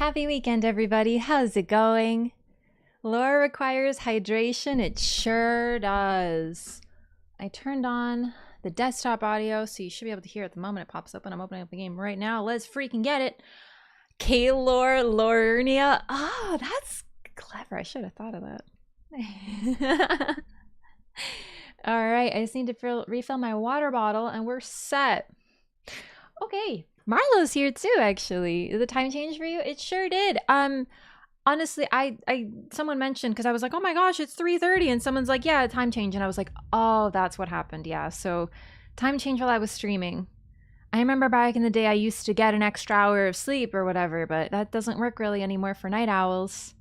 Happy weekend, everybody. How's it going? Lore requires hydration. It sure does. I turned on the desktop audio, so you should be able to hear it the moment it pops up, and I'm opening up the game right now. Let's freaking get it. K-Lore Lornia. Oh, that's clever. I should have thought of that. All right, I just need to refill my water bottle, and we're set. Okay. Marlo's here too, actually. Did the time change for you? It sure did. Honestly, someone mentioned, because I was like, oh my gosh, it's 3:30, and someone's like, yeah, time change, and I was like, oh, that's what happened. Yeah, so time change while I was streaming. I remember back in the day I used to get an extra hour of sleep or whatever, but that doesn't work really anymore for night owls.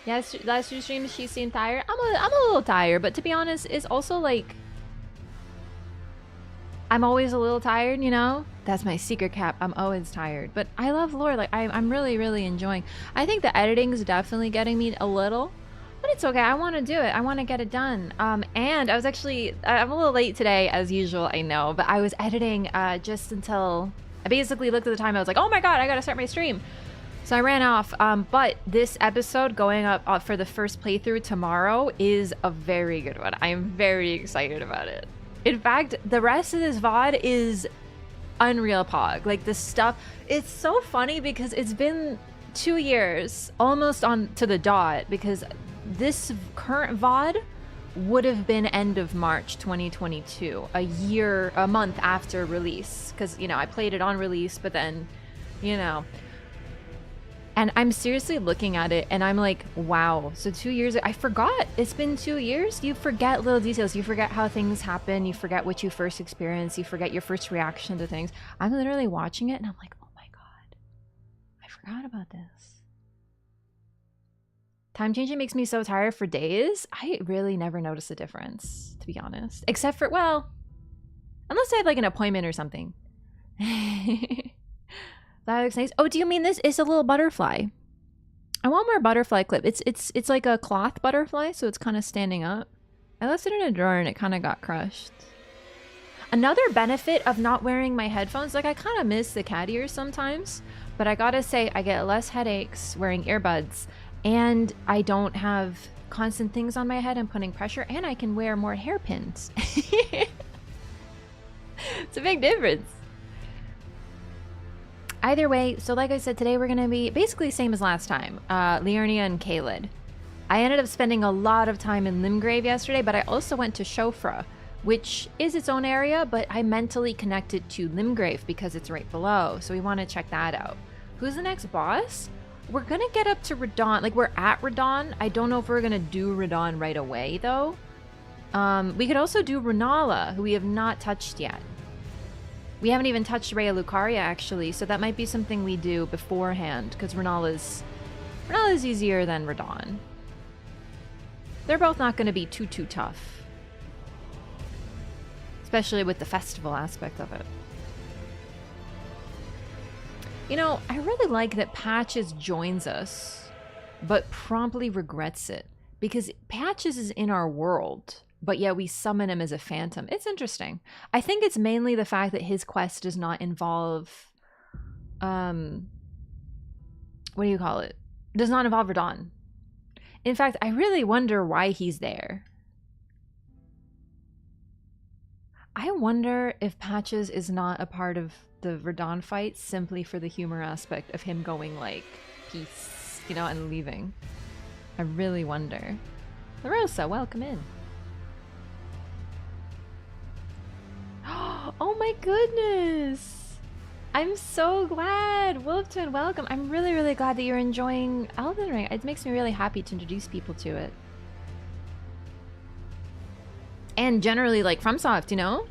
Yes, last two streams she seemed tired. I'm a little tired, but to be honest, it's also like I'm always a little tired, you know? That's my secret cap. I'm always tired. But I love lore. Like, I'm really, really enjoying. I think the editing is definitely getting me a little. But it's okay. I want to do it. I want to get it done. And I was actually... I'm a little late today, as usual, I know. But I was editing just until... I basically looked at the time. I was like, oh my god, I got to start my stream. So I ran off. But this episode going up for the first playthrough tomorrow is a very good one. I'm very excited about it. In fact, the rest of this VOD is unreal pog. Like, the stuff, it's so funny because it's been 2 years, almost on to the dot, because this current VOD would have been end of March 2022, a month after release. Because, you know, I played it on release, but then, you know. And I'm seriously looking at it and I'm like, wow. So 2 years, I forgot. It's been 2 years. You forget little details. You forget how things happen. You forget what you first experienced. You forget your first reaction to things. I'm literally watching it and I'm like, oh my god, I forgot about this. Time changing makes me so tired for days. I really never notice a difference, to be honest. Except for, well, unless I have like an appointment or something. That looks nice. Oh, do you mean this is a little butterfly? I want more butterfly clip. It's like a cloth butterfly, so it's kind of standing up. I left it in a drawer and it kind of got crushed. Another benefit of not wearing my headphones, like I kind of miss the cat ears sometimes, but I gotta say I get less headaches wearing earbuds, and I don't have constant things on my head and putting pressure, and I can wear more hairpins. It's a big difference. Either way, so like I said, today we're going to be basically same as last time, Liurnia and Caelid. I ended up spending a lot of time in Limgrave yesterday, but I also went to Shofra, which is its own area, but I mentally connected to Limgrave because it's right below, so we want to check that out. Who's the next boss? We're going to get up to Radahn, like we're at Radahn. I don't know if we're going to do Radahn right away, though. We could also do Rennala, who we have not touched yet. We haven't even touched Rhea Lucaria, actually, so that might be something we do beforehand, because Rennala's easier than Radahn. They're both not going to be too tough. Especially with the festival aspect of it. You know, I really like that Patches joins us, but promptly regrets it, because Patches is in our world. But yeah, we summon him as a phantom. It's interesting. I think it's mainly the fact that his quest does not involve, what do you call it? Does not involve Radahn. In fact, I really wonder why he's there. I wonder if Patches is not a part of the Radahn fight simply for the humor aspect of him going like, peace, you know, and leaving. I really wonder. LaRosa, welcome in. Oh my goodness! I'm so glad! Wolfton, welcome! I'm really, really glad that you're enjoying Elden Ring. It makes me really happy to introduce people to it. And generally, like, FromSoft, you know?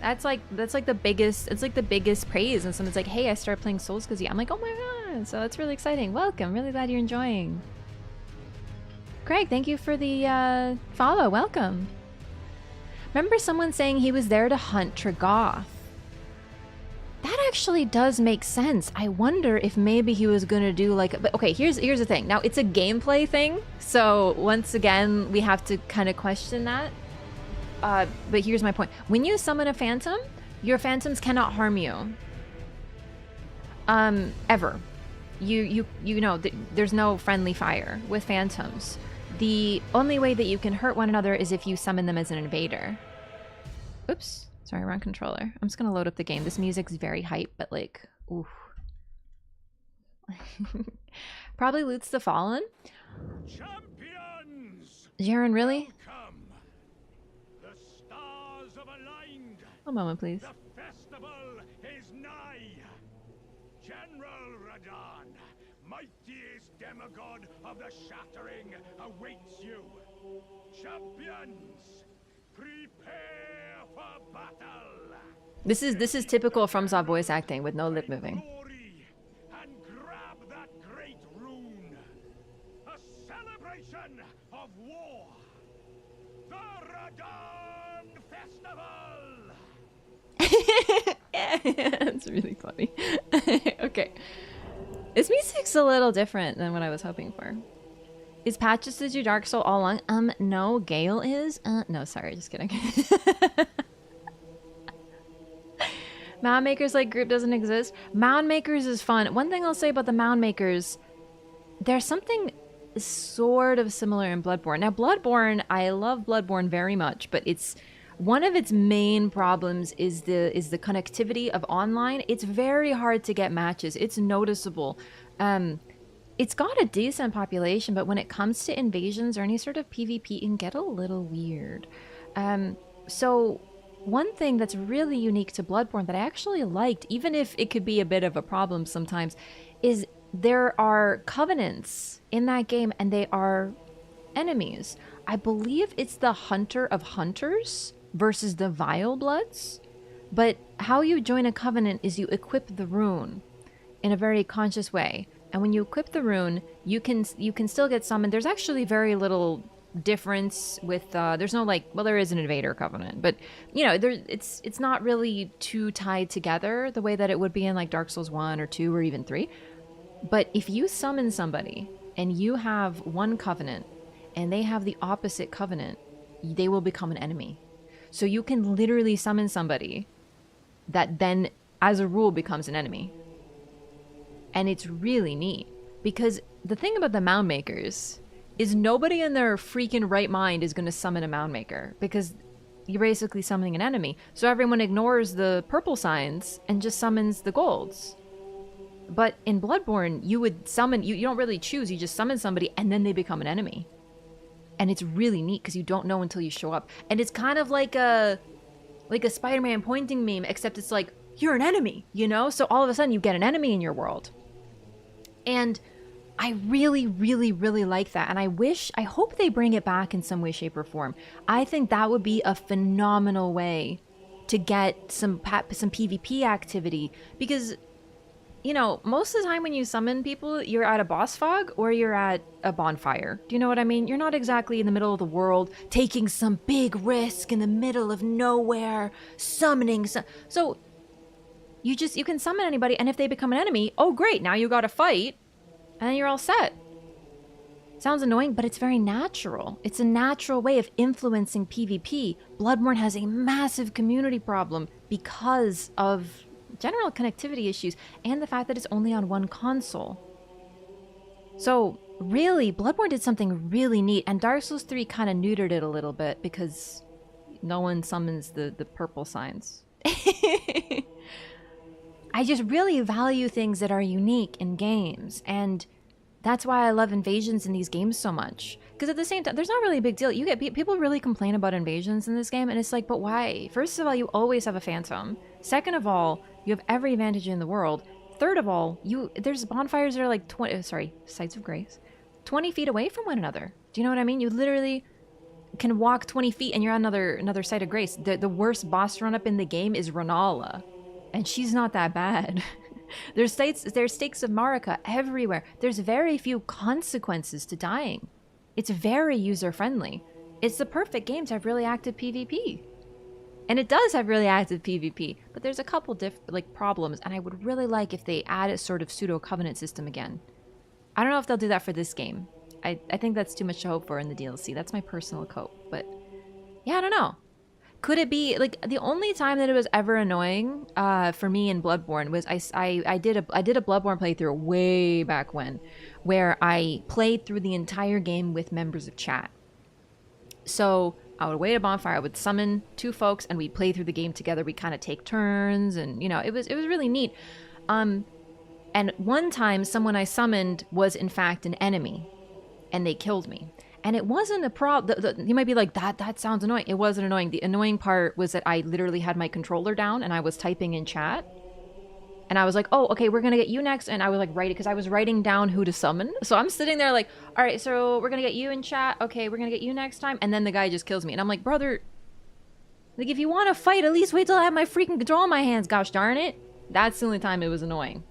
That's like the biggest, it's like the biggest praise. And someone's like, hey, I started playing Souls because I'm like, oh my god! So that's really exciting. Welcome! Really glad you're enjoying. Greg, thank you for the follow. Welcome! Remember someone saying he was there to hunt Tragoth. That actually does make sense. I wonder if maybe he was gonna do like, but okay, here's the thing. Now it's a gameplay thing, so once again we have to kind of question that. But here's my point. When you summon a phantom, Your phantoms cannot harm you. Ever. You know, there's no friendly fire with phantoms. The only way that you can hurt one another is if you summon them as an invader. Oops. Sorry, wrong controller. I'm just gonna load up the game. This music's very hype, but like, oof. Probably loots the fallen. Champions! Jaren, really? Welcome. The stars have aligned. A moment, please. The festival is nigh. General Radahn, mightiest demigod of the Shattering, awaits you. Champions, prepare for battle. This is typical FromSoft voice acting with no lip moving. Glory and grab that great rune. A celebration of war. The Radahn Festival. That's really funny. Okay. This music's a little different than what I was hoping for. Is Patches to do Dark Soul all along? No, Gale is. No, sorry, just kidding. Mound Makers like group doesn't exist. Mound Makers is fun. One thing I'll say about the Mound Makers, there's something sort of similar in Bloodborne. Now, Bloodborne, I love Bloodborne very much, but it's one of its main problems is the connectivity of online. It's very hard to get matches. It's noticeable. It's got a decent population, but when it comes to invasions or any sort of PvP, it can get a little weird. So one thing that's really unique to Bloodborne that I actually liked, even if it could be a bit of a problem sometimes, is there are covenants in that game and they are enemies. I believe it's the Hunter of Hunters versus the Vile Bloods. But how you join a covenant is you equip the rune in a very conscious way. And when you equip the rune, you can still get summoned. There's actually very little difference with there's no like, well, there is an invader covenant, but you know, it's not really too tied together the way that it would be in like Dark Souls 1 or 2 or even 3. But if you summon somebody and you have one covenant and they have the opposite covenant, they will become an enemy. So you can literally summon somebody that then as a rule becomes an enemy. And it's really neat because the thing about the Mound Makers is nobody in their freaking right mind is going to summon a Mound Maker because you're basically summoning an enemy. So everyone ignores the purple signs and just summons the golds. But in Bloodborne, you would summon, you don't really choose, you just summon somebody and then they become an enemy. And it's really neat because you don't know until you show up. And it's kind of like a Spider-Man pointing meme, except it's like, you're an enemy, you know? So all of a sudden you get an enemy in your world. And I really, really, really like that. And I hope they bring it back in some way, shape, or form. I think that would be a phenomenal way to get some PvP activity. Because, you know, most of the time when you summon people, you're at a boss fog or you're at a bonfire. Do you know what I mean? You're not exactly in the middle of the world, taking some big risk in the middle of nowhere, summoning so you can summon anybody, and if they become an enemy, oh great, now you gotta fight, and then you're all set. Sounds annoying, but it's very natural. It's a natural way of influencing PvP. Bloodborne has a massive community problem because of general connectivity issues and the fact that it's only on one console. So really, Bloodborne did something really neat, and Dark Souls 3 kind of neutered it a little bit because no one summons the purple signs. I just really value things that are unique in games, and that's why I love invasions in these games so much. Because at the same time, there's not really a big deal. You get people really complain about invasions in this game, and it's like, but why? First of all, you always have a phantom. Second of all, you have every advantage in the world. Third of all, there's bonfires that are like sites of grace, 20 feet away from one another. Do you know what I mean? You literally can walk 20 feet and you're on another site of grace. The worst boss run up in the game is Renala. And she's not that bad. There's stakes of Marika everywhere. There's very few consequences to dying. It's very user-friendly. It's the perfect game to have really active PvP. And it does have really active PvP, but there's a couple problems, and I would really like if they add a sort of pseudo-covenant system again. I don't know if they'll do that for this game. I think that's too much to hope for in the DLC. That's my personal cope, but yeah, I don't know. Could it be like the only time that it was ever annoying for me in Bloodborne was I did a Bloodborne playthrough way back when, where I played through the entire game with members of chat. So I would wait a bonfire, I would summon two folks, and we'd play through the game together. We kind of take turns, and it was really neat. And one time, someone I summoned was in fact an enemy, and they killed me. And it wasn't a problem. You might be like, that sounds annoying. It wasn't annoying. The annoying part was that I literally had my controller down and I was typing in chat. And I was like, oh, okay, we're going to get you next. And I was like, writing, because I was writing down who to summon. So I'm sitting there like, all right, so we're going to get you in chat. Okay, we're going to get you next time. And then the guy just kills me. And I'm like, brother, like, if you want to fight, at least wait till I have my freaking control in my hands. Gosh darn it. That's the only time it was annoying.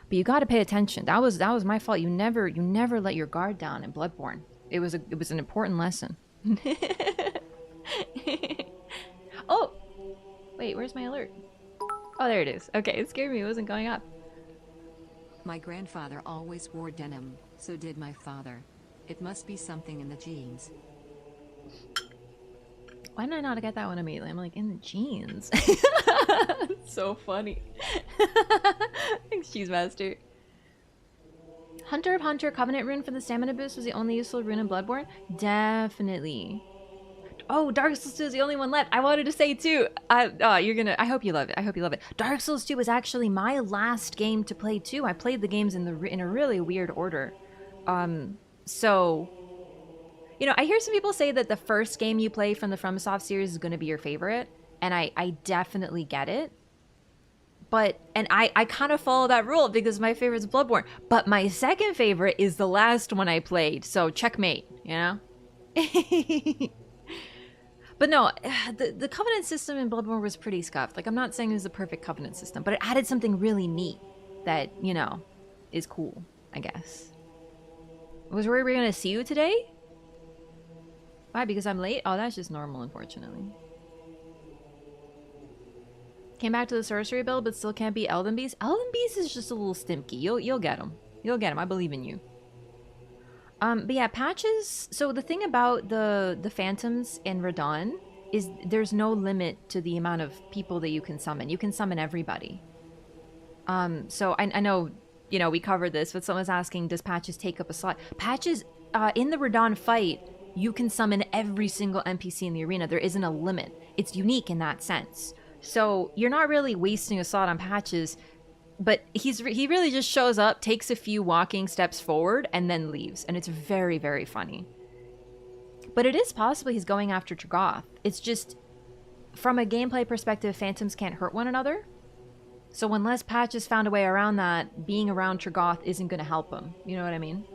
But you got to pay attention. That was my fault. You never let your guard down in Bloodborne. It was an important lesson. Oh, wait, where's my alert? Oh, there it is. Okay, it scared me. It wasn't going up. My grandfather always wore denim, so did my father. It must be something in the genes. Why did I not get that one immediately? I'm like, in the genes. So funny. Thanks, Cheese Master. Hunter of Hunter Covenant rune for the stamina boost was the only useful rune in Bloodborne? Definitely. Oh, Dark Souls 2 is the only one left. I wanted to say too. I hope you love it. I hope you love it. Dark Souls 2 was actually my last game to play too. I played the games in a really weird order. So, I hear some people say that the first game you play from the FromSoft series is going to be your favorite, and I definitely get it. And I kind of follow that rule because my favorite is Bloodborne. But my second favorite is the last one I played. So checkmate, But no, the Covenant system in Bloodborne was pretty scuffed. Like, I'm not saying it was the perfect Covenant system, but it added something really neat that, is cool, I guess. Was we going to see you today? Why, because I'm late? Oh, that's just normal, unfortunately. Came back to the sorcery build, but still can't beat Elden Beast. Elden Beast is just a little stimpy. You'll get him. You'll get him. I believe in you. But yeah, patches. So the thing about the phantoms in Radahn is there's no limit to the amount of people that you can summon. You can summon everybody. So I know, we covered this, but someone's asking, does patches take up a slot? Patches, in the Radahn fight, you can summon every single NPC in the arena. There isn't a limit. It's unique in that sense. So you're not really wasting a slot on patches, but he really just shows up, takes a few walking steps forward, and then leaves. And it's very, very funny. But it is possible he's going after Tragoth. It's just, from a gameplay perspective, phantoms can't hurt one another. So unless patches found a way around that, being around Tragoth isn't going to help him. You know what I mean?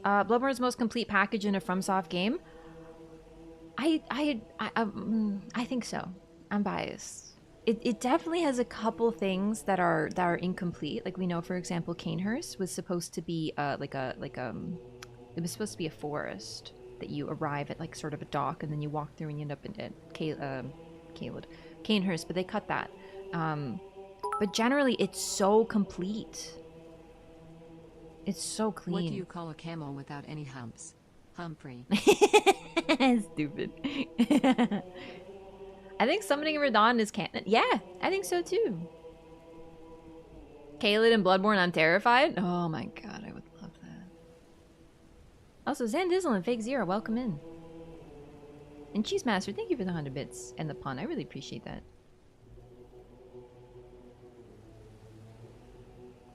Bloodborne's most complete package in a FromSoft game? I think so. I'm biased. It definitely has a couple things that are incomplete. Like, we know, for example, Canehurst was supposed to be it was supposed to be a forest that you arrive at, like, sort of a dock, and then you walk through and you end up in Canehurst, but they cut that. But generally, it's so complete. It's so clean. What do you call a camel without any humps? Humphrey. Stupid. I think summoning Radahn is canon. Yeah, I think so too. Caelid and Bloodborne, I'm terrified. Oh my god, I would love that. Also, Zandizzle and Fake Zero, welcome in. And Cheese Master, thank you for the 100 bits and the pun. I really appreciate that.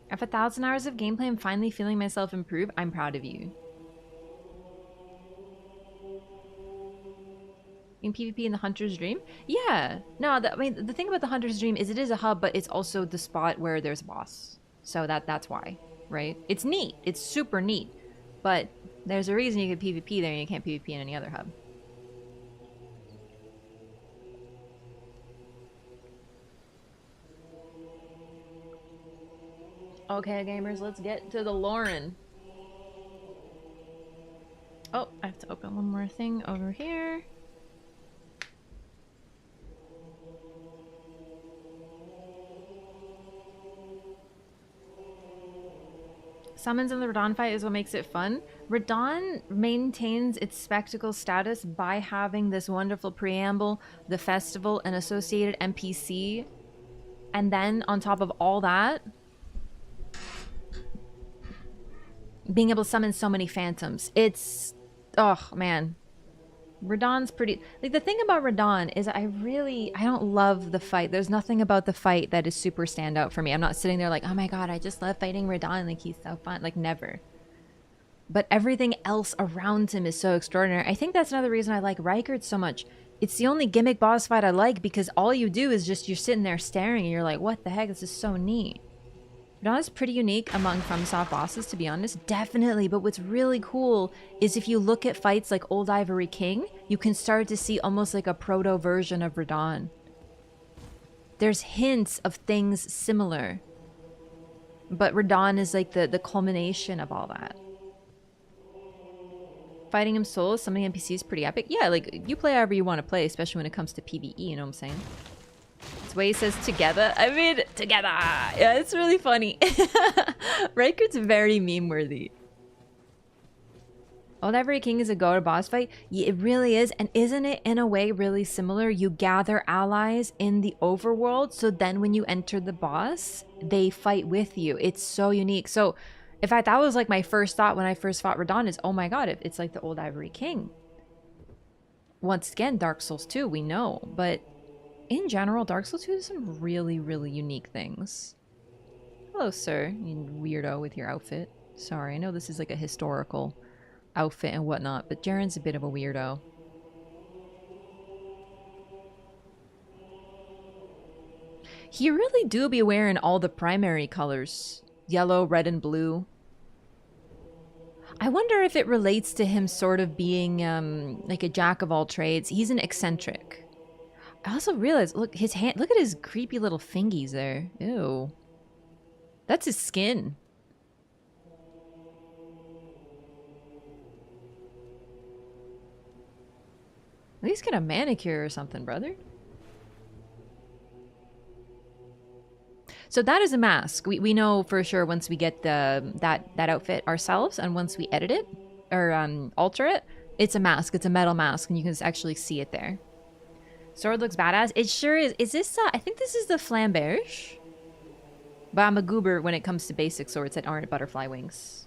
After 1,000 hours of gameplay, I'm finally feeling myself improve. I'm proud of you. In PvP in the Hunter's Dream? Yeah. No, the thing about the Hunter's Dream is it is a hub, but it's also the spot where there's a boss. So that's why, right? It's neat. It's super neat. But there's a reason you can PvP there and you can't PvP in any other hub. Okay, gamers, let's get to the Lauren. Oh, I have to open one more thing over here. summons in the Radahn fight is what makes it fun. Radahn maintains its spectacle status by having this wonderful preamble, the festival, an associated NPC, and then on top of all that, being able to summon so many phantoms. It's, oh man. Radahn's pretty, like the thing about Radahn is I don't love the fight. There's nothing about the fight that is super standout for me. I'm not sitting there like, oh my god, I just love fighting Radahn, like he's so fun, like never. But everything else around him is so extraordinary. I think that's another reason I like Rykard so much. It's the only gimmick boss fight I like because all you do is just, you're sitting there staring and you're like, what the heck, this is so neat. Radahn is pretty unique among FromSoft bosses, to be honest. Definitely, but what's really cool is if you look at fights like Old Ivory King, you can start to see almost like a proto version of Radahn. There's hints of things similar. But Radahn is like the culmination of all that. Fighting him solo, summoning NPCs is pretty epic. Yeah, like, you play however you want to play, especially when it comes to PvE, you know what I'm saying? That's why he says together. I mean, together! Yeah, it's really funny. Rykard's very meme-worthy. Old Ivory King is a go-to boss fight. Yeah, it really is. And isn't it, in a way, really similar? You gather allies in the overworld, so then when you enter the boss, they fight with you. It's so unique. So, in fact, that was like my first thought when I first fought Radahn is, oh my god, it's like the Old Ivory King. Once again, Dark Souls 2, we know. But in general, Dark Souls 2 has some really, really unique things. Hello, sir, you weirdo with your outfit. Sorry, I know this is like a historical outfit and whatnot, but Jaren's a bit of a weirdo. He really do be wearing all the primary colors. Yellow, red, and blue. I wonder if it relates to him sort of being like a jack of all trades. He's an eccentric. I also realized, look, his hand, look at his creepy little fingies there. Ew. That's his skin. At least get a manicure or something, brother. So that is a mask. We know for sure once we get that outfit ourselves, and once we edit it or alter it, it's a mask. It's a metal mask, and you can actually see it there. Sword looks badass. It sure is. Is this? I think this is the Flamberge. But I'm a goober when it comes to basic swords that aren't butterfly wings.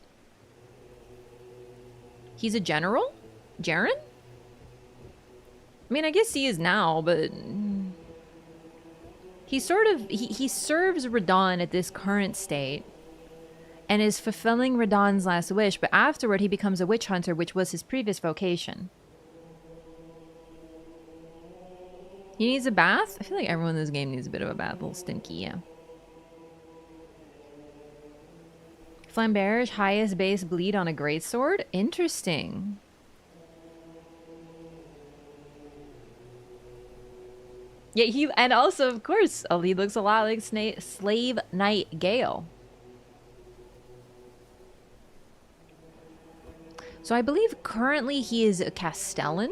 He's a general, Jaren. I mean, I guess he is now, but he sort of, he serves Radahn at this current state and is fulfilling Radahn's last wish, but afterward he becomes a witch hunter, which was his previous vocation. He needs a bath? I feel like everyone in this game needs a bit of a bath. A little stinky, yeah. Flamberge, highest base bleed on a greatsword? Interesting. Yeah, and also, of course, he looks a lot like Slave Knight Gale. So I believe currently he is a Castellan.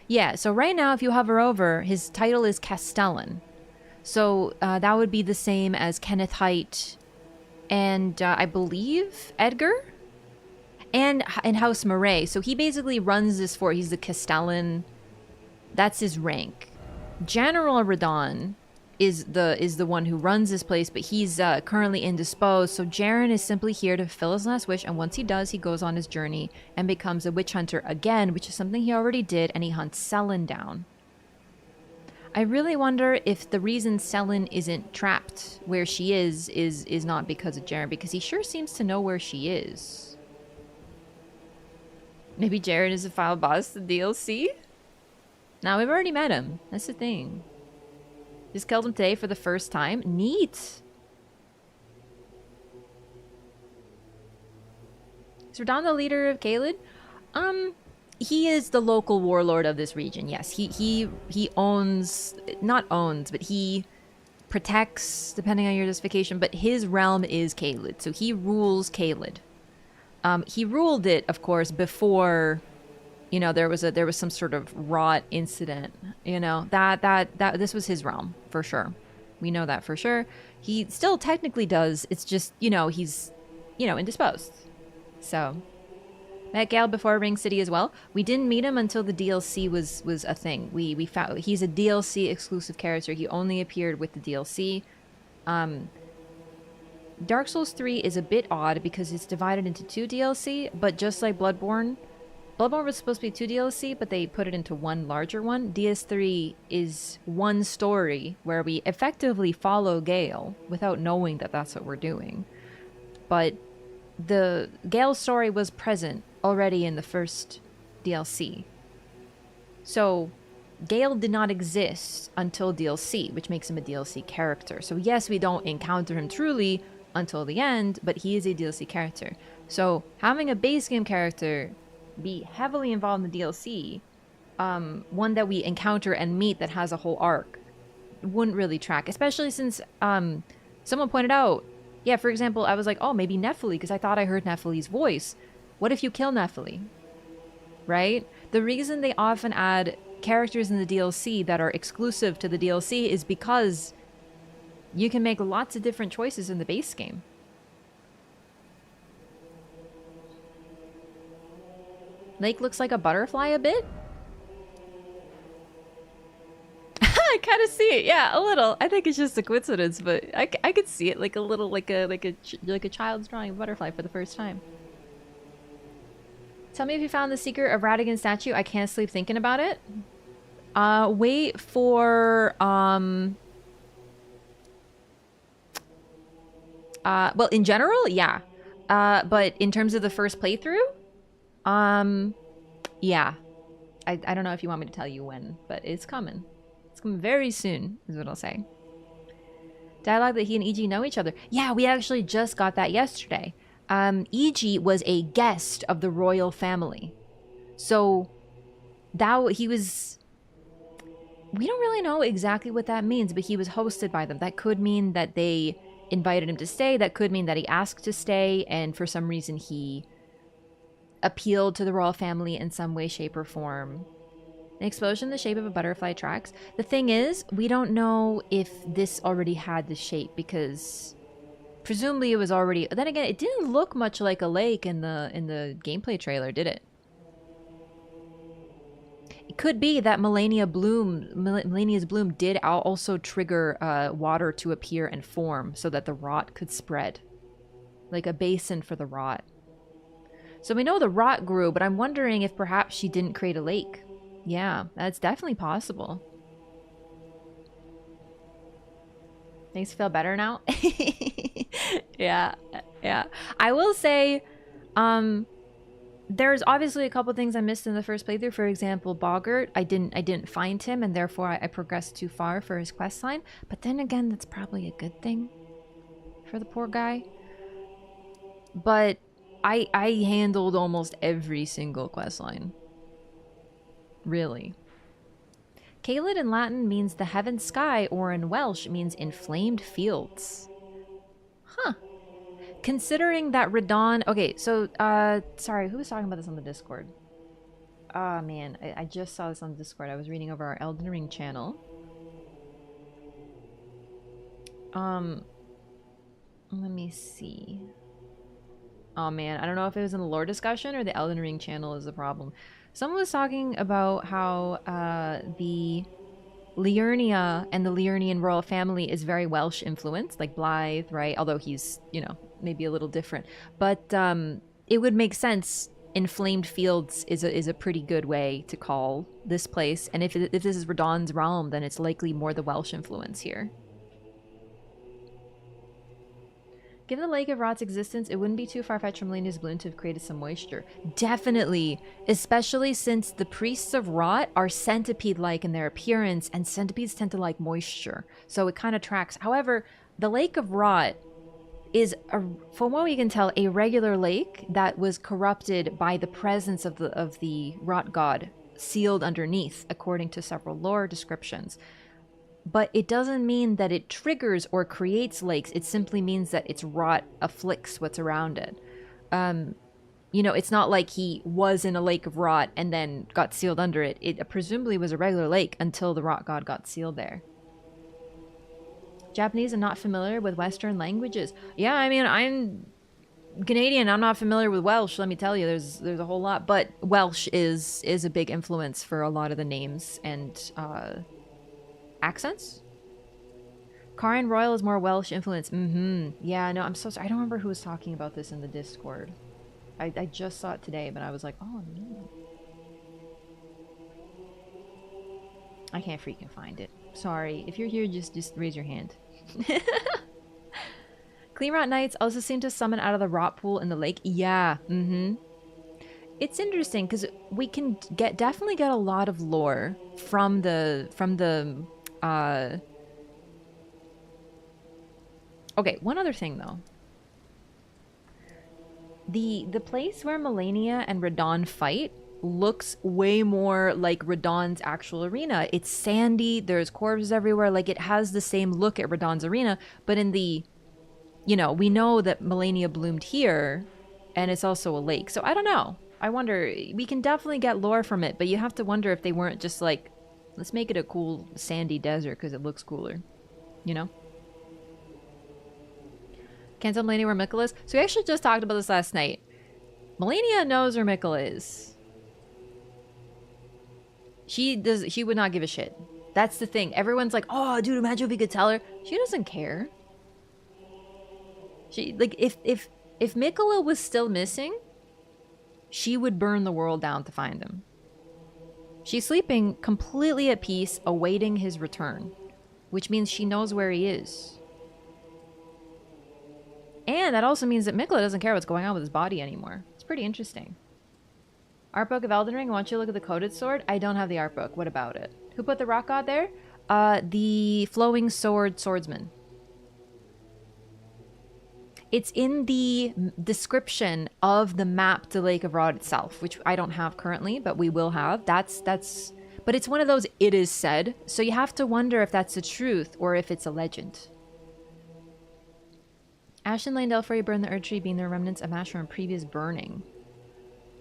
Yeah, so right now if you hover over, his title is Castellan. So that would be the same as Kenneth Height and I believe Edgar and House Murray. So he basically runs this fort. He's the Castellan. That's his rank. General Radahn is the one who runs this place, but he's currently indisposed. So Jaren is simply here to fulfill his last wish, and once he does, he goes on his journey and becomes a witch hunter again, which is something he already did, and he hunts Selin down. I really wonder if the reason Selin isn't trapped where she is not because of Jaren, because he sure seems to know where she is. Maybe Jaren is a final boss to DLC? Now, we've already met him. That's the thing. Just killed him today for the first time. Neat. Is Radahn the leader of Caelid? He is the local warlord of this region. Yes, he owns, not owns, but he protects, depending on your justification, but his realm is Caelid. So he rules Caelid. He ruled it, of course, before, you know, there was some sort of rot incident, you know, that this was his realm for sure. We know that for sure. He still technically does. It's just, you know, he's you know, indisposed. So, met Gale before Ring City as well. We didn't meet him until the DLC was a thing. We found he's a DLC exclusive character. He only appeared with the DLC. Dark Souls 3 is a bit odd because it's divided into 2 DLC, but just like Bloodborne was supposed to be 2 DLC, but they put it into one larger one. DS3 is one story where we effectively follow Gale without knowing that that's what we're doing. But the Gale story was present already in the first DLC. So Gale did not exist until DLC, which makes him a DLC character. So yes, we don't encounter him truly until the end, but he is a DLC character. So having a base game character be heavily involved in the DLC, one that we encounter and meet that has a whole arc, wouldn't really track, especially since someone pointed out, yeah, for example, I was like, oh, maybe Nephilim, because I thought I heard Nephili's voice. What if you kill Nephilim? Right? The reason they often add characters in the DLC that are exclusive to the DLC is because you can make lots of different choices in the base game. Lake looks like a butterfly a bit. I kind of see it, yeah, a little. I think it's just a coincidence, but I could see it like a little, like a child's drawing a butterfly for the first time. Tell me if you found the secret of Radahn statue. I can't sleep thinking about it. Wait for well, in general, yeah. But in terms of the first playthrough, yeah. I don't know if you want me to tell you when, but it's coming. It's coming very soon, is what I'll say. Dialogue that he and EG know each other. Yeah, we actually just got that yesterday. EG was a guest of the royal family. So, he was... We don't really know exactly what that means, but he was hosted by them. That could mean that they invited him to stay. That could mean that he asked to stay, and for some reason he appealed to the royal family in some way, shape, or form. An explosion in the shape of a butterfly tracks. The thing is, we don't know if this already had the shape, because presumably it was already... Then again, it didn't look much like a lake in the gameplay trailer, did it? It could be that Melania's bloom did also trigger water to appear and form so that the rot could spread. Like a basin for the rot. So we know the rot grew, but I'm wondering if perhaps she didn't create a lake. Yeah, that's definitely possible. Things feel better now? Yeah. I will say, there's obviously a couple things I missed in the first playthrough. For example, Boggart, I didn't find him, and therefore I progressed too far for his questline. But then again, that's probably a good thing for the poor guy. But I handled almost every single questline. Really. Caelid in Latin means the heaven sky, or in Welsh means inflamed fields. Huh. Considering that Radahn... Okay, so, sorry, who was talking about this on the Discord? Oh, man, I just saw this on the Discord. I was reading over our Elden Ring channel. Let me see. Oh, man, I don't know if it was in the lore discussion or the Elden Ring channel is the problem. Someone was talking about how the Liurnia and the Liurnian royal family is very Welsh influenced, like Blythe, right? Although he's, you know, maybe a little different. But it would make sense. Inflamed Fields is a pretty good way to call this place. And if this is Radahn's realm, then it's likely more the Welsh influence here. Given the Lake of Rot's existence, it wouldn't be too far-fetched from Melania's bloom to have created some moisture. Definitely, especially since the priests of Rot are centipede-like in their appearance, and centipedes tend to like moisture, so it kind of tracks. However, the Lake of Rot is, from what we can tell, a regular lake that was corrupted by the presence of the Rot god sealed underneath, according to several lore descriptions. But it doesn't mean that it triggers or creates lakes. It simply means that its rot afflicts what's around it. You know, it's not like he was in a lake of rot and then got sealed under it. It presumably was a regular lake until the rot god got sealed there. Japanese are not familiar with Western languages. Yeah, I mean, I'm Canadian, I'm not familiar with Welsh, let me tell you. There's a whole lot. But Welsh is a big influence for a lot of the names and accents. Karen Royal is more Welsh influence. Yeah, no, I'm so sorry. I don't remember who was talking about this in the Discord. I just saw it today, but I was like, oh no. I can't freaking find it. Sorry. If you're here, just raise your hand. Clean Rot Knights also seem to summon out of the rot pool in the lake. Yeah. It's interesting because we can definitely get a lot of lore from the Okay, one other thing though. The place where Melania and Radahn fight looks way more like Radahn's actual arena. It's sandy, there's corpses everywhere, like it has the same look at Radahn's arena, but in the, you know, we know that Melania bloomed here, and it's also a lake. So I don't know. I wonder, we can definitely get lore from it, but you have to wonder if they weren't just like, let's make it a cool sandy desert because it looks cooler, you know? Can't tell Melania where Mikkel is. So we actually just talked about this last night. Melania knows where Mikkel is. She would not give a shit. That's the thing. Everyone's like, oh, dude, imagine if we could tell her. She doesn't care. She, like, if Mikkel was still missing, she would burn the world down to find him. She's sleeping completely at peace, awaiting his return, which means she knows where he is. And that also means that Mikla doesn't care what's going on with his body anymore. It's pretty interesting. Art book of Elden Ring. I want you to look at the coded sword. I don't have the art book. What about it? Who put the rock god there? The flowing sword swordsman. It's in the description of the map to Lake of Rod itself, which I don't have currently, but we will have. But it's one of those it is said, so you have to wonder if that's the truth or if it's a legend. Ash and Lane Delphi burned the Earth Tree, being the remnants of ash from previous burning.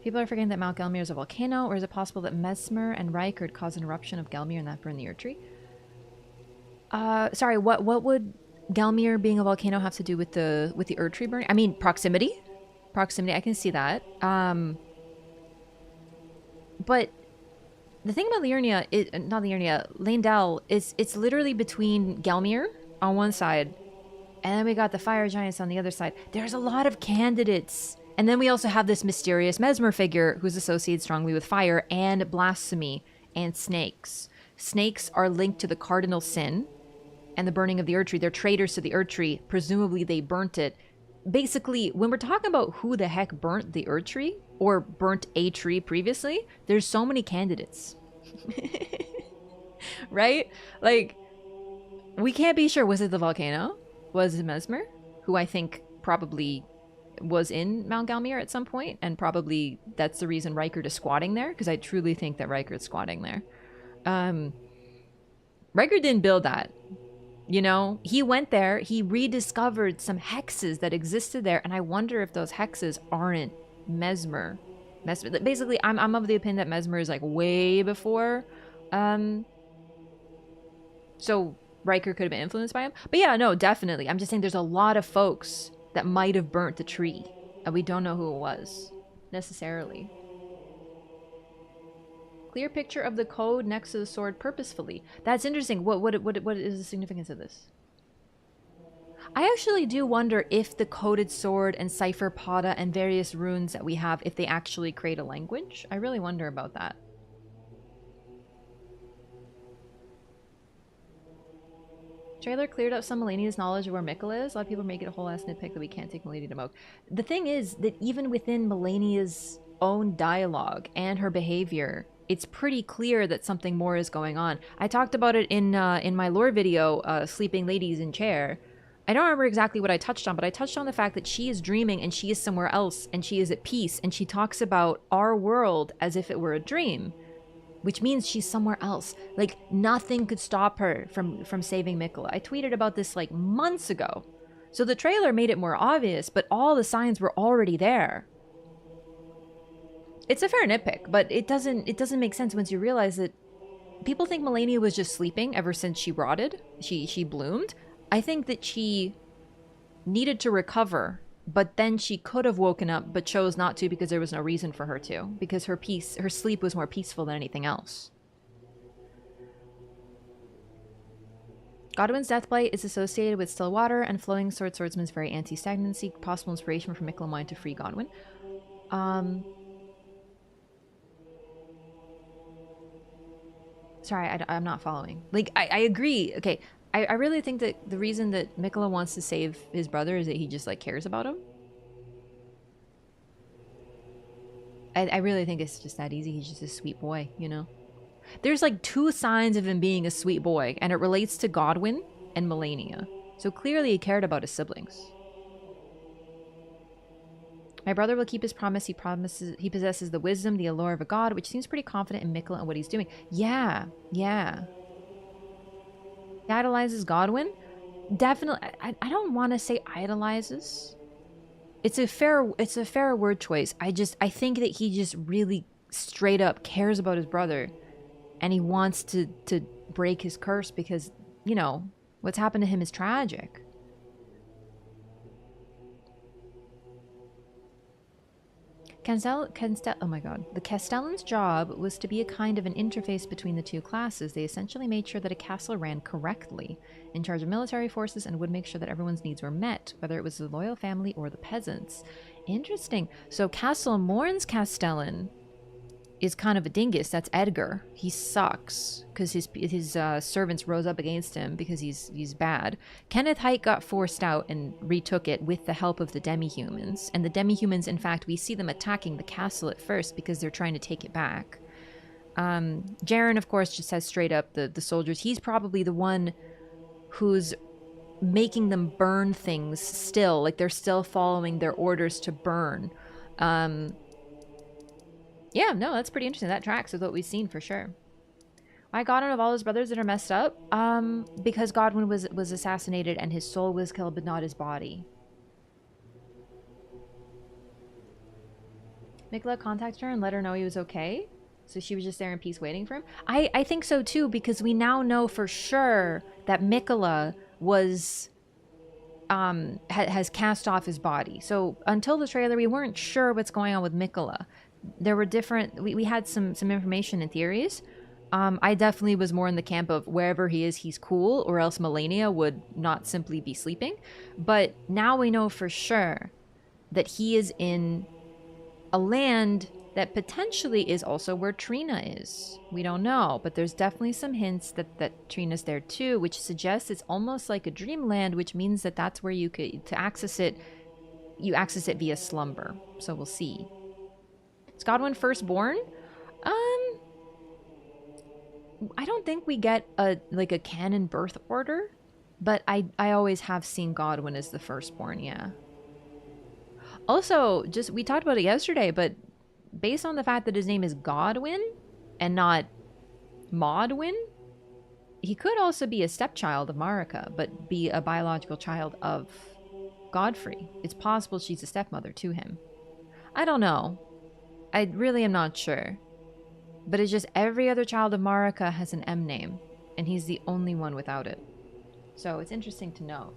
People are forgetting that Mount Gelmir is a volcano, or is it possible that Mesmer and Rykard caused an eruption of Gelmir and that burned the Earth Tree? Sorry, what would Gelmir being a volcano have to do with the Earth Tree burning? I mean, proximity. Proximity, I can see that. But the thing about Leyndell is it's literally between Gelmir on one side, and then we got the fire giants on the other side. There's a lot of candidates. And then we also have this mysterious Mesmer figure who's associated strongly with fire and blasphemy and snakes. Snakes are linked to the cardinal sin and the burning of the Earth Tree. They're traitors to the Earth Tree. Presumably they burnt it. Basically, when we're talking about who the heck burnt the Earth Tree or burnt a tree previously, there's so many candidates. Right? Like, we can't be sure. Was it the volcano? Was it Mesmer? Who I think probably was in Mount Gelmir at some point, and probably that's the reason Rykard is squatting there, because I truly think that Rykard's squatting there. Rykard didn't build that. You know, he went there, he rediscovered some hexes that existed there, and I wonder if those hexes aren't Mesmer. Basically, I'm of the opinion that Mesmer is like way before. So Rykard could have been influenced by him. But yeah, no, definitely. I'm just saying there's a lot of folks that might have burnt the tree, and we don't know who it was necessarily. Clear picture of the code next to the sword purposefully. That's interesting. What is the significance of this? I actually do wonder if the coded sword and cipher pada and various runes that we have, if they actually create a language. I really wonder about that. Trailer cleared up some Melania's knowledge of where Mikkel is. A lot of people make it a whole ass nitpick that we can't take Melania to Moak. The thing is that even within Melania's own dialogue and her behavior, it's pretty clear that something more is going on. I talked about it in my lore video, Sleeping Ladies in Chair. I don't remember exactly what I touched on, but I touched on the fact that she is dreaming and she is somewhere else and she is at peace, and she talks about our world as if it were a dream. Which means she's somewhere else. Like, nothing could stop her from saving Mikkel. I tweeted about this like months ago. So the trailer made it more obvious, but all the signs were already there. It's a fair nitpick, but it doesn't make sense once you realize that people think Melania was just sleeping ever since she rotted. She bloomed. I think that she needed to recover but then she could have woken up but chose not to because there was no reason for her to, because her sleep was more peaceful than anything else. Godwyn's deathblight is associated with still water, and flowing swordsman is very anti-stagnant. Seek possible inspiration from Miquella Mine to free Godwyn. Sorry, I'm not following. Like, I agree. Okay, I really think that the reason that Miquella wants to save his brother is that he just, like, cares about him. I really think it's just that easy. He's just a sweet boy, you know? There's, like, 2 signs of him being a sweet boy, and it relates to Godwyn and Melania. So clearly he cared about his siblings. My brother will keep his promise. He possesses the wisdom, the allure of a god, which seems pretty confident in Miquella and what he's doing. Yeah. He idolizes Godwyn? Definitely. I don't want to say idolizes. It's a fair word choice. I think that he just really straight up cares about his brother, and he wants to break his curse because, you know, what's happened to him is tragic. Oh my god. The Castellan's job was to be a kind of an interface between the 2 classes. They essentially made sure that a castle ran correctly, in charge of military forces, and would make sure that everyone's needs were met, whether it was the loyal family or the peasants. Interesting. So Castle Morn's Castellan is kind of a dingus. That's Edgar. He sucks because his servants rose up against him because he's bad. Kenneth Haight got forced out and retook it with the help of the demi-humans. And the demi-humans, in fact, we see them attacking the castle at first because they're trying to take it back. Jaren, of course, just says straight up the soldiers. He's probably the one who's making them burn things still. Like, they're still following their orders to burn. Yeah, no, that's pretty interesting. That tracks with what we've seen for sure. Why Godwyn of all his brothers that are messed up? Because Godwyn was assassinated and his soul was killed, but not his body. Miquella contacted her and let her know he was okay. So she was just there in peace waiting for him. I think so too, because we now know for sure that Miquella was has cast off his body. So until the trailer, we weren't sure what's going on with Miquella. There were different, we had some information and theories. I definitely was more in the camp of wherever he is, he's cool, or else Melania would not simply be sleeping. But now we know for sure that he is in a land that potentially is also where Trina is. We don't know, but there's definitely some hints that Trina's there too, which suggests it's almost like a dreamland, which means that that's where you could, to access it, you access it via slumber. So we'll see. Is Godwyn firstborn? I don't think we get a canon birth order, but I always have seen Godwyn as the firstborn, yeah. Also, just we talked about it yesterday, but based on the fact that his name is Godwyn and not Maudwyn, he could also be a stepchild of Marika, but be a biological child of Godfrey. It's possible she's a stepmother to him. I don't know. I really am not sure. But it's just every other child of Marika has an M name, and he's the only one without it. So it's interesting to know.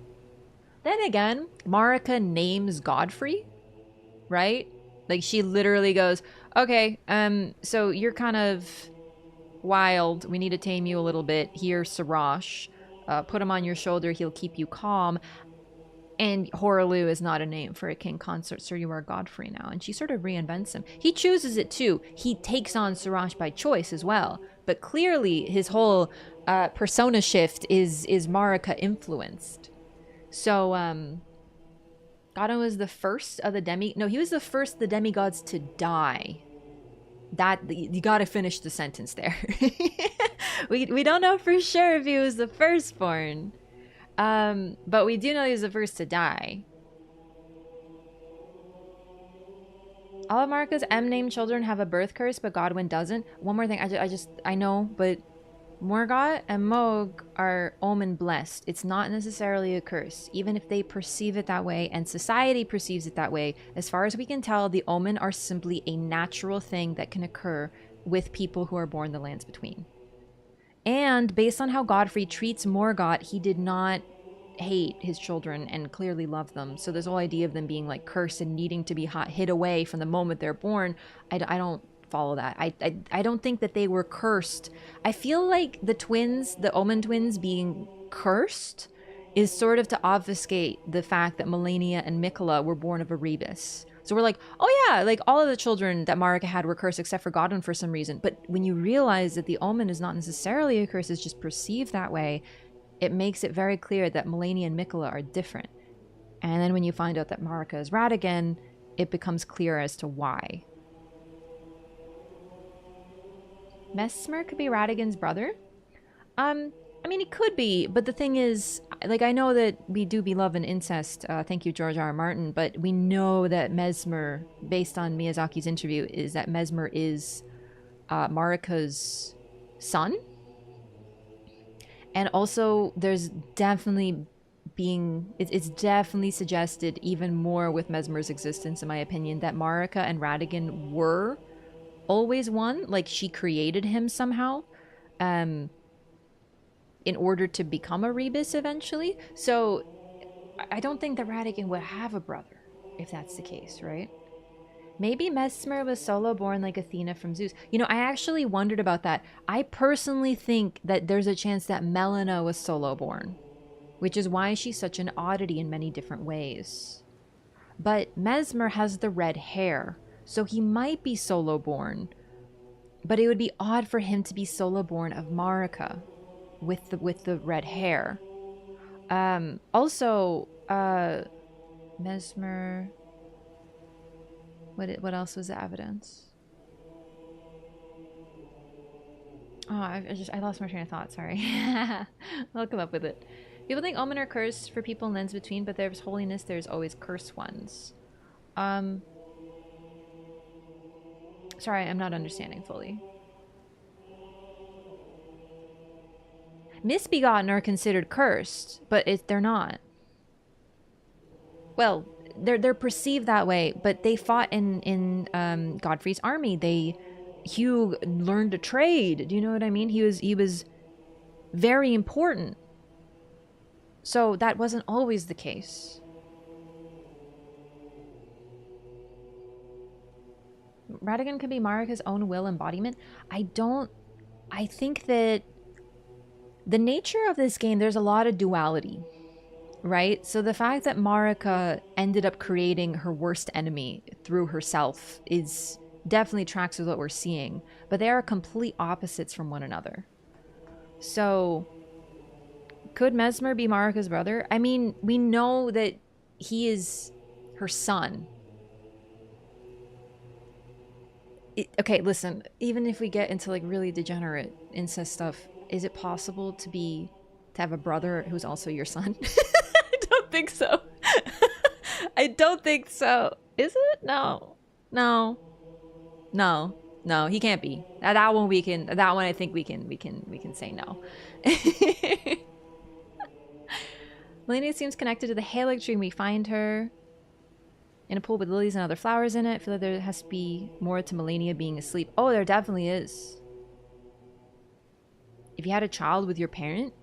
Then again, Marika names Godfrey, right? Like, she literally goes, okay, so you're kind of wild. We need to tame you a little bit. Here, Sarash. Put him on your shoulder. He'll keep you calm. And Horalu is not a name for a king consort, so you are Godfrey now. And she sort of reinvents him. He chooses it too. He takes on Sarash by choice as well. But clearly his whole persona shift is Marika influenced. So, Godwyn was the first of the he was the first of the demigods to die. That, you gotta finish the sentence there. we don't know for sure if he was the firstborn. But we do know he was the first to die. All of Marika's M-named children have a birth curse, but Godwyn doesn't. One more thing, I know, but Morgoth and Mohg are omen blessed. It's not necessarily a curse, even if they perceive it that way and society perceives it that way. As far as we can tell, the omen are simply a natural thing that can occur with people who are born the lands between. And based on how Godfrey treats Morgoth, he did not hate his children and clearly love them. So this whole idea of them being like cursed and needing to be hid away from the moment they're born, I don't follow that. I don't think that they were cursed. I feel like the twins, the Omen twins being cursed is sort of to obfuscate the fact that Melania and Mikola were born of a rebus. So we're like, oh yeah, like all of the children that Marika had were cursed except for Godwin for some reason. But when you realize that the Omen is not necessarily a curse, it's just perceived that way, it makes it very clear that Melania and Mikola are different. And then when you find out that Marika is Radagon, it becomes clear as to why. Mesmer could be Radagon's brother? I mean, it could be, but the thing is, like, I know that we do be love and incest, thank you, George R. R. Martin, but we know that Mesmer, based on Miyazaki's interview, is that Mesmer is Marika's son. And also, there's definitely it's definitely suggested even more with Mesmer's existence, in my opinion, that Marika and Radagon were always one. Like, she created him somehow. In order to become a rebus eventually. So I don't think that Radagon would have a brother if that's the case, right? Maybe Mesmer was solo born like Athena from Zeus. You know, I actually wondered about that. I personally think that there's a chance that Melina was solo born, which is why she's such an oddity in many different ways. But Mesmer has the red hair, so he might be solo born, but it would be odd for him to be solo born of Marika with the red hair. Also, Mesmer. What else was the evidence? Oh, I lost my train of thought. Sorry. I'll come up with it. People think Omen are cursed for people in Lens Between, but there's holiness. There's always cursed ones. Sorry, I'm not understanding fully. Misbegotten are considered cursed, but they're not. Well, they're perceived that way, but they fought in Godfrey's army. Hugh learned a trade. Do you know what I mean? He was very important. So that wasn't always the case. Radagon could be Marika's own will embodiment. I think that the nature of this game, there's a lot of duality, right? So the fact that Marika ended up creating her worst enemy through herself is definitely tracks with what we're seeing, but they are complete opposites from one another. So could Mesmer be Marika's brother? I mean, we know that he is her son. Okay, listen, even if we get into like really degenerate incest stuff, is it possible to have a brother who's also your son? I don't think so. I don't think so. Is it? No. He can't be. That one I think we can say no. Melania seems connected to the Halig tree. We find her in a pool with lilies and other flowers in it. I feel like there has to be more to Melania being asleep. Oh, there definitely is. If you had a child with your parent?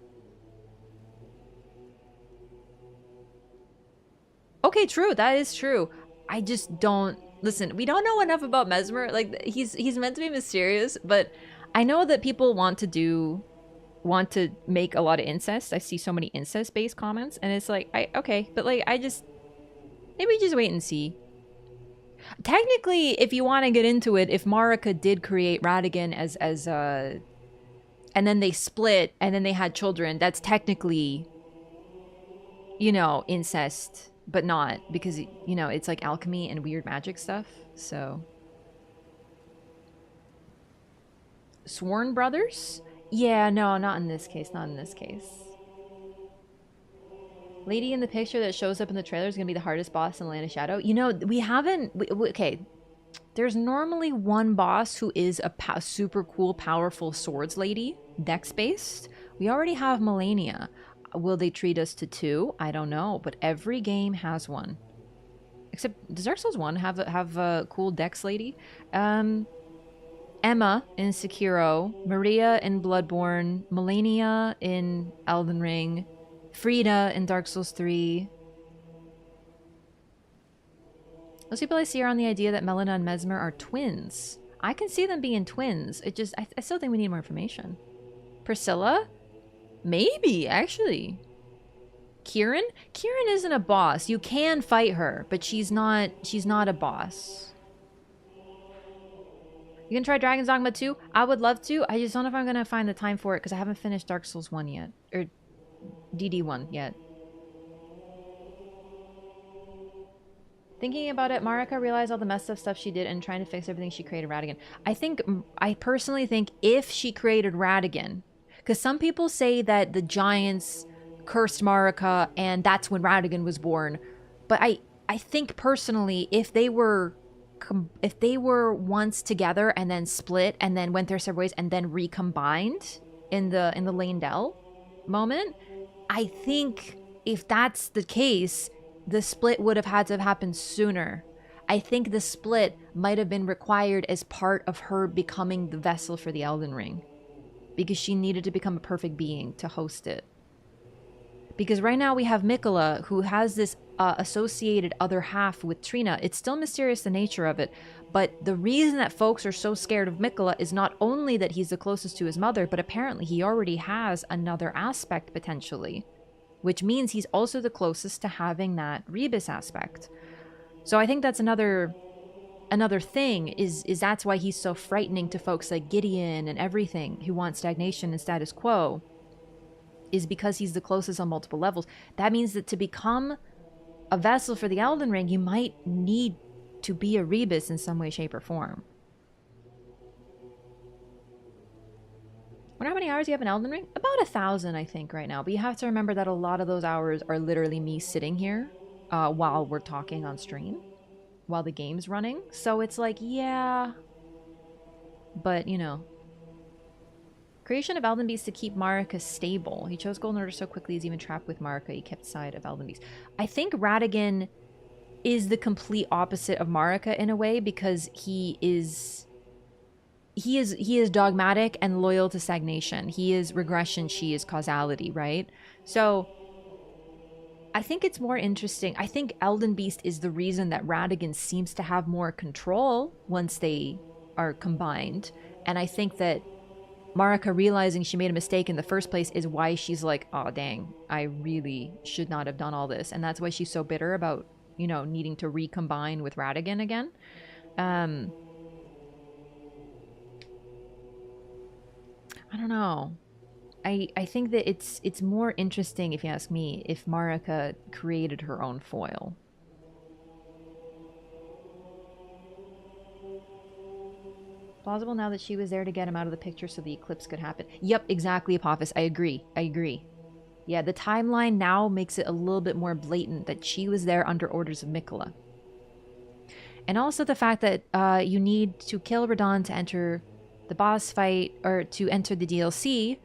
Okay, true. That is true. I just don't... Listen, we don't know enough about Mesmer. Like, he's meant to be mysterious, but I know that people want to make a lot of incest. I see so many incest-based comments, and it's like, okay, but like, maybe just wait and see. Technically, if you want to get into it, if Marika did create Radagon as and then they split, and then they had children, that's technically, you know, incest, but not, because, you know, it's like alchemy and weird magic stuff, so. Sworn brothers? Yeah, no, not in this case, Lady in the picture that shows up in the trailer is going to be the hardest boss in Land of Shadow. You know, okay. There's normally one boss who is a super cool, powerful swords lady, dex-based. We already have Melania. Will they treat us to two? I don't know, but every game has one. Except, does Dark Souls 1 have a cool dex lady? Emma in Sekiro, Maria in Bloodborne, Melania in Elden Ring, Frida in Dark Souls 3. Most people I see are on the idea that Melina and Mesmer are twins. I can see them being twins. It just, I still think we need more information. Priscilla? Maybe, actually. Kieran? Kieran isn't a boss. You can fight her, but she's not a boss. You can try Dragon's Dogma 2? I would love to. I just don't know if I'm going to find the time for it because I haven't finished Dark Souls 1 yet. Or DD1 yet. Thinking about it, Marika realized all the messed up stuff she did and trying to fix everything she created Radahn. I personally think if she created Radahn, because some people say that the giants cursed Marika and that's when Radahn was born. But I think personally, if they were once together and then split and then went their separate ways and then recombined in the Leyndell moment, I think if that's the case, the split would have had to have happened sooner. I think the split might have been required as part of her becoming the vessel for the Elden Ring, because she needed to become a perfect being to host it. Because right now we have Miquella, who has this associated other half with Trina. It's still mysterious, the nature of it, but the reason that folks are so scared of Miquella is not only that he's the closest to his mother, but apparently he already has another aspect potentially, which means he's also the closest to having that Rebus aspect. So I think that's another thing, is that's why he's so frightening to folks like Gideon and everything who want stagnation and status quo, is because he's the closest on multiple levels. That means that to become a vessel for the Elden Ring, you might need to be a Rebus in some way, shape, or form. Wonder how many hours you have in Elden Ring? About 1,000, I think, right now. But you have to remember that a lot of those hours are literally me sitting here while we're talking on stream, while the game's running. So it's like, yeah. But, you know. Creation of Elden Beast to keep Marika stable. He chose Golden Order so quickly he's even trapped with Marika. He kept side of Elden Beast. I think Radahn is the complete opposite of Marika in a way, because he is dogmatic and loyal to stagnation. He is regression, she is causality, right? So I think it's more interesting. I think Elden Beast is the reason that Radahn seems to have more control once they are combined. And I think that Marika realizing she made a mistake in the first place is why she's like, oh dang, I really should not have done all this. And that's why she's so bitter about, you know, needing to recombine with Radahn again. I don't know. I think that it's more interesting, if you ask me, if Marika created her own foil. Plausible now that she was there to get him out of the picture so the eclipse could happen. Yep, exactly, Apophis. I agree. Yeah, the timeline now makes it a little bit more blatant that she was there under orders of Miquella. And also the fact that you need to kill Radahn to enter the boss fight, or to enter the DLC,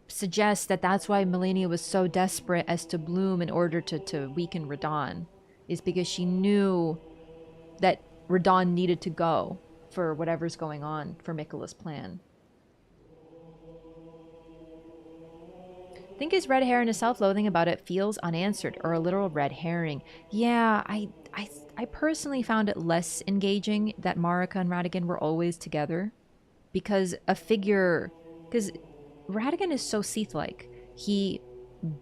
suggests that that's why Melania was so desperate as to bloom in order to weaken Radahn, is because she knew that Radahn needed to go for whatever's going on for Miquella's plan. I think his red hair and his self-loathing about it feels unanswered, or a literal red herring. Yeah, I personally found it less engaging that Marika and Radahn were always together, because Radahn is so Seath-like. He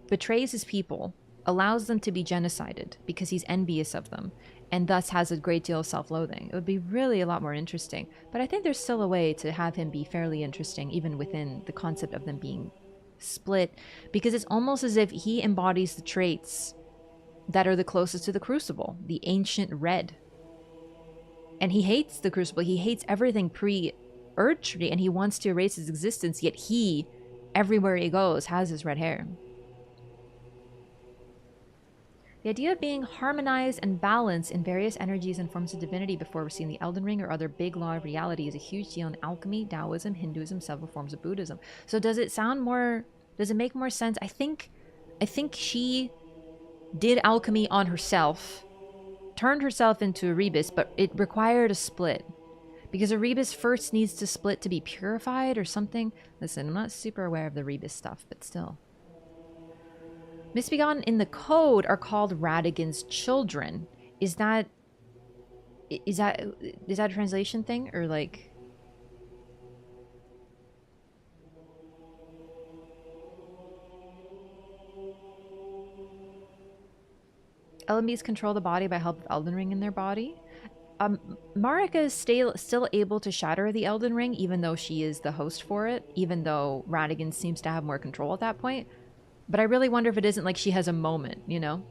betrays his people, allows them to be genocided because he's envious of them, and thus has a great deal of self-loathing. It would be really a lot more interesting, but I think there's still a way to have him be fairly interesting, even within the concept of them being split, because it's almost as if he embodies the traits that are the closest to the Crucible, the ancient red. And he hates the Crucible, he hates everything pre-Erdtree, and he wants to erase his existence, yet he, everywhere he goes, has his red hair. The idea of being harmonized and balanced in various energies and forms of divinity before receiving the Elden Ring or other big law of reality is a huge deal in alchemy, Taoism, Hinduism, several forms of Buddhism. So does it make more sense? I think she did alchemy on herself, turned herself into a Rebus, but it required a split. Because a Rebus first needs to split to be purified or something. Listen, I'm not super aware of the Rebus stuff, but still. Misbegotten in the code are called Radagon's children. Is that a translation thing, or like? LMBs control the body by help of Elden Ring in their body. Marika is still able to shatter the Elden Ring, even though she is the host for it, even though Radagon seems to have more control at that point. But I really wonder if it isn't like she has a moment, you know?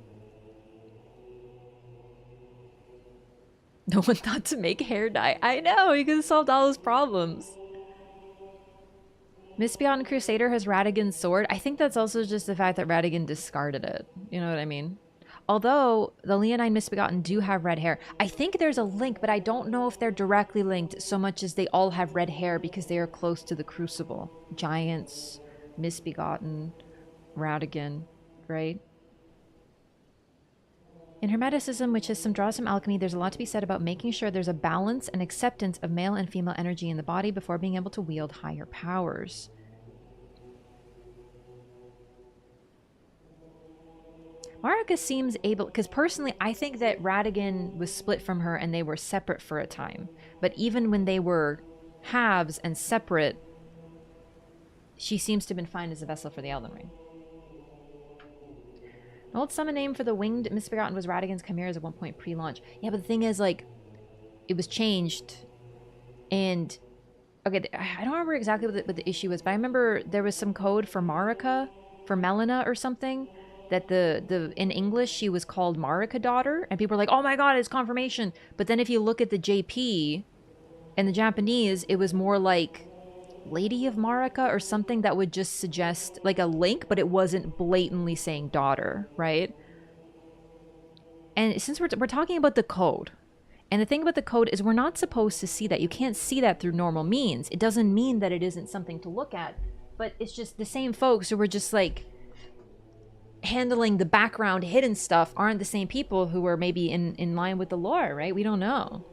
No one thought to make hair dye. I know, you could have solved all his problems. Misbegotten Crusader has Radagon's sword. I think that's also just the fact that Radagon discarded it. You know what I mean? Although the Leonine Misbegotten do have red hair. I think there's a link, but I don't know if they're directly linked so much as they all have red hair because they are close to the Crucible. Giants, Misbegotten, Radagon, right? In Hermeticism, which is some draws from alchemy, there's a lot to be said about making sure there's a balance and acceptance of male and female energy in the body before being able to wield higher powers. Marika seems able, because personally, I think that Radagon was split from her and they were separate for a time. But even when they were halves and separate, she seems to have been fine as a vessel for the Elden Ring. An old summon name for the winged Misbegotten was Radagon's Chimeras at one point pre-launch. Yeah, but the thing is, like, it was changed. And, okay, I don't remember exactly what the issue was, but I remember there was some code for Marika, for Melina or something, that in English she was called Marika Daughter, and people were like, oh my god, it's confirmation. But then if you look at the JP, in the Japanese, it was more like Lady of Marika or something that would just suggest like a link, but it wasn't blatantly saying daughter, right? And since we're talking about the code, and the thing about the code is we're not supposed to see that. You can't see that through normal means. It doesn't mean that it isn't something to look at, but it's just the same folks who were just like handling the background hidden stuff aren't the same people who were maybe in line with the lore, right? We don't know.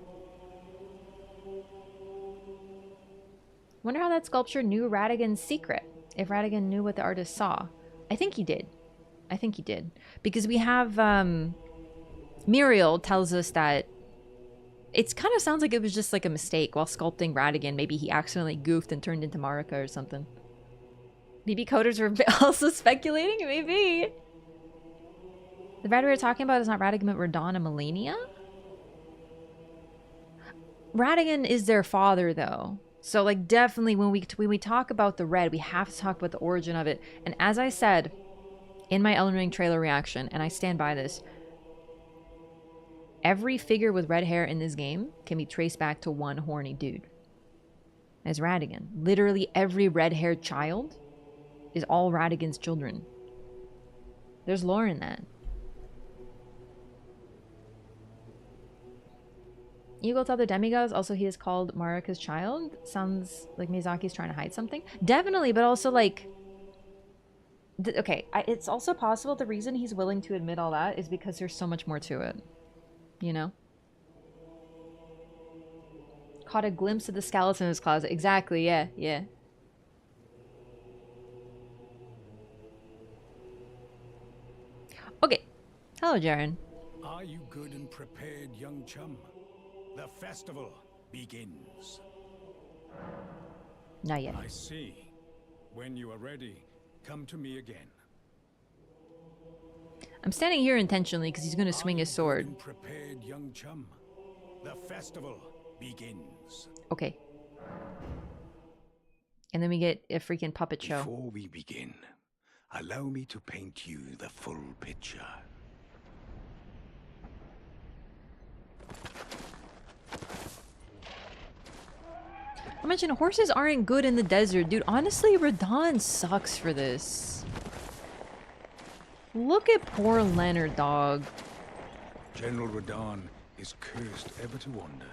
Wonder how that sculpture knew Radagon's secret. If Radahn knew what the artist saw. I think he did. I think he did. Because we have, Muriel tells us that it kind of sounds like it was just like a mistake while sculpting Radahn. Maybe he accidentally goofed and turned into Marika or something. Maybe coders were also speculating? Maybe. The Radahn we were talking about is not Radahn, but Radahn and Melania? Radahn is their father, though. So, like, definitely when we talk about the red, we have to talk about the origin of it. And as I said in my Elden Ring trailer reaction, and I stand by this, every figure with red hair in this game can be traced back to one horny dude. As Radahn. Literally every red-haired child is all Radagon's children. There's lore in that. Eagle to other demigods, also he is called Marika's child. Sounds like Miyazaki's trying to hide something. Definitely, but also like... okay, it's also possible the reason he's willing to admit all that is because there's so much more to it. You know? Caught a glimpse of the skeleton in his closet. Exactly, yeah, yeah. Okay. Hello, Jaren. Are you good and prepared, young chum? The festival begins. Not yet. I see. When you are ready, come to me again. I'm standing here intentionally because he's going to swing his sword. Are you good and prepared, young chum? The festival begins. Okay. And then we get a freaking puppet show. Before we begin, allow me to paint you the full picture. I mentioned horses aren't good in the desert. Dude, honestly, Radahn sucks for this. Look at poor Leonard, dog. General Radahn is cursed ever to wander.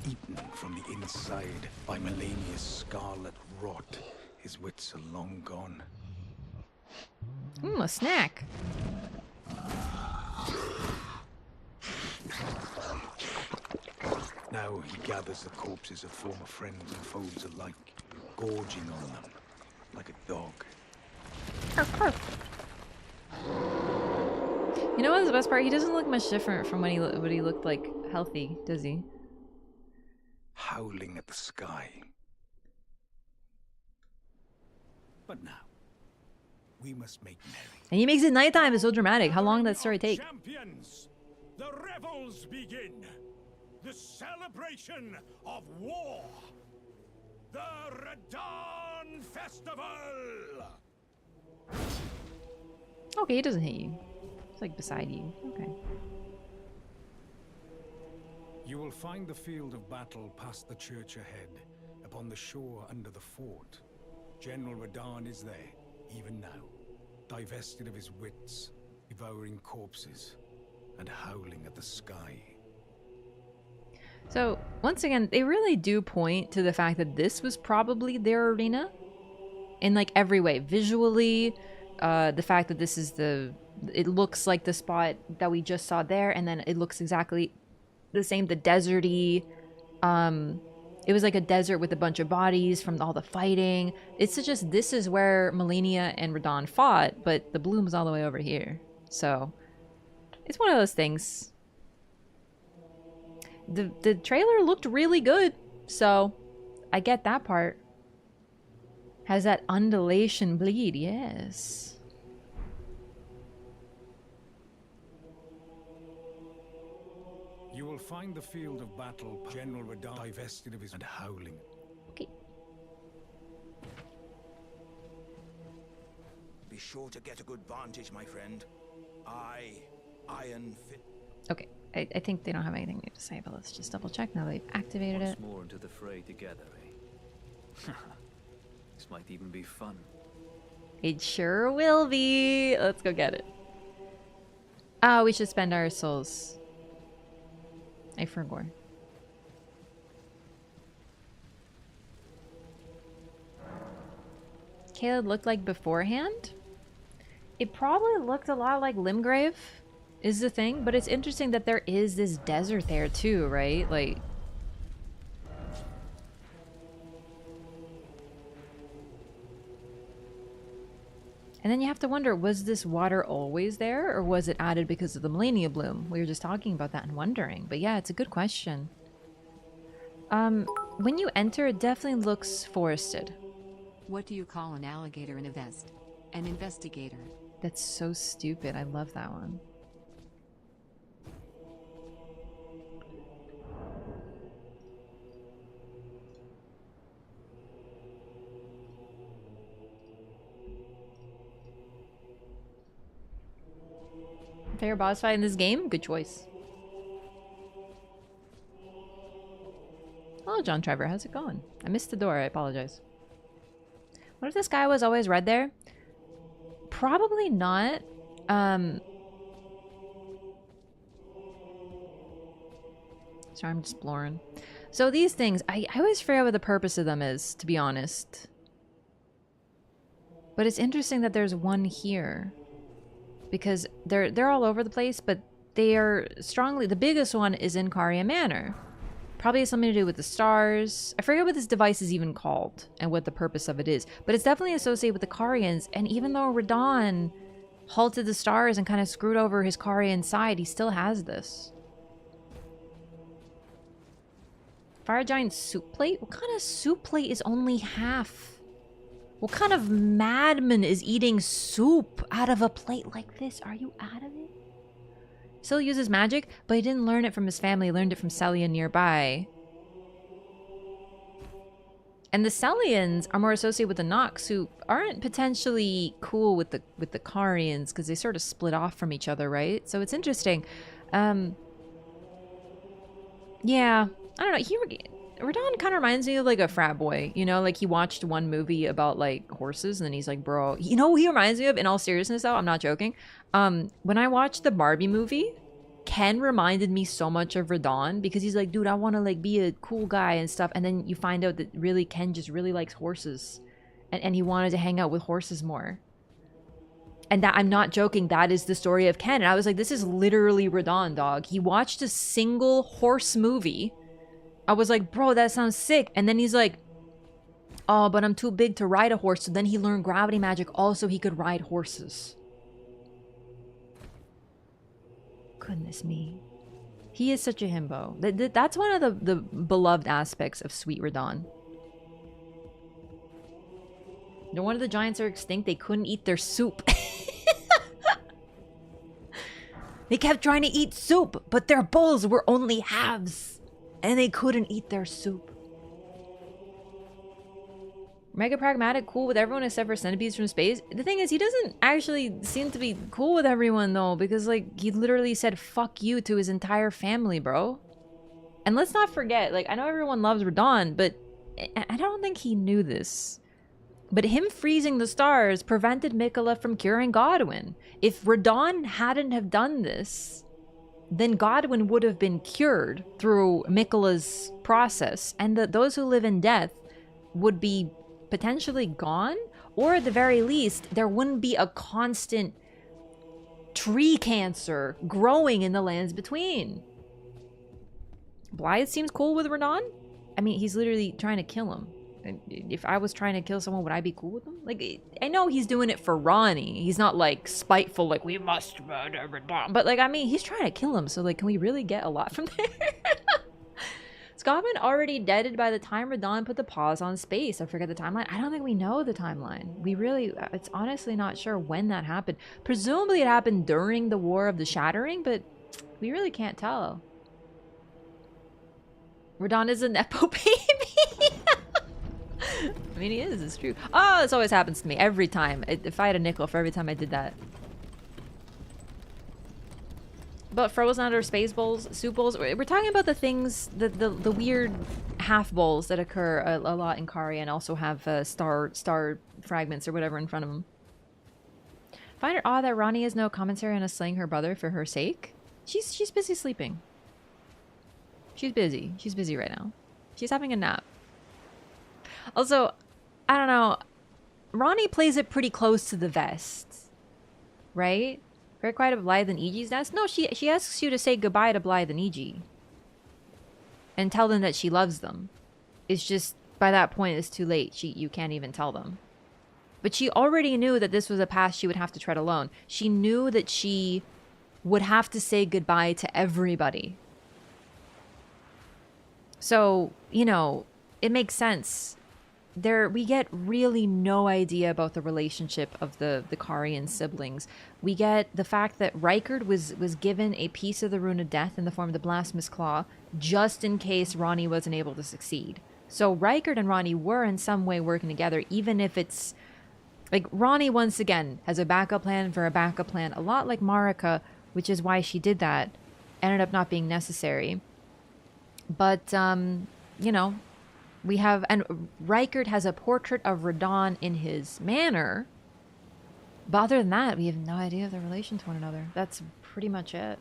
Eaten from the inside by Melania's scarlet rot, his wits are long gone. A snack. Now he gathers the corpses of former friends and foes alike, gorging on them like a dog. You know what's the best part? He doesn't look much different from when what he looked like healthy, does he? Howling at the sky. But now, we must make merry. And he makes it nighttime. It's so dramatic. How long did that story take? Champions, the revels begin. The celebration of war. The Radahn Festival. Okay, he doesn't hit you. It's like beside you. Okay. You will find the field of battle past the church ahead, upon the shore under the fort. General Radahn is there, even now, divested of his wits, devouring corpses, and howling at the sky. So, once again, they really do point to the fact that this was probably their arena in like every way. Visually, the fact that this is it looks like the spot that we just saw there, and then it looks exactly the same, the deserty, it was like a desert with a bunch of bodies from all the fighting. It's just, this is where Malenia and Radahn fought, but the bloom's all the way over here. So, it's one of those things. The trailer looked really good, so I get that part. Has that undulation bleed, yes. You will find the field of battle, General Radahn divested of his and howling. Okay. Be sure to get a good vantage, my friend. Iron fit. Okay, I think they don't have anything new to say, but let's just double check now they've activated it. More into the fray together, eh? This might even be fun. It sure will be. Let's go get it. Oh, we should spend our souls. I forgot. Caleb looked like beforehand? It probably looked a lot like Limgrave, is the thing, but it's interesting that there is this desert there too, right? Like, and then you have to wonder, was this water always there, or was it added because of the Malenia bloom? We were just talking about that and wondering, but yeah, it's a good question. When you enter, it definitely looks forested. What do you call an alligator in a vest? An investigator. That's so stupid. I love that one. Favorite boss fight in this game? Good choice. Hello, John Trevor. How's it going? I missed the door. I apologize. What if this guy was always red there? Probably not. Sorry, I'm just exploring. So these things, I always forget what the purpose of them is, to be honest. But it's interesting that there's one here. Because they're all over the place, but they are strongly... The biggest one is in Caria Manor. Probably has something to do with the stars. I forget what this device is even called and what the purpose of it is. But it's definitely associated with the Carians. And even though Radahn halted the stars and kind of screwed over his Carian side, he still has this. Fire Giant soup plate? What kind of soup plate is only half? What kind of madman is eating soup out of a plate like this? Are you out of it? Still uses magic, but he didn't learn it from his family. He learned it from Celia nearby. And the Celians are more associated with the Nox, who aren't potentially cool with the Carians because they sort of split off from each other, right? So it's interesting. Yeah, I don't know. Radahn kind of reminds me of like a frat boy, you know, like he watched one movie about like horses and then he's like, bro, you know who he reminds me of? In all seriousness though, I'm not joking. When I watched the Barbie movie, Ken reminded me so much of Radahn because he's like, dude, I want to like be a cool guy and stuff. And then you find out that really Ken just really likes horses and he wanted to hang out with horses more. And that, I'm not joking, that is the story of Ken. And I was like, this is literally Radahn, dog. He watched a single horse movie. I was like, bro, that sounds sick. And then he's like, Oh, but I'm too big to ride a horse. So then he learned gravity magic. Also, he could ride horses. Goodness me. He is such a himbo. That's one of the beloved aspects of Sweet Radahn. No wonder the giants are extinct. They couldn't eat their soup. They kept trying to eat soup, but their bowls were only halves. And they couldn't eat their soup. Mega pragmatic, cool with everyone except for centipedes from space. The thing is, he doesn't actually seem to be cool with everyone, though. Because, like, he literally said, fuck you to his entire family, bro. And let's not forget, like, I know everyone loves Radahn, but I don't think he knew this. But him freezing the stars prevented Miquella from curing Godwyn. If Radahn hadn't have done this, then Godwyn would have been cured through Miquella's process. And those who live in death would be potentially gone. Or at the very least, there wouldn't be a constant tree cancer growing in the lands between. Blythe seems cool with Radahn. I mean, he's literally trying to kill him. If I was trying to kill someone, would I be cool with them? Like, I know he's doing it for Ronnie. He's not, like, spiteful, like, we must murder Radahn. But, like, I mean, he's trying to kill him. So, like, can we really get a lot from there? Scotland already deaded by the time Radahn put the pause on space. I forget the timeline. I don't think we know the timeline. We really... It's honestly not sure when that happened. Presumably it happened during the War of the Shattering, but we really can't tell. Radahn is a Nepo baby. I mean, he is. It's true. Oh, this always happens to me every time. If I had a nickel for every time I did that. But frozen under space bowls, soup bowls. We're talking about the things, the weird half bowls that occur a lot in Kari and also have star fragments or whatever in front of them. Find it odd that Ronnie has no commentary on us slaying her brother for her sake. She's busy sleeping. She's busy. She's busy right now. She's having a nap. Also, I don't know. Ronnie plays it pretty close to the vest, right? Very quiet of Blythe and Igi's nest. No, she asks you to say goodbye to Blythe and Igi. And tell them that she loves them. It's just, by that point, it's too late. You can't even tell them. But she already knew that this was a path she would have to tread alone. She knew that she would have to say goodbye to everybody. So, you know, it makes sense. We get really no idea about the relationship of the Karian siblings. We get the fact that Rykard was given a piece of the Rune of Death in the form of the Blasphemous Claw, just in case Ronnie wasn't able to succeed. So Rykard and Ronnie were in some way working together, even if it's... Like, Ronnie, once again, has a backup plan for a backup plan, a lot like Marika, which is why she did that. Ended up not being necessary. But, you know... We have, and Rykard has a portrait of Radahn in his manor. But other than that, we have no idea of their relation to one another. That's pretty much it.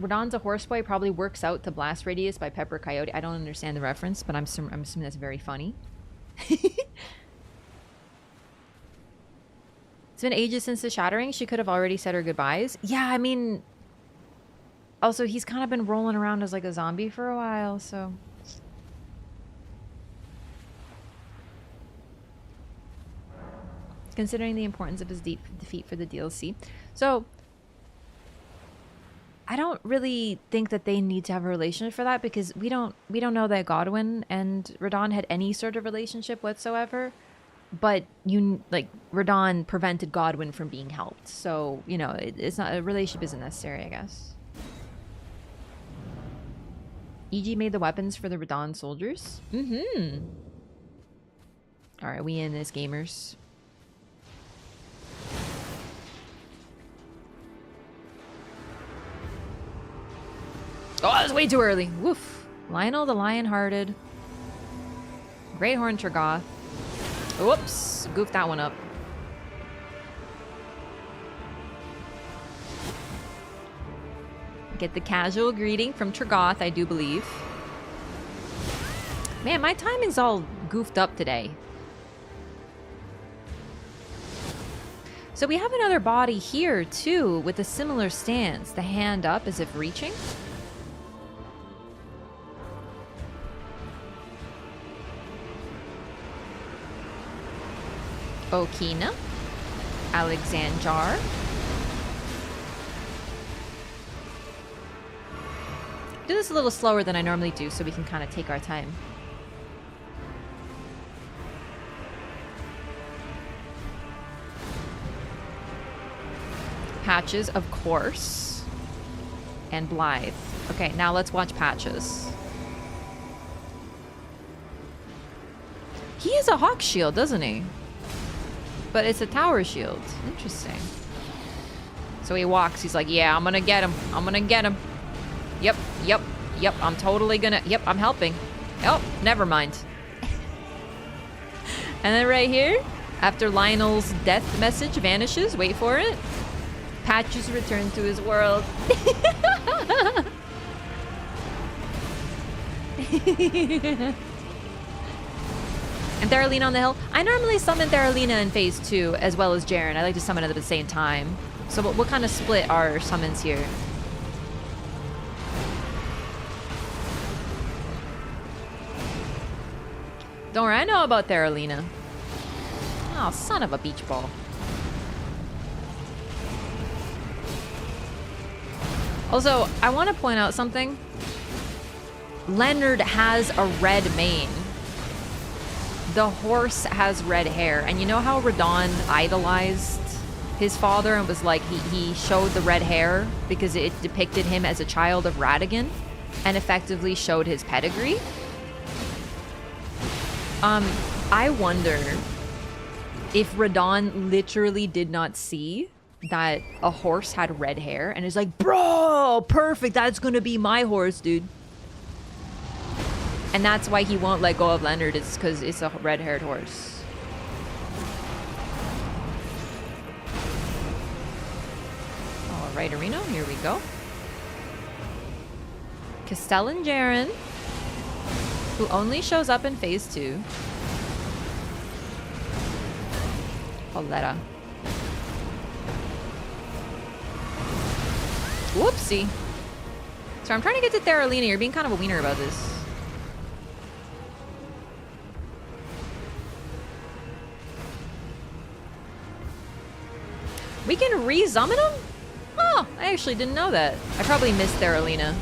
Radahn's a horseboy, probably works out to Blast Radius by Pepper Coyote. I don't understand the reference, but I'm assuming that's very funny. It's been ages since the Shattering. She could have already said her goodbyes. Yeah, I mean... Also, he's kind of been rolling around as like a zombie for a while, so... Considering the importance of his defeat for the DLC. So, I don't really think that they need to have a relationship for that, because we don't know that Godwyn and Radahn had any sort of relationship whatsoever. But, Radahn prevented Godwyn from being helped. So, you know, it's not... A relationship isn't necessary, I guess. Ig made the weapons for the Radahn soldiers. Mm-hmm. Alright, we in this, gamers. Oh, that was way too early. Woof. Lionel the Lion-Hearted. Greathorn Tragoth. Whoops. Goofed that one up. Get the casual greeting from Tragoth, I do believe. Man, my timing's all goofed up today. So we have another body here, too, with a similar stance. The hand up as if reaching. Okina. Alexandjar. Do this a little slower than I normally do so we can kind of take our time. Patches, of course. And Blythe. Okay, now let's watch Patches. He has a hawk shield, doesn't he? But it's a tower shield. Interesting. So he walks. He's like, yeah, I'm gonna get him. I'm gonna get him. Yep, yep, yep. I'm totally gonna... Yep, I'm helping. Oh, never mind. And then right here, after Lionel's death message vanishes, wait for it. Patches return to his world. And Theralina on the hill. I normally summon Theralina in phase 2 as well as Jaren. I like to summon it at the same time. So we'll kind of split our summons here. Don't worry, I know about Theralina. Oh, son of a beach ball. Also, I want to point out something. Leonard has a red mane. The horse has red hair. And you know how Radahn idolized his father and was like, he showed the red hair because it depicted him as a child of Radahn and effectively showed his pedigree? I wonder if Radahn literally did not see that a horse had red hair and is like, bro, perfect, that's gonna be my horse, dude. And that's why he won't let go of Leonard, is because it's a red-haired horse. All right, Areno, here we go. Castellan Jaren, who only shows up in phase 2. Pauletta. Whoopsie. So I'm trying to get to Theralina. You're being kind of a wiener about this. We can re-summon him? Oh, I actually didn't know that. I probably missed Theralina.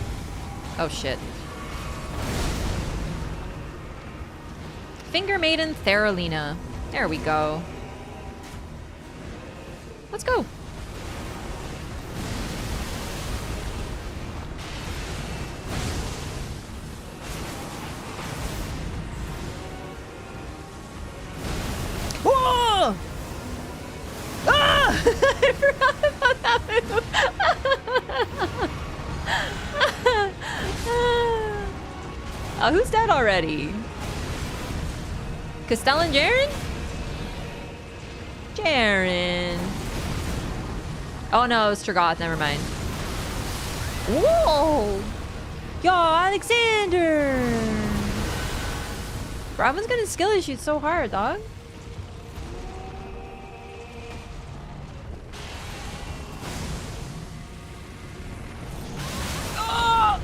Oh, shit. Finger Maiden Theralina. There we go. Let's go. Whoa! Ah! I forgot about that move. Oh, who's dead already? Castellan Jaren? Jaren. Oh no, it's Tragoth, never mind. Whoa! Yo, Alexander! Bravo's gonna skill shoot so hard, dog. Oh!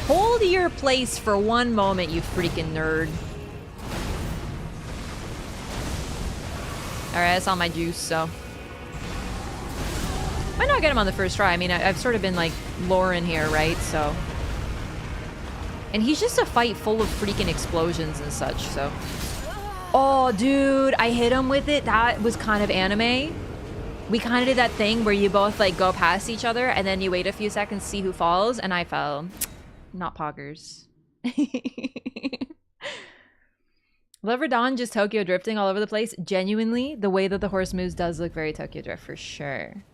Hold your place for one moment, you freaking nerd. Alright, that's all my juice, so. Might not get him on the first try. I mean, I've sort of been like Lauren here, right? So. And he's just a fight full of freaking explosions and such, so. Oh, dude, I hit him with it. That was kind of anime. We kind of did that thing where you both like go past each other and then you wait a few seconds to see who falls, and I fell. Not poggers. Love Radahn just Tokyo drifting all over the place. Genuinely, the way that the horse moves does look very Tokyo drift for sure.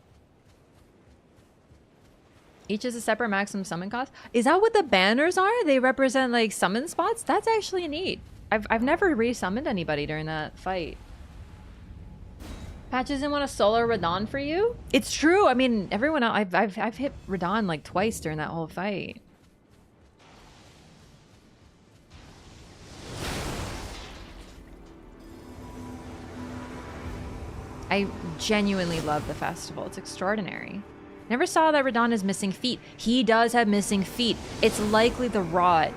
Each is a separate maximum summon cost. Is that what the banners are? They represent like summon spots? That's actually neat. I've never re-summoned anybody during that fight. Patches didn't want to solo Radahn for you? It's true. I mean, everyone else, I've hit Radahn like twice during that whole fight. I genuinely love the festival. It's extraordinary. Never saw that Radahn has missing feet. He does have missing feet. It's likely the rot.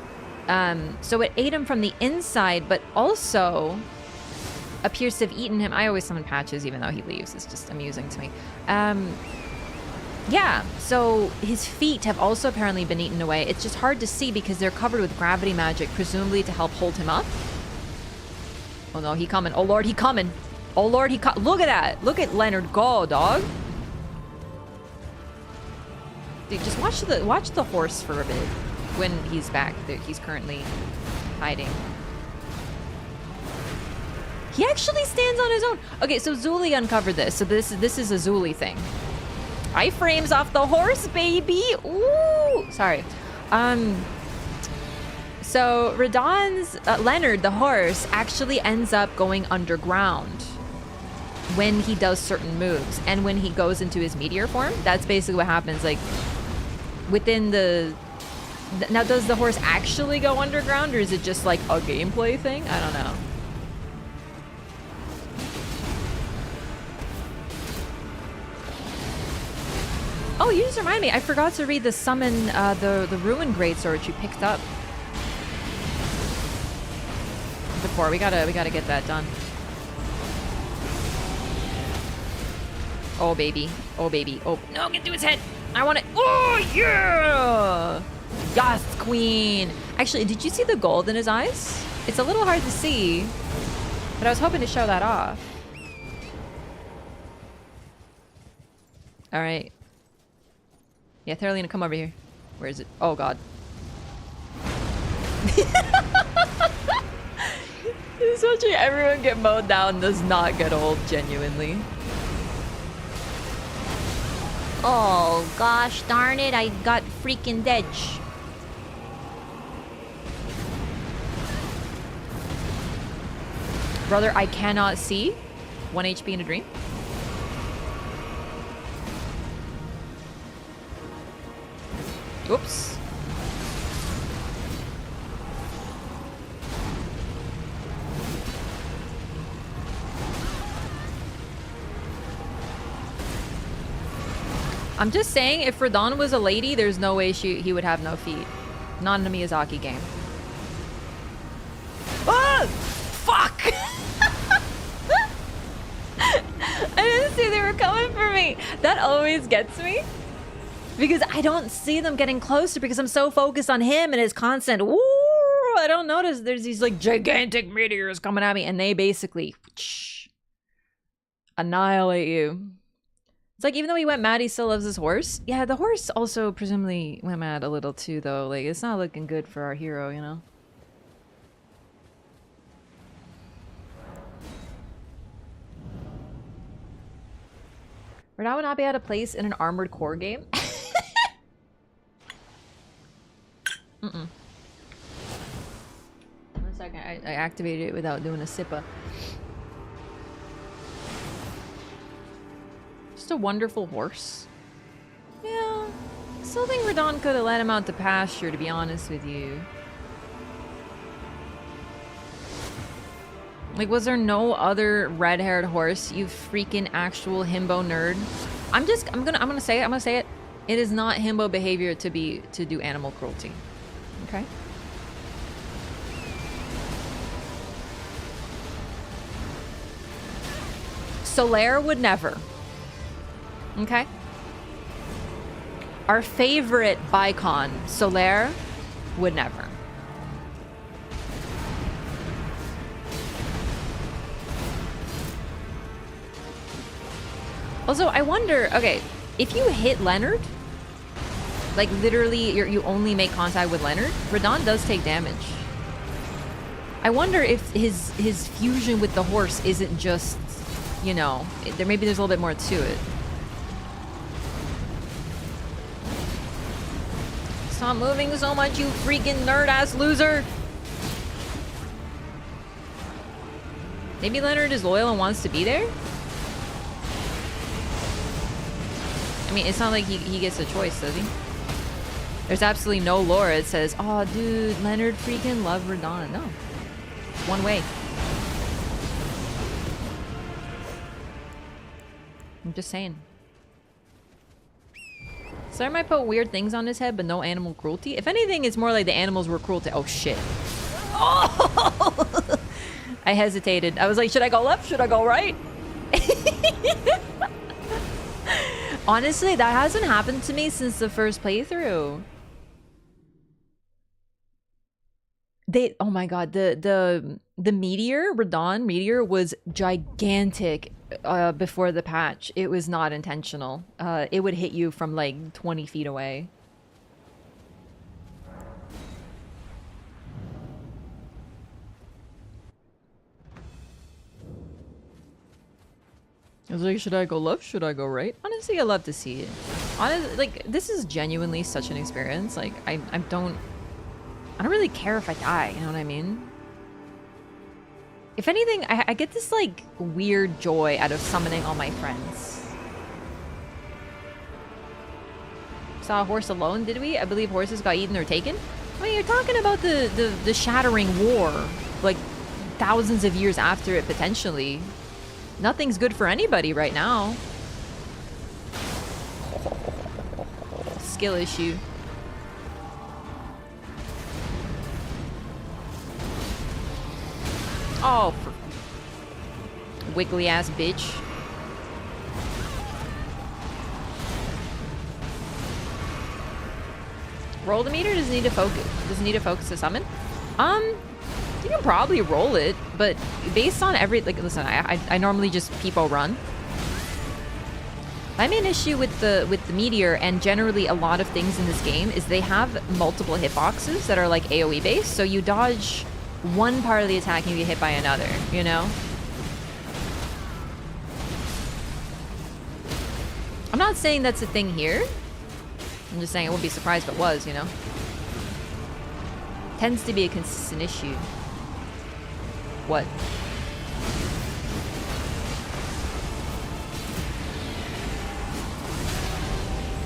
So it ate him from the inside, but also appears to have eaten him. I always summon Patches even though he leaves. It's just amusing to me. Yeah, so his feet have also apparently been eaten away. It's just hard to see because they're covered with gravity magic, presumably to help hold him up. Oh no, he coming. Oh lord, he coming. Oh lord, look at that. Look at Leonard go, dog. Dude, just watch the horse for a bit when he's back. He's currently hiding. He actually stands on his own. Okay, so Zuli uncovered this. So this is a Zuli thing. Iframes off the horse, baby. Ooh, sorry. So Radahn's Leonard, the horse, actually ends up going underground when he does certain moves, and when he goes into his meteor form. That's basically what happens. Like within the. Now, does the horse actually go underground, or is it just like a gameplay thing? I don't know. Oh, you just reminded me. I forgot to read the summon, the Ruin Greatsword you picked up before. We gotta get that done. Oh baby, oh baby, oh no! Get to his head. I want it. Oh yeah! Yes, queen. Actually, did you see the gold in his eyes? It's a little hard to see, but I was hoping to show that off. All right. Yeah, Theralina, come over here. Where is it? Oh, God. Just watching everyone get mowed down does not get old, genuinely. Oh, gosh darn it. I got freaking dead. Brother, I cannot see. 1 HP in a dream. Oops. I'm just saying, if Radahn was a lady, there's no way he would have no feet. Not in a Miyazaki game. Ah! Fuck! I didn't see they were coming for me. That always gets me. Because I don't see them getting closer because I'm so focused on him and his constant, ooh, I don't notice there's these like gigantic meteors coming at me and they basically annihilate you. It's like, even though he went mad, he still loves his horse. Yeah, the horse also presumably went mad a little too, though. Like, it's not looking good for our hero, you know? Radahn would not be out of place in an Armored Core game. Mm-mm. 1 second, I activated it without doing a SIPA. Just a wonderful horse. Yeah. I still think Radahn could have let him out to pasture, to be honest with you. Like, was there no other red-haired horse, you freaking actual himbo nerd? I'm gonna say it. It is not himbo behavior to do animal cruelty. Okay. Solaire would never. Okay. Our favorite Bicon, Solaire, would never. Also, I wonder, okay, if you hit Leonard, like literally you only make contact with Leonard, Radahn does take damage. I wonder if his fusion with the horse isn't just, you know, maybe there's a little bit more to it. Stop moving so much, you freaking nerd-ass loser! Maybe Leonard is loyal and wants to be there? I mean, it's not like he gets a choice, does he? There's absolutely no lore that says, oh, dude, Leonard freaking loved Radahn. No. One way. I'm just saying. Slayer might put weird things on his head, but no animal cruelty. If anything, it's more like the animals were cruel to... Oh, shit. Oh! I hesitated. I was like, should I go left? Should I go right? Honestly, that hasn't happened to me since the first playthrough. Oh my god, the meteor, Radahn meteor was gigantic before the patch. It was not intentional. It would hit you from like 20 feet away. I was like, should I go left? Should I go right? Honestly, I love to see it. Honestly, like, this is genuinely such an experience. Like, I don't really care if I die, you know what I mean? If anything, I get this, like, weird joy out of summoning all my friends. Saw a horse alone, did we? I believe horses got eaten or taken. I mean, you're talking about the shattering war, like, thousands of years after it, potentially. Nothing's good for anybody right now. Skill issue. Oh, wiggly ass bitch. Roll the meter? Does it need to focus? Does it need to focus to summon? You can probably roll it, but based on listen, I normally just peepo run. My main issue with the meteor and generally a lot of things in this game is they have multiple hitboxes that are like AoE based, so you dodge one part of the attack and you get hit by another, you know? I'm not saying that's a thing here. I'm just saying I wouldn't be surprised if it was, you know? Tends to be a consistent issue. What?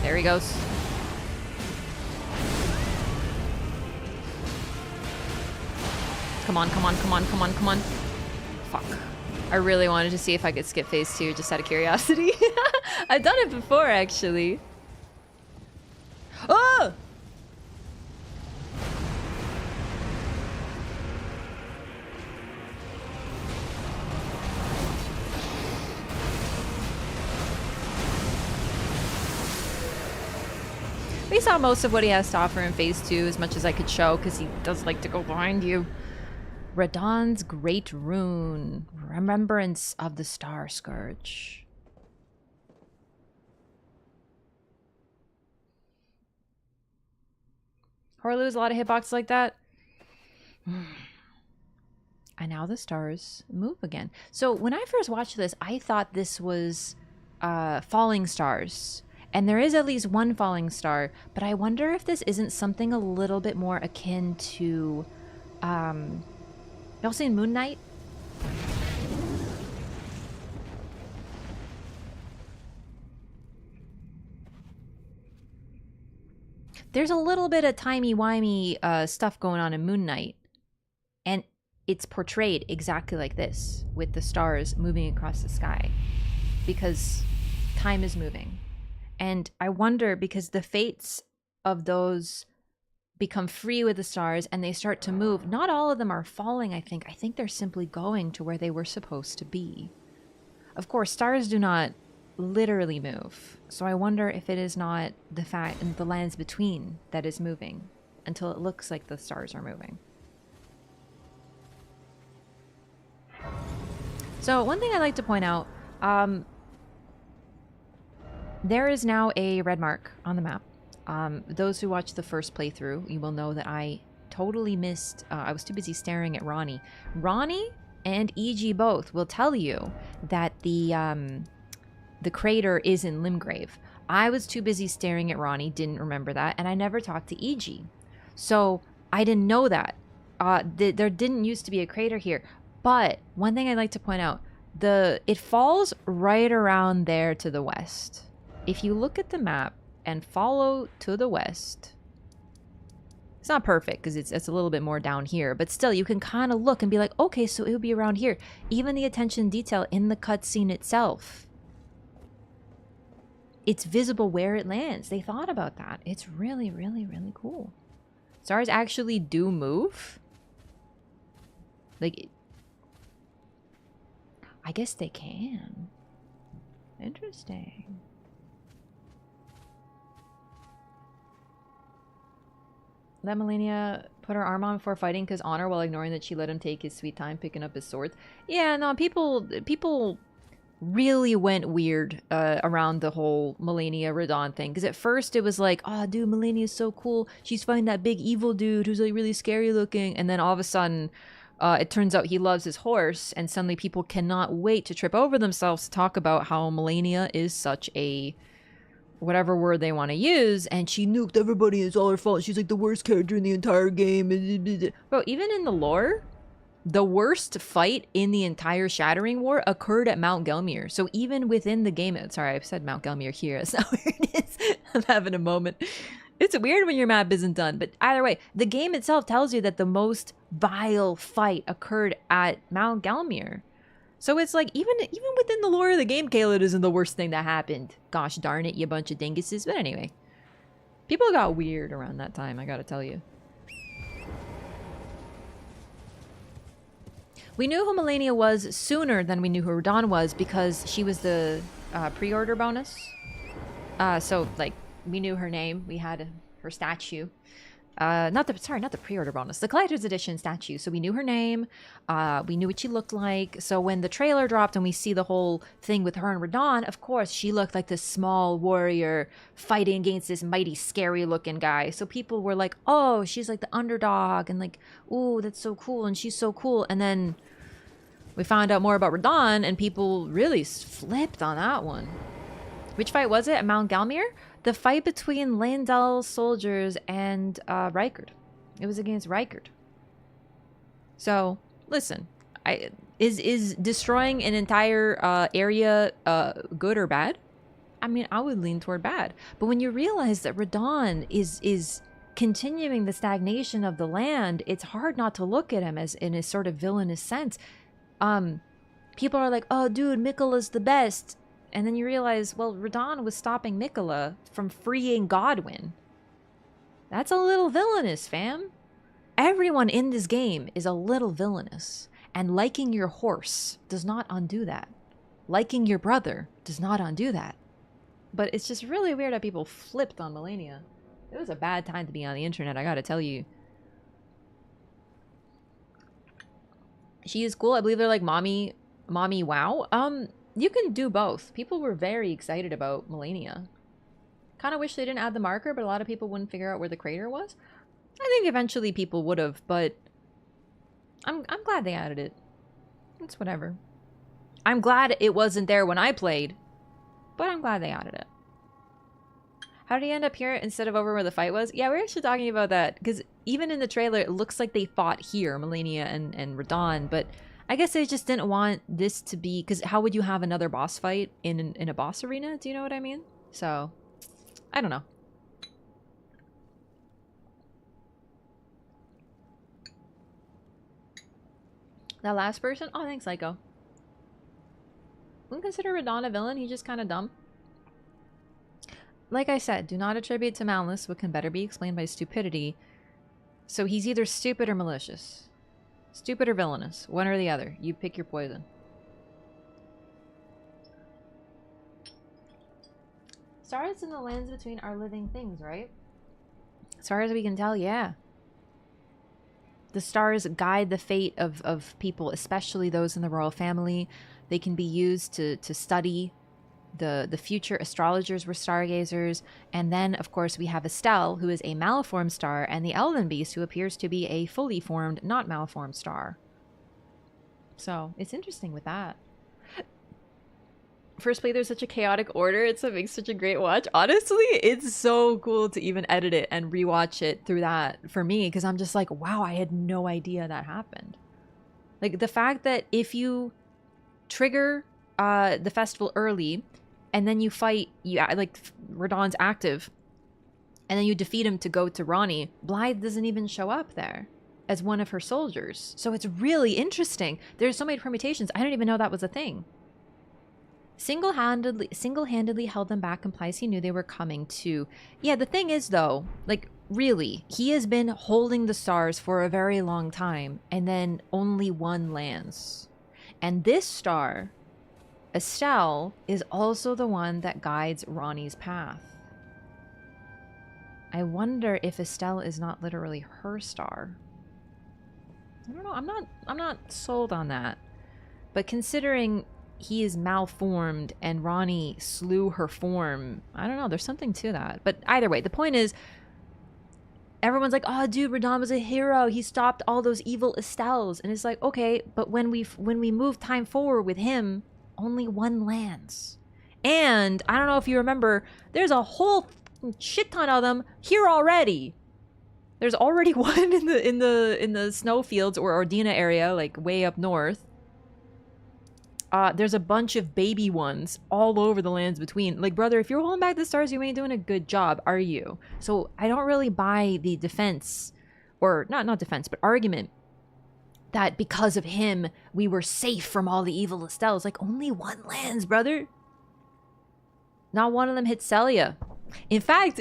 There he goes. Come on, come on, come on, come on, come on. Fuck. I really wanted to see if I could skip phase 2 just out of curiosity. I've done it before, actually. Oh! We saw most of what he has to offer in phase 2 as much as I could show because he does like to go behind you. Radahn's Great Rune. Remembrance of the Starscourge. Horlu's a lot of hitboxes like that. And now the stars move again. So when I first watched this, I thought this was falling stars. And there is at least one falling star, but I wonder if this isn't something a little bit more akin to, y'all seen Moon Knight? There's a little bit of timey-wimey stuff going on in Moon Knight. And it's portrayed exactly like this, with the stars moving across the sky. Because time is moving. And I wonder, because the fates of those become free with the stars and they start to move. Not all of them are falling, I think. I think they're simply going to where they were supposed to be. Of course, stars do not literally move. So I wonder if it is not the lands between that is moving until it looks like the stars are moving. So one thing I'd like to point out, there is now a red mark on the map. Those who watched the first playthrough, you will know that I totally missed, I was too busy staring at Ronnie. Ronnie and EG both will tell you that the crater is in Limgrave. I was too busy staring at Ronnie, didn't remember that, and I never talked to EG. So I didn't know that. There didn't used to be a crater here. But one thing I'd like to point out, it falls right around there to the west. If you look at the map and follow to the west, it's not perfect because it's a little bit more down here, but still you can kind of look and be like, okay, so it would be around here. Even the attention to detail in the cutscene itself it's visible where it lands. They thought about that. It's really, really, really cool. Stars actually do move. Like, I guess they can. Interesting. Let Melania put her arm on before fighting because honor, while ignoring that she let him take his sweet time picking up his sword. Yeah, no, people really went weird around the whole Melania Radahn thing. Because at first it was like, oh, dude, Melania's so cool. She's fighting that big evil dude who's like really scary looking. And then all of a sudden, it turns out he loves his horse. And suddenly people cannot wait to trip over themselves to talk about how Melania is such a... whatever word they want to use, and she nuked everybody and it's all her fault. She's like the worst character in the entire game. Bro, even in the lore, the worst fight in the entire Shattering War occurred at Mount Gelmir. So even within the game... Sorry, I've said Mount Gelmir here. That's not where it is. I'm having a moment. It's weird when your map isn't done, but either way, the game itself tells you that the most vile fight occurred at Mount Gelmir. So it's like, even within the lore of the game, Caelid isn't the worst thing that happened. Gosh darn it, you bunch of dinguses. But anyway, people got weird around that time, I gotta tell you. We knew who Melania was sooner than we knew who Radahn was because she was the pre-order bonus. So, like, we knew her name. We had her statue. Not the pre-order bonus, the collector's edition statue. So we knew her name, we knew what she looked like. So when the trailer dropped and we see the whole thing with her and Radahn, of course she looked like this small warrior fighting against this mighty scary looking guy. So people were like, oh, she's like the underdog, and like, ooh, that's so cool, and she's so cool. And then we found out more about Radahn and people really flipped on that one. Which fight was it at Mount Gelmir? The fight between Landell's soldiers and Rykard. It was against Rykard. So, listen. Is destroying an entire area good or bad? I mean, I would lean toward bad. But when you realize that Radahn is continuing the stagnation of the land, it's hard not to look at him as in a sort of villainous sense. People are like, oh, dude, Miquella's the best. And then you realize, well, Radahn was stopping Miquella from freeing Godwyn. That's a little villainous, fam. Everyone in this game is a little villainous. And liking your horse does not undo that. Liking your brother does not undo that. But it's just really weird how people flipped on Melania. It was a bad time to be on the internet, I gotta tell you. She is cool. I believe they're like mommy wow. You can do both. People were very excited about Melania. Kind of wish they didn't add the marker, but a lot of people wouldn't figure out where the crater was. I think eventually people would have, but I'm glad they added it. It's whatever. I'm glad it wasn't there when I played, but I'm glad they added it. How did he end up here instead of over where the fight was? Yeah, we're actually talking about that, because even in the trailer, it looks like they fought here, Melania and Radahn, but I guess they just didn't want this to be... Because how would you have another boss fight in a boss arena? Do you know what I mean? So, I don't know. That last person? Oh, thanks, Psycho. Wouldn't consider Radahn a villain. He's just kind of dumb. Like I said, do not attribute to malice what can better be explained by stupidity. So he's either stupid or malicious. Stupid or villainous. One or the other. You pick your poison. Stars in the lands between are living things, right? As far as we can tell, yeah. The stars guide the fate of people, especially those in the royal family. They can be used to study the future. Astrologers were stargazers. And then, of course, we have Estelle, who is a malformed star, and the Elven Beast, who appears to be a fully formed, not malformed star. So, it's interesting with that. First playthrough, such a chaotic order. It's what makes such a great watch. Honestly, it's so cool to even edit it and rewatch it through that for me, because I'm just like, wow, I had no idea that happened. Like, the fact that if you trigger the festival early, and then you fight, like, Radahn's active, and then you defeat him to go to Ranni, Blythe doesn't even show up there as one of her soldiers. So it's really interesting. There's so many permutations. I didn't even know that was a thing. Single-handedly held them back implies he knew they were coming too. Yeah, the thing is though, like really, he has been holding the stars for a very long time, and then only one lands. And this star, Estelle, is also the one that guides Ronnie's path. I wonder if Estelle is not literally her star. I don't know. I'm not sold on that. But considering he is malformed and Ronnie slew her form, I don't know. There's something to that. But either way, the point is, everyone's like, "Oh, dude, Radahn was a hero. He stopped all those evil Estelles." And it's like, okay, but when we move time forward with him, only one lands. And I don't know if you remember, there's a whole shit ton of them here already. There's already one in the snowfields or Ordina area, like way up north. There's a bunch of baby ones all over the lands between. Like, brother, if you're holding back the stars, you ain't doing a good job, are you? So I don't really buy the defense, or not defense, but argument that because of him, we were safe from all the evil Estelles. Like, only one lands, brother. Not one of them hit Celia. In fact,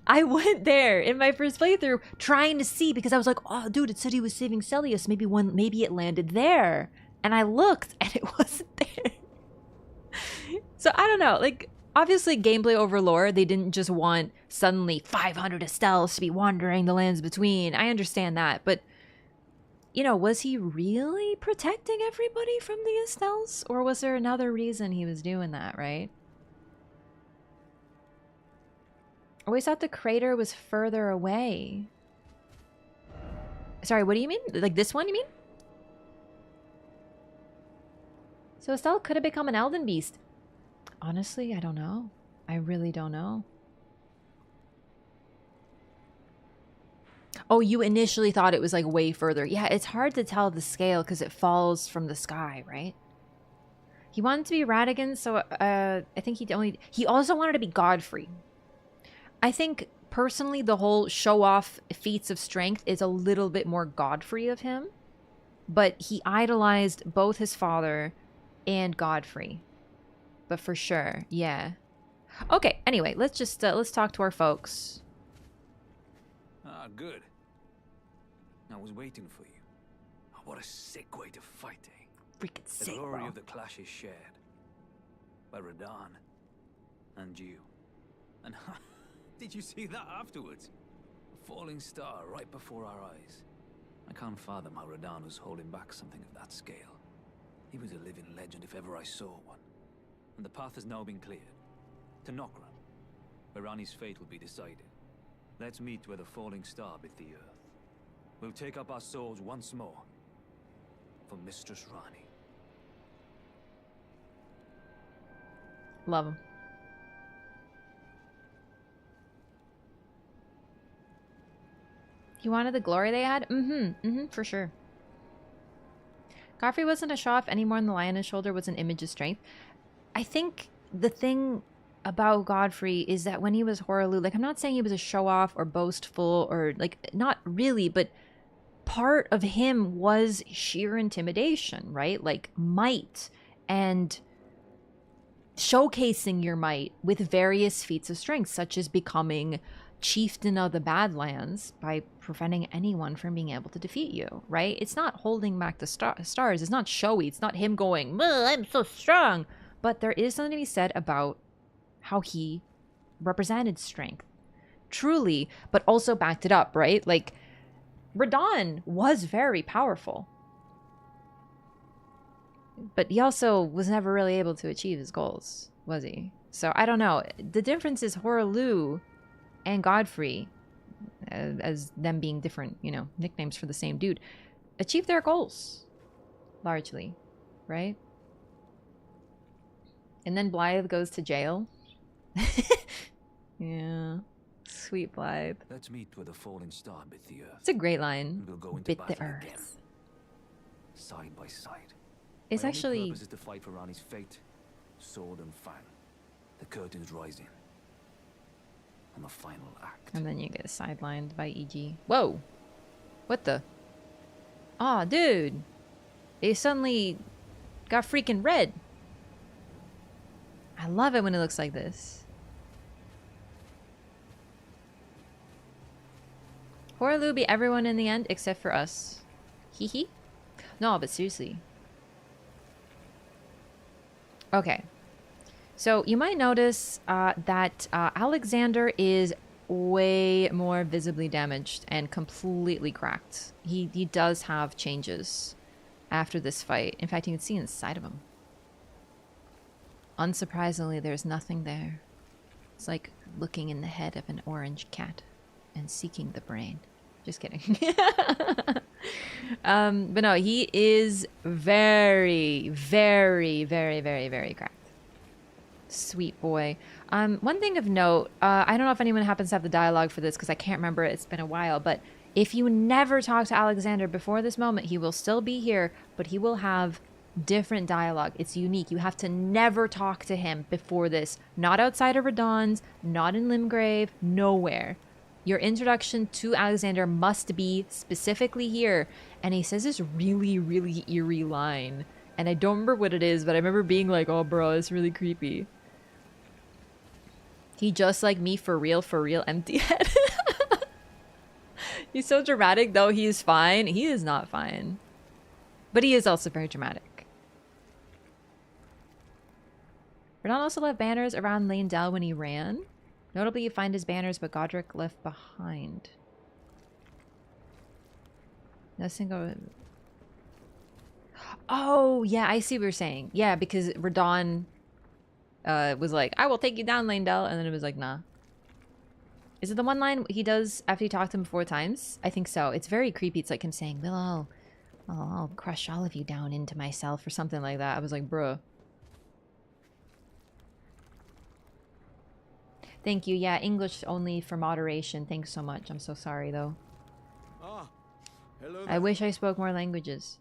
I went there in my first playthrough trying to see, because I was like, oh, dude, it said he was saving Celius. Maybe it landed there. And I looked, and it wasn't there. So I don't know. Like, obviously, gameplay over lore, they didn't just want suddenly 500 Estelles to be wandering the lands between. I understand that, but you know, was he really protecting everybody from the Estelles, or was there another reason he was doing that? Right? I always thought the crater was further away. Sorry, what do you mean? Like this one, you mean? So Estelle could have become an Elden Beast. Honestly, I don't know. I really don't know. Oh, you initially thought it was like way further. Yeah, it's hard to tell the scale because it falls from the sky, right? He wanted to be Radahn, so I think he also wanted to be Godfrey. I think personally the whole show off feats of strength is a little bit more Godfrey of him, but he idolized both his father and Godfrey. But for sure, yeah. Okay, anyway, let's just let's talk to our folks. Ah, good. I was waiting for you. Oh, what a sick way to fight, eh? Freaking The sick, glory bro. of the clash is shared by Radahn and you. And did you see that afterwards? A falling star right before our eyes. I can't fathom how Radahn was holding back something of that scale. He was a living legend if ever I saw one. And the path has now been cleared. To Nokra, where Ranni's fate will be decided. Let's meet where the falling star bit the earth. We'll take up our swords once more for Mistress Ranni. Love him. You wanted the glory they had? For sure. Godfrey wasn't a show-off any more than the lion on his shoulder was an image of strength. I think the thing about Godfrey is that when he was Horaloo, like, I'm not saying he was a show-off or boastful or, like, not really, but part of him was sheer intimidation, right? Like, might and showcasing your might with various feats of strength, such as becoming chieftain of the Badlands by preventing anyone from being able to defeat you, right? It's not holding back the stars. It's not showy. It's not him going, I'm so strong. But there is something to be said about how he represented strength. Truly, but also backed it up, right? Like, Radahn was very powerful. But he also was never really able to achieve his goals, was he? So, I don't know. The difference is Horaloo and Godfrey, as them being different, you know, nicknames for the same dude, achieved their goals, largely, right? And then Blythe goes to jail. Yeah. Sweet Blythe. Let's meet where the falling star bit the earth. It's a great line. We'll go into Bit the battle earth. again, side by side. It's My actually... only purpose is to fight for Ranni's fate, sword and fang. The curtain's rising. On the final act. And then you get sidelined by EG. Whoa! What the? Aw, dude! They suddenly got freaking red. I love it when it looks like this. Horaloo be everyone in the end except for us. Hee hee. No, but seriously. Okay. So you might notice that Alexander is way more visibly damaged and completely cracked. He does have changes after this fight. In fact, you can see inside of him. Unsurprisingly, there's nothing there. It's like looking in the head of an orange cat and seeking the brain. Just kidding. But no, he is very, very, very, very, very cracked. Sweet boy. One thing of note, I don't know if anyone happens to have the dialogue for this because I can't remember. It's been a while, but if you never talk to Alexander before this moment, he will still be here, but he will have different dialogue. It's unique. You have to never talk to him before this. Not outside of Radahn's, not in Limgrave, nowhere. Your introduction to Alexander must be specifically here. And he says this really, really eerie line. And I don't remember what it is, but I remember being like, oh, bro, it's really creepy. He just like me for real, empty head. He's so dramatic, though he is fine. He is not fine. But he is also very dramatic. Radahn also left banners around Lane Dell when he ran. Notably, you find his banners, but Godric left behind. No single... Oh, yeah, I see what you're saying. Yeah, because Radahn was like, I will take you down, Lane Dell. And then it was like, nah. Is it the one line he does after you talk to him 4 times? I think so. It's very creepy. It's like him saying, well, I'll crush all of you down into myself or something like that. I was like, bruh. Thank you. Yeah, English only for moderation. Thanks so much. I'm so sorry, though. Ah, hello. I wish I spoke more languages.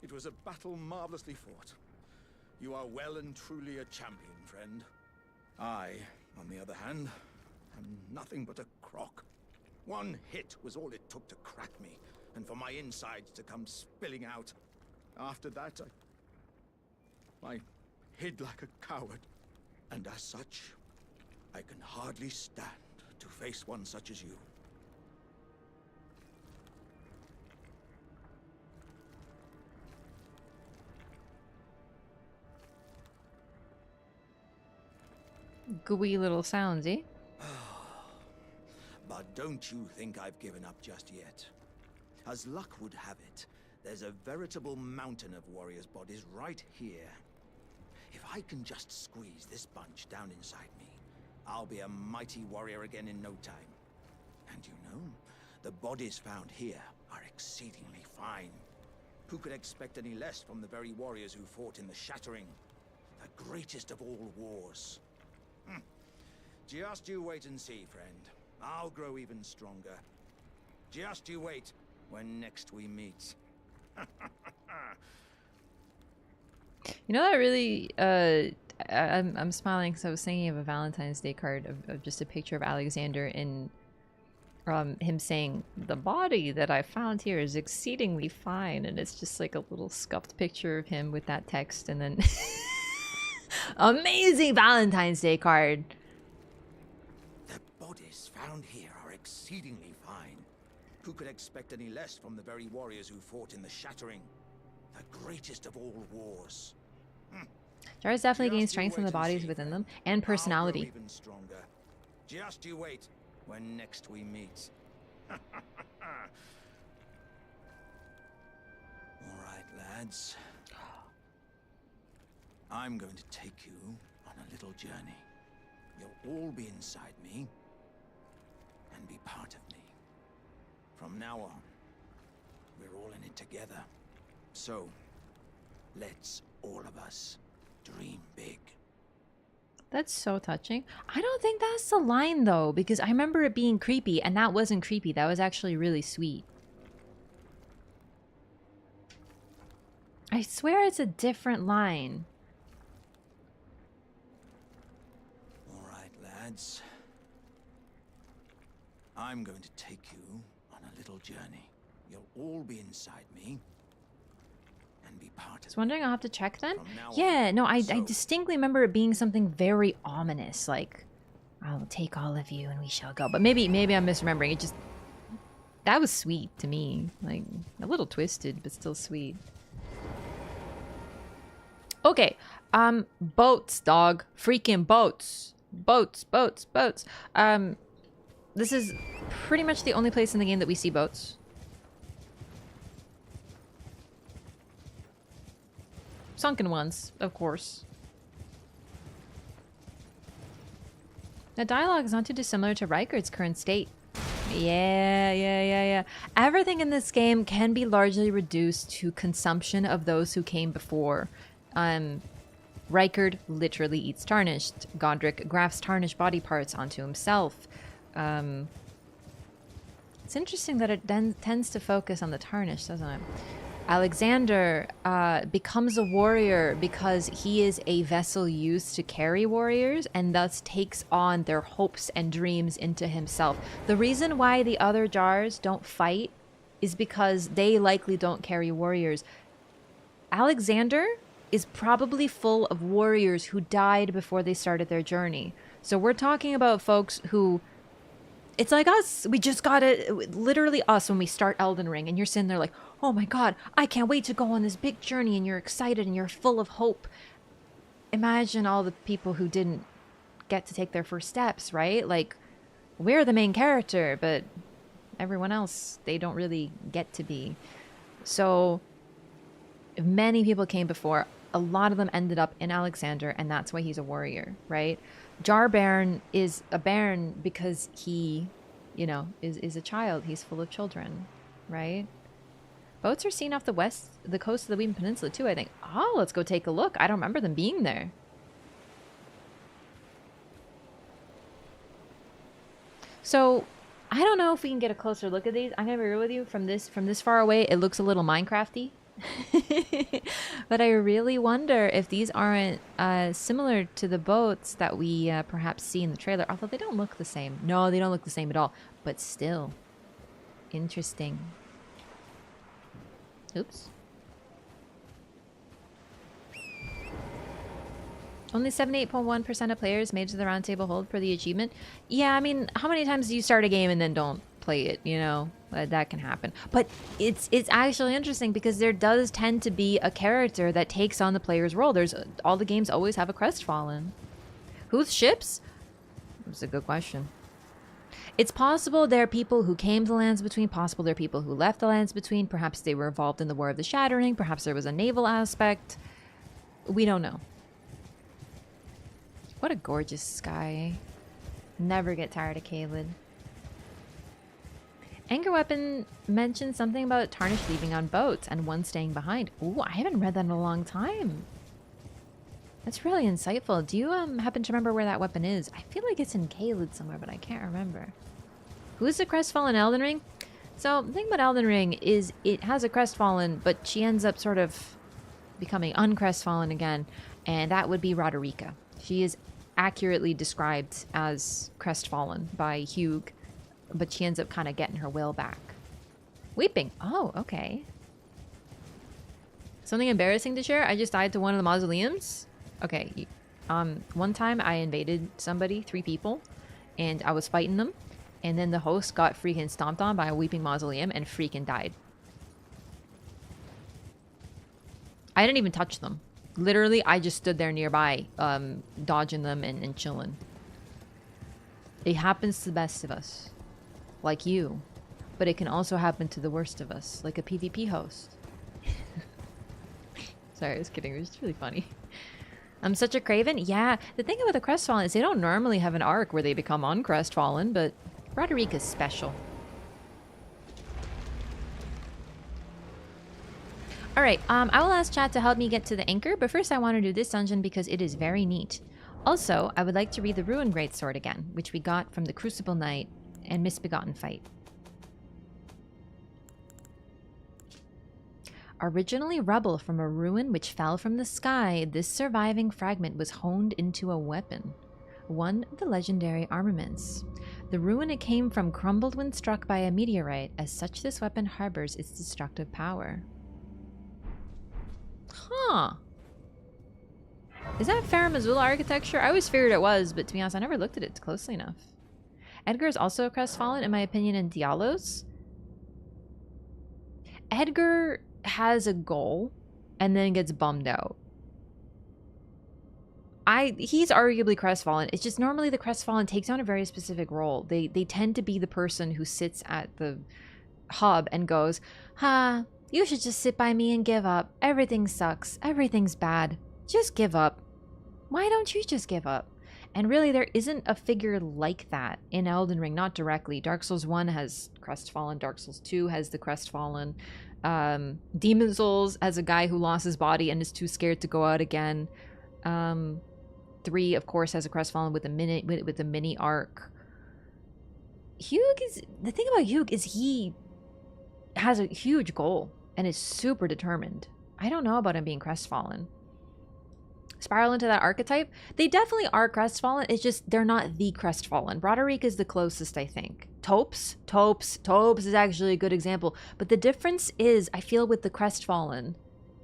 It was a battle marvelously fought. You are well and truly a champion, friend. I, on the other hand, am nothing but a crock. One hit was all it took to crack me, and for my insides to come spilling out. After that, I hid like a coward. And as such, I can hardly stand to face one such as you. Gooey little sounds, eh? But don't you think I've given up just yet. As luck would have it, there's a veritable mountain of warriors' bodies right here. If I can just squeeze this bunch down inside me, I'll be a mighty warrior again in no time. And you know, the bodies found here are exceedingly fine. Who could expect any less from the very warriors who fought in the Shattering? The greatest of all wars. Just you wait and see, friend. I'll grow even stronger. Just you wait when next we meet. You know that really, I'm smiling because I was thinking of a Valentine's Day card of just a picture of Alexander in him saying, the body that I found here is exceedingly fine. And it's just like a little scuffed picture of him with that text and then... Amazing Valentine's Day card. The bodies found here are exceedingly fine. Who could expect any less from the very warriors who fought in the Shattering? The greatest of all wars. Jars definitely gain Just you strength from wait the and bodies see, within friend. them and I'll grow personality. even stronger. Just you wait when next we meet. All right, lads. I'm going to take you on a little journey. You'll all be inside me and be part of me. From now on, we're all in it together. So, let's all of us dream big. That's so touching. I don't think that's the line though, because I remember it being creepy and that wasn't creepy. That was actually really sweet. I swear it's a different line. All right, lads. I'm going to take you on a little journey. You'll all be inside me and be part I was of wondering, I'll have to check then. From now Yeah, on. no, I So- distinctly remember it being something very ominous, like, I will take all of you and we shall go. But maybe I'm misremembering. It just, that was sweet to me. Like, a little twisted, but still sweet. Okay, boats, dog. Freaking boats. Boats. This is pretty much the only place in the game that we see boats. Sunken ones, of course. The dialogue is not too dissimilar to Rykard's current state. Yeah. Everything in this game can be largely reduced to consumption of those who came before. Rykard literally eats tarnished. Godric grafts tarnished body parts onto himself. It's interesting that it then tends to focus on the tarnished, doesn't it? Alexander becomes a warrior because he is a vessel used to carry warriors and thus takes on their hopes and dreams into himself. The reason why the other jars don't fight is because they likely don't carry warriors. Alexander is probably full of warriors who died before they started their journey. So we're talking about folks who... It's like us. We just got it. Literally us when we start Elden Ring. And you're sitting there like, oh my god, I can't wait to go on this big journey. And you're excited and you're full of hope. Imagine all the people who didn't get to take their first steps, right? Like, we're the main character, but everyone else, they don't really get to be. So, many people came before. A lot of them ended up in Alexander, and that's why he's a warrior, right? Jar Baron is a baron because he, you know, is a child. He's full of children, right? Boats are seen off the coast of the Weeping Peninsula too, I think. Oh, let's go take a look. I don't remember them being there. So, I don't know if we can get a closer look at these. I'm gonna be real with you. From this far away, it looks a little Minecrafty. But I really wonder if these aren't similar to the boats that we perhaps see in the trailer. Although they don't look the same. No, they don't look the same at all. But still, interesting. Oops. Only 78.1% of players made it to the roundtable hold for the achievement. Yeah, I mean, how many times do you start a game and then don't play it, you know? That can happen. But it's actually interesting because there does tend to be a character that takes on the player's role. All the games always have a crestfallen. Whose ships? That's a good question. It's possible there are people who came to the Lands Between. Possible there are people who left the Lands Between. Perhaps they were involved in the War of the Shattering. Perhaps there was a naval aspect. We don't know. What a gorgeous sky. Never get tired of Caelid. Anger Weapon mentioned something about Tarnished leaving on boats and one staying behind. Ooh, I haven't read that in a long time. That's really insightful. Do you happen to remember where that weapon is? I feel like it's in Caelid somewhere, but I can't remember. Who's the Crestfallen Elden Ring? So, the thing about Elden Ring is it has a Crestfallen, but she ends up sort of becoming uncrestfallen again, and that would be Roderica. She is accurately described as crestfallen by Hugh, but she ends up kind of getting her will back. Weeping. Oh, okay. Something embarrassing to share? I just died to one of the mausoleums. Okay. One time I invaded somebody, 3 people, and I was fighting them, and then the host got freaking stomped on by a weeping mausoleum and freaking died. I didn't even touch them. Literally, I just stood there nearby, dodging them and chilling. It happens to the best of us. Like you. But it can also happen to the worst of us. Like a PvP host. Sorry, I was kidding. It was just really funny. I'm such a craven? Yeah. The thing about the Crestfallen is they don't normally have an arc where they become uncrestfallen, but Roderica's special. Alright, I will ask chat to help me get to the anchor, but first I want to do this dungeon because it is very neat. Also, I would like to read the Ruin Greatsword again, which we got from the Crucible Knight and Misbegotten fight. Originally rubble from a ruin which fell from the sky, this surviving fragment was honed into a weapon. One of the legendary armaments. The ruin it came from crumbled when struck by a meteorite. As such, this weapon harbors its destructive power. Huh. Is that Farum Azula architecture? I always figured it was, but to be honest, I never looked at it closely enough. Edgar is also a crestfallen, in my opinion, in Diallos. Edgar has a goal and then gets bummed out. He's arguably crestfallen. It's just normally the crestfallen takes on a very specific role. They tend to be the person who sits at the hub and goes, you should just sit by me and give up. Everything sucks. Everything's bad. Just give up. Why don't you just give up? And really, there isn't a figure like that in Elden Ring, not directly. Dark Souls 1 has crestfallen. Dark Souls 2 has the crestfallen. Demon Souls has a guy who lost his body and is too scared to go out again. 3, of course, has a crestfallen with a mini arc. The thing about Hugh is he has a huge goal and is super determined. I don't know about him being crestfallen. Spiral into that archetype, they definitely are crestfallen. It's just they're not the crestfallen. Broderick is the closest, I think. Topes is actually a good example. But the difference is, I feel, with the crestfallen,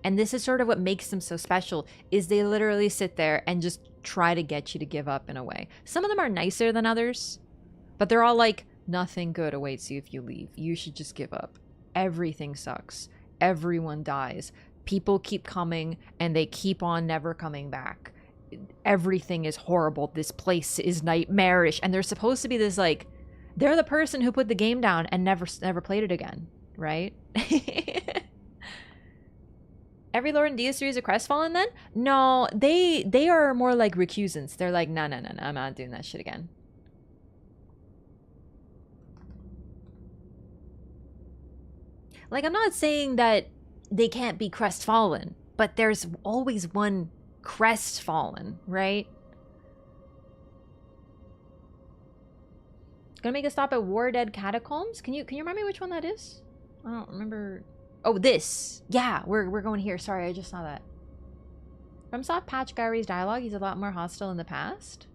and this is sort of what makes them so special, is they literally sit there and just try to get you to give up in a way. Some of them are nicer than others, but they're all like, nothing good awaits you if you leave. You should just give up. Everything sucks. Everyone dies. People keep coming and they keep on never coming back. Everything is horrible. This place is nightmarish. And they're supposed to be this, like, they're the person who put the game down and never played it again, right? Every Lord and Deus is a crestfallen then? No, they are more like recusants. They're like, no, I'm not doing that shit again. Like, I'm not saying that they can't be crestfallen, but there's always one crestfallen, right? Gonna make a stop at War Dead Catacombs? Can you remind me which one that is? I don't remember. Oh, this. Yeah, we're going here. Sorry, I just saw that. FromSoft patched Gary's dialogue. He's a lot more hostile in the past.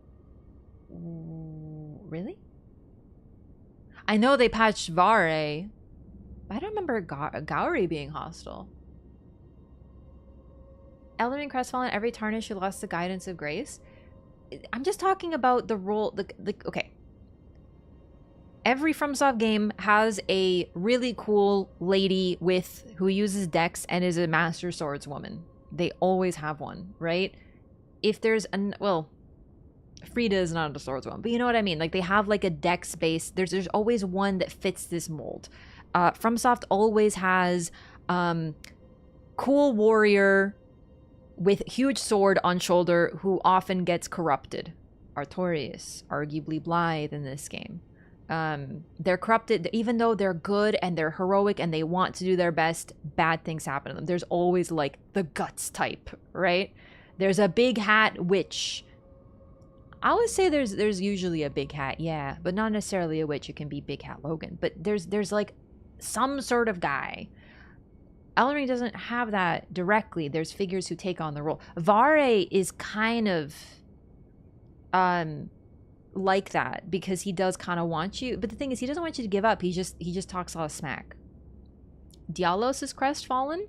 Ooh, really? I know they patched Vare. I don't remember Gowry being hostile. Elden Ring crestfallen, every tarnish who lost the guidance of grace. I'm just talking about the role. Okay. Every FromSoft game has a really cool lady who uses dex and is a master swordswoman. They always have one, right? If there's well, Frida is not a swordswoman, but you know what I mean. Like, they have like a dex base. There's always one that fits this mold. FromSoft always has cool warrior with huge sword on shoulder who often gets corrupted. Artorias, arguably Blithe in this game. They're corrupted, even though they're good and they're heroic and they want to do their best, bad things happen to them. There's always like the guts type, right? There's a big hat witch. I always say there's usually a big hat, yeah, but not necessarily a witch. It can be Big Hat Logan, but there's like some sort of guy. Elden Ring doesn't have that directly. There's figures who take on the role. Vare is kind of like that because he does kind of want you, but the thing is, he doesn't want you to give up. He just talks a lot of smack. Diallos is crestfallen.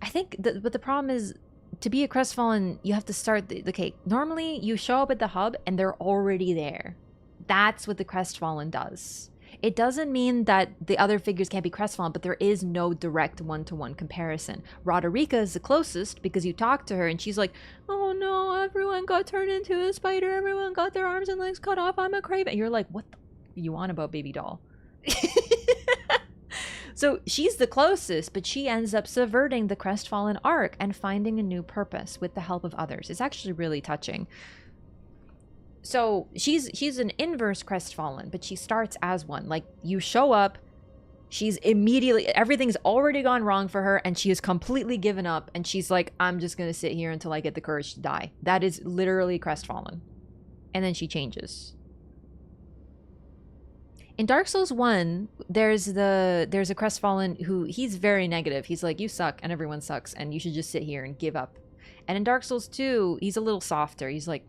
I think, but the problem is, to be a crestfallen, you have to start okay. Normally, you show up at the hub and they're already there. That's what the crestfallen does. It doesn't mean that the other figures can't be crestfallen, but there is no direct one-to-one comparison. Roderica is the closest because you talk to her and she's like, oh no, everyone got turned into a spider. Everyone got their arms and legs cut off. I'm a craven. And you're like, what the you on about, baby doll? So she's the closest, but she ends up subverting the crestfallen arc and finding a new purpose with the help of others. It's actually really touching. So she's an inverse crestfallen, but she starts as one. Like, you show up, she's immediately, everything's already gone wrong for her, and she has completely given up, and she's like, I'm just gonna sit here until I get the courage to die. That is literally crestfallen. And then she changes. In Dark Souls 1, there's a crestfallen who, he's very negative. He's like, you suck and everyone sucks and you should just sit here and give up. And in Dark Souls 2, he's a little softer. He's like,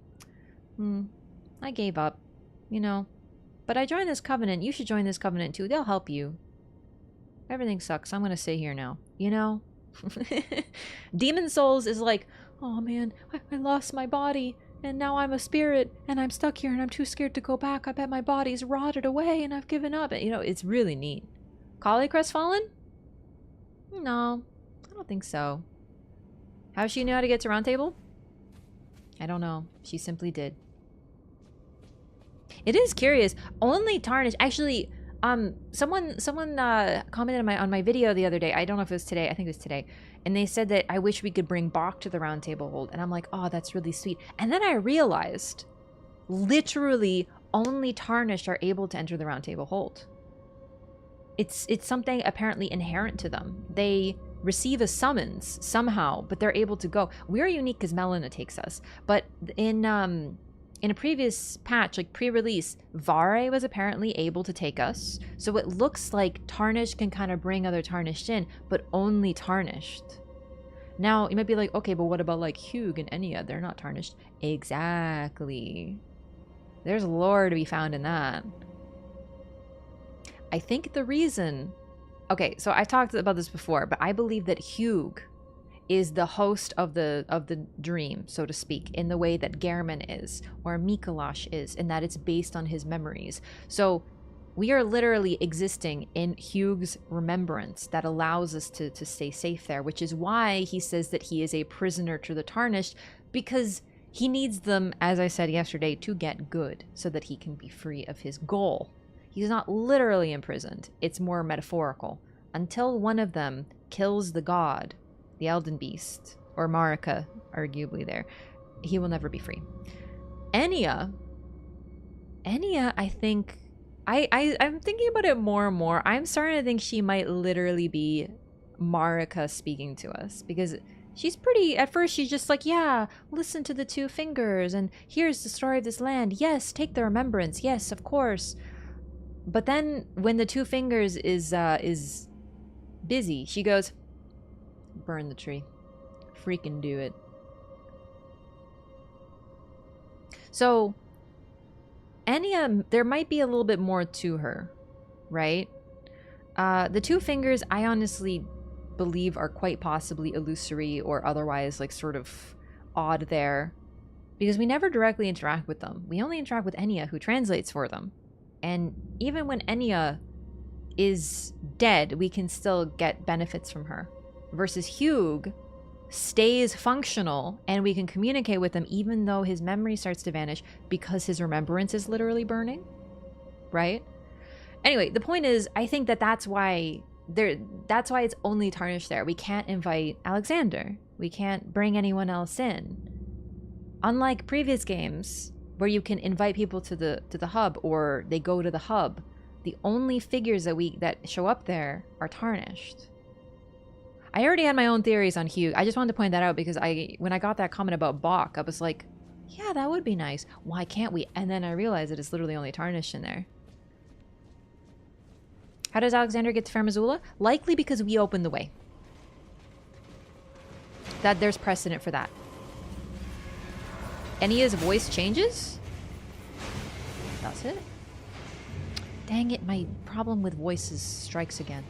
I gave up, you know, but I joined this covenant. You should join this covenant too. They'll help you. Everything sucks. I'm going to sit here now, you know? Demon Souls is like, oh man, I lost my body and now I'm a spirit and I'm stuck here and I'm too scared to go back. I bet my body's rotted away and I've given up. And, you know, it's really neat. Kali Crestfallen? No, I don't think so. How she knew how to get to Round Table? I don't know. She simply did. It is curious. Only Tarnished. Actually, someone commented on my video the other day. I don't know if it was today. I think it was today. And they said that I wish we could bring Bach to the Round Table Hold. And I'm like, oh, that's really sweet. And then I realized, literally, only Tarnished are able to enter the Round Table Hold. It's something apparently inherent to them. They receive a summons somehow, but they're able to go. We're unique because Melina takes us. But in a previous patch, like pre-release, Vare was apparently able to take us. So it looks like Tarnished can kind of bring other Tarnished in, but only Tarnished. Now, you might be like, okay, but what about like Hugh and Enya? They're not Tarnished. Exactly. There's lore to be found in that. I think the reason... Okay, so I talked about this before, but I believe that Hugh is the host of the dream, so to speak, in the way that Gehrman is, or Mikolash is, in that it's based on his memories. So we are literally existing in Hugh's remembrance that allows us to stay safe there, which is why he says that he is a prisoner to the Tarnished, because he needs them, as I said yesterday, to get good, so that he can be free of his goal. He's not literally imprisoned, it's more metaphorical. Until one of them kills the god, the Elden Beast, or Marika, arguably there, he will never be free. Enya, I think... I'm thinking about it more and more. I'm starting to think she might literally be Marika speaking to us. Because she's pretty... At first, she's just like, yeah, listen to the two fingers, and here's the story of this land. Yes, take the remembrance. Yes, of course. But then, when the two fingers is busy, she goes, burn the tree. Freaking do it. So, Enya, there might be a little bit more to her, right? The two fingers, I honestly believe are quite possibly illusory or otherwise, like, sort of odd there. Because we never directly interact with them. We only interact with Enya, who translates for them. And even when Enya is dead, we can still get benefits from her. Versus Hugh stays functional and we can communicate with him even though his memory starts to vanish because his remembrance is literally burning. Right? Anyway, the point is, I think that's why it's only Tarnished there. We can't invite Alexander. We can't bring anyone else in. Unlike previous games, where you can invite people to the hub or they go to the hub, the only figures that show up there are Tarnished. I already had my own theories on Hugh. I just wanted to point that out because when I got that comment about Bach, I was like, yeah, that would be nice. Why can't we? And then I realized that it's literally only Tarnished in there. How does Alexander get to Fair Missoula? Likely because we opened the way. That there's precedent for that. Enya's voice changes? That's it. Dang it, my problem with voices strikes again.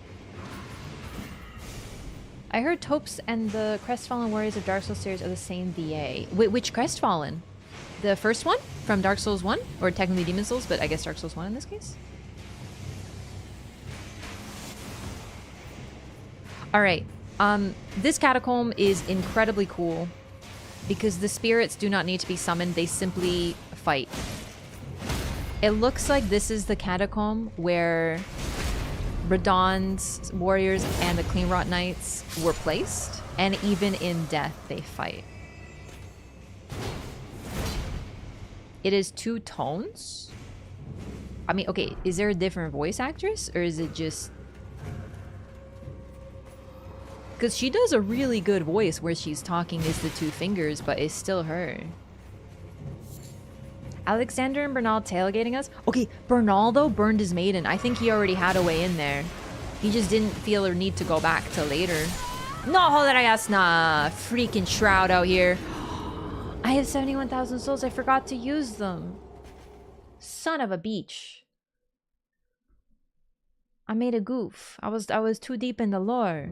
I heard Topes and the Crestfallen Warriors of Dark Souls series are the same VA. Which Crestfallen? The first one? From Dark Souls 1? Or technically Demon Souls, but I guess Dark Souls 1 in this case? Alright. This catacomb is incredibly cool. Because the spirits do not need to be summoned, they simply fight. It looks like this is the catacomb where Radahn's warriors and the Cleanrot Knights were placed. And even in death, they fight. It is 2 tones? I mean, okay, is there a different voice actress? Or is it just... Because she does a really good voice where she's talking is the 2 fingers, but it's still her. Alexander and Bernal tailgating us? Okay, Bernal, though, burned his maiden. I think he already had a way in there. He just didn't feel a need to go back till later. No, Holerayasna! Freaking Shroud out here. I have 71,000 souls. I forgot to use them. Son of a beach. I made a goof. I was too deep in the lore.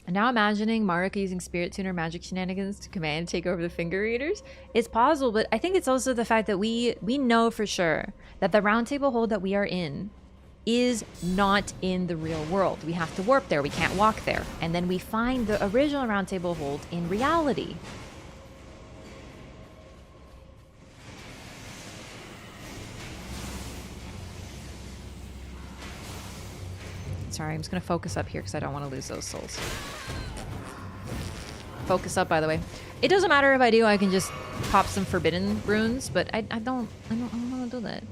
And now imagining Marika using spirit tuner magic shenanigans to command and take over the finger eaters is possible, but I think it's also the fact that we know for sure that the round table hold that we are in is not in the real world. We have to warp there, we can't walk there. And then we find the original round table hold in reality. Sorry, I'm just gonna focus up here because I don't want to lose those souls. Focus up, by the way. It doesn't matter if I do, I can just pop some forbidden runes, but I don't want to do that.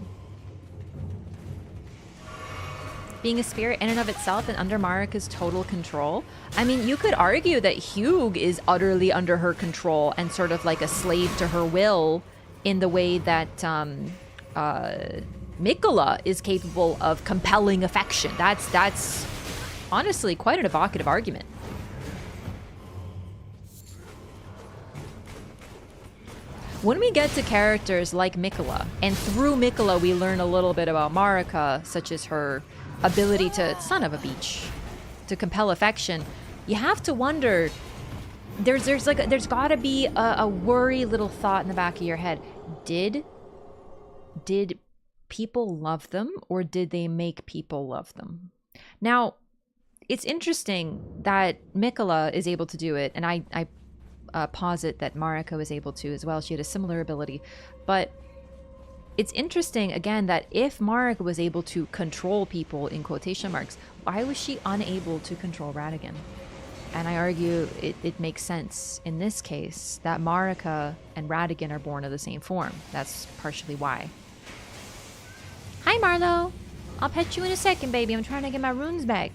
Being a spirit in and of itself and under Marika's total control. I mean, you could argue that Hugh is utterly under her control and sort of like a slave to her will in the way that Mikola is capable of compelling affection. That's honestly quite an evocative argument. When we get to characters like Mikola, and through Mikola we learn a little bit about Marika, such as her ability to, son of a beach, to compel affection, you have to wonder, there's gotta be a worry little thought in the back of your head. Did people love them, or did they make people love them? Now, it's interesting that Mikola is able to do it, and I posit that Marika was able to as well. She had a similar ability, but it's interesting, again, that if Marika was able to control people, in quotation marks, why was she unable to control Radahn? And I argue it makes sense in this case that Marika and Radahn are born of the same form. That's partially why. Hi, Marlo. I'll pet you in a second, baby. I'm trying to get my runes back.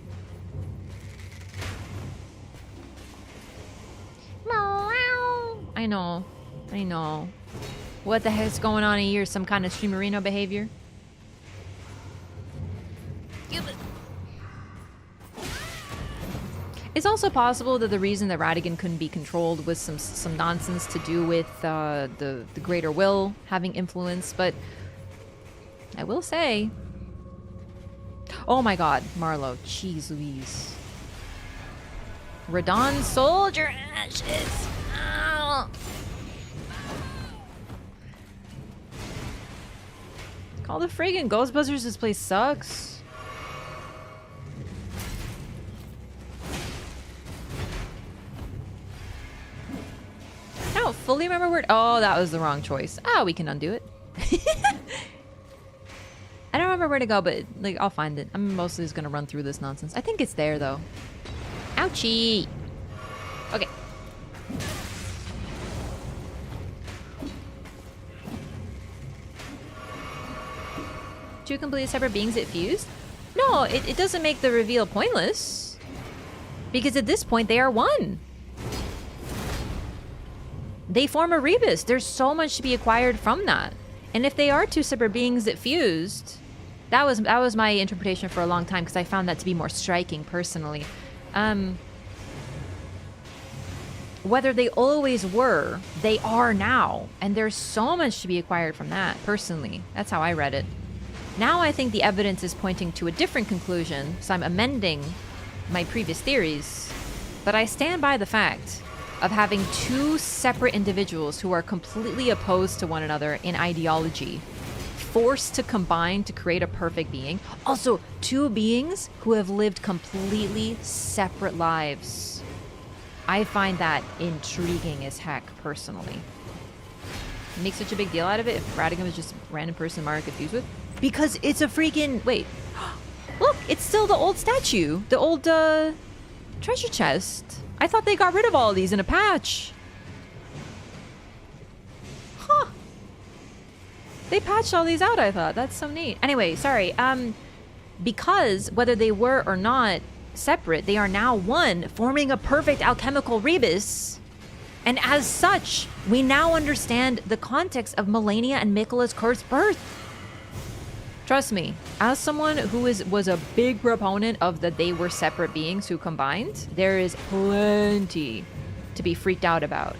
I know. What the heck's going on here? Some kind of streamerino behavior? It's also possible that the reason that Radahn couldn't be controlled was some nonsense to do with the greater will having influence, but I will say... Oh my god, Marlo. Jeez Louise. Radahn soldier ashes! Ow. Call the friggin' Ghostbusters, this place sucks. I don't fully remember where... Oh, that was the wrong choice. Oh, we can undo it. I don't remember where to go, but like I'll find it. I'm mostly just gonna run through this nonsense. I think it's there, though. Ouchie! Okay. Two completely separate beings it fused? No, it doesn't make the reveal pointless. Because at this point, they are one. They form a rebus. There's so much to be acquired from that. And if they are two separate beings that fused, that was my interpretation for a long time, because I found that to be more striking personally. Whether they always were, they are now. And there's so much to be acquired from that, personally. That's how I read it. Now I think the evidence is pointing to a different conclusion, so I'm amending my previous theories. But I stand by the fact of having two separate individuals who are completely opposed to one another in ideology, forced to combine to create a perfect being. Also, two beings who have lived completely separate lives. I find that intriguing as heck, personally. Make such a big deal out of it if Radahn was just a random person Marika could fuse with? Because it's a freaking... Wait. Look, it's still the old statue. The old, treasure chest. I thought they got rid of all of these in a patch. Huh. They patched all these out, I thought. That's so neat. Anyway, sorry. Because whether they were or not separate, they are now one, forming a perfect alchemical rebus. And as such, we now understand the context of Melania and Mikola's cursed birth. Trust me, as someone who was a big proponent of that they were separate beings who combined, there is plenty to be freaked out about.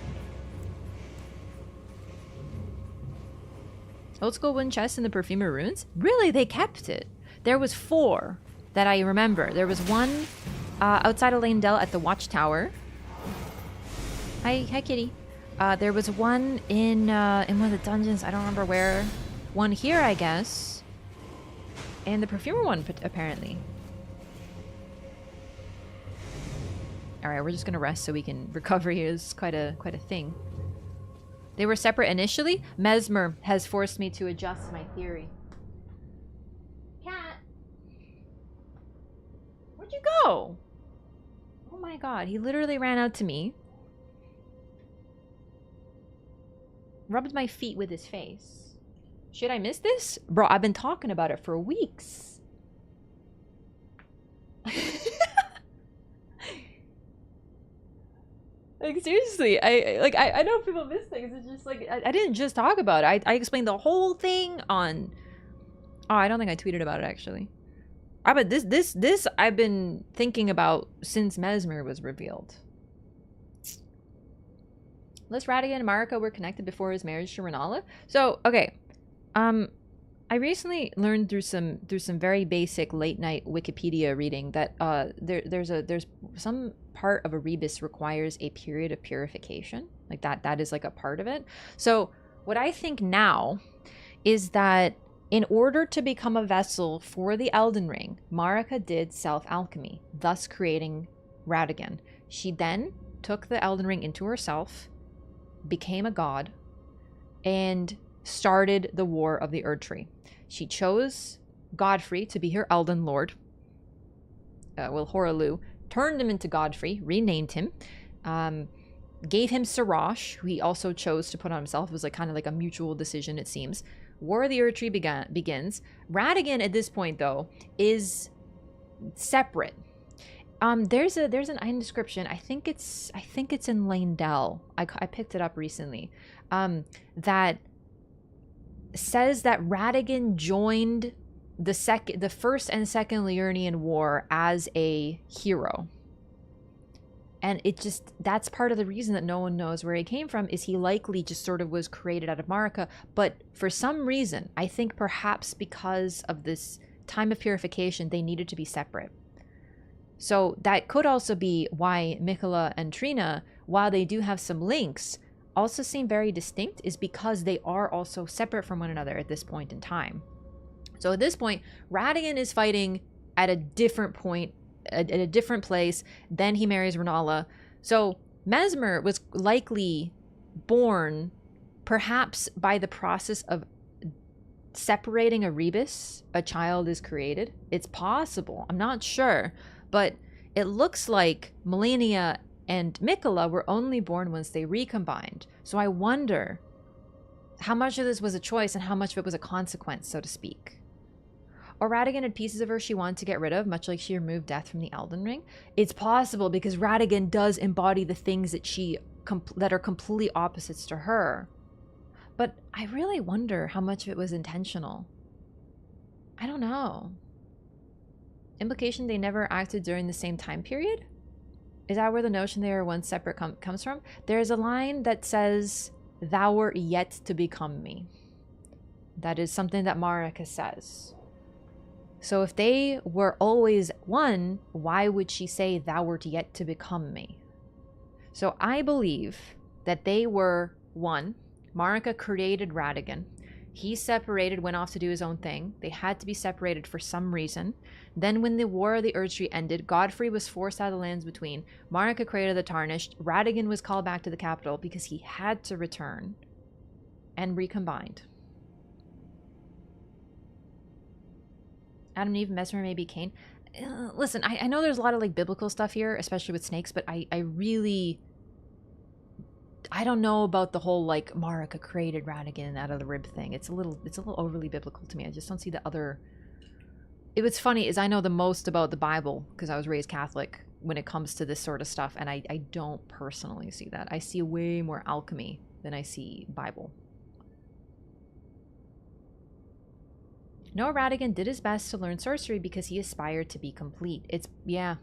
Old school wooden chest in the Perfumer ruins? Really, they kept it. There was 4 that I remember. There was one Outside of Landell at the Watchtower. Hi, kitty. There was one in one of the dungeons. I don't remember where. One here, I guess. And the perfumer one, apparently. All right, we're just gonna rest so we can recover here. It's quite a thing. They were separate initially. Mesmer has forced me to adjust my theory. Cat, where'd you go? Oh my god, he literally ran out to me. Rubbed my feet with his face. Should I miss this? Bro, I've been talking about it for weeks. Like, seriously, I know people miss things. It's just like, I didn't just talk about it. I explained the whole thing on... Oh, I don't think I tweeted about it, actually. But this I've been thinking about since Mesmer was revealed. Les Radahn and Marika were connected before his marriage to Renala. So, okay. I recently learned through some very basic late night Wikipedia reading that there's some part of a rebus requires a period of purification. Like that is like a part of it. So what I think now is that in order to become a vessel for the Elden Ring, Marika did self-alchemy, thus creating Radahn. She then took the Elden Ring into herself, became a god, and started the War of the Erdtree. She chose Godfrey to be her Elden Lord. Horalu turned him into Godfrey, renamed him, gave him Sirash, who he also chose to put on himself. It was like kind of like a mutual decision, it seems. War of the Erdtree begins. Radahn at this point, though, is separate. There's an item description. I think it's in Landell. I picked it up recently. That says that Radahn joined the first and second Liurnian War as a hero. And that's part of the reason that no one knows where he came from, is he likely just sort of was created out of Marika. But for some reason, I think perhaps because of this time of purification, they needed to be separate. So that could also be why Miquella and Trina, while they do have some links, also seem very distinct, is because they are also separate from one another at this point in time. So at this point, Radahn is fighting at a different point, at a different place. Then he marries Renala. So Mesmer was likely born perhaps by the process of separating a rebus. A child is created. It's possible. I'm not sure. But it looks like Melania and Miquella were only born once they recombined. So I wonder how much of this was a choice and how much of it was a consequence, so to speak. Or Radahn had pieces of her she wanted to get rid of, much like she removed death from the Elden Ring. It's possible because Radahn does embody the things that are completely opposites to her. But I really wonder how much of it was intentional. I don't know. Implication they never acted during the same time period? Is that where the notion they are one separate comes from? There's a line that says, "Thou wert yet to become me." That is something that Marika says. So if they were always one, why would she say, "Thou wert yet to become me"? So I believe that they were one. Marika created Radahn. He separated, went off to do his own thing. They had to be separated for some reason. Then when the War of the Erdtree ended, Godfrey was forced out of the lands between. Marika created the Tarnished. Radahn was called back to the capital because he had to return and recombined. Adam and Eve, Mesmer, maybe Cain. Listen, I know there's a lot of like biblical stuff here, especially with snakes, but I don't know about the whole like Marika created Radahn out of the rib thing. It's a little overly biblical to me. I just don't see the other. What's funny is I know the most about the Bible because I was raised Catholic when it comes to this sort of stuff, and I don't personally see that. I see way more alchemy than I see Bible. No, Radahn did his best to learn sorcery because he aspired to be complete. Yeah.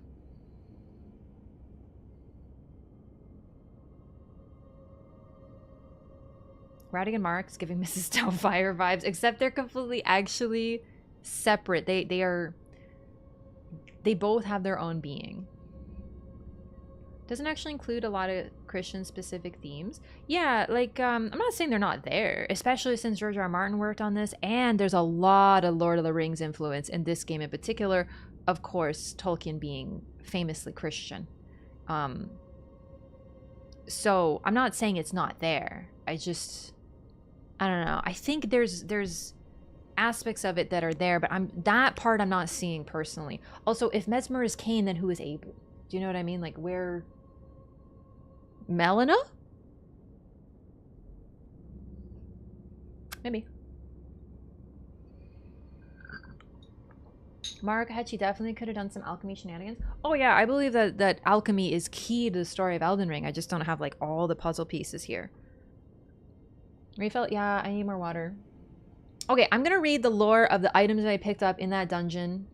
Radahn and Marik's giving Mrs. Doubtfire vibes, except they're completely actually separate. They both have their own being. Doesn't actually include a lot of Christian-specific themes. Yeah, like, I'm not saying they're not there, especially since George R. R. Martin worked on this, and there's a lot of Lord of the Rings influence in this game in particular, of course, Tolkien being famously Christian. So, I'm not saying it's not there. I don't know. I think there's aspects of it that are there, but that part I'm not seeing personally. Also, if Mesmer is Cain, then who is Abel? Do you know what I mean? Like, where... Melina? Maybe. Mark Hetchy definitely could have done some alchemy shenanigans. Oh yeah, I believe that alchemy is key to the story of Elden Ring. I just don't have like all the puzzle pieces here. Refill? Yeah, I need more water. Okay, I'm gonna read the lore of the items that I picked up in that dungeon.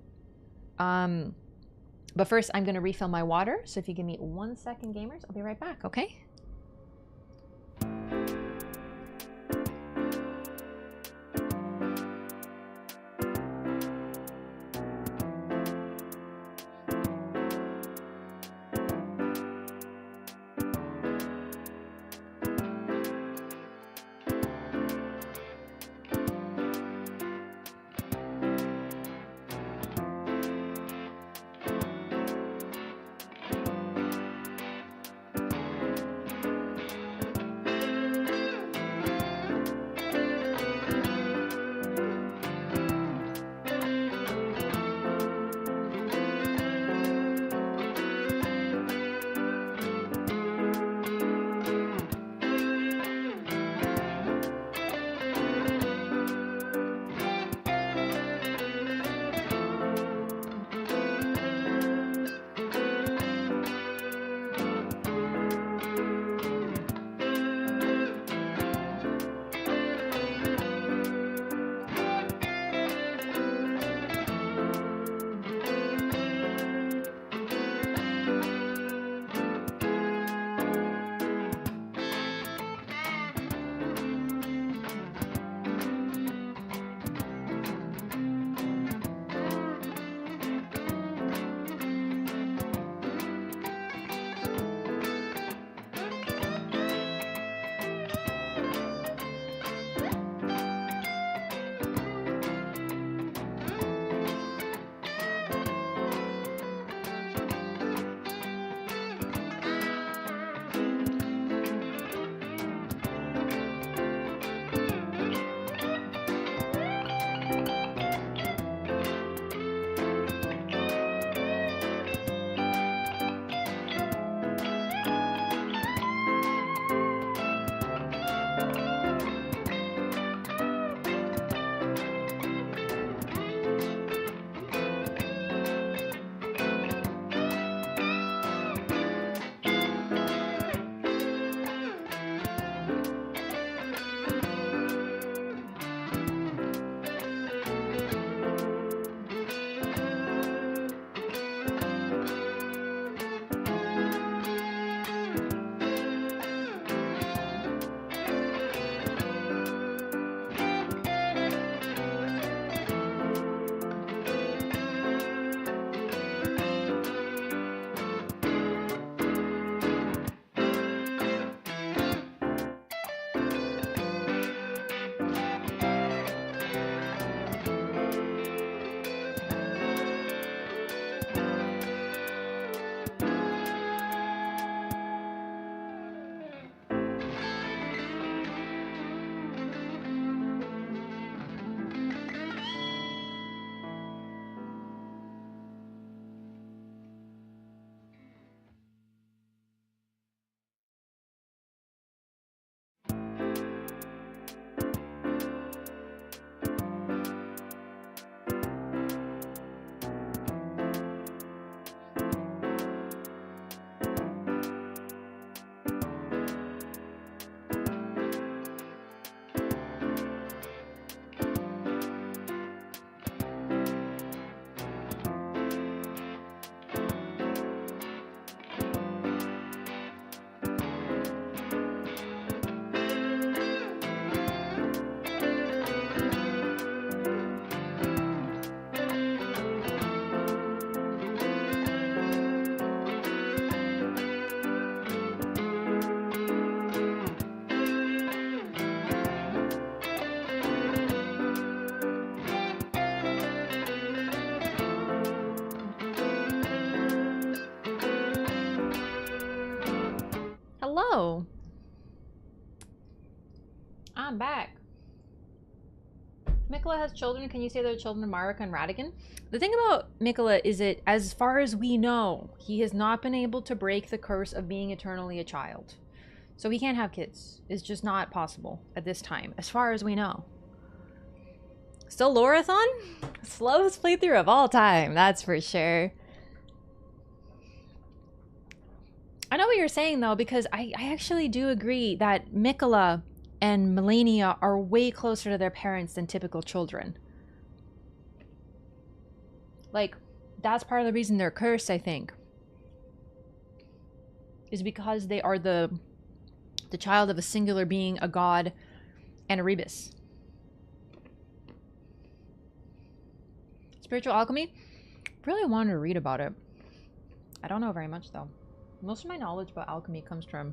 But first, I'm gonna refill my water. So if you give me 1 second, gamers, I'll be right back, okay? I'm back. Mikola has children. Can you say they're children of Marika and Radahn? The thing about Mikola is that, as far as we know, he has not been able to break the curse of being eternally a child. So he can't have kids. It's just not possible at this time, as far as we know. Still LOREATHON? Slowest playthrough of all time, that's for sure. I know what you're saying, though, because I actually do agree that Mikola and Melania are way closer to their parents than typical children. Like, that's part of the reason they're cursed, I think. Is because they are the child of a singular being, a god, and a rebus. Spiritual alchemy? Really wanted to read about it. I don't know very much, though. Most of my knowledge about alchemy comes from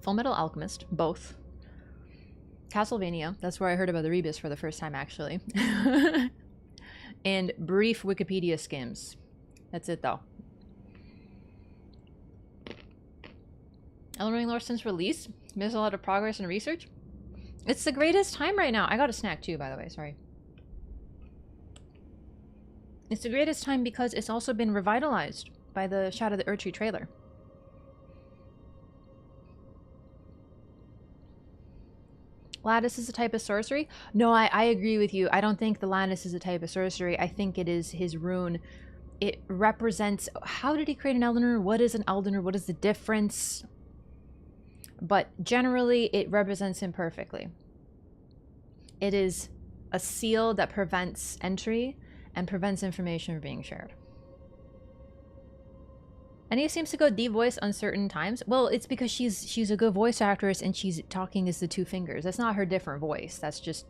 Fullmetal Alchemist, both. Castlevania, that's where I heard about the rebus for the first time, actually. And brief Wikipedia skims. That's it, though. Elden Ring lore since release? Missed a lot of progress and research? It's the greatest time right now. I got a snack, too, by the way. Sorry. It's the greatest time because it's also been revitalized by the Shadow of the Erdtree trailer. Lattice is a type of sorcery? No, I agree with you. I don't think the lattice is a type of sorcery. I think it is his rune. It represents... How did he create an Elden Rune? What is an Elden Rune? What is the difference? But generally, it represents him perfectly. It is a seal that prevents entry and prevents information from being shared. And he seems to go D-voice on certain times. Well, it's because she's a good voice actress and she's talking as the two fingers. That's not her different voice. That's just...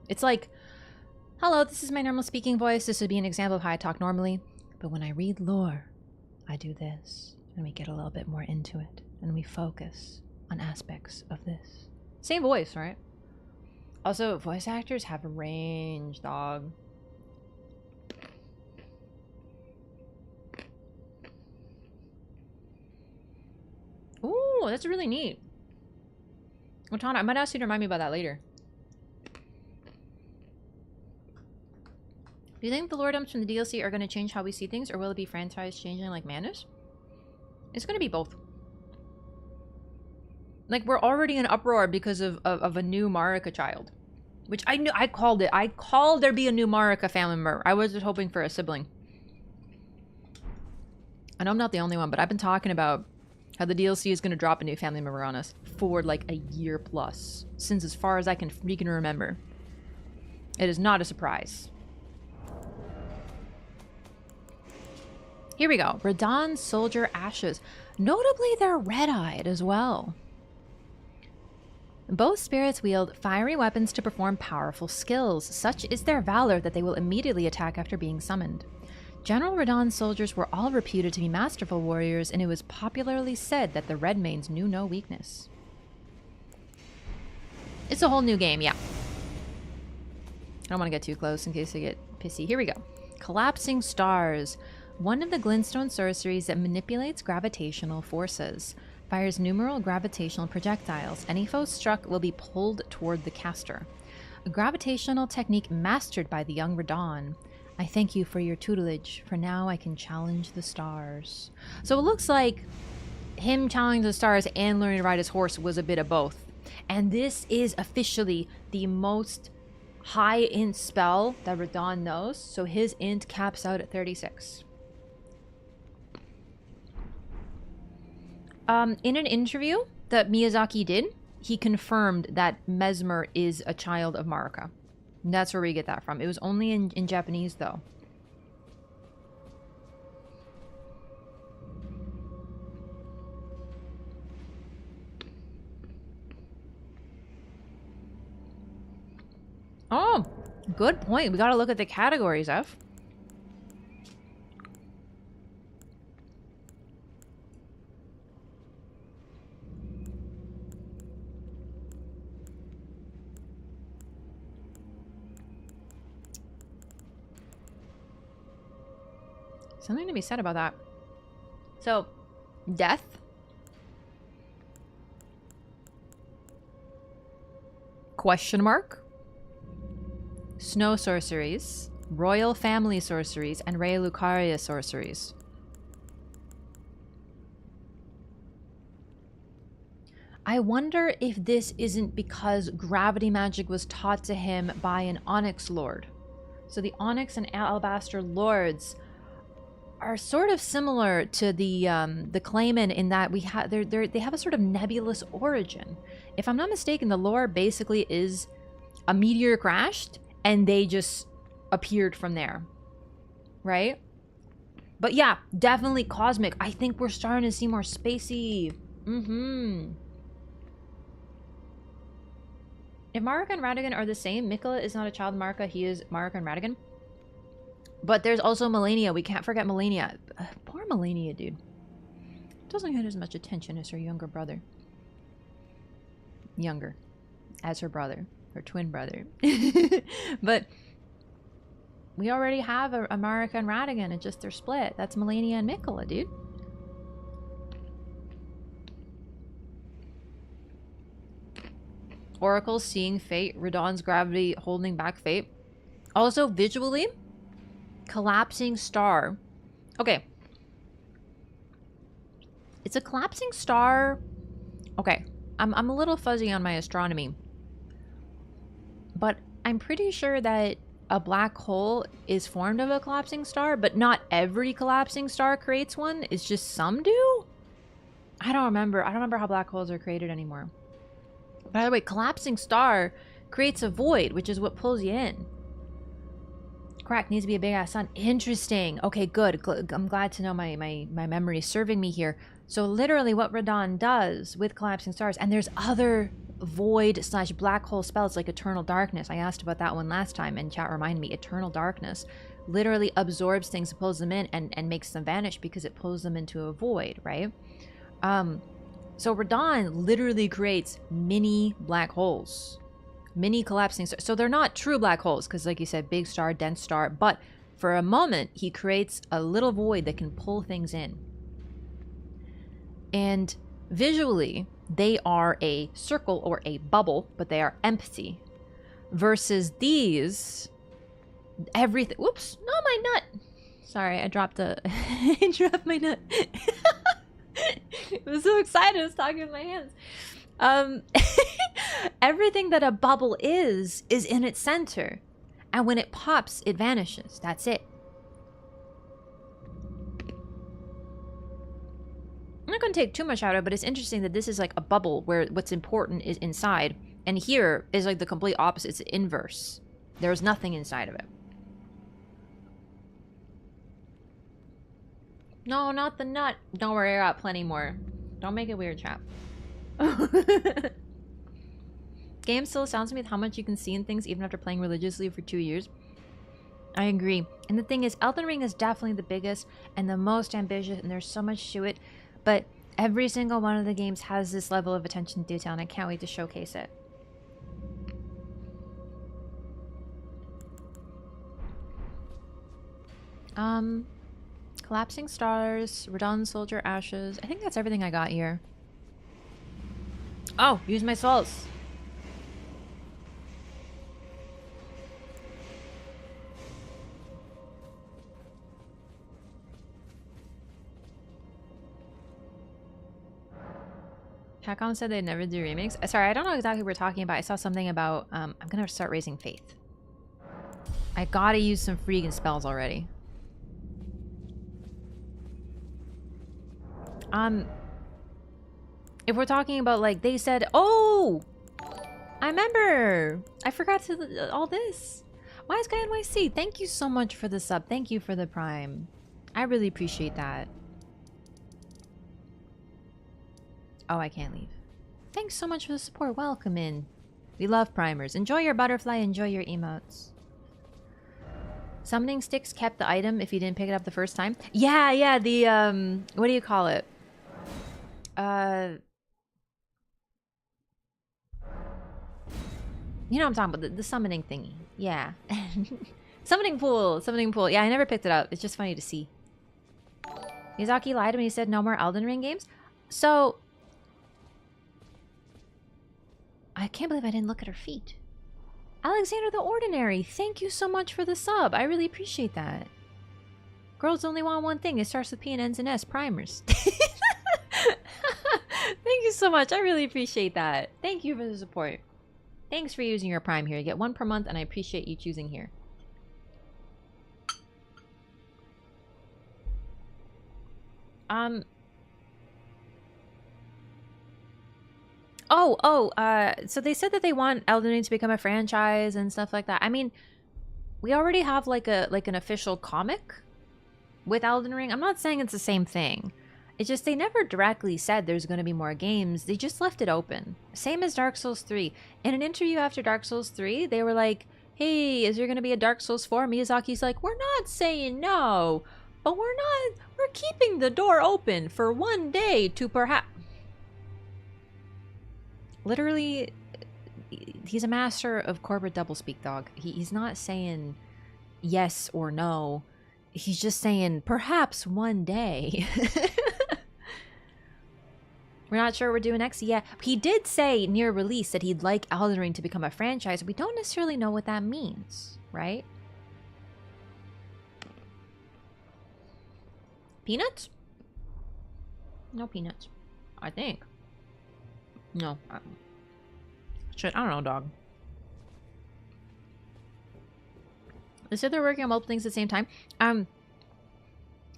It's like, hello, this is my normal speaking voice. This would be an example of how I talk normally. But when I read lore, I do this. And we get a little bit more into it. And we focus on aspects of this. Same voice, right? Also, voice actors have range, dog. Ooh, that's really neat. Otana, I might ask you to remind me about that later. Do you think the lore dumps from the DLC are going to change how we see things, or will it be franchise changing like Manus? It's going to be both. Like, we're already in uproar because of a new Marika child. Which I knew, I called it. I called there be a new Marika family member. I was just hoping for a sibling. I know I'm not the only one, but I've been talking about how the DLC is going to drop a new family member on us for like a year plus. Since as far as I can freaking remember. It is not a surprise. Here we go. Radahn Soldier Ashes. Notably, they're red-eyed as well. Both spirits wield fiery weapons to perform powerful skills. Such is their valor that they will immediately attack after being summoned. General Radahn's soldiers were all reputed to be masterful warriors, and it was popularly said that the Redmanes knew no weakness. It's a whole new game, yeah. I don't want to get too close in case I get pissy. Here we go. Collapsing Stars. One of the glintstone sorceries that manipulates gravitational forces. Fires numerous gravitational projectiles. Any foe struck will be pulled toward the caster. A gravitational technique mastered by the young Radahn. I thank you for your tutelage, for now I can challenge the stars. So it looks like him challenging the stars and learning to ride his horse was a bit of both. And this is officially the most high int spell that Radahn knows, so his int caps out at 36. In an interview that Miyazaki did, he confirmed that Mesmer is a child of Marika. And that's where we get that from. It was only in Japanese, though. Oh, good point. We gotta look at the categories, F. Something to be said about that. So, death. Question mark. Snow sorceries, royal family sorceries, and Rea Lucaria sorceries. I wonder if this isn't because gravity magic was taught to him by an Onyx Lord. So the Onyx and Alabaster Lords are sort of similar to the Claymen in that they have a sort of nebulous origin. If I'm not mistaken, the lore basically is a meteor crashed and they just appeared from there, right? But yeah, definitely cosmic. I think we're starting to see more spacey. If Marika and Radahn are the same, Mikola is not a child of Marika, he is Marika and Radahn. But there's also Melania. We can't forget Melania. Poor Melania, dude. Doesn't get as much attention as her younger brother. Younger. As her brother. Her twin brother. But we already have a Marika and Radahn. It's just they're split. That's Melania and Mikola, dude. Oracle seeing fate. Radahn's gravity holding back fate. Also, visually, collapsing star. Okay. It's a collapsing star. Okay. I'm a little fuzzy on my astronomy. But I'm pretty sure that a black hole is formed of a collapsing star, but not every collapsing star creates one. It's just some do? I don't remember. I don't remember how black holes are created anymore. By the way, collapsing star creates a void, which is what pulls you in. Crack needs to be a big ass sun. Interesting. Okay, good. I'm glad to know my memory is serving me here. So literally what Radahn does with collapsing stars, and there's other void / black hole spells like Eternal Darkness. I asked about that one last time and chat reminded me. Eternal Darkness literally absorbs things, pulls them in and makes them vanish because it pulls them into a void, right? So Radahn literally creates mini black holes. Mini collapsing stars. So they're not true black holes because, like you said, big star, dense star. But for a moment, he creates a little void that can pull things in. And visually, they are a circle or a bubble, but they are empty. Versus these, everything. Whoops! Not my nut. Sorry, I dropped I dropped my nut. I was so excited. I was talking with my hands. Everything that a bubble is in its center. And when it pops, it vanishes. That's it. I'm not going to take too much out of it, but it's interesting that this is like a bubble where what's important is inside. And here is like the complete opposite. It's inverse. There's nothing inside of it. No, not the nut. Don't worry, I got plenty more. Don't make it weird, chap. Game still astounds me with how much you can see in things even after playing religiously for 2 years. I agree. And the thing is, Elden Ring is definitely the biggest and the most ambitious, and there's so much to it. But every single one of the games has this level of attention to detail, and I can't wait to showcase it. Collapsing stars, Radahn soldier ashes. I think that's everything I got here. Oh, use my souls. Capcom said they'd never do remakes. Sorry, I don't know exactly what we're talking about. I saw something about, I'm gonna start raising faith. I gotta use some freaking spells already. If we're talking about, like, they said, oh! I remember! I forgot to, all this. Wise Guy NYC, thank you so much for the sub. Thank you for the prime. I really appreciate that. Oh, I can't leave. Thanks so much for the support. Welcome in. We love primers. Enjoy your butterfly. Enjoy your emotes. Summoning sticks kept the item if you didn't pick it up the first time. Yeah, the, what do you call it? You know what I'm talking about, the summoning thingy. Yeah. Summoning pool. Yeah, I never picked it up. It's just funny to see. Miyazaki lied when he said no more Elden Ring games. So, I can't believe I didn't look at her feet. Alexander the Ordinary, thank you so much for the sub. I really appreciate that. Girls only want one thing. It starts with P and ends in S. Primers. Thank you so much. I really appreciate that. Thank you for the support. Thanks for using your Prime here. You get one per month, and I appreciate you choosing here. So they said that they want Elden Ring to become a franchise and stuff like that. I mean, we already have like an official comic with Elden Ring. I'm not saying it's the same thing. It's just they never directly said there's going to be more games. They just left it open. Same as Dark Souls 3. In an interview after Dark Souls 3, they were like, hey, is there going to be a Dark Souls 4? Miyazaki's like, we're not saying no, but we're keeping the door open for one day to perhaps... Literally, he's a master of corporate doublespeak, dog. He's not saying yes or no. He's just saying perhaps one day. We're not sure what we're doing next. Yeah, he did say near release that he'd like Elden Ring to become a franchise. We don't necessarily know what that means, right? Peanuts? No peanuts. I think. No. Shit, I don't know, dog. They said they're working on multiple things at the same time.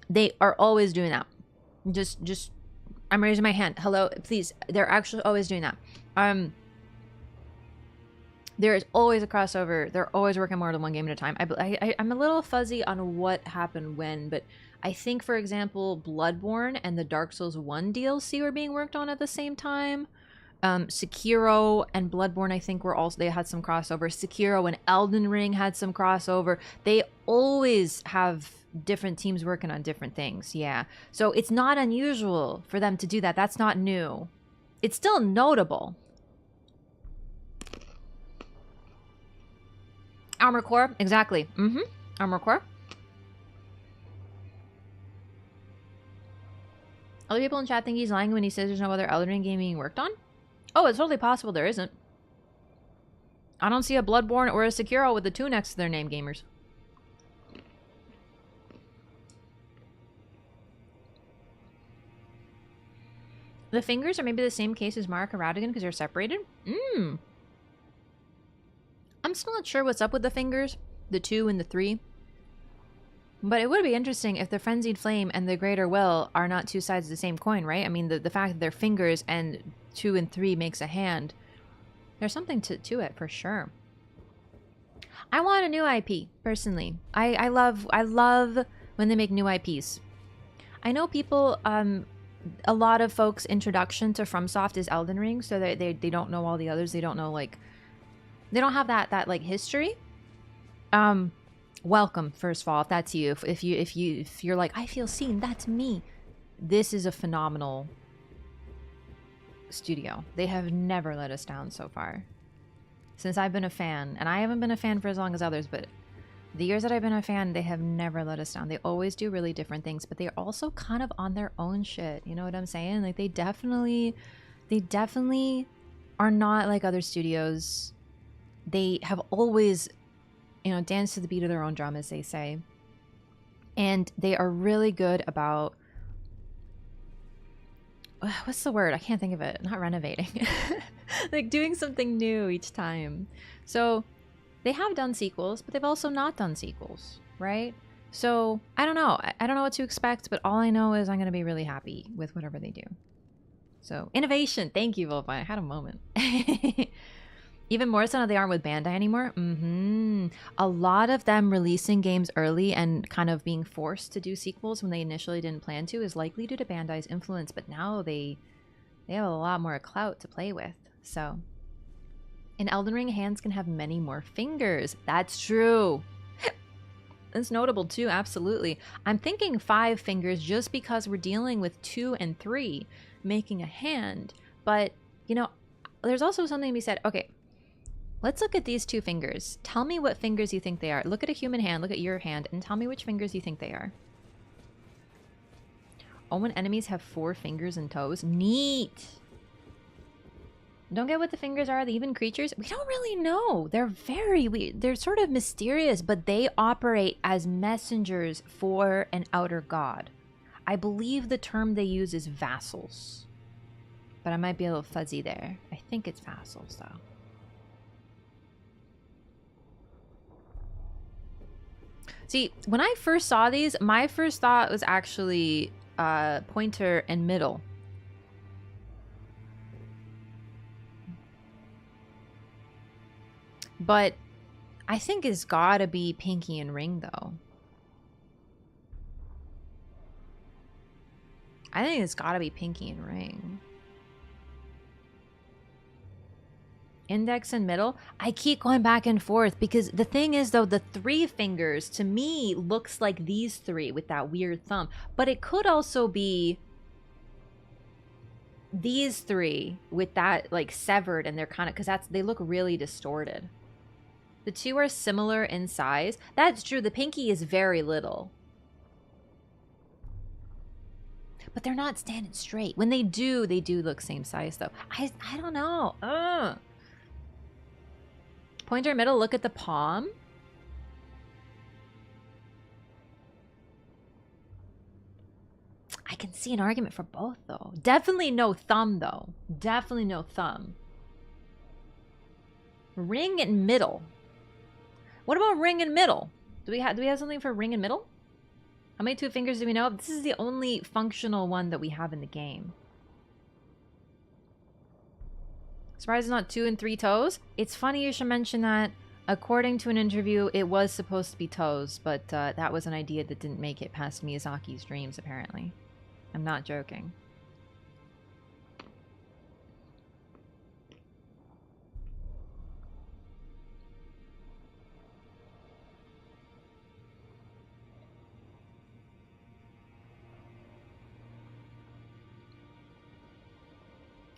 They are always doing that. Just I'm raising my hand. Hello, please. They're actually always doing that. There is always a crossover. They're always working more than one game at a time. I'm a little fuzzy on what happened when, but I think, for example, Bloodborne and the Dark Souls 1 DLC were being worked on at the same time. Sekiro and Bloodborne, I think, they had some crossover. Sekiro and Elden Ring had some crossover. They always have different teams working on different things. Yeah. So it's not unusual for them to do that. That's not new. It's still notable. Armor Core, exactly. Armor Core. Other people in chat think he's lying when he says there's no other Elden Ring game being worked on. Oh, it's totally possible there isn't. I don't see a Bloodborne or a Sekiro with the 2 next to their name, gamers. The fingers are maybe the same case as Mark and Radahn because they're separated? I'm still not sure what's up with the fingers, the 2 and the 3. But it would be interesting if the Frenzied Flame and the Greater Will are not 2 sides of the same coin, right? I mean, the fact that they're fingers and 2 and 3 makes a hand. There's something to it, for sure. I want a new IP, personally. I love when they make new IPs. I know people, a lot of folks' introduction to FromSoft is Elden Ring, so they don't know all the others. They don't know, like... They don't have that like, history. Welcome, first of all, if that's you. If you're like, I feel seen, that's me. This is a phenomenal studio. They have never let us down so far. Since I've been a fan. And I haven't been a fan for as long as others, but the years that I've been a fan, they have never let us down. They always do really different things, but they're also kind of on their own shit. You know what I'm saying? Like, they definitely are not like other studios. They have always, you know, danced to the beat of their own drum, as they say. And they are really good about... What's the word? I can't think of it. Not renovating. Like, doing something new each time. So, they have done sequels, but they've also not done sequels, right? So, I don't know. I don't know what to expect, but all I know is I'm going to be really happy with whatever they do. So, innovation. Thank you, Volpine. I had a moment. Even more so now they aren't with Bandai anymore. A lot of them releasing games early and kind of being forced to do sequels when they initially didn't plan to is likely due to Bandai's influence, but now they have a lot more clout to play with. So, in Elden Ring, hands can have many more fingers. That's true. That's notable too, absolutely. I'm thinking 5 fingers just because we're dealing with 2 and 3 making a hand. But, you know, there's also something to be said. Okay. Let's look at these 2 fingers. Tell me what fingers you think they are. Look at a human hand, look at your hand, and tell me which fingers you think they are. Oh, when enemies have 4 fingers and toes? Neat! Don't get what the fingers are. The even creatures? We don't really know. They're very weird. They're sort of mysterious, but they operate as messengers for an outer god. I believe the term they use is vassals. But I might be a little fuzzy there. I think it's vassals, though. See, when I first saw these, my first thought was actually pointer and middle. But I think it's gotta be pinky and ring, though. I think it's gotta be pinky and ring. Index and middle? I keep going back and forth because the thing is, though, the 3 fingers to me looks like these 3 with that weird thumb. But it could also be these 3 with that like severed, and they're kind of, because they look really distorted. The 2 are similar in size. That's true. The pinky is very little. But they're not standing straight. When they do look same size, though. I don't know. Pointer middle, look at the palm. I can see an argument for both, though. Definitely no thumb, though. Definitely no thumb. Ring and middle. What about ring and middle? Do we have something for ring and middle? How many 2 fingers do we know? This is the only functional one that we have in the game. Surprised it's not 2 and 3 toes. It's funny you should mention that. According to an interview, it was supposed to be toes, but that was an idea that didn't make it past Miyazaki's dreams, apparently. I'm not joking.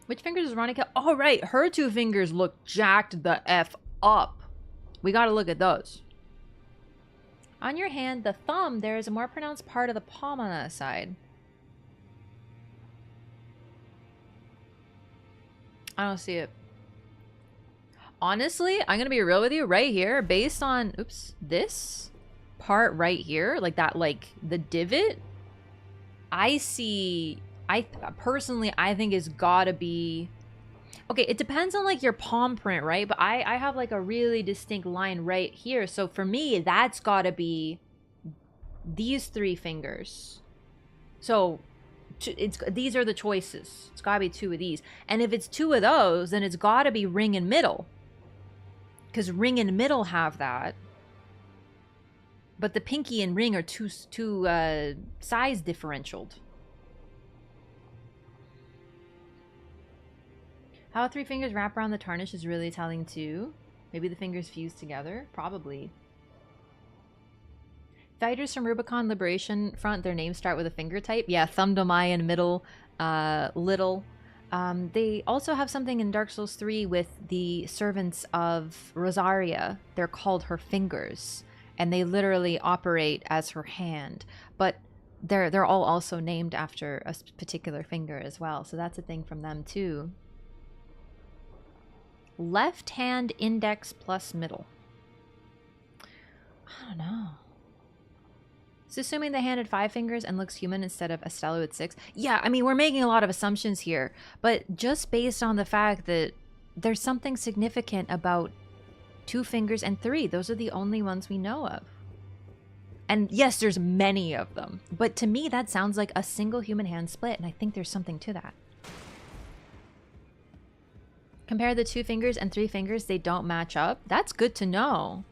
Which fingers is Veronica? Oh, right. Her 2 fingers look jacked the F up. We gotta look at those. On your hand, the thumb, there is a more pronounced part of the palm on that side. I don't see it. Honestly, I'm gonna be real with you right here. Based on, oops, this part right here, like that, like the divot, I see... I think it's gotta be... Okay, it depends on like your palm print, right? But I have like a really distinct line right here. So for me, that's gotta be these 3 fingers. So these are the choices. It's gotta be 2 of these. And if it's 2 of those, then it's gotta be ring and middle. Because ring and middle have that. But the pinky and ring are too size differentialed. How 3 fingers wrap around the tarnish is really telling too. Maybe the fingers fuse together. Probably. Fighters from Rubicon Liberation Front, their names start with a finger type. Yeah, thumb Domayan, middle, little. They also have something in Dark Souls 3 with the servants of Rosaria. They're called her fingers. And they literally operate as her hand. But they're all also named after a particular finger as well. So that's a thing from them too. Left hand index plus middle. I don't know. It's assuming the hand had 5 fingers and looks human instead of Estella with 6. Yeah, I mean, we're making a lot of assumptions here. But just based on the fact that there's something significant about 2 fingers and 3. Those are the only ones we know of. And yes, there's many of them. But to me, that sounds like a single human hand split. And I think there's something to that. Compare the 2 fingers and 3 fingers, they don't match up. That's good to know.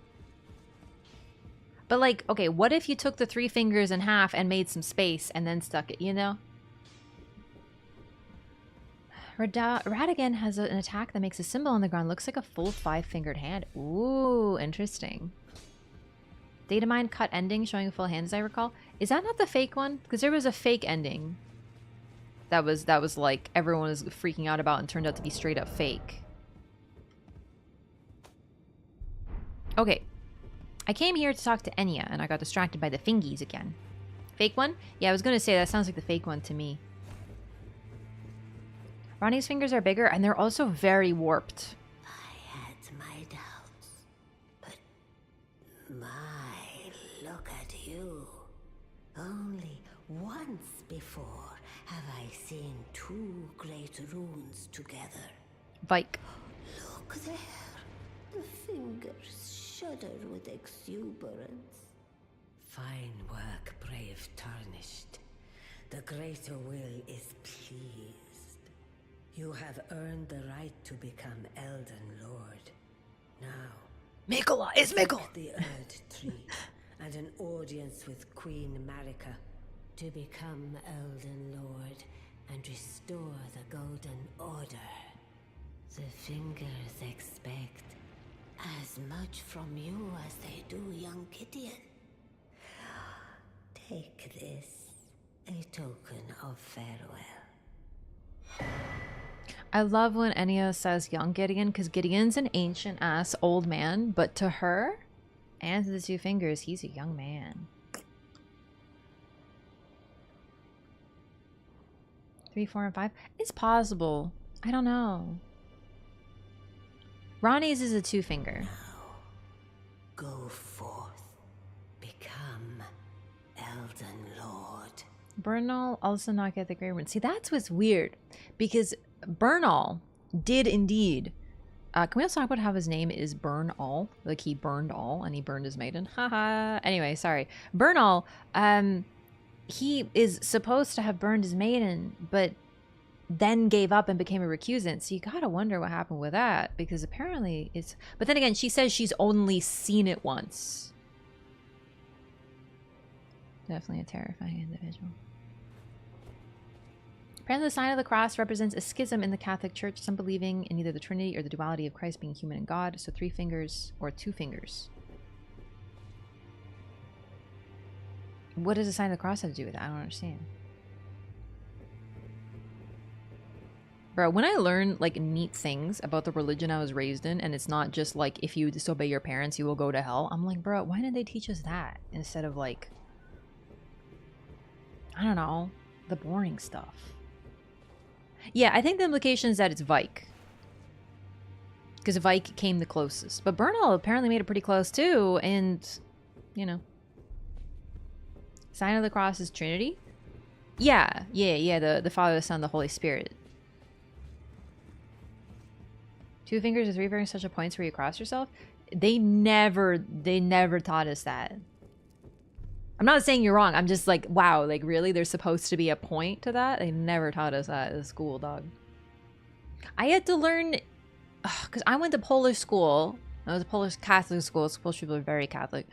But like, okay, what if you took the 3 fingers in half and made some space and then stuck it, you know? Radahn has an attack that makes a symbol on the ground. Looks like a full 5-fingered hand. Ooh, interesting. Data mine cut ending showing a full hand, as I recall. Is that not the fake one? Because there was a fake ending. That was like everyone was freaking out about and turned out to be straight up fake. Okay. I came here to talk to Enya and I got distracted by the fingies again. Fake one? Yeah, I was gonna say that sounds like the fake one to me. Ronnie's fingers are bigger, and they're also very warped. I had my doubts, but look at you. Only once before have I seen two great runes together. Vike. Look there. The fingers shudder with exuberance. Fine work, brave Tarnished. The greater will is pleased. You have earned the right to become Elden Lord. Now, Mikola is Mikkel! the Erd Tree and an audience with Queen Marika to become Elden Lord and restore the Golden Order. The fingers expect as much from you as they do young Gideon. Take this, a token of farewell. I love when Enya says young Gideon, because Gideon's an ancient ass old man, but to her and to the two fingers, he's a young man. 3, 4, and 5. It's possible. I don't know. Ronnie's is a 2-finger. Now, go forth. Become Elden Lord. Bernal also not get the Grey Rune. See, that's what's weird. Because Bernal did indeed. Can we also talk about how his name is Bernal? Like he burned all and he burned his maiden. Haha. Anyway, sorry. Bernal, he is supposed to have burned his maiden, but then gave up and became a recusant. So you gotta wonder what happened with that, because apparently it's... But then again, she says she's only seen it once. Definitely a terrifying individual. Apparently the sign of the cross represents a schism in the Catholic Church, some believing in either the Trinity or the duality of Christ being human and God, so 3 fingers or 2 fingers. What does the sign of the cross have to do with that? I don't understand. Bro, when I learn like neat things about the religion I was raised in, and it's not just like if you disobey your parents you will go to hell, I'm like, bro, why didn't they teach us that instead of like, I don't know, the boring stuff? Yeah, I think the implication is that it's Vike, because Vike came the closest, but Bernal apparently made it pretty close too. And you know, sign of the cross is Trinity. Yeah, the Father, the Son, the Holy Spirit. 2 fingers or 3 fingers such a points where you cross yourself. They never taught us that. I'm not saying you're wrong. I'm just like, wow, like really? There's supposed to be a point to that? They never taught us that at school, dog. I had to learn, because I went to Polish school. I was a Polish Catholic school. Polish people are very Catholic,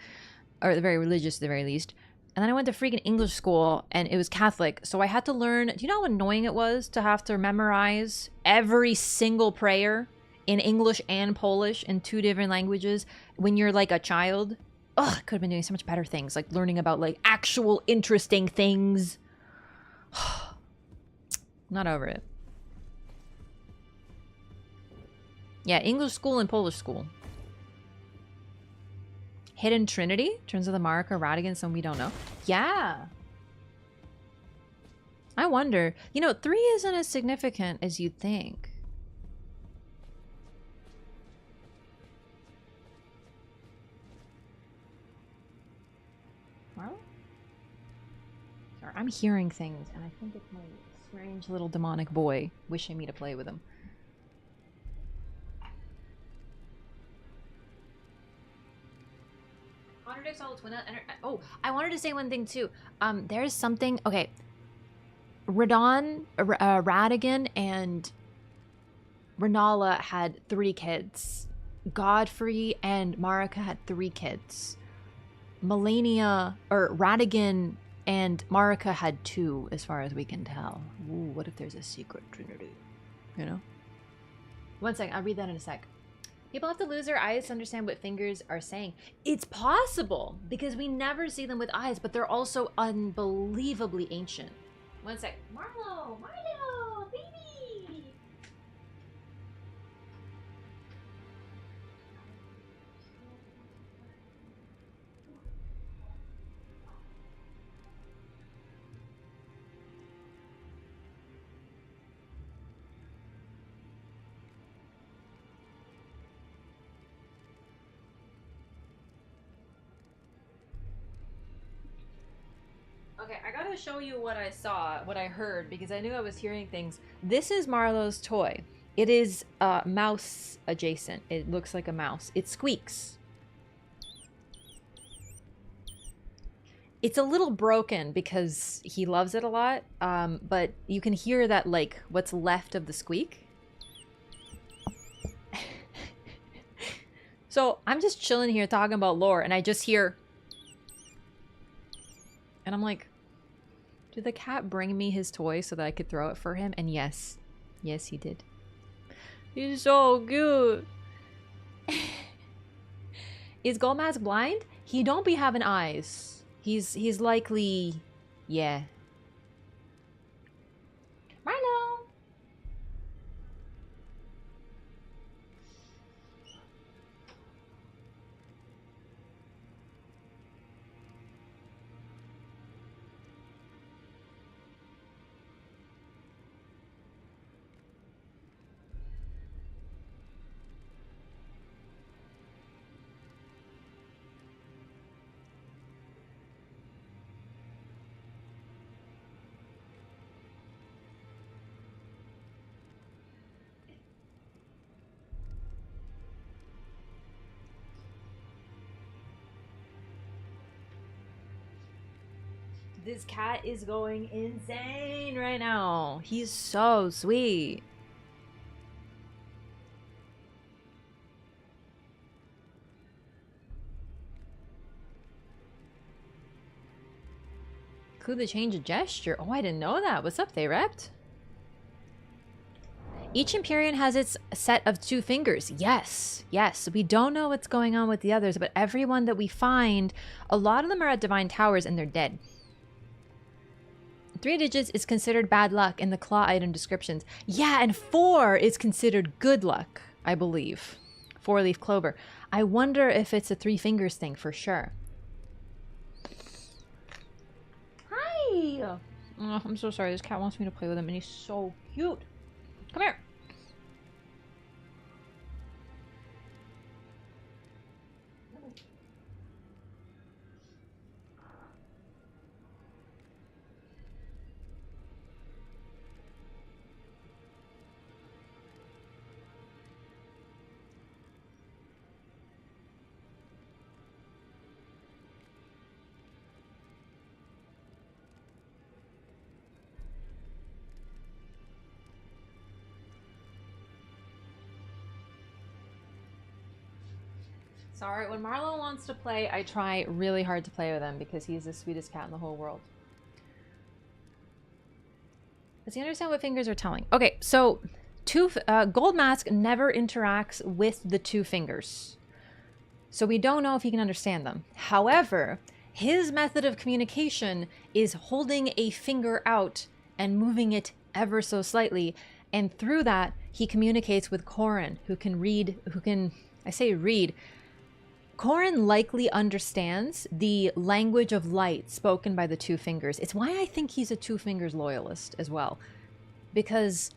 or very religious at the very least. And then I went to freaking English school, and it was Catholic. So I had to learn, do you know how annoying it was to have to memorize every single prayer in English and Polish in 2 different languages when you're like a child? Ugh, I could have been doing so much better things, like learning about like actual interesting things. Not over it. Yeah, English school and Polish school. Hidden Trinity? Turns of the Marika, Radahn, some we don't know. Yeah. I wonder. You know, 3 isn't as significant as you'd think. Well, sorry, I'm hearing things, and I think it's my strange little demonic boy wishing me to play with him. Contradicts all twin. Oh, I wanted to say one thing too. There's something. Okay, Radahn, Radahn, and Renala had 3 kids. Godfrey and Marika had 3 kids. Melania, or Radahn and Marika had 2, as far as we can tell. Ooh, what if there's a secret trinity? You know? One sec, I'll read that in a sec. People have to lose their eyes to understand what fingers are saying. It's possible, because we never see them with eyes, but they're also unbelievably ancient. One sec. Marlo, baby! Okay, I gotta show you what I saw, what I heard, because I knew I was hearing things. This is Marlowe's toy. It is mouse adjacent. It looks like a mouse. It squeaks. It's a little broken because he loves it a lot, but you can hear that, like, what's left of the squeak. So I'm just chilling here talking about lore, and I just hear... And I'm like, did the cat bring me his toy so that I could throw it for him? And yes. Yes, he did. He's so cute. Is Goldmask blind? He don't be having eyes. He's likely... Yeah. Milo! This cat is going insane right now. He's so sweet. Include the change of gesture. Oh, I didn't know that. What's up, they repped? Each Empyrean has its set of 2 fingers. Yes, yes. We don't know what's going on with the others, but everyone that we find, a lot of them are at Divine Towers and they're dead. 3 digits is considered bad luck in the claw item descriptions. Yeah, and 4 is considered good luck, I believe. 4-leaf clover. I wonder if it's a 3 fingers thing for sure. Hi! Oh, I'm so sorry. This cat wants me to play with him and he's so cute. Come here. Sorry, when Marlo wants to play, I try really hard to play with him because he's the sweetest cat in the whole world. Does he understand what fingers are telling? Okay, so Goldmask never interacts with the 2 fingers. So we don't know if he can understand them. However, his method of communication is holding a finger out and moving it ever so slightly. And through that, he communicates with Corin, who can read, I say read, Corin likely understands the language of light spoken by the 2 fingers. It's why I think he's a 2 fingers loyalist as well. Because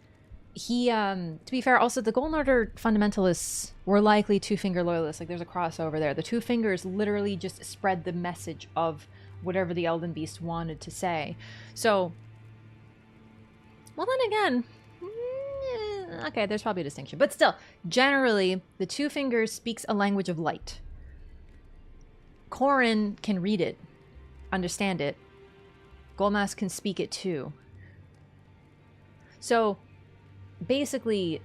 he, to be fair, also the Golden Order fundamentalists were likely 2 finger loyalists. Like there's a crossover there. The 2 fingers literally just spread the message of whatever the Elden Beast wanted to say. So, well then again, okay, there's probably a distinction. But still, generally, the 2 fingers speaks a language of light. Corin can read it, understand it. Goldmask can speak it too. So, basically,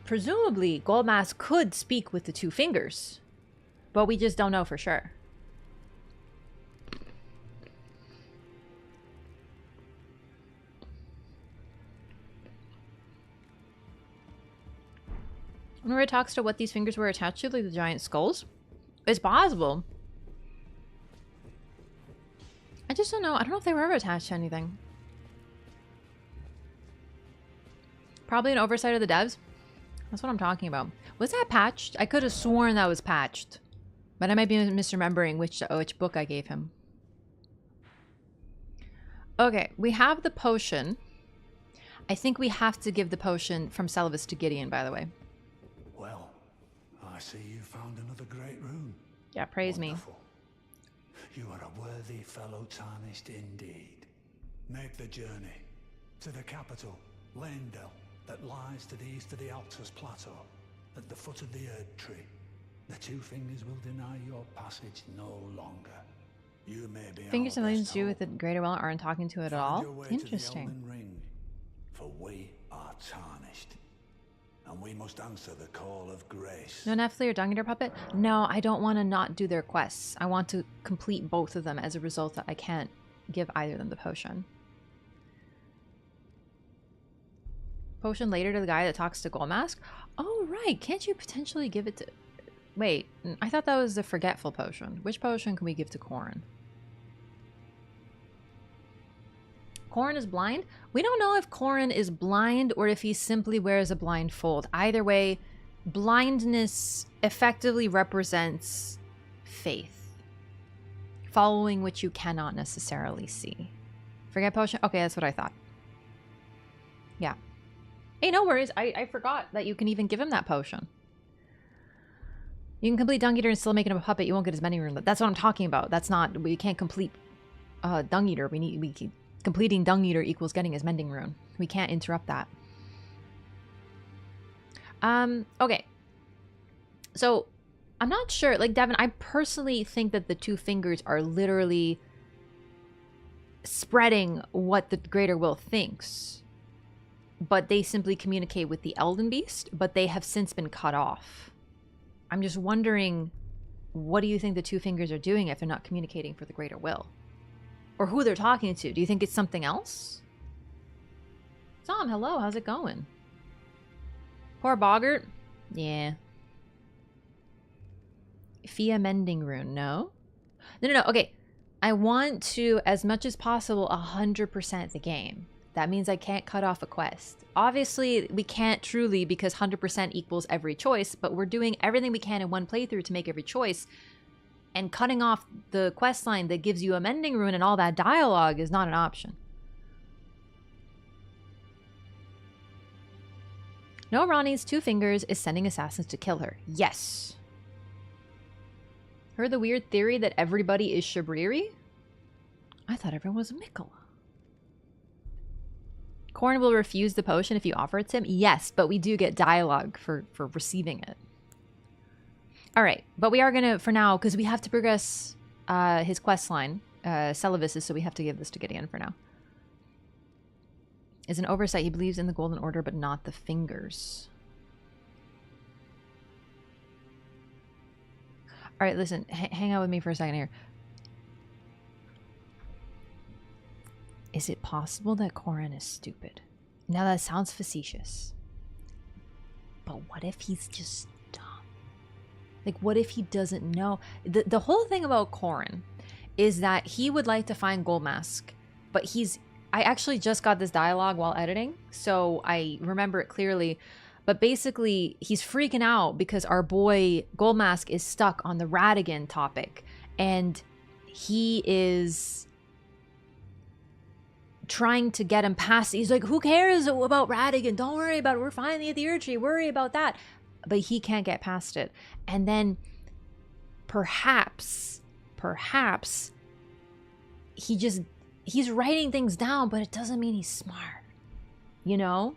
presumably, Goldmask could speak with the 2 fingers, but we just don't know for sure. Whenever it talks to what these fingers were attached to, like the giant skulls, it's possible. I just don't know. I don't know if they were ever attached to anything. Probably an oversight of the devs. That's what I'm talking about. Was that patched? I could have sworn that was patched. But I might be misremembering which book I gave him. Okay, we have the potion. I think we have to give the potion from Selvis to Gideon, by the way. Well, I see you found another great rune. Yeah, praise Wonderful. You are a worthy fellow tarnished indeed. Make the journey to the capital, Leyndell, that lies to the east of the Altus Plateau, at the foot of the Erd Tree. The Two Fingers will deny your passage no longer. You may be Fingers our and best to do with the hope. Greater Will aren't talking to it at Find all? your way to the Interesting. Elden Ring, for we are tarnished, and we must answer the call of grace. No Nephilim or Dung Eater Puppet? No, I don't want to not do their quests. I want to complete both of them. As a result, I can't give either of them the potion. Potion later to the guy that talks to Goldmask? Oh, right. Can't you potentially give it to... Wait, I thought that was the Forgetful potion. Which potion can we give to Corrin? Corrin is blind? We don't know if Corrin is blind or if he simply wears a blindfold. Either way, blindness effectively represents faith, following which you cannot necessarily see. Forget potion? Okay, that's what I thought. Yeah. Hey, no worries. I forgot that you can even give him that potion. You can complete Dung Eater and still make him a puppet. You won't get his many rune. That's what I'm talking about. That's not... We can't complete Dung Eater. Completing Dung Eater equals getting his mending rune. We can't interrupt that. Okay. So, I'm not sure. Like, Devin, I personally think that the Two Fingers are literally spreading what the Greater Will thinks. But they simply communicate with the Elden Beast, but they have since been cut off. I'm just wondering, what do you think the Two Fingers are doing if they're not communicating for the Greater Will? Or who they're talking to? Do you think it's something else? Tom, hello, how's it going? Poor Boggart? Yeah. Fia Mending Rune, no? No, okay. I want to, as much as possible, 100% the game. That means I can't cut off a quest. Obviously, we can't truly because 100% equals every choice, but we're doing everything we can in one playthrough to make every choice. And cutting off the quest line that gives you a mending rune and all that dialogue is not an option. No, Ronnie's Two Fingers is sending assassins to kill her. Yes. Heard the weird theory that everybody is Shabriri? I thought everyone was Mikola. Corrin will refuse the potion if you offer it to him? Yes, but we do get dialogue for receiving it. Alright, but we are going to, for now, because we have to progress his quest line, Celivis, so we have to give this to Gideon for now. Is an oversight. He believes in the Golden Order, but not the Fingers. Alright, listen, hang out with me for a second here. Is it possible that Corrin is stupid? Now that sounds facetious. But what if he's just dumb? Like, what if he doesn't know? The whole thing about Corrin is that he would like to find Goldmask, but he's... I actually just got this dialogue while editing, so I remember it clearly. But basically, he's freaking out because our boy Goldmask is stuck on the Radahn topic. And he is... trying to get him past. He's like, who cares about Radahn? Don't worry about it. We're finally at the Erd Tree. Worry about that. But he can't get past it. And then perhaps he's writing things down, but it doesn't mean he's smart. You know?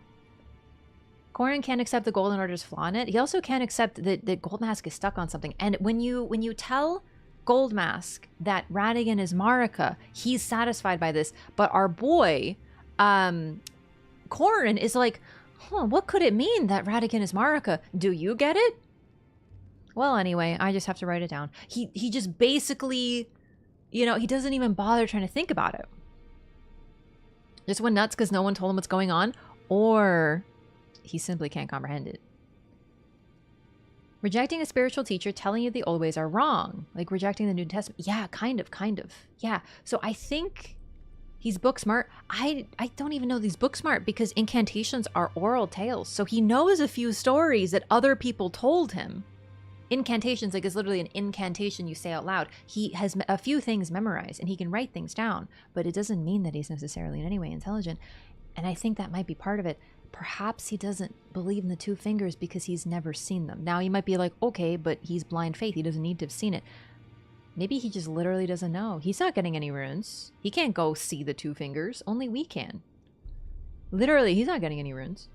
Corrin can't accept the Golden Order's flaw in it. He also can't accept that Goldmask is stuck on something. And when you tell Goldmask that Radahn is Marika, he's satisfied by this. But our boy, Corrin is like, what could it mean that Radahn is Marika? Do you get it? Well, anyway, I just have to write it down. He just basically, you know, he doesn't even bother trying to think about it. Just went nuts because no one told him what's going on, or he simply can't comprehend it. Rejecting a spiritual teacher telling you the old ways are wrong. Like rejecting the New Testament. Yeah, kind of. Yeah. So I think he's book smart. I don't even know that he's book smart because incantations are oral tales. So he knows a few stories that other people told him. Incantations, like, is literally an incantation you say out loud. He has a few things memorized and he can write things down, but it doesn't mean that he's necessarily in any way intelligent. And I think that might be part of it. Perhaps he doesn't believe in the Two Fingers because he's never seen them. Now, you might be like, okay, but he's blind faith. He doesn't need to have seen it. Maybe he just literally doesn't know. He's not getting any runes. He can't go see the two fingers. Only we can. Literally, he's not getting any runes.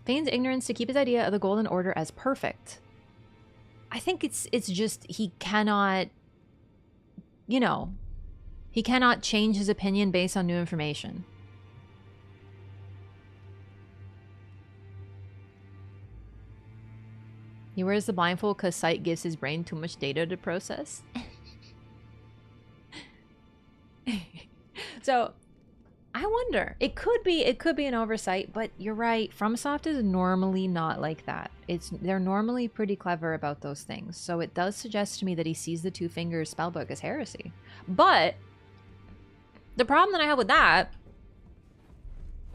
Feigns ignorance to keep his idea of the Golden Order as perfect. I think it's just he cannot, you know, he cannot change his opinion based on new information. He wears the blindfold because sight gives his brain too much data to process. So, I wonder. It could be an oversight, but you're right. FromSoft is normally not like that. They're normally pretty clever about those things. So it does suggest to me that he sees the Two Fingers spellbook as heresy. But the problem that I have with that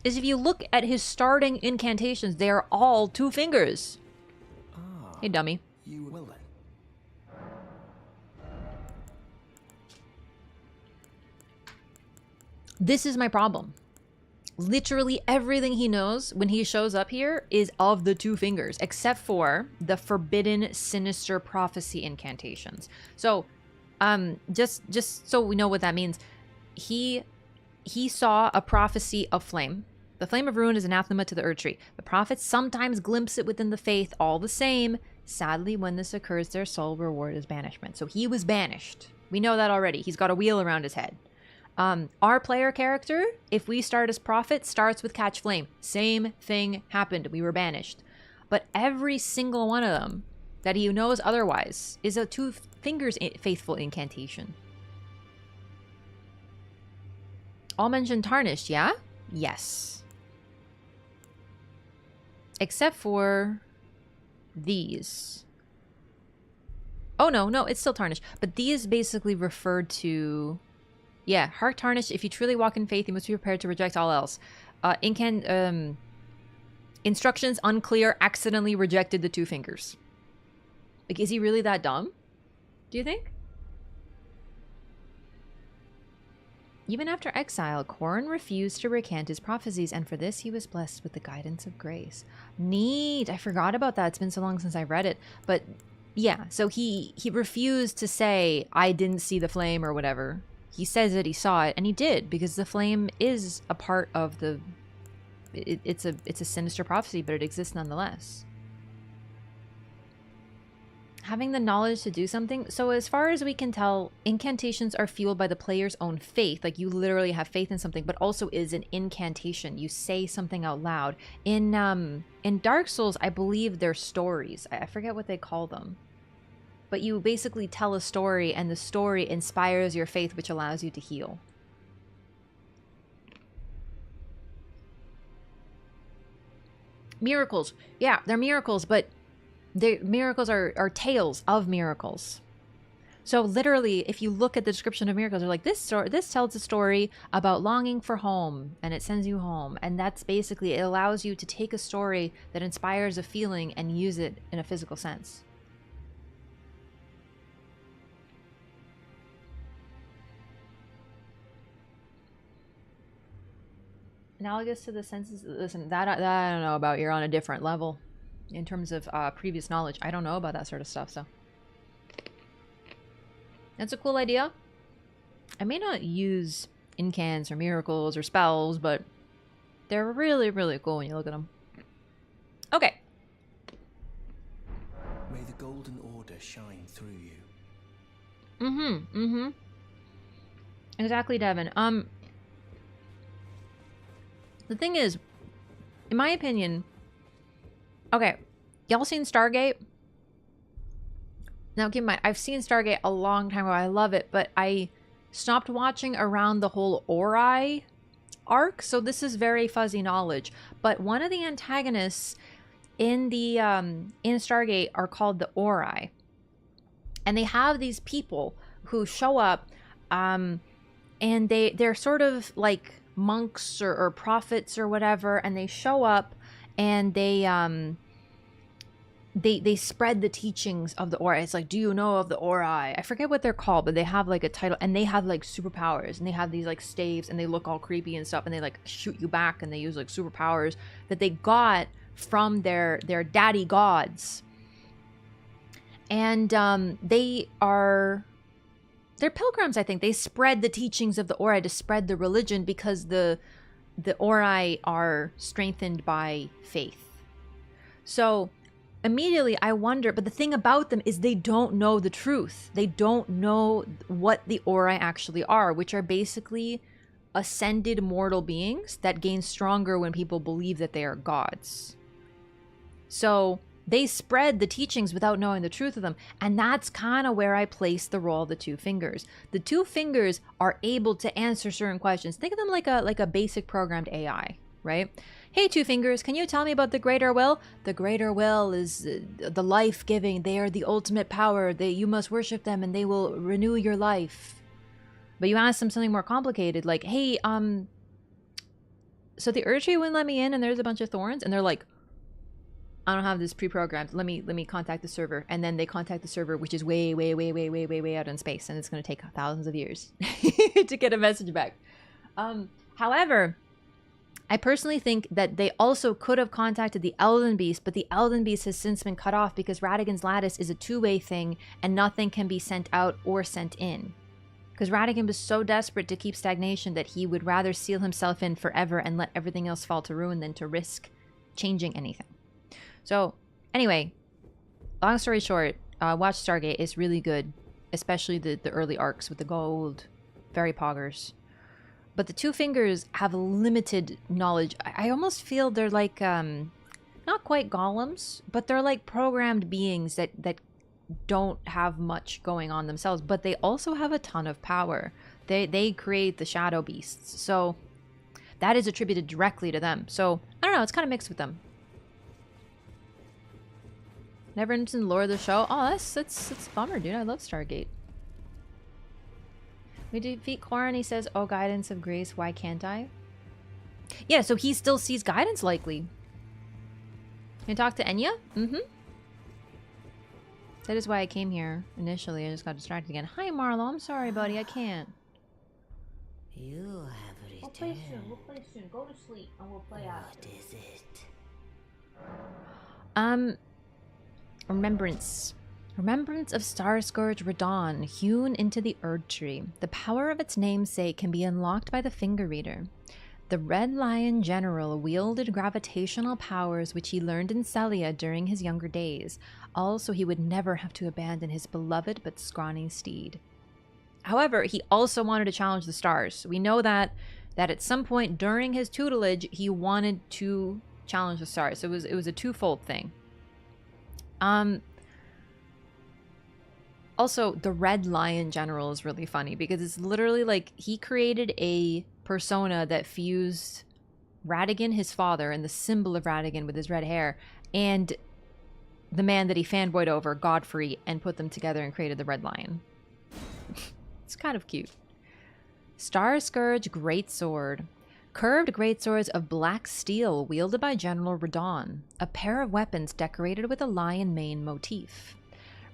is if you look at his starting incantations, they are all two fingers. Hey, dummy. You will then. This is my problem. Literally everything he knows when he shows up here is of the Two Fingers, except for the forbidden sinister prophecy incantations. So, just so we know what that means, he saw a prophecy of flame. The flame of ruin is anathema to the Erdtree. The prophets sometimes glimpse it within the faith all the same. Sadly, when this occurs, their sole reward is banishment. So he was banished. We know that already. He's got a wheel around his head. Our player character, if we start as prophet, starts with catch flame. Same thing happened. We were banished. But every single one of them that he knows otherwise is a Two Fingers faithful incantation. All mention tarnished, yeah? Yes. Except for these. Oh, no, it's still tarnished. But these basically refer to... Yeah, heart tarnished. If you truly walk in faith, you must be prepared to reject all else. Instructions unclear, accidentally rejected the Two Fingers. Like, is he really that dumb? Do you think? Even after exile, Corrin refused to recant his prophecies, and for this he was blessed with the guidance of grace. Neat. I forgot about that. It's been so long since I read it. But yeah, so he refused to say, I didn't see the flame or whatever. He says that he saw it, and he did, because the flame is a part of the... It's a sinister prophecy, but it exists nonetheless. Having the knowledge to do something. So as far as we can tell, incantations are fueled by the player's own faith. Like, you literally have faith in something, but also is an incantation. You say something out loud. In Dark Souls, I believe they're stories. I forget what they call them. But you basically tell a story, and the story inspires your faith, which allows you to heal. Miracles. Yeah, they're miracles, but miracles are tales of miracles. So literally, if you look at the description of miracles, they're like, this tells a story about longing for home, and it sends you home. And that's basically, it allows you to take a story that inspires a feeling and use it in a physical sense. Analogous to the senses. Listen, that I don't know about. You're on a different level in terms of previous knowledge. I don't know about that sort of stuff, so that's a cool idea. I may not use incans or miracles or spells, but they're really, really cool when you look at them. Okay. May the Golden Order shine through you. Exactly, Devin. The thing is, in my opinion, okay, y'all seen Stargate? Now, keep in mind, I've seen Stargate a long time ago. I love it, but I stopped watching around the whole Ori arc, so this is very fuzzy knowledge. But one of the antagonists in the in Stargate are called the Ori, and they have these people who show up, and they're sort of like monks or prophets or whatever, and they show up and they spread the teachings of the Ori. It's like, do you know of the Ori? I forget what they're called, but they have like a title, and they have like superpowers, and they have these like staves, and they look all creepy and stuff, and they like shoot you back, and they use like superpowers that they got from their daddy gods. And they're pilgrims, I think. They spread the teachings of the Ori to spread the religion because the Ori are strengthened by faith. So immediately I wonder, but the thing about them is they don't know the truth. They don't know what the Ori actually are, which are basically ascended mortal beings that gain stronger when people believe that they are gods. So they spread the teachings without knowing the truth of them. And that's kind of where I place the role of the Two Fingers. The Two Fingers are able to answer certain questions. Think of them like a basic programmed AI, right? Hey, Two Fingers, can you tell me about the Greater Will? The Greater Will is the life-giving. They are the ultimate power. You must worship them and they will renew your life. But you ask them something more complicated, like, hey, so the Erdtree wouldn't let me in and there's a bunch of thorns, and they're like, I don't have this pre-programmed. Let me contact the server. And then they contact the server, which is way out in space, and it's going to take thousands of years to get a message back. However, I personally think that they also could have contacted the Elden Beast, but the Elden Beast has since been cut off because Radagon's lattice is a two-way thing and nothing can be sent out or sent in. Because Radahn was so desperate to keep stagnation that he would rather seal himself in forever and let everything else fall to ruin than to risk changing anything. So, anyway, long story short, watch Stargate. It's really good, especially the early arcs with the gold. Very poggers. But the Two Fingers have limited knowledge. I almost feel they're like, not quite golems, but they're like programmed beings that don't have much going on themselves, but they also have a ton of power. They create the shadow beasts. So that is attributed directly to them. So, I don't know, it's kind of mixed with them. Never interested in lore of the show? Oh, that's a bummer, dude. I love Stargate. We defeat Corrin, he says, oh, guidance of grace, why can't I? Yeah, so he still sees guidance likely. Can you talk to Enya? Mm-hmm. That is why I came here initially. I just got distracted again. Hi, Marlo. I'm sorry, buddy. I can't. You have returned. We'll play soon. We'll play soon. Go to sleep and we'll play after. What is it? Remembrance. Remembrance of Starscourge Radahn, hewn into the Erdtree. The power of its namesake can be unlocked by the Finger Reader. The Red Lion General wielded gravitational powers which he learned in Celia during his younger days. Also, he would never have to abandon his beloved but scrawny steed. However, he also wanted to challenge the stars. We know that at some point during his tutelage, he wanted to challenge the stars. So it was a twofold thing. Also, the Red Lion General is really funny because it's literally like he created a persona that fused Radahn, his father, and the symbol of Radahn with his red hair, and the man that he fanboyed over, Godfrey, and put them together and created the Red Lion. It's kind of cute. Starscourge Greatsword. Curved greatswords of black steel wielded by General Radahn. A pair of weapons decorated with a lion mane motif.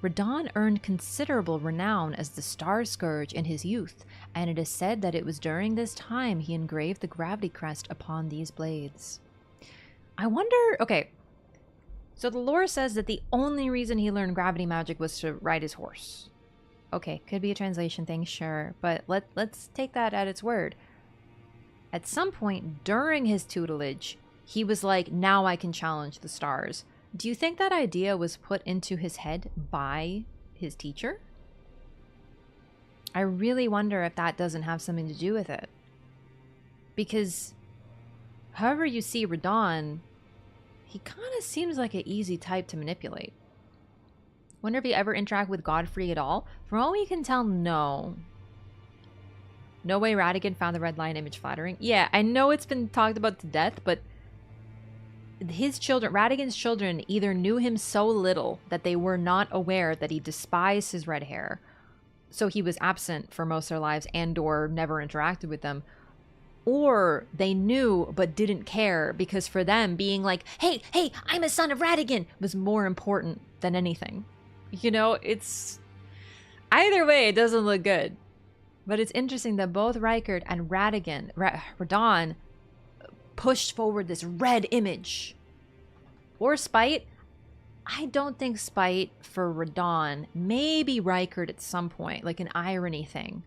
Radahn earned considerable renown as the Starscourge in his youth, and it is said that it was during this time he engraved the gravity crest upon these blades. I wonder... Okay, so the lore says that the only reason he learned gravity magic was to ride his horse. Okay, could be a translation thing, sure, but let's take that at its word. At some point during his tutelage, he was like, now I can challenge the stars. Do you think that idea was put into his head by his teacher? I really wonder if that doesn't have something to do with it. Because however you see Radahn, he kind of seems like an easy type to manipulate. Wonder if he ever interact with Godfrey at all? From all we can tell, no. No way Radahn found the Red Lion image flattering. Yeah, I know it's been talked about to death, but his children, Radagon's children, either knew him so little that they were not aware that he despised his red hair, so he was absent for most of their lives and or never interacted with them, or they knew but didn't care because for them being like, hey, I'm a son of Radahn was more important than anything. You know, it's... Either way, it doesn't look good. But it's interesting that both Rykard and Radahn pushed forward this red image. Or spite. I don't think spite for Radahn. Maybe Rykard at some point, like an irony thing.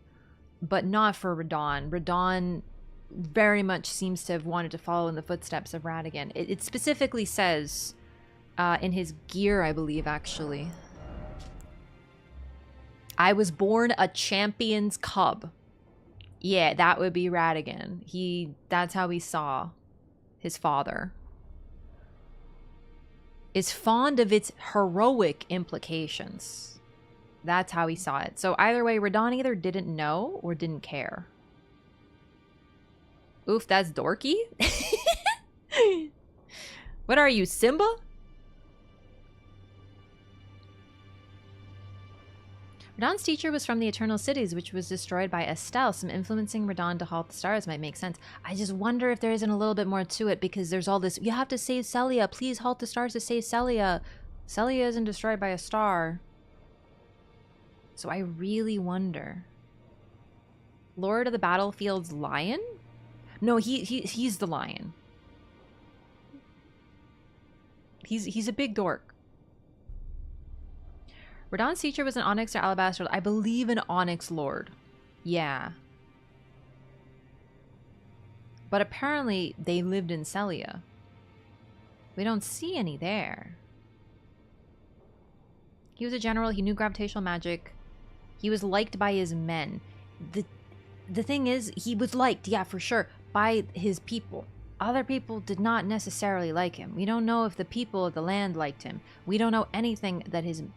But not for Radahn. Radahn very much seems to have wanted to follow in the footsteps of Radagon. It specifically says in his gear, I believe, actually. I was born a champion's cub. Yeah, that would be Radagon. That's how he saw his father. Is fond of its heroic implications. That's how he saw it. So either way, Radahn either didn't know or didn't care. Oof, that's dorky. What are you, Simba? Radahn's teacher was from the Eternal Cities, which was destroyed by Estelle. Some influencing Radahn to halt the stars might make sense. I just wonder if there isn't a little bit more to it, because there's all this, you have to save Celia. Please halt the stars to save Celia. Celia isn't destroyed by a star. So I really wonder. Lord of the Battlefield's lion? No, he's the lion. He's a big dork. Radahn's teacher was an Onyx or Alabaster. I believe an Onyx Lord. Yeah. But apparently they lived in Celia. We don't see any there. He was a general. He knew gravitational magic. He was liked by his men. The thing is, he was liked, yeah, for sure, by his people. Other people did not necessarily like him. We don't know if the people of the land liked him. We don't know anything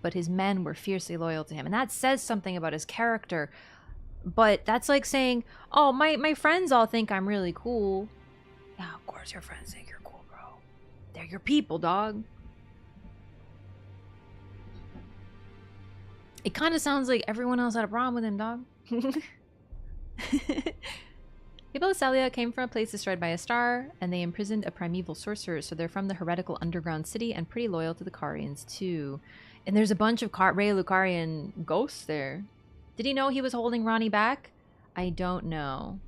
but his men were fiercely loyal to him. And that says something about his character. But that's like saying, oh, my friends all think I'm really cool. Yeah, of course your friends think you're cool, bro. They're your people, dog. It kind of sounds like everyone else had a problem with him, dog. People of Celia came from a place destroyed by a star, and they imprisoned a primeval sorcerer, so they're from the heretical underground city and pretty loyal to the Carians, too. And there's a bunch of Rey Lucarian ghosts there. Did he know he was holding Ronnie back? I don't know.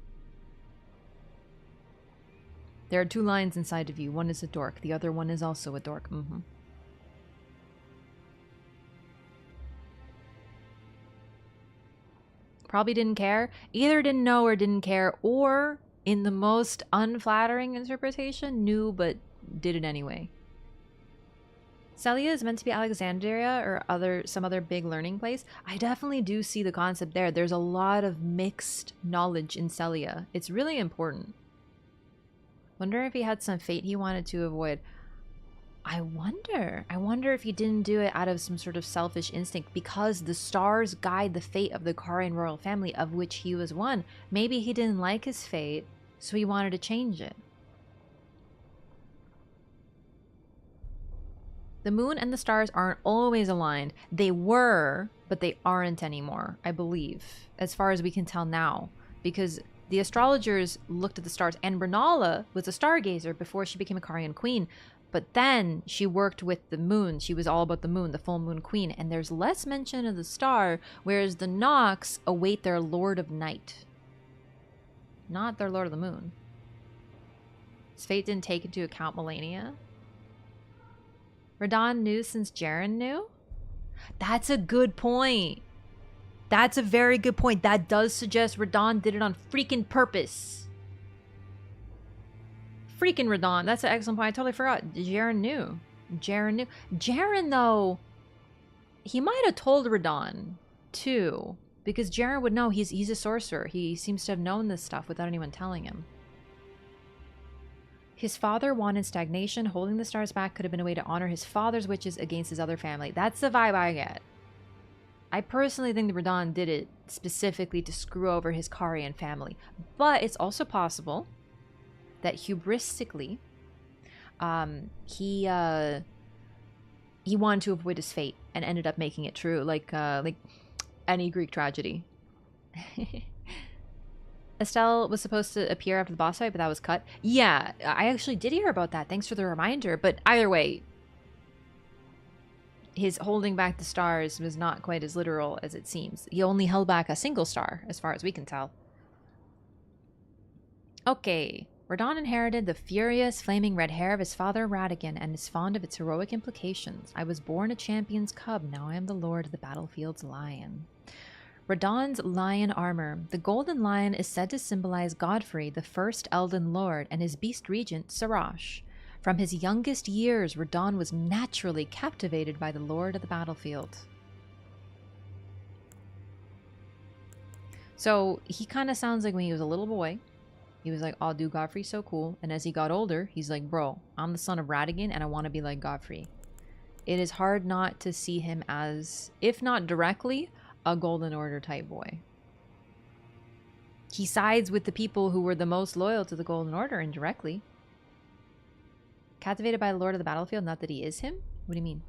There are two lions inside of you. One is a dork. The other one is also a dork. Probably didn't care. Either didn't know or didn't care, or in the most unflattering interpretation, knew but did it anyway. Celia is meant to be Alexandria or some other big learning place. I definitely do see the concept there. There's a lot of mixed knowledge in Celia. It's really important. Wonder if he had some fate he wanted to avoid. I wonder if he didn't do it out of some sort of selfish instinct, because the stars guide the fate of the Carian royal family, of which he was one. Maybe he didn't like his fate, so he wanted to change it. The moon and the stars aren't always aligned. They were, but they aren't anymore, I believe, as far as we can tell now, because the astrologers looked at the stars, and Renala was a stargazer before she became a Carian queen. But then she worked with the moon. She was all about the moon, the full moon queen. And there's less mention of the star, whereas the Nox await their Lord of Night. Not their Lord of the Moon. His fate didn't take into account Melania. Radahn knew since Jaren knew? That's a good point. That's a very good point. That does suggest Radahn did it on freaking purpose. Freaking Radahn. That's an excellent point. I totally forgot. Jaren knew. Jaren, though, he might have told Radahn, too. Because Jaren would know. He's a sorcerer. He seems to have known this stuff without anyone telling him. His father wanted stagnation. Holding the stars back could have been a way to honor his father's wishes against his other family. That's the vibe I get. I personally think that Radahn did it specifically to screw over his Carian family. But it's also possible that hubristically, he wanted to avoid his fate and ended up making it true, like any Greek tragedy. Estelle was supposed to appear after the boss fight, but that was cut. Yeah, I actually did hear about that. Thanks for the reminder. But either way, his holding back the stars was not quite as literal as it seems. He only held back a single star, as far as we can tell. Okay. Radahn inherited the furious, flaming red hair of his father Radahn and is fond of its heroic implications. I was born a champion's cub, now I am the lord of the battlefield's lion. Radahn's lion armor. The golden lion is said to symbolize Godfrey, the first Elden Lord, and his beast regent, Sarash. From his youngest years, Radahn was naturally captivated by the lord of the battlefield. So he kind of sounds like when he was a little boy, he was like, oh, dude, Godfrey's so cool. And as he got older, he's like, bro, I'm the son of Radahn and I want to be like Godfrey. It is hard not to see him as, if not directly, a Golden Order type boy. He sides with the people who were the most loyal to the Golden Order indirectly. Captivated by the Lord of the Battlefield, not that he is him? What do you mean?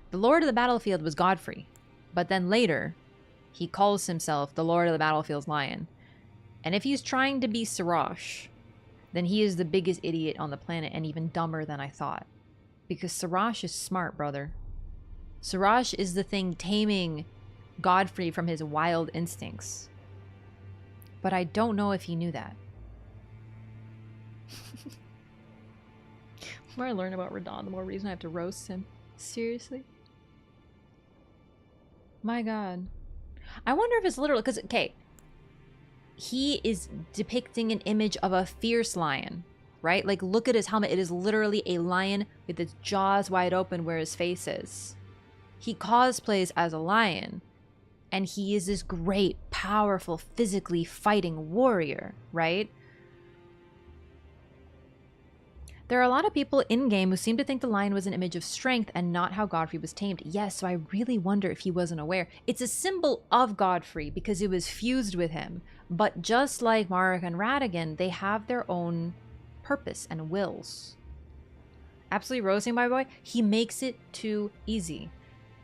The Lord of the Battlefield was Godfrey. But then later, he calls himself the Lord of the Battlefield's Lion. And if he's trying to be Sarash, then he is the biggest idiot on the planet and even dumber than I thought. Because Sarash is smart, brother. Sarash is the thing taming Godfrey from his wild instincts. But I don't know if he knew that. The more I learn about Radahn, the more reason I have to roast him. Seriously? My god. I wonder if it's literal, because, okay, he is depicting an image of a fierce lion, right? Like, look at his helmet. It is literally a lion with its jaws wide open where his face is. He cosplays as a lion, and he is this great, powerful, physically fighting warrior, right? There are a lot of people in-game who seem to think the lion was an image of strength and not how Godfrey was tamed. Yes, so I really wonder if he wasn't aware. It's a symbol of Godfrey because it was fused with him. But just like Marek and Radahn, they have their own purpose and wills. Absolutely roasting my boy. He makes it too easy.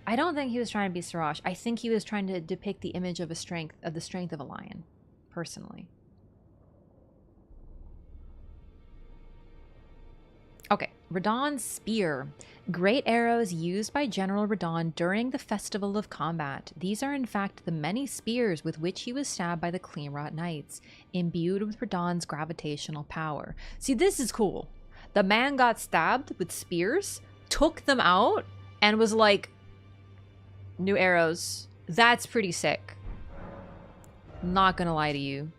I don't think he was trying to be Sarash. I think he was trying to depict the image of the strength of a lion, personally. Okay, Radahn's spear. Great arrows used by General Radahn during the Festival of Combat. These are in fact the many spears with which he was stabbed by the Cleanrot Knights, imbued with Radahn's gravitational power. See, this is cool. The man got stabbed with spears, took them out, and was like, new arrows. That's pretty sick. Not gonna lie to you.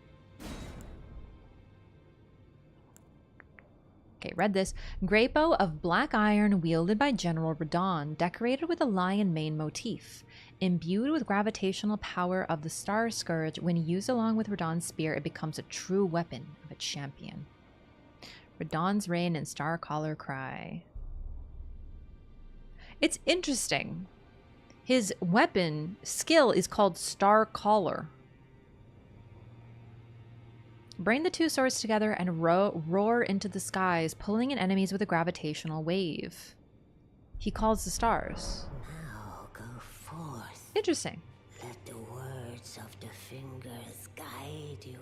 Okay, read this. Great bow of black iron wielded by General Radahn, decorated with a lion mane motif. Imbued with gravitational power of the Starscourge, when used along with Radahn's spear, it becomes a true weapon of a champion. Radahn's reign and Star Caller cry. It's interesting. His weapon skill is called Star Caller. Bring the two swords together and roar into the skies, pulling in enemies with a gravitational wave. He calls the stars. Now go forth. Interesting. Let the words of the fingers guide you.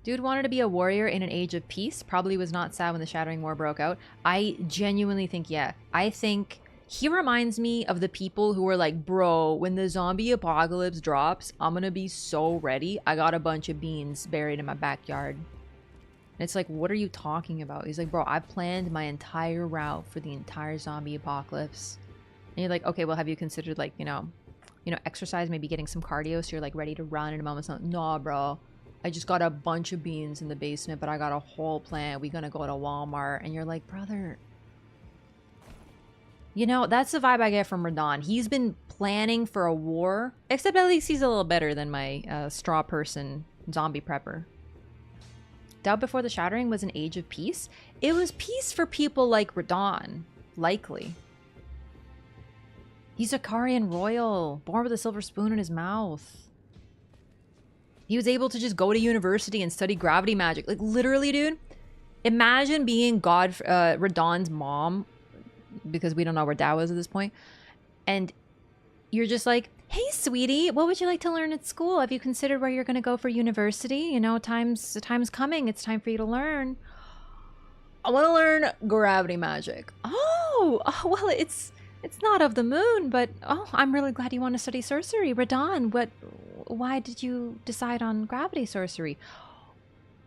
Dude wanted to be a warrior in an age of peace. Probably was not sad when the Shattering War broke out. I genuinely think, yeah. I think he reminds me of the people who were like, bro, when the zombie apocalypse drops, I'm gonna be so ready. I got a bunch of beans buried in my backyard. And it's like, what are you talking about? He's like, bro, I've planned my entire route for the entire zombie apocalypse. And you're like, okay, well, have you considered like, you know, exercise, maybe getting some cardio so you're like ready to run in a moment? So, nah, bro. I just got a bunch of beans in the basement, but I got a whole plan. We're gonna go to Walmart. And you're like, brother. You know, that's the vibe I get from Radahn. He's been planning for a war, except at least he's a little better than my straw person zombie prepper. Doubt before the Shattering was an age of peace. It was peace for people like Radahn, likely. He's a Karian royal, born with a silver spoon in his mouth. He was able to just go to university and study gravity magic. Like, literally, dude, imagine being Radahn's mom, because we don't know where Dad was at this point, and you're just like, hey, sweetie, what would you like to learn at school? Have you considered where you're going to go for university? You know, time's coming. It's time for you to learn. I want to learn gravity magic. Oh, well, it's not of the moon, but oh, I'm really glad you want to study sorcery. Radahn, why did you decide on gravity sorcery?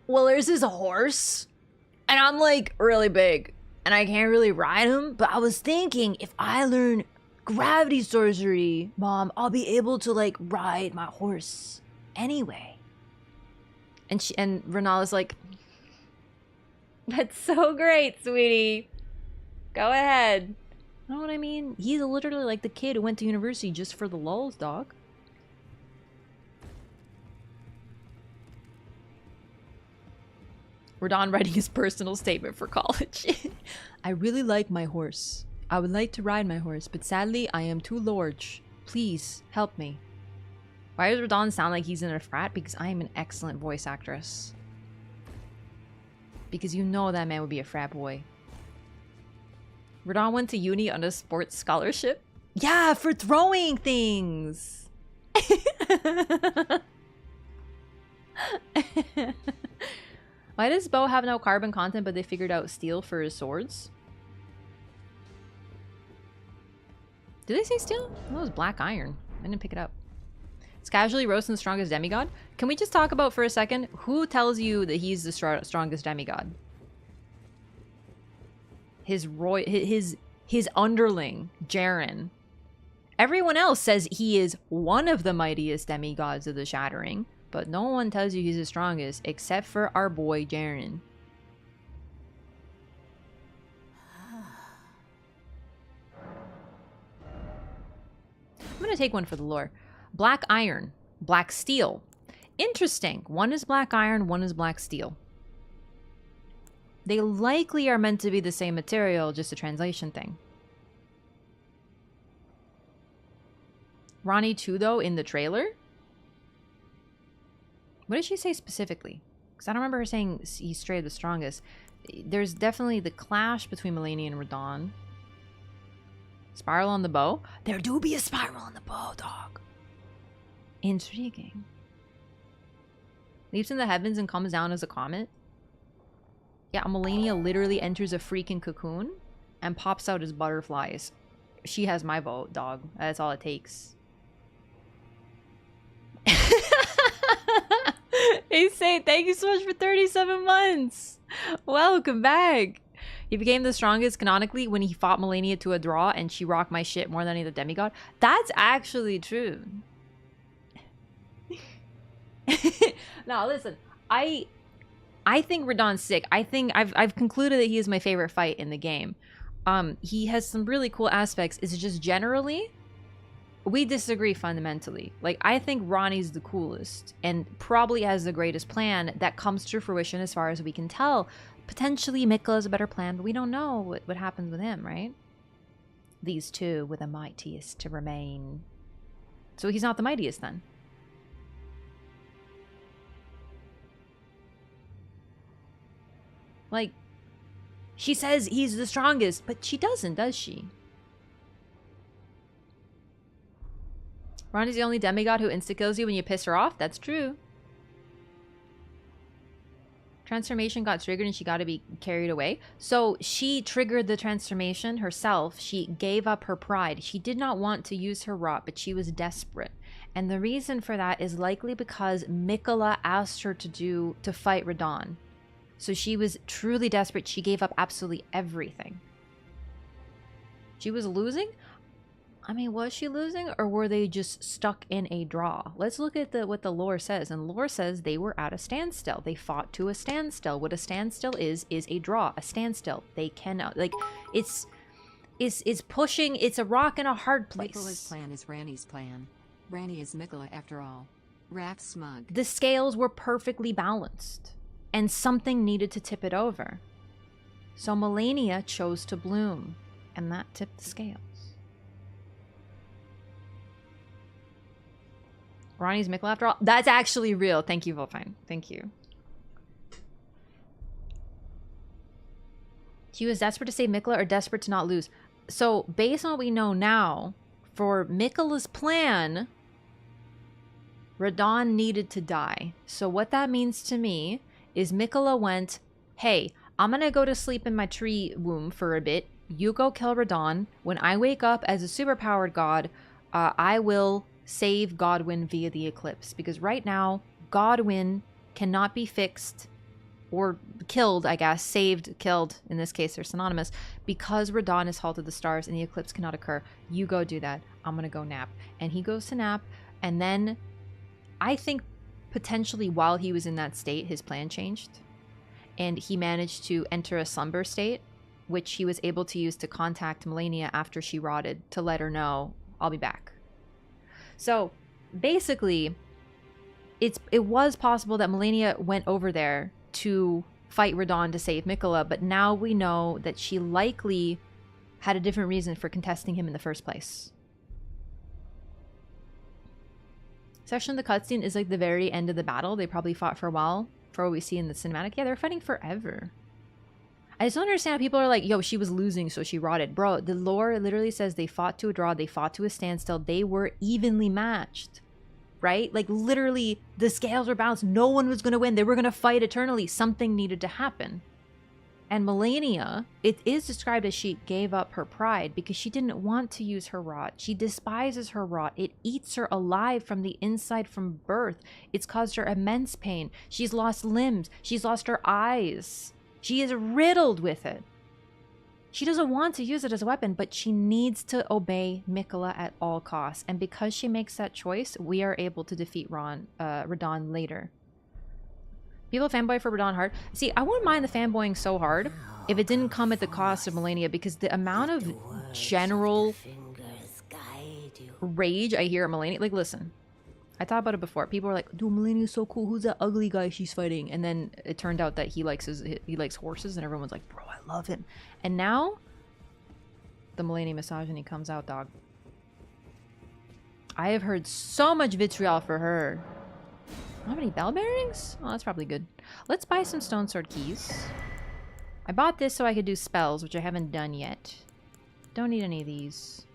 well, there's this horse, and I'm like really big, and I can't really ride him, but I was thinking if I learn gravity sorcery, Mom, I'll be able to like ride my horse anyway. And Renala's like, that's so great, sweetie. Go ahead. You know what I mean? He's literally like the kid who went to university just for the lulz, dog. Radahn writing his personal statement for college. I really like my horse. I would like to ride my horse, but sadly I am too large. Please help me. Why does Radahn sound like he's in a frat? Because I am an excellent voice actress. Because you know that man would be a frat boy. Radahn went to uni on a sports scholarship? Yeah, for throwing things! Why does Bo have no carbon content but they figured out steel for his swords? Did they say steel? No, it was black iron. I didn't pick it up. It's casually roasting the strongest demigod. Can we just talk about for a second who tells you that he's the strongest demigod? His underling, Jaren. Everyone else says he is one of the mightiest demigods of the Shattering, but no one tells you he's the strongest except for our boy Jaren. I'm gonna take one for the lore. Black iron, black steel. Interesting. One is black iron, one is black steel. They likely are meant to be the same material, just a translation thing. Ronnie too, though, in the trailer? What did she say specifically? Because I don't remember her saying he's straight the strongest. There's definitely the clash between Melania and Radahn. Spiral on the bow? There do be a spiral on the bow, dog. Intriguing. Leaps in the heavens and comes down as a comet? Yeah, Melania literally enters a freaking cocoon and pops out as butterflies. She has my vote, dog. That's all it takes. Hey, Saint, thank you so much for 37 months. Welcome back. He became the strongest canonically when he fought Melania to a draw and she rocked my shit more than any other demigod. That's actually true. Now, listen. I think Radahn's sick. I think I've concluded that he is my favorite fight in the game. He has some really cool aspects. It's just generally, we disagree fundamentally. Like, I think Ronnie's the coolest and probably has the greatest plan that comes to fruition as far as we can tell. Potentially Miklah's a better plan, but we don't know what happens with him, right? These two were the mightiest to remain. So he's not the mightiest then. Like, she says he's the strongest, but she doesn't, does she? Ronnie's the only demigod who insta-kills you when you piss her off? That's true. Transformation got triggered and she got to be carried away. So she triggered the transformation herself. She gave up her pride. She did not want to use her rot, but she was desperate. And the reason for that is likely because Miquella asked her to fight Radahn. So she was truly desperate. She gave up absolutely everything. She was losing? I mean, was she losing or were they just stuck in a draw? Let's look at what the lore says. And lore says they were at a standstill. They fought to a standstill. What a standstill is a draw, a standstill. They cannot, like, it's pushing, it's a rock in a hard place. Miquella's plan is Ranni's plan. Ranni is Miquella after all. Raph smug. The scales were perfectly balanced. And something needed to tip it over. So Melania chose to bloom. And that tipped the scales. Ronnie's Miquella after all? That's actually real. Thank you, Volfine. Thank you. She was desperate to save Miquella or desperate to not lose. So, based on what we know now, for Miquella's plan, Radahn needed to die. So what that means to me is Miquella went, hey, I'm gonna go to sleep in my tree womb for a bit. You go kill Radahn. When I wake up as a superpowered god, I will save Godwyn via the eclipse. Because right now, Godwyn cannot be fixed or killed, I guess, saved, killed, in this case they're synonymous, because Radahn has halted the stars and the eclipse cannot occur. You go do that. I'm gonna go nap. And he goes to nap, and then I think potentially while he was in that state, his plan changed. And he managed to enter a slumber state, which he was able to use to contact Melania after she rotted to let her know, I'll be back. So basically, it was possible that Melania went over there to fight Radahn to save Mikola, but now we know that she likely had a different reason for contesting him in the first place. Section of the cutscene is like the very end of the battle. They probably fought for a while for what we see in the cinematic. Yeah, they're fighting forever. I just don't understand how people are like, yo, she was losing, so she rotted. Bro, the lore literally says they fought to a draw, they fought to a standstill, they were evenly matched. Right? Like, literally, the scales were balanced. No one was going to win. They were going to fight eternally. Something needed to happen. And Melania, it is described as she gave up her pride because she didn't want to use her rot. She despises her rot. It eats her alive from the inside from birth. It's caused her immense pain. She's lost limbs. She's lost her eyes. She is riddled with it. She doesn't want to use it as a weapon, but she needs to obey Mikola at all costs. And because she makes that choice, we are able to defeat Radahn later. People fanboy for Radahn hard. See, I wouldn't mind the fanboying so hard if it didn't come at the cost of Melania, because the amount of general rage I hear at Melania, like, listen, I thought about it before. People were like, dude, Melania's so cool. Who's that ugly guy she's fighting? And then it turned out that he likes horses, and everyone's like, bro, I love him. And now the Melania misogyny comes out, dog. I have heard so much vitriol for her. How many bell bearings? Oh, that's probably good. Let's buy some stone sword keys. I bought this so I could do spells, which I haven't done yet. Don't need any of these.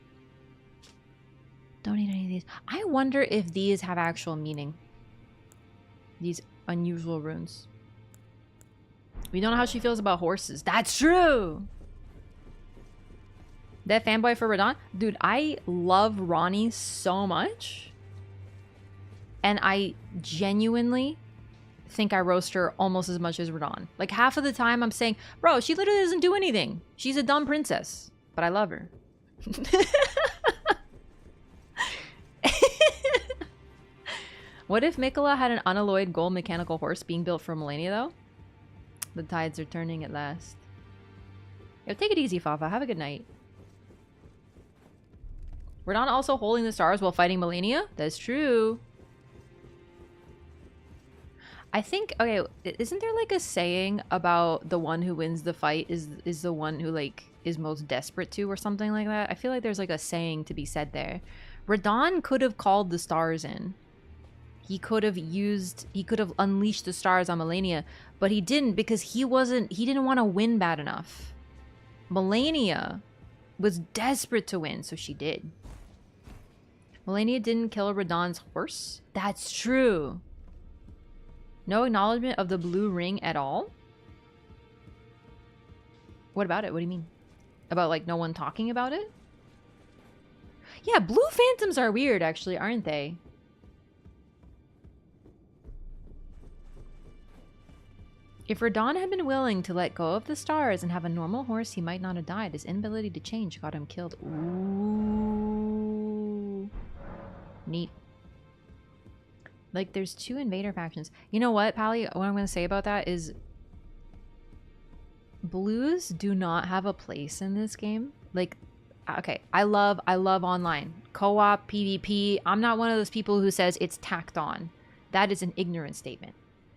Don't need any of these. I wonder if these have actual meaning. These unusual runes. We don't know how she feels about horses. That's true! That fanboy for Radahn? Dude, I love Ronnie so much. And I genuinely think I roast her almost as much as Radahn. Like, half of the time I'm saying, bro, she literally doesn't do anything. She's a dumb princess. But I love her. What if Mikola had an unalloyed gold mechanical horse being built for Melania, though? The tides are turning at last. Yo, take it easy, Fafa. Have a good night. Radahn also holding the stars while fighting Melania? That's true. I think, okay, isn't there like a saying about the one who wins the fight is the one who like is most desperate to, or something like that? I feel like there's like a saying to be said there. Radahn could have called the stars in. He could have unleashed the stars on Melania, but he didn't because he didn't want to win bad enough. Melania was desperate to win, so she did. Melania didn't kill Radahn's horse? That's true. No acknowledgement of the blue ring at all? What about it? What do you mean? About, like, no one talking about it? Yeah, blue phantoms are weird, actually, aren't they? If Radahn had been willing to let go of the stars and have a normal horse, he might not have died. His inability to change got him killed. Ooh. Neat. Like, there's 2 invader factions. You know what, Pally? What I'm going to say about that is blues do not have a place in this game. Like, okay, I love online. Co-op, PvP. I'm not one of those people who says it's tacked on. That is an ignorant statement.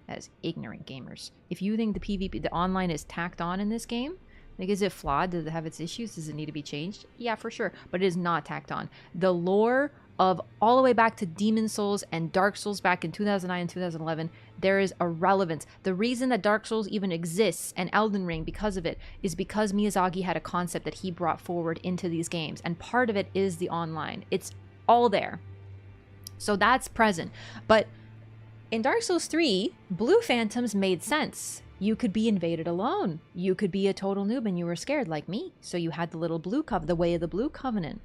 That is ignorant, gamers. If you think the PvP, the online is tacked on in this game, like, is it flawed? Does it have its issues? Does it need to be changed? Yeah, for sure. But it is not tacked on. The lore of all the way back to Demon Souls and Dark Souls back in 2009 and 2011, there is a relevance. The reason that Dark Souls even exists and Elden Ring because of it is because Miyazaki had a concept that he brought forward into these games. And part of it is the online. It's all there. So that's present. But in Dark Souls 3, blue phantoms made sense. You could be invaded alone. You could be a total noob and you were scared like me. So you had the little blue the way of the blue covenant.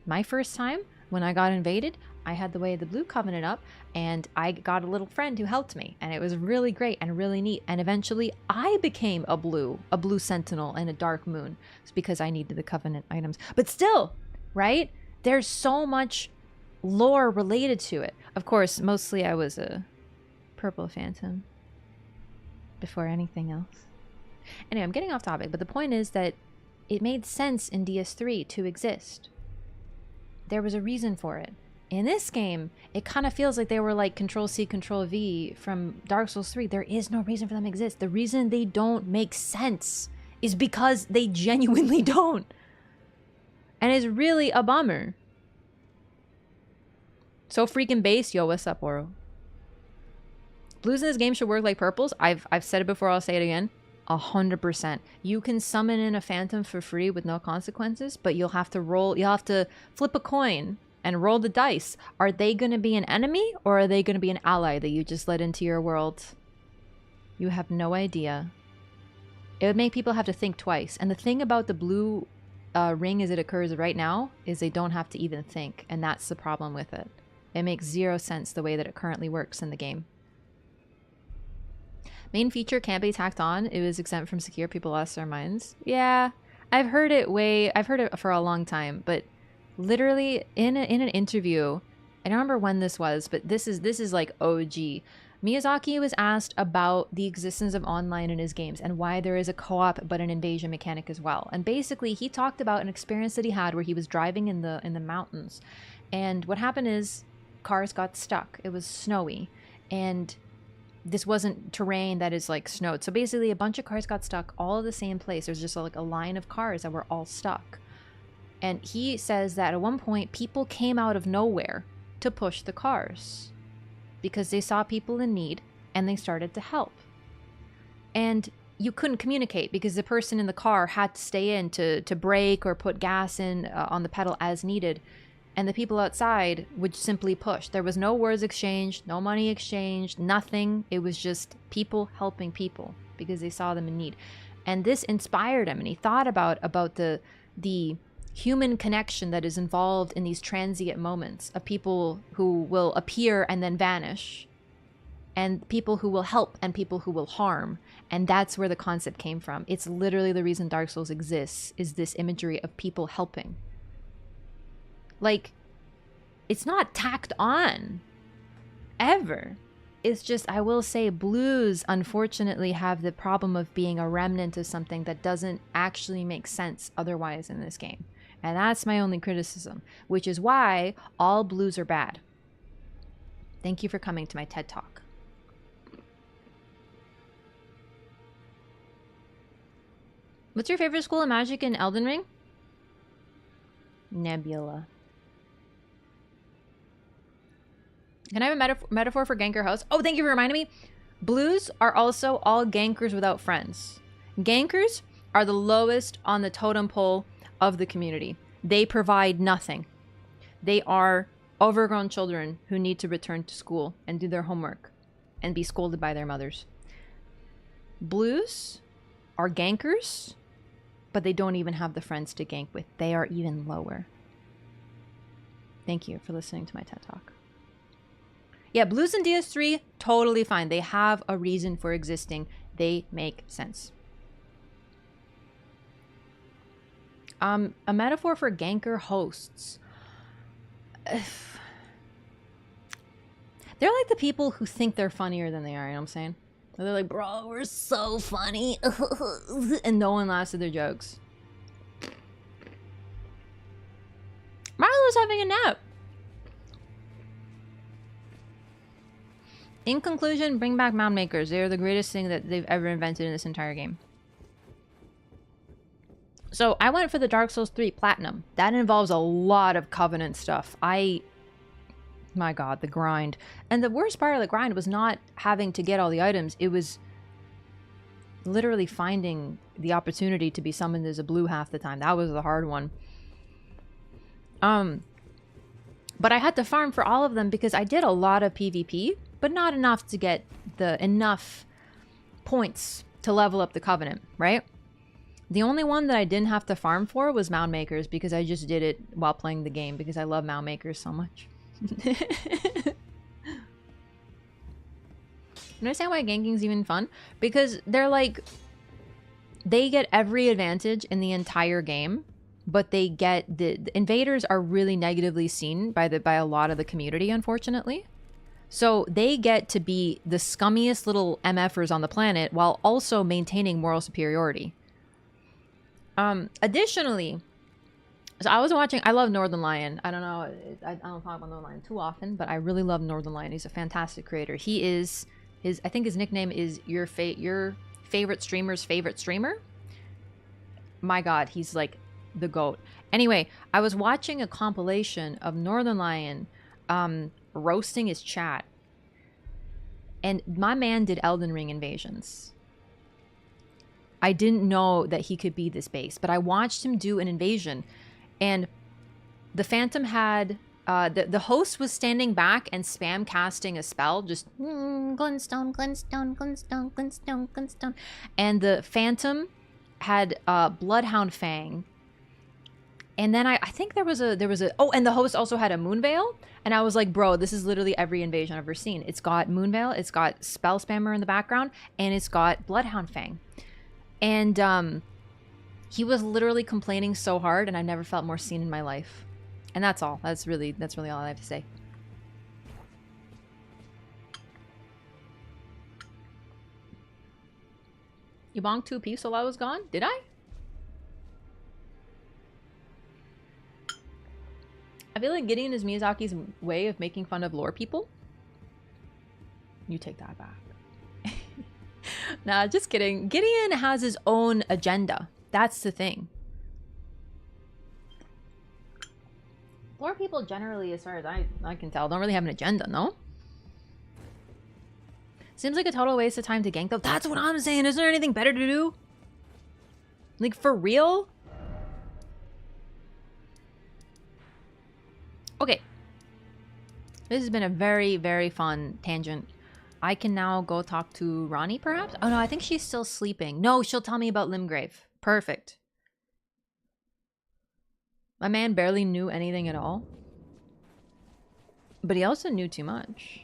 My first time when I got invaded, I had the Way of the Blue Covenant up, and I got a little friend who helped me, and it was really great and really neat. And eventually I became a blue sentinel and a dark moon. It's because I needed the Covenant items. But still, right? There's so much lore related to it. Of course, mostly I was a purple phantom before anything else. Anyway, I'm getting off topic, but the point is that it made sense in DS3 to exist. There was a reason for it. In this game, it kind of feels like they were like Control-C, Control-V from Dark Souls 3. There is no reason for them to exist. The reason they don't make sense is because they genuinely don't. And it's really a bummer. So freaking base. Yo, what's up, Oro? Blues in this game should work like purples. I've said it before, I'll say it again. 100%. You can summon in a phantom for free with no consequences, but you'll have to flip a coin and roll the dice. Are they going to be an enemy, or are they going to be an ally that you just let into your world? You have no idea. It would make people have to think twice. And the thing about the blue ring as it occurs right now is they don't have to even think, and that's the problem with it. It makes zero sense the way that it currently works in the game. Main feature can't be tacked on. It was exempt from secure. People lost their minds. Yeah, I've heard it for a long time, but literally in an interview, I don't remember when this was, but this is like OG. Miyazaki was asked about the existence of online in his games and why there is a co-op but an invasion mechanic as well. And basically, he talked about an experience that he had where he was driving in the mountains, and what happened is cars got stuck. It was snowy, and this wasn't terrain that is like snowed. So basically a bunch of cars got stuck all at the same place. There's just like a line of cars that were all stuck. And he says that at one point people came out of nowhere to push the cars because they saw people in need and they started to help. And you couldn't communicate because the person in the car had to stay in to brake or put gas in on the pedal as needed. And the people outside would simply push. There was no words exchanged, no money exchanged, nothing. It was just people helping people because they saw them in need. And this inspired him, and he thought about the human connection that is involved in these transient moments of people who will appear and then vanish, and people who will help and people who will harm. And that's where the concept came from. It's literally the reason Dark Souls exists, is this imagery of people helping. Like, it's not tacked on ever. It's just, I will say, blues unfortunately have the problem of being a remnant of something that doesn't actually make sense otherwise in this game. And that's my only criticism, which is why all blues are bad. Thank you for coming to my TED Talk. What's your favorite school of magic in Elden Ring? Nebula. Can I have a metaphor for ganker house? Oh, thank you for reminding me. Blues are also all gankers without friends. Gankers are the lowest on the totem pole of the community. They provide nothing. They are overgrown children who need to return to school and do their homework and be scolded by their mothers. Blues are gankers, but they don't even have the friends to gank with. They are even lower. Thank you for listening to my TED Talk. Yeah, blues in DS3, totally fine. They have a reason for existing. They make sense. A metaphor for ganker hosts. They're like the people who think they're funnier than they are, you know what I'm saying? They're like, bro, we're so funny. And no one laughs at their jokes. Marlo's having a nap. In conclusion, bring back mound makers. They are the greatest thing that they've ever invented in this entire game. So I went for the Dark Souls 3 Platinum. That involves a lot of Covenant stuff. My god, the grind. And the worst part of the grind was not having to get all the items. It was literally finding the opportunity to be summoned as a blue half the time. That was the hard one. But I had to farm for all of them because I did a lot of PvP, but not enough to get enough points to level up the Covenant, right? The only one that I didn't have to farm for was Mound Makers because I just did it while playing the game because I love Mound Makers so much. Understand why ganking's even fun? Because they're like, they get every advantage in the entire game, but they get the invaders are really negatively seen by a lot of the community, unfortunately. So they get to be the scummiest little MFers on the planet while also maintaining moral superiority. Additionally, so I was watching, I love Northern Lion. I don't know, I don't talk about Northern Lion too often, but I really love Northern Lion. He's a fantastic creator. He is, I think his nickname is your favorite streamer's favorite streamer. My God, he's like the GOAT. Anyway, I was watching a compilation of Northern Lion roasting his chat. And my man did Elden Ring invasions. I didn't know that he could be this base, but I watched him do an invasion. And the Phantom had... the host was standing back and spam casting a spell, just glintstone, glintstone, glintstone, glintstone, glintstone. And the Phantom had Bloodhound Fang. And then I think there was a oh, and the host also had a Moonveil. And I was like, bro, this is literally every invasion I've ever seen. It's got Moonveil, it's got Spell Spammer in the background, and it's got Bloodhound Fang. And he was literally complaining so hard, and I never felt more seen in my life. And that's all. That's really all I have to say. You bonked 2 piece while I was gone? Did I? I feel like Gideon is Miyazaki's way of making fun of lore people. You take that back. Nah, just kidding. Gideon has his own agenda. That's the thing. Lore people generally, as far as I can tell, don't really have an agenda, no? Seems like a total waste of time to gank though. That's what I'm saying. Is there anything better to do? Like, for real? Okay. This has been a very, very fun tangent. I can now go talk to Ronnie, perhaps? Oh no, I think she's still sleeping. No, she'll tell me about Limgrave. Perfect. My man barely knew anything at all. But he also knew too much.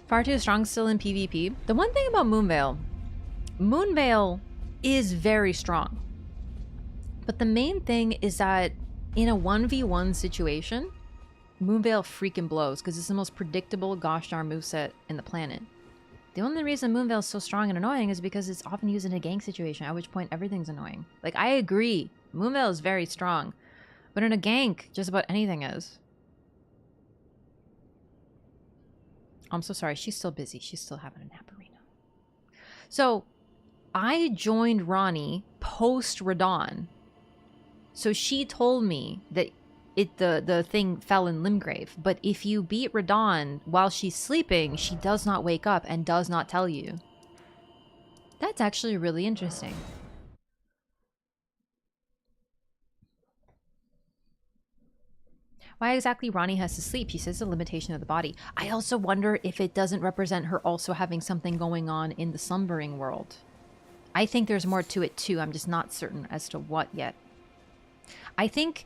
Far too strong still in PvP. The one thing about Moonveil is very strong. But the main thing is that in a 1v1 situation, Moonveil freaking blows because it's the most predictable gosh darn moveset in the planet. The only reason Moonveil is so strong and annoying is because it's often used in a gank situation, at which point everything's annoying. Like, I agree, Moonveil is very strong, but in a gank, just about anything is. I'm so sorry, she's still busy. She's still having a nap arena. So, I joined Ronnie post Radahn. So she told me that the thing fell in Limgrave, but if you beat Radahn while she's sleeping, she does not wake up and does not tell you. That's actually really interesting. Why exactly Ronnie has to sleep? She says the limitation of the body. I also wonder if it doesn't represent her also having something going on in the slumbering world. I think there's more to it too. I'm just not certain as to what yet. I think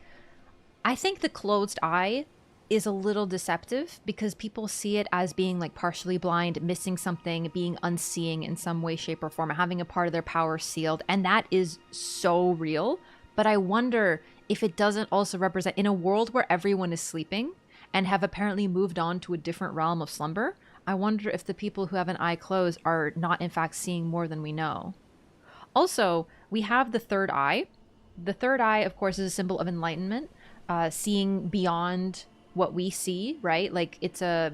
the closed eye is a little deceptive because people see it as being like partially blind, missing something, being unseeing in some way, shape, or form, having a part of their power sealed. And that is so real. But I wonder if it doesn't also represent, in a world where everyone is sleeping and have apparently moved on to a different realm of slumber, I wonder if the people who have an eye closed are not in fact seeing more than we know. Also, we have the third eye. The third eye, of course, is a symbol of enlightenment. Seeing beyond what we see, right? Like, it's a...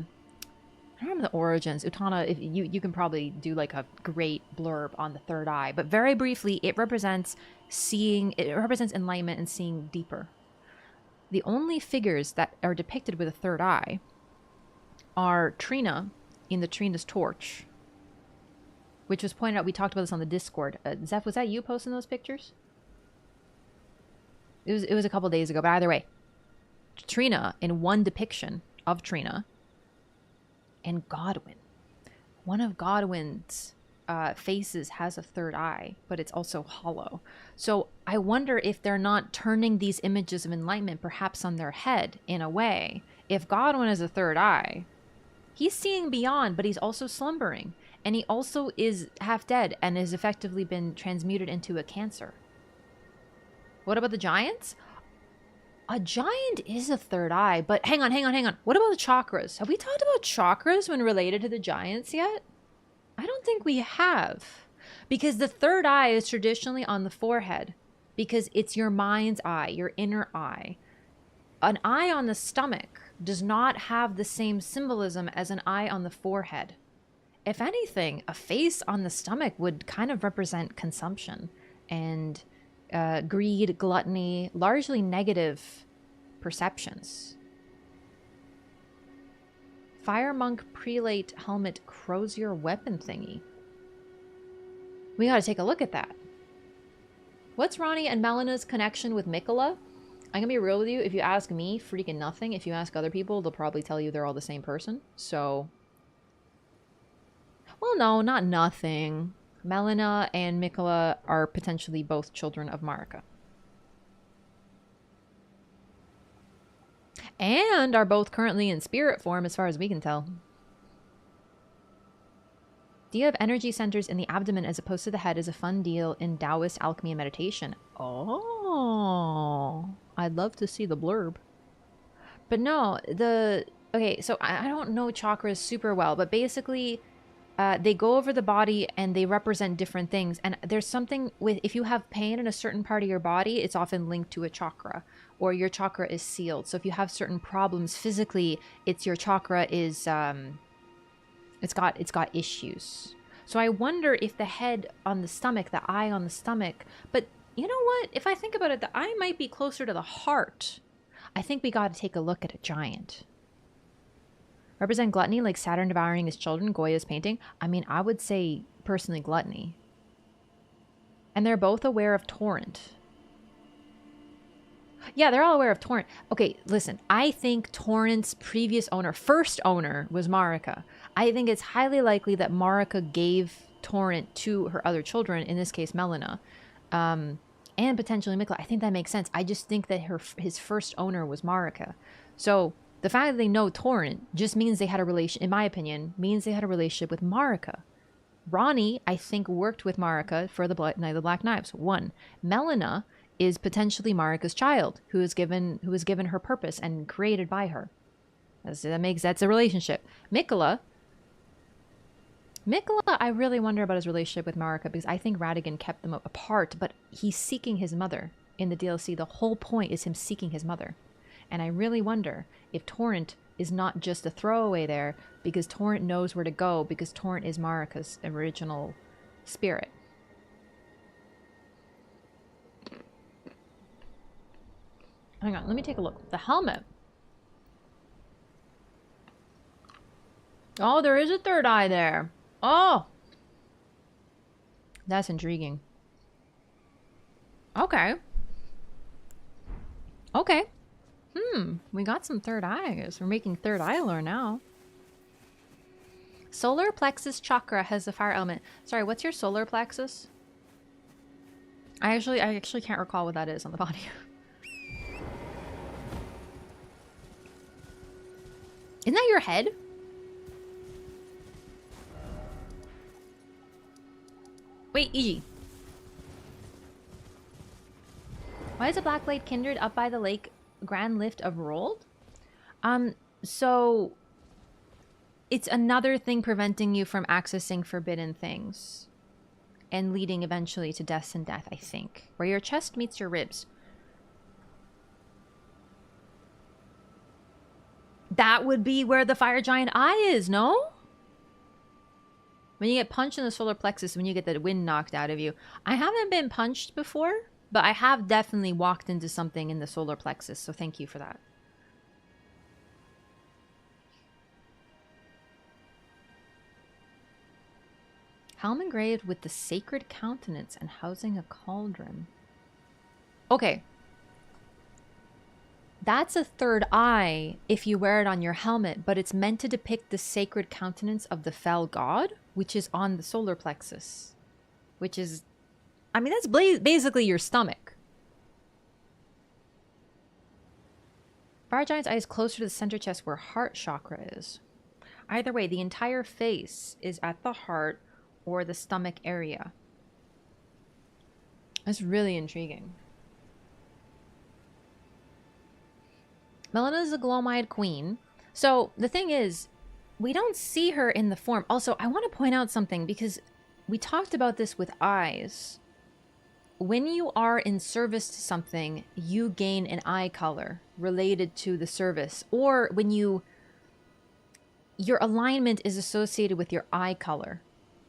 I don't remember the origins. Utana, if you can probably do like a great blurb on the third eye. But very briefly, it represents seeing... It represents enlightenment and seeing deeper. The only figures that are depicted with a third eye are Trina in the Trina's Torch, which was pointed out. We talked about this on the Discord. Zeph, was that you posting those pictures? It was a couple days ago, but either way, Trina in one depiction of Trina, and Godwyn, one of Godwyn's faces has a third eye, but it's also hollow. So I wonder if they're not turning these images of enlightenment perhaps on their head in a way. If Godwin has a third eye, he's seeing beyond, but he's also slumbering. And he also is half dead and has effectively been transmuted into a cancer. What about the giants? A giant is a third eye, but hang on. What about the chakras? Have we talked about chakras when related to the giants yet? I don't think we have. Because the third eye is traditionally on the forehead. Because it's your mind's eye, your inner eye. An eye on the stomach does not have the same symbolism as an eye on the forehead. If anything, a face on the stomach would kind of represent consumption and greed, gluttony, largely negative perceptions. Fire Monk Prelate Helmet Crozier weapon thingy. We gotta take a look at that. What's Ronnie and Melena's connection with Mikola? I'm gonna be real with you. If you ask me, freaking nothing. If you ask other people, they'll probably tell you they're all the same person. So... well, no, not nothing. Melina and Mikola are potentially both children of Marika. And are both currently in spirit form as far as we can tell. Do you have energy centers in the abdomen as opposed to the head is a fun deal in Taoist alchemy and meditation. Oh, I'd love to see the blurb. But no, okay, so I don't know chakras super well, but basically they go over the body and they represent different things. And there's something with, if you have pain in a certain part of your body, it's often linked to a chakra, or your chakra is sealed. So if you have certain problems physically, it's your chakra is, it's got issues. So I wonder if the head on the stomach, the eye on the stomach, but you know what? If I think about it, the eye might be closer to the heart. I think we got to take a look at a giant. Represent gluttony like Saturn devouring his children, Goya's painting. I mean, I would say personally gluttony. And they're both aware of Torrent. Yeah, they're all aware of Torrent. Okay, listen, I think Torrent's previous owner, first owner, was Marika. I think it's highly likely that Marika gave Torrent to her other children, in this case, Melina, and potentially Mikola. I think that makes sense. I just think that his first owner was Marika. So the fact that they know Torrent just means they had a relation, in my opinion, means they had a relationship with Marika. Ronnie, I think, worked with Marika for the Night of the Black Knives. 1. Melina is potentially Marika's child, who was given her purpose and created by her. That's a relationship. Mikola, I really wonder about his relationship with Marika, because I think Radahn kept them apart, but he's seeking his mother in the DLC. The whole point is him seeking his mother. And I really wonder if Torrent is not just a throwaway there, because Torrent knows where to go, because Torrent is Marika's original spirit. Hang on, let me take a look. The helmet. Oh, there is a third eye there. Oh! That's intriguing. Okay. Okay. We got some third eyes. We're making third eye lore now. Solar plexus chakra has the fire element. Sorry, what's your solar plexus? I actually can't recall what that is on the body. Isn't that your head? Wait, Iji. Why is a black blade kindred up by the lake Grand Lift of Rold? So it's another thing preventing you from accessing forbidden things and leading eventually to death and death, I think. Where your chest meets your ribs. That would be where the fire giant eye is, no? When you get punched in the solar plexus, when you get the wind knocked out of you. I haven't been punched before, but I have definitely walked into something in the solar plexus, so thank you for that. Helm engraved with the sacred countenance and housing a cauldron. Okay. That's a third eye if you wear it on your helmet, but it's meant to depict the sacred countenance of the fell god? which is on the solar plexus, which is, I mean, that's basically your stomach. Fire Giant's eye is closer to the center chest where heart chakra is. Either way, the entire face is at the heart or the stomach area. That's really intriguing. Melina is a glow-eyed queen. So the thing is, we don't see her in the form. Also, I want to point out something because we talked about this with eyes. When you are in service to something, you gain an eye color related to the service. Or when your alignment is associated with your eye color.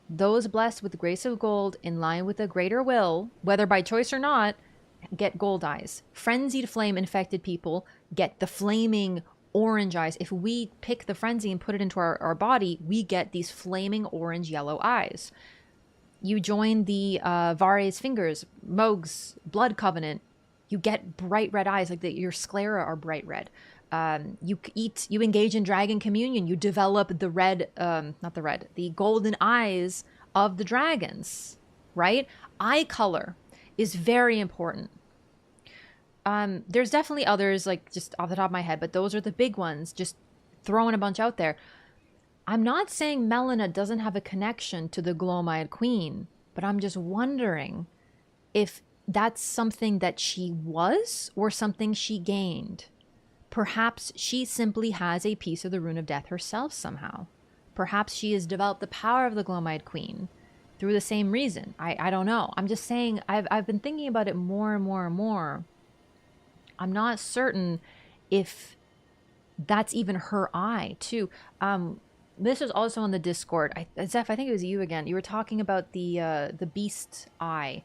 Those blessed with the grace of gold in line with a greater will, whether by choice or not, get gold eyes. Frenzied flame infected people get the flaming orange eyes. If we pick the frenzy and put it into our body, we get these flaming orange yellow eyes. You join the Vare's Fingers, Mohg's Blood Covenant, you get bright red eyes, like your sclera are bright red. You engage in dragon communion, you develop the golden eyes of the dragons, right? Eye color is very important. There's definitely others, like just off the top of my head, but those are the big ones, just throwing a bunch out there. I'm not saying Melina doesn't have a connection to the Glow-Eyed Queen, but I'm just wondering if that's something that she was or something she gained. Perhaps she simply has a piece of the Rune of Death herself somehow. Perhaps she has developed the power of the Glow-Eyed Queen through the same reason. I don't know. I'm just saying I've been thinking about it more and more and more. I'm not certain if that's even her eye too. This was also on the Discord. Zeph, I think it was you again. You were talking about the beast eye.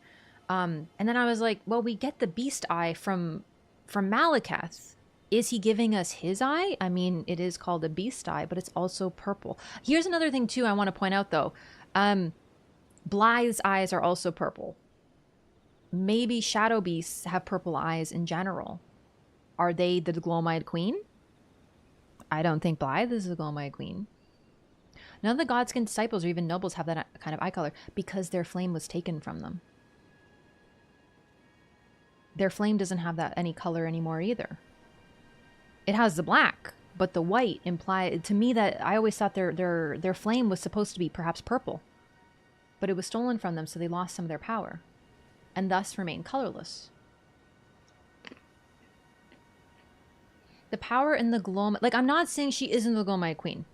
And then I was like, well, we get the beast eye from Malekith. Is he giving us his eye? I mean, it is called a beast eye, but it's also purple. Here's another thing too I want to point out though. Blythe's eyes are also purple. Maybe shadow beasts have purple eyes in general. Are they the Glow-Eyed Queen? I don't think Blythe is the Glow-Eyed Queen. None of the Godskin disciples or even nobles have that kind of eye color because their flame was taken from them. Their flame doesn't have that any color anymore either. It has the black, but the white implied to me that I always thought their flame was supposed to be perhaps purple, but it was stolen from them, so they lost some of their power, and thus remain colorless. The power in the glow, like I'm not saying she isn't the Glow-Eyed Queen.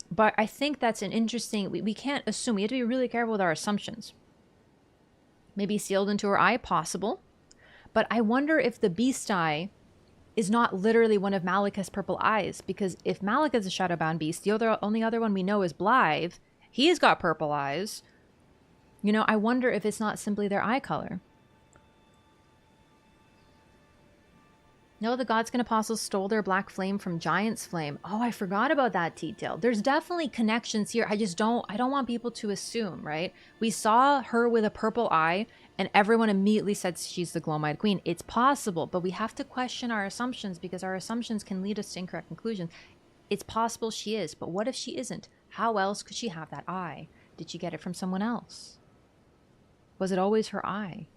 But I think that's an interesting... We can't assume. We have to be really careful with our assumptions. Maybe sealed into her eye, possible. But I wonder if the beast eye is not literally one of Malekith's purple eyes. Because if Malekith is a shadowbound beast, the only other one we know is Blythe. He's got purple eyes. You know, I wonder if it's not simply their eye color. No, the Godskin Apostles stole their black flame from Giant's flame. Oh, I forgot about that detail. There's definitely connections here. I don't want people to assume, right? We saw her with a purple eye and everyone immediately said she's the Glow-Eyed Queen. It's possible, but we have to question our assumptions because our assumptions can lead us to incorrect conclusions. It's possible she is, but what if she isn't? How else could she have that eye? Did she get it from someone else? Was it always her eye?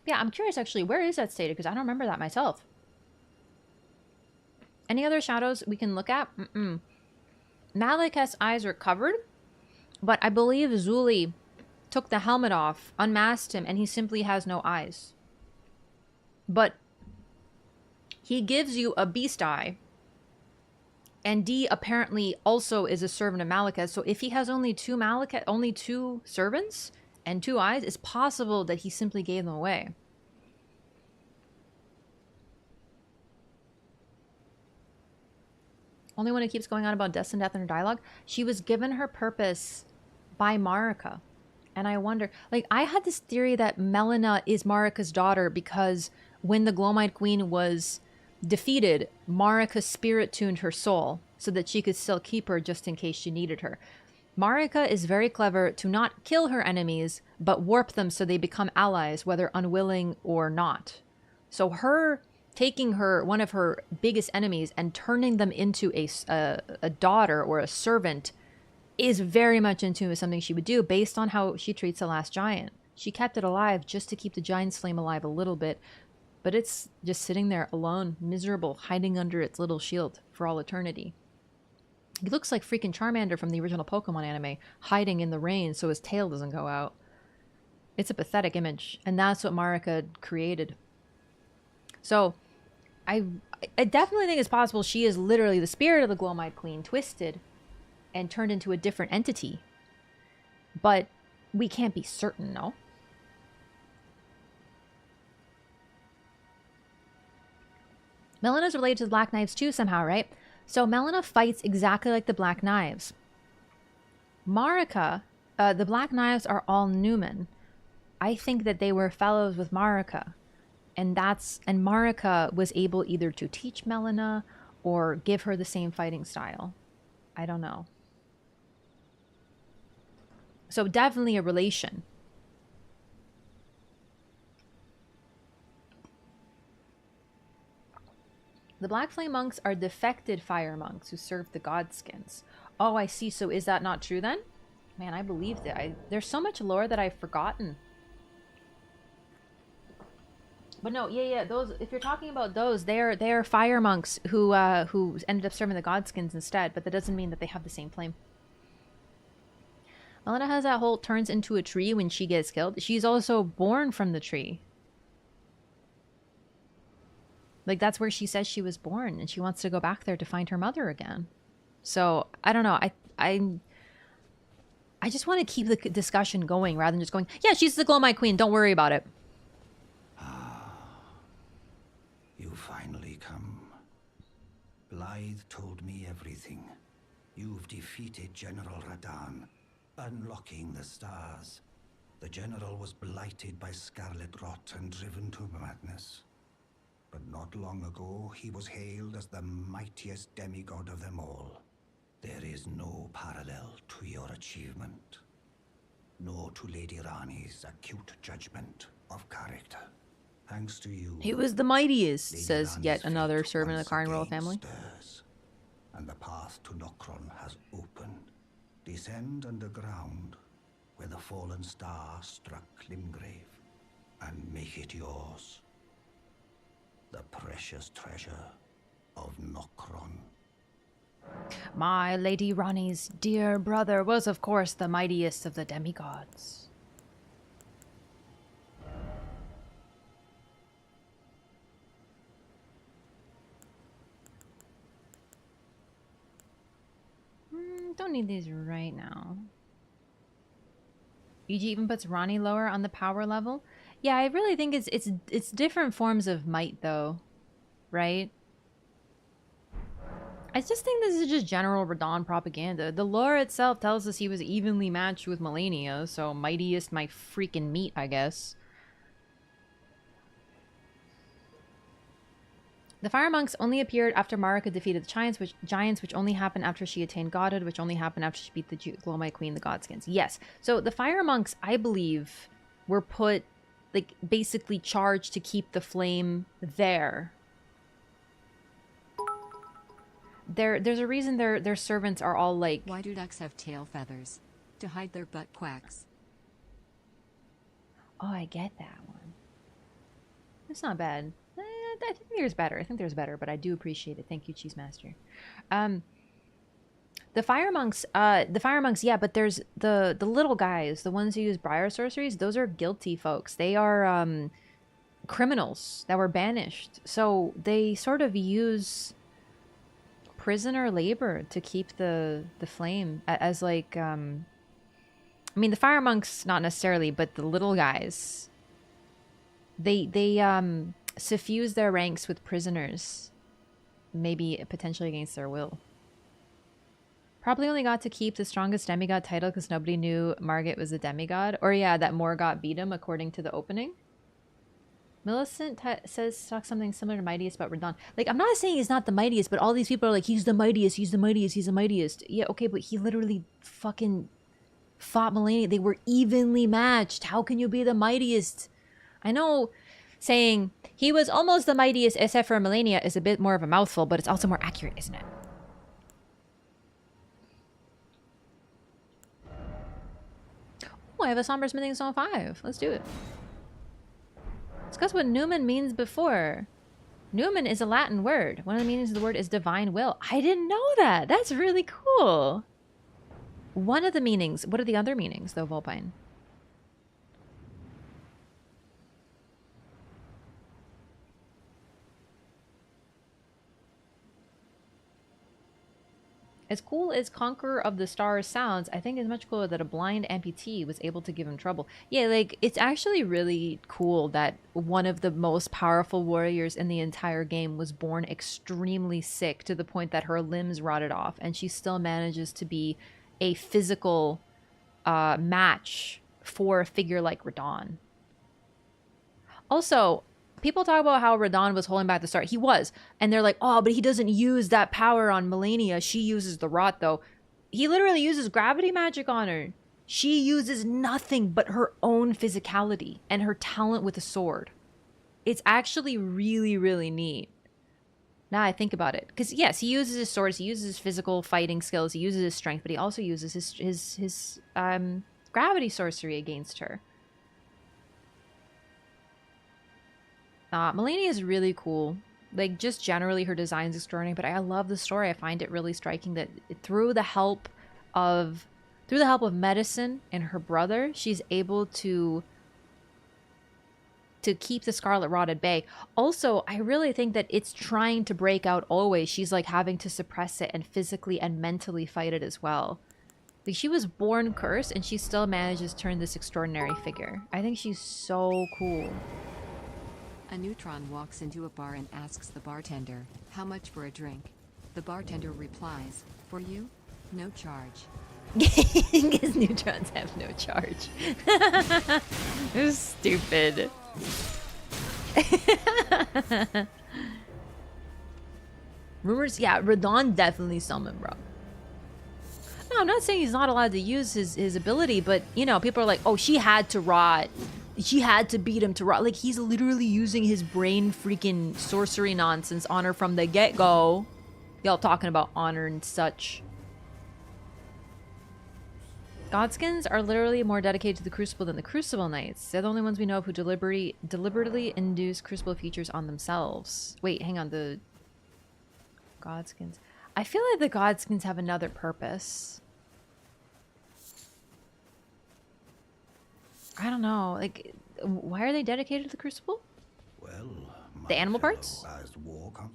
Yeah, I'm curious actually, where is that stated? Because I don't remember that myself. Any other shadows we can look at? Malekith's eyes are covered, but I believe Zuli took the helmet off, unmasked him, and he simply has no eyes. But he gives you a beast eye, and D apparently also is a servant of Malekith, so if he has only two servants and 2 eyes, it's possible that he simply gave them away. Only one who keeps going on about death and death in her dialogue. She was given her purpose by Marika. And I wonder, like, I had this theory that Melina is Marika's daughter because when the Glow-Eyed Queen was defeated, Marika spirit tuned her soul so that she could still keep her just in case she needed her. Marika is very clever to not kill her enemies, but warp them so they become allies, whether unwilling or not. So her taking one of her biggest enemies and turning them into a daughter or a servant is very much in tune with something she would do based on how she treats the last giant. She kept it alive just to keep the giant's flame alive a little bit, but it's just sitting there alone, miserable, hiding under its little shield for all eternity. He looks like freaking Charmander from the original Pokemon anime, hiding in the rain so his tail doesn't go out. It's a pathetic image, and that's what Marika created. So, I definitely think it's possible she is literally the spirit of the Glow-Eyed Queen, twisted and turned into a different entity. But we can't be certain, no? Melina's related to the Black Knives too somehow, right? So Melina fights exactly like the Black Knives. Marika, the Black Knives are all Newman. I think that they were fellows with Marika. And Marika was able either to teach Melina or give her the same fighting style. I don't know. So definitely a relation. The Black Flame monks are defected fire monks who serve the Godskins. Oh, I see. So is that not true then? Man, I believed it. There's so much lore that I've forgotten. But no, yeah. Those, if you're talking about those, they are fire monks who ended up serving the Godskins instead. But that doesn't mean that they have the same flame. Melina has that whole turns into a tree when she gets killed. She's also born from the tree. Like, that's where she says she was born, and she wants to go back there to find her mother again. So, I don't know. I just want to keep the discussion going rather than just going, yeah, she's the Glow-Eyed Queen. Don't worry about it. You finally come. Blythe told me everything. You've defeated General Radahn, unlocking the stars. The General was blighted by scarlet rot and driven to madness. But not long ago, he was hailed as the mightiest demigod of them all. There is no parallel to your achievement. Nor to Lady Rani's acute judgment of character. Thanks to you, He was the mightiest, Lady says Rani's yet another fate servant of once the Karn royal again family. stirs, and the path to Nokron has opened. Descend underground, where the fallen star struck Limgrave, and make it yours. The precious treasure of Nokron. My Lady Rani's dear brother was, of course, the mightiest of the demigods. Don't need these right now. EG even puts Rani lower on the power level. Yeah, I really think it's different forms of might, though, right? I just think this is just general Radahn propaganda. The lore itself tells us he was evenly matched with Melania, so mightiest my freaking meat, I guess. The fire monks only appeared after Marika defeated the giants, which only happened after she attained godhood, which only happened after she beat the Glow-Eyed Queen, the Godskins. Yes. So the fire monks, I believe, were put, like, basically charged to keep the flame there. There's a reason their servants are all like... Why do ducks have tail feathers? To hide their butt quacks. Oh, I get that one. It's not bad. I think there's better. I think there's better, but I do appreciate it. Thank you, Cheese Master. The fire monks, yeah, but there's the little guys, the ones who use briar sorceries. Those are guilty folks. They are criminals that were banished. So they sort of use prisoner labor to keep the flame as like I mean, the fire monks not necessarily, but the little guys, they suffuse their ranks with prisoners, maybe potentially against their will. Probably only got to keep the strongest demigod title because nobody knew Margit was a demigod, or yeah, that Morgott beat him according to the opening. Millicent says talks something similar to mightiest about Radahn. Like, I'm not saying he's not the mightiest, but all these people are like, he's the mightiest, he's the mightiest, he's the mightiest. Yeah, okay, but he literally fucking fought Melania. They were evenly matched. How can you be the mightiest? I know saying he was almost the mightiest except for Melania is a bit more of a mouthful, but it's also more accurate, isn't it? Oh, I have a Somber Smithing Stone 5. Let's do it. Discuss what Newman means before. Newman is a Latin word. One of the meanings of the word is divine will. I didn't know that. That's really cool. One of the meanings. What are the other meanings, though, Volpine? As cool as Conqueror of the Stars sounds, I think it's much cooler that a blind amputee was able to give him trouble. Yeah, like, it's actually really cool that one of the most powerful warriors in the entire game was born extremely sick to the point that her limbs rotted off, and she still manages to be a physical match for a figure like Radahn. Also, people talk about how Radahn was holding back the start. He was. And they're like, oh, but he doesn't use that power on Melania. She uses the rot, though. He literally uses gravity magic on her. She uses nothing but her own physicality and her talent with a sword. It's actually really, really neat. Now I think about it. Because, yes, he uses his swords. He uses his physical fighting skills. He uses his strength. But he also uses his gravity sorcery against her. Melania is really cool. Like, just generally her design is extraordinary, but I love the story. I find it really striking that through the help of medicine and her brother, she's able to keep the scarlet rot at bay. Also, I really think that it's trying to break out always. She's like having to suppress it and physically and mentally fight it as well. Like, she was born cursed and she still manages to turn this extraordinary figure. I think she's so cool. A neutron walks into a bar and asks the bartender, how much for a drink? The bartender replies, for you, no charge. Because neutrons have no charge. It's stupid. Rumors, yeah, Radahn definitely summoned, bro. No, I'm not saying he's not allowed to use his ability, but, you know, people are like, oh, she had to rot. She had to beat him to rot. Like, he's literally using his brain freaking sorcery nonsense on her from the get-go. Y'all talking about honor and such. Godskins are literally more dedicated to the Crucible than the Crucible Knights. They're the only ones we know of who deliberately induce Crucible features on themselves. Wait, hang on. The Godskins. I feel like the Godskins have another purpose. I don't know. Like, why are they dedicated to the Crucible? Well, the animal parts?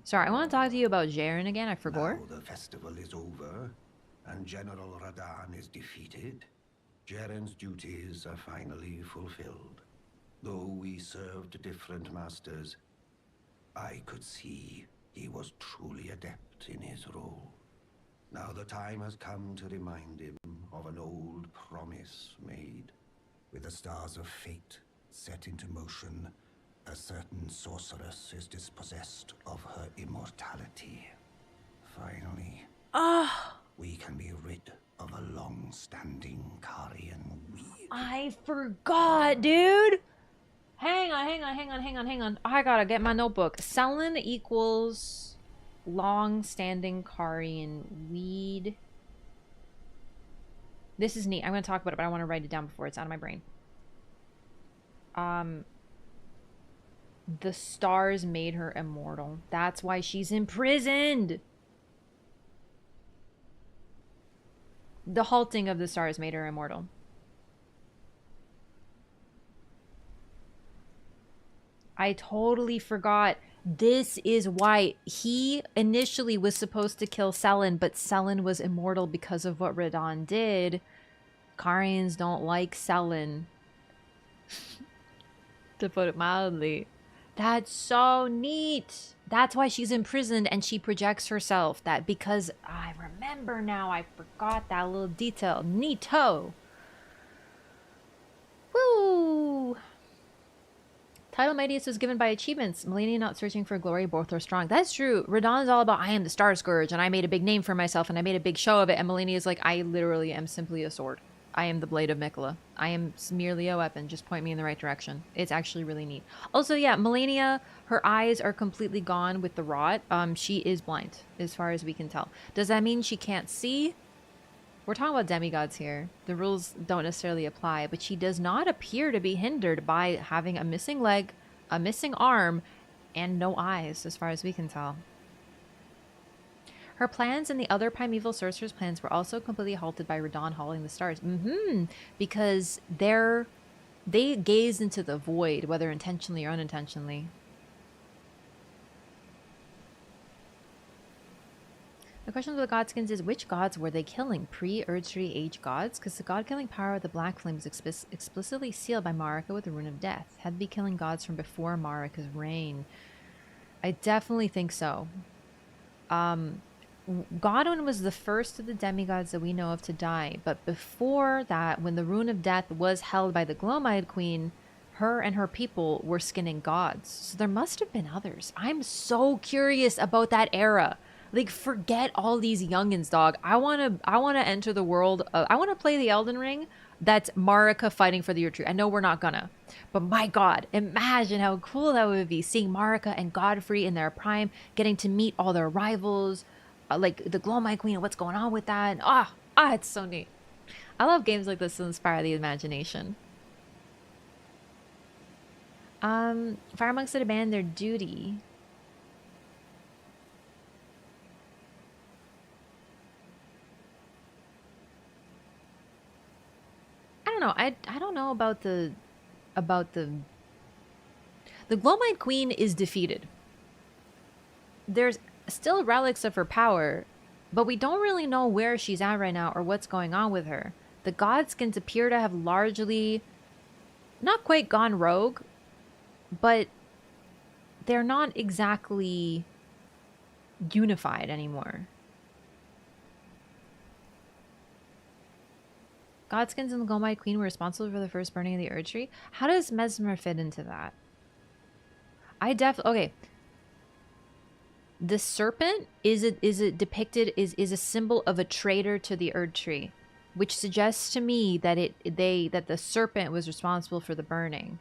Sorry, I want to talk to you about Jaren again. I forgot. Now the festival is over, and General Radahn is defeated. Jaren's duties are finally fulfilled. Though we served different masters, I could see he was truly adept in his role. Now the time has come to remind him of an old promise made. With the stars of fate set into motion, a certain sorceress is dispossessed of her immortality. Finally, we can be rid of a long-standing Karian weed. I forgot, dude! Hang on. I gotta get my notebook. Castellan equals long-standing Karian weed. This is neat. I'm going to talk about it, but I want to write it down before it's out of my brain. The stars made her immortal. That's why she's imprisoned. The halting of the stars made her immortal. I totally forgot. This is why he initially was supposed to kill Castellan, but Castellan was immortal because of what Radahn did. Karians don't like Castellan. To put it mildly. That's so neat. That's why she's imprisoned and she projects herself. That because I remember now. I forgot that little detail. Neato. Woo. Title Mightiest was given by achievements. Melania not searching for glory, both are strong. That's true. Radahn is all about, I am the Starscourge, and I made a big name for myself, and I made a big show of it. And Melania is like, I literally am simply a sword. I am the blade of Mikola. I am merely a weapon. Just point me in the right direction. It's actually really neat. Also, yeah, Melania, her eyes are completely gone with the rot. She is blind, as far as we can tell. Does that mean she can't see? We're talking about demigods here. The rules don't necessarily apply, but she does not appear to be hindered by having a missing leg, a missing arm, and no eyes, as far as we can tell. Her plans and the other primeval sorcerer's plans were also completely halted by Radahn hauling the stars. Because they gazed into the void, whether intentionally or unintentionally. The question of the Godskins is, which gods were they killing? Pre-Erdtree age gods? Because the god-killing power of the Black Flame was explicitly sealed by Marika with the Rune of Death. Had to be killing gods from before Marika's reign. I definitely think so. Godwyn was the first of the demigods that we know of to die, but before that, when the Rune of Death was held by the Glomide Queen, her and her people were skinning gods. So there must have been others. I'm so curious about that era. Like, forget all these youngins, dog. I wanna enter the world. I wanna play the Elden Ring. That's Marika fighting for the Erdtree. I know we're not gonna, but my God, imagine how cool that would be. Seeing Marika and Godfrey in their prime, getting to meet all their rivals, like the Glomite Queen and what's going on with that. And, it's so neat. I love games like this to inspire the imagination. Fire monks that abandon their duty. I don't know. I don't know about the Glomite Queen is defeated. There's still relics of her power, but we don't really know where she's at right now or what's going on with her. The Godskins appear to have largely not quite gone rogue, but they're not exactly unified anymore. Godskins and the Glomite Queen were responsible for the first burning of the Erdtree. How does Mesmer fit into that? Okay. The serpent is depicted is a symbol of a traitor to the Erdtree, which suggests to me that that the serpent was responsible for the burning.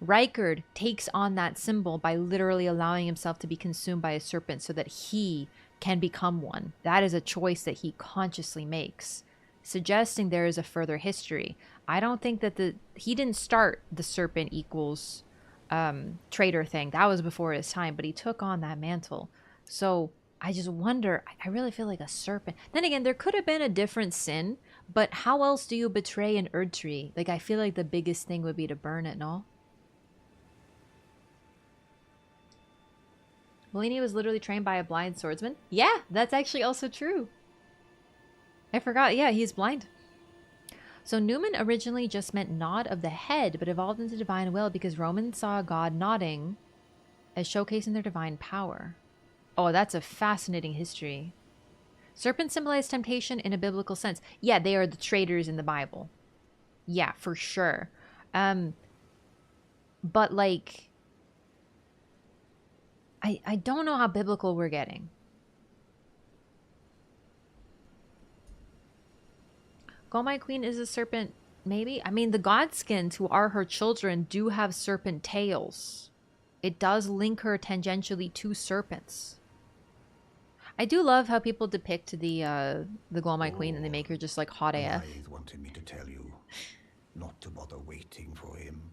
Rykard takes on that symbol by literally allowing himself to be consumed by a serpent so that he can become one. That is a choice that he consciously makes, suggesting there is a further history. I don't think that he didn't start the serpent equals traitor thing. That was before his time, but he took on that mantle. So I just wonder, I really feel like a serpent. Then again, there could have been a different sin, but how else do you betray an Erdtree? Like, I feel like the biggest thing would be to burn it, no? Melania was literally trained by a blind swordsman. Yeah, that's actually also true. I forgot. Yeah, he's blind. So Newman originally just meant nod of the head, but evolved into divine will because Romans saw God nodding as showcasing their divine power. Oh, that's a fascinating history. Serpents symbolize temptation in a biblical sense. Yeah, they are the traitors in the Bible. Yeah, for sure. But like, I don't know how biblical we're getting. Glomite Queen is a serpent, maybe? I mean, the Godskins, who are her children, do have serpent tails. It does link her tangentially to serpents. I do love how people depict the Glomite Queen and they make her just like hot AF. Blythe wanted me to tell you not to bother waiting for him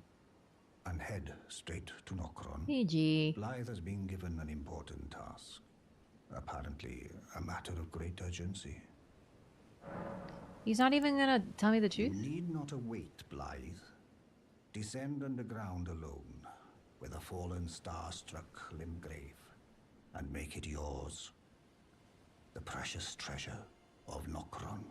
and head straight to Nokron. PG. Blythe has been given an important task. Apparently a matter of great urgency. He's not even gonna tell me the truth? You need not await Blythe. Descend underground alone with a fallen star-struck Limgrave and make it yours. The precious treasure of Nokron,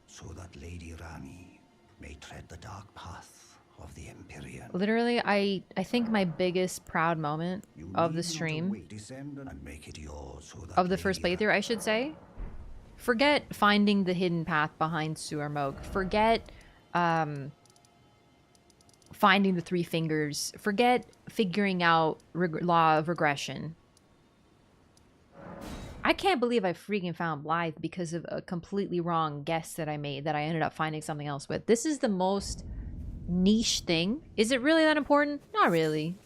so that Lady Rani may tread the dark path of the Empyrean. Literally, I think my biggest proud moment of the stream, and make it yours, so that of the first playthrough, I should say. Forget finding the hidden path behind Suarmog. Forget finding the three fingers. Forget figuring out law of regression. I can't believe I freaking found Blythe because of a completely wrong guess that I made that I ended up finding something else with. This is the most niche thing. Is it really that important? Not really.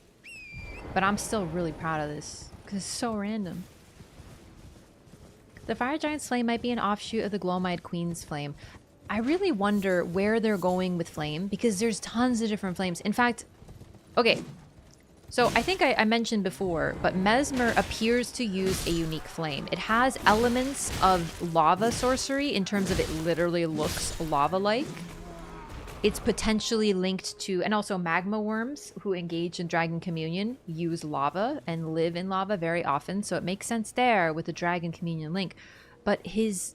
But I'm still really proud of this because it's so random. The Fire Giant's flame might be an offshoot of the Glowmide Queen's flame. I really wonder where they're going with flame because there's tons of different flames. In fact, okay, so I think I mentioned before, but Mesmer appears to use a unique flame. It has elements of lava sorcery in terms of it literally looks lava-like. It's potentially linked to, and also magma worms who engage in Dragon Communion use lava and live in lava very often, so it makes sense there with the Dragon Communion link. But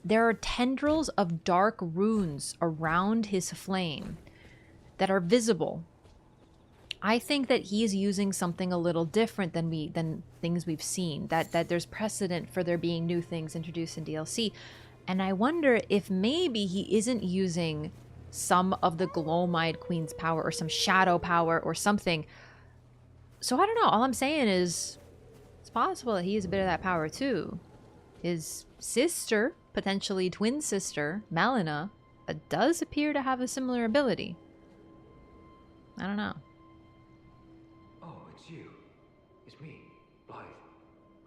there are tendrils of dark runes around his flame that are visible. I think that he's using something a little different than things we've seen. That there's precedent for there being new things introduced in DLC, and I wonder if maybe he isn't using some of the Glowmide Queen's power or some shadow power or something. So I don't know. All I'm saying is it's possible that he has a bit of that power too. His sister, potentially twin sister, Melina, does appear to have a similar ability. I don't know. Oh, it's you. It's me, Blythe.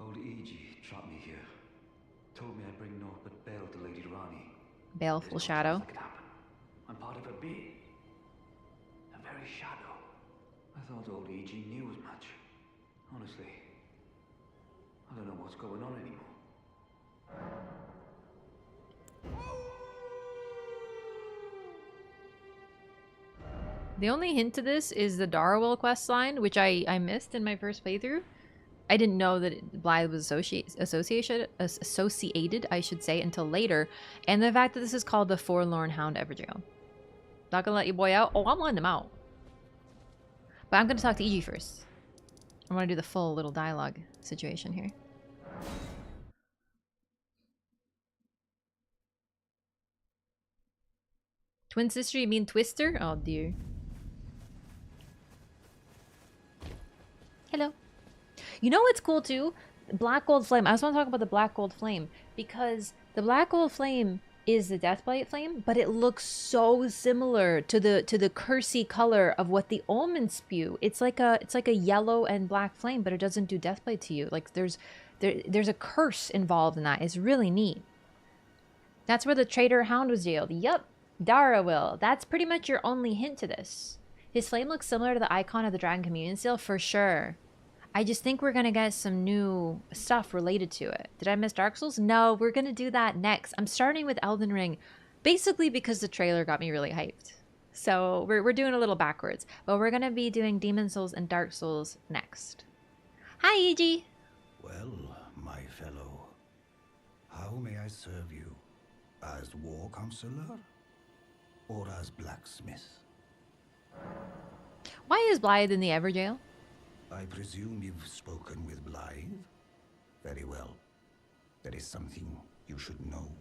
Old E.G. trapped me here. Told me I'd bring naught but bale to Lady Rani. Baleful shadow. I'm part of a being. A very shadow. I thought old E.G. knew as much. Honestly, I don't know what's going on anymore. The only hint to this is the Darwell questline, which I missed in my first playthrough. I didn't know that Blythe was associated, I should say, until later. And the fact that this is called the Forlorn Hound Everjail. Not gonna let your boy out? Oh, I'm letting him out. But I'm gonna talk to E.G. first. I want to do the full little dialogue situation here. Twin sister, you mean Twister? Oh dear. Hello. You know what's cool too? Black Gold Flame. I just want to talk about the Black Gold Flame because the Black Gold Flame is the Deathblight Flame, but it looks so similar to the cursey color of what the Omen spew. It's like a yellow and black flame, but it doesn't do Deathblight to you. Like there's a curse involved in that. It's really neat. That's where the traitor hound was jailed. Yup, Darwell. That's pretty much your only hint to this. His flame looks similar to the icon of the Dragon Communion Seal for sure. I just think we're going to get some new stuff related to it. Did I miss Dark Souls? No, we're going to do that next. I'm starting with Elden Ring, basically because the trailer got me really hyped. So we're doing a little backwards. But we're going to be doing Demon Souls and Dark Souls next. Hi, E.G. Well, my fellow, how may I serve you? As War Counselor? Or as Blacksmith? Why is Blythe in the Everjail? I presume you've spoken with Blythe? Very well. There is something you should know.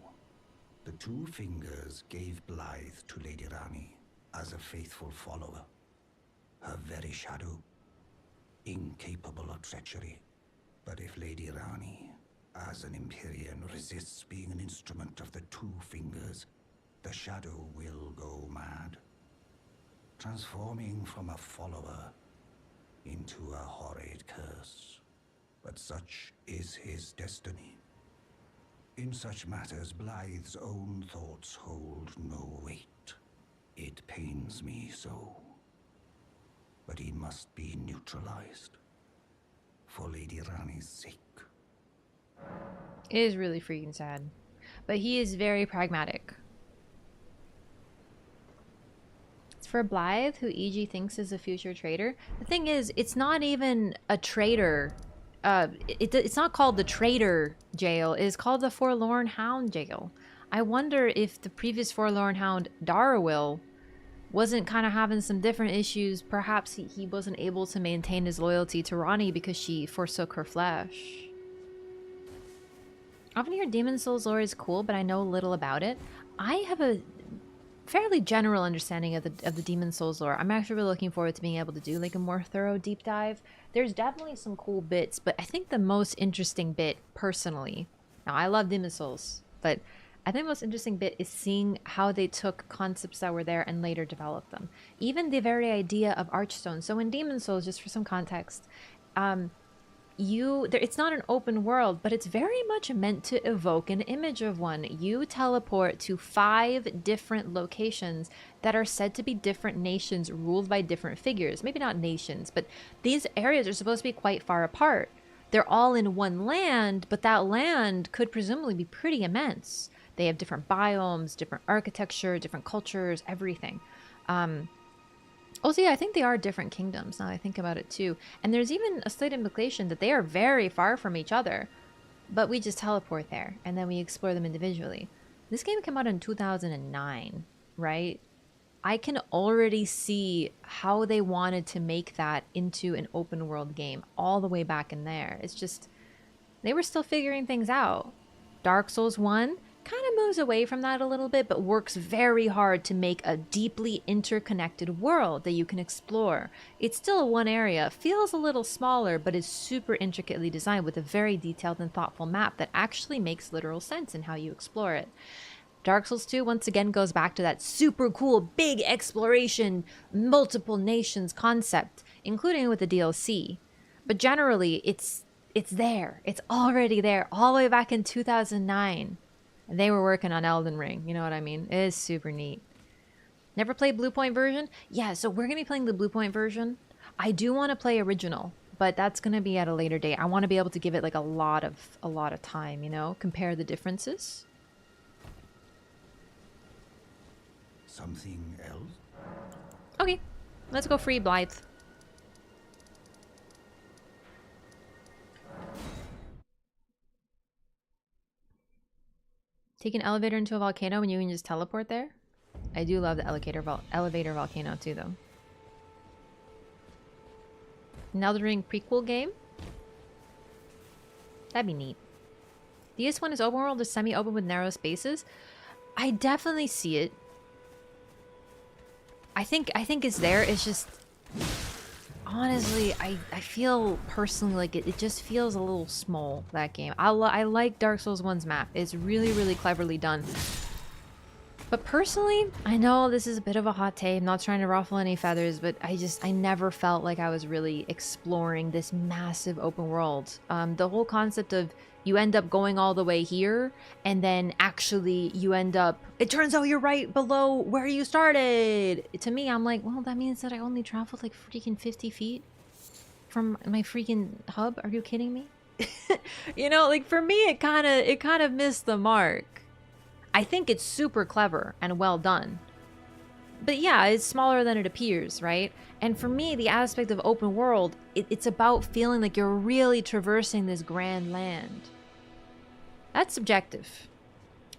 The Two Fingers gave Blythe to Lady Rani as a faithful follower. Her very shadow, incapable of treachery. But if Lady Rani, as an Empyrean, resists being an instrument of the Two Fingers, the shadow will go mad, transforming from a follower into a horrid curse. But such is his destiny. In such matters, Blythe's own thoughts hold no weight. It pains me so. But he must be neutralized. For Lady Rani's sake. It is really freaking sad. But he is very pragmatic. For Blythe, who E.G. thinks is a future traitor. The thing is, it's not even a traitor. It's not called the Traitor Jail. It is called the Forlorn Hound Jail. I wonder if the previous Forlorn Hound, Darwell, wasn't kind of having some different issues. Perhaps he wasn't able to maintain his loyalty to Rani because she forsook her flesh. Often hear Demon Souls lore is cool, but I know little about it. I have a fairly general understanding of the Demon Souls lore. I'm actually really looking forward to being able to do like a more thorough deep dive. There's definitely some cool bits, but I think the most interesting bit, personally, Now, I love Demon Souls, but I think the most interesting bit is seeing how they took concepts that were there and later developed them. Even the very idea of Archstone. So in Demon Souls, just for some context, it's not an open world, but it's very much meant to evoke an image of one. You teleport to 5 different locations that are said to be different nations ruled by different figures. Maybe not nations, but these areas are supposed to be quite far apart. They're all in one land, but that land could presumably be pretty immense. They have different biomes, different architecture, different cultures, everything. Also, yeah, I think they are different kingdoms now I think about it too. And there's even a slight implication that they are very far from each other, but we just teleport there and then we explore them individually. This game came out in 2009, right? I can already see how they wanted to make that into an open world game all the way back in there. It's just, they were still figuring things out. Dark Souls 1 kind of moves away from that a little bit, but works very hard to make a deeply interconnected world that you can explore. It's still one area, feels a little smaller, but is super intricately designed with a very detailed and thoughtful map that actually makes literal sense in how you explore it. Dark Souls 2 once again goes back to that super cool, big exploration, multiple nations concept, including with the DLC. But generally, it's there. It's already there, all the way back in 2009. They were working on Elden Ring, you know what I mean? It is super neat. Never played Blue Point version? Yeah, so we're going to be playing the Blue Point version. I do want to play original, but that's going to be at a later date. I want to be able to give it like a lot of time, you know? Compare the differences. Something else? Okay, let's go free Blythe. Take an elevator into a volcano and you can just teleport there? I do love the elevator volcano too, though. An Elden Ring prequel game? That'd be neat. The ES1 is open world or semi-open with narrow spaces? I definitely see it. I think it's there. It's just... Honestly, I feel personally like it just feels a little small, that game. I like Dark Souls 1's map. It's really, really cleverly done. But personally, I know this is a bit of a hot take. I'm not trying to ruffle any feathers, but I never felt like I was really exploring this massive open world. The whole concept of you end up going all the way here, and then actually you end up... It turns out you're right below where you started! To me, I'm like, well, that means that I only traveled like freaking 50 feet from my freaking hub? Are you kidding me? You know, like for me, it kind of missed the mark. I think it's super clever and well done. But yeah, it's smaller than it appears, right? And for me, the aspect of open world, it's about feeling like you're really traversing this grand land. That's subjective.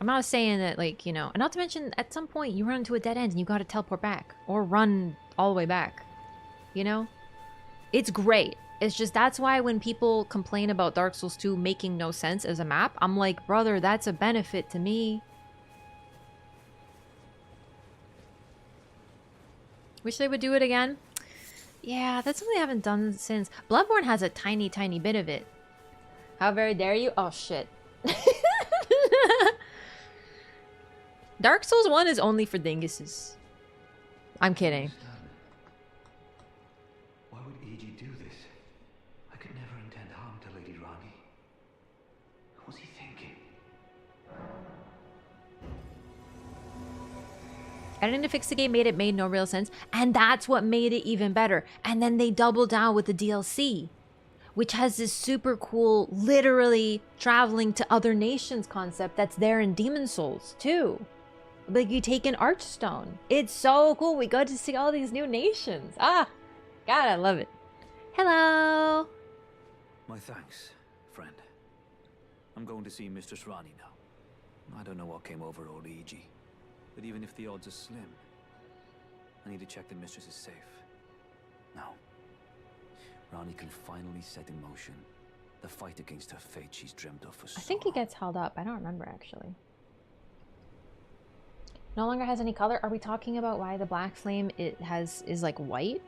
I'm not saying that, like, you know, and not to mention, at some point, you run into a dead end and you gotta teleport back. Or run all the way back. You know? It's great. It's just, that's why when people complain about Dark Souls 2 making no sense as a map, I'm like, brother, that's a benefit to me. Wish they would do it again. Yeah, that's something I haven't done since. Bloodborne has a tiny, tiny bit of it. How very dare you? Oh, shit. Dark Souls 1 is only for dinguses. I'm kidding. Why would E.G. do this? I could never intend harm to Lady Rani. What was he thinking? Editing to fix the game made no real sense, and that's what made it even better. And then they doubled down with the DLC, which has this super cool, literally traveling to other nations concept that's there in Demon Souls too. Like you take an Archstone. It's so cool. We got to see all these new nations. Ah, God, I love it. Hello. My thanks, friend. I'm going to see Mistress Rani now. I don't know what came over old E.G., but even if the odds are slim, I need to check the mistress is safe. Now, Rani can finally set in motion the fight against her fate she's dreamt of for so long. I think he gets held up. I don't remember, actually. No longer has any color. Are we talking about why the black flame is like white?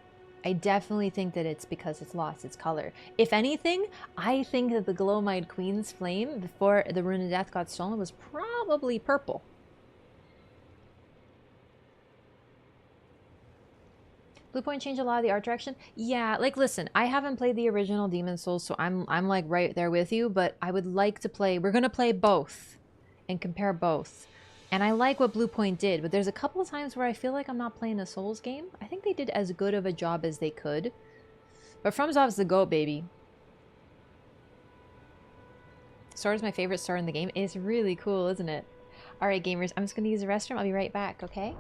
I definitely think that it's because it's lost its color. If anything, I think that the Glowmite Queen's flame before the Rune of Death got stolen was probably purple. Bluepoint changed a lot of the art direction. Yeah, like listen, I haven't played the original Demon Souls, so I'm like right there with you, but I would like to play. We're gonna play both and compare both. And I like what Bluepoint did, but there's a couple of times where I feel like I'm not playing a Souls game. I think they did as good of a job as they could. But FromSoft's the GOAT, baby. Sword is my favorite sword in the game. It's really cool, isn't it? Alright, gamers, I'm just gonna use the restroom. I'll be right back, okay?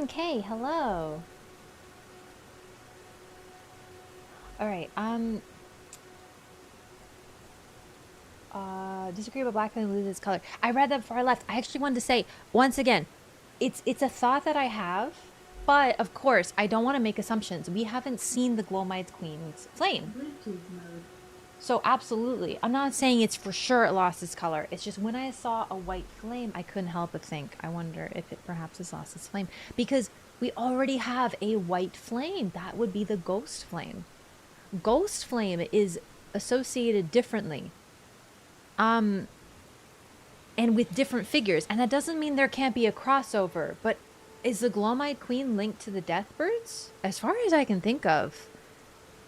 Okay, hello. Alright, disagree about black flame loses its color. I read that before I left. I actually wanted to say, once again, it's a thought that I have, but of course, I don't want to make assumptions. We haven't seen the Glowmite Queen's flame. Bluetooth mode. So absolutely. I'm not saying it's for sure it lost its color. It's just when I saw a white flame, I couldn't help but think, I wonder if it perhaps has lost its flame. Because we already have a white flame. That would be the ghost flame. Ghost flame is associated differently. And with different figures. And that doesn't mean there can't be a crossover. But is the Glowmite Queen linked to the Deathbirds? As far as I can think of,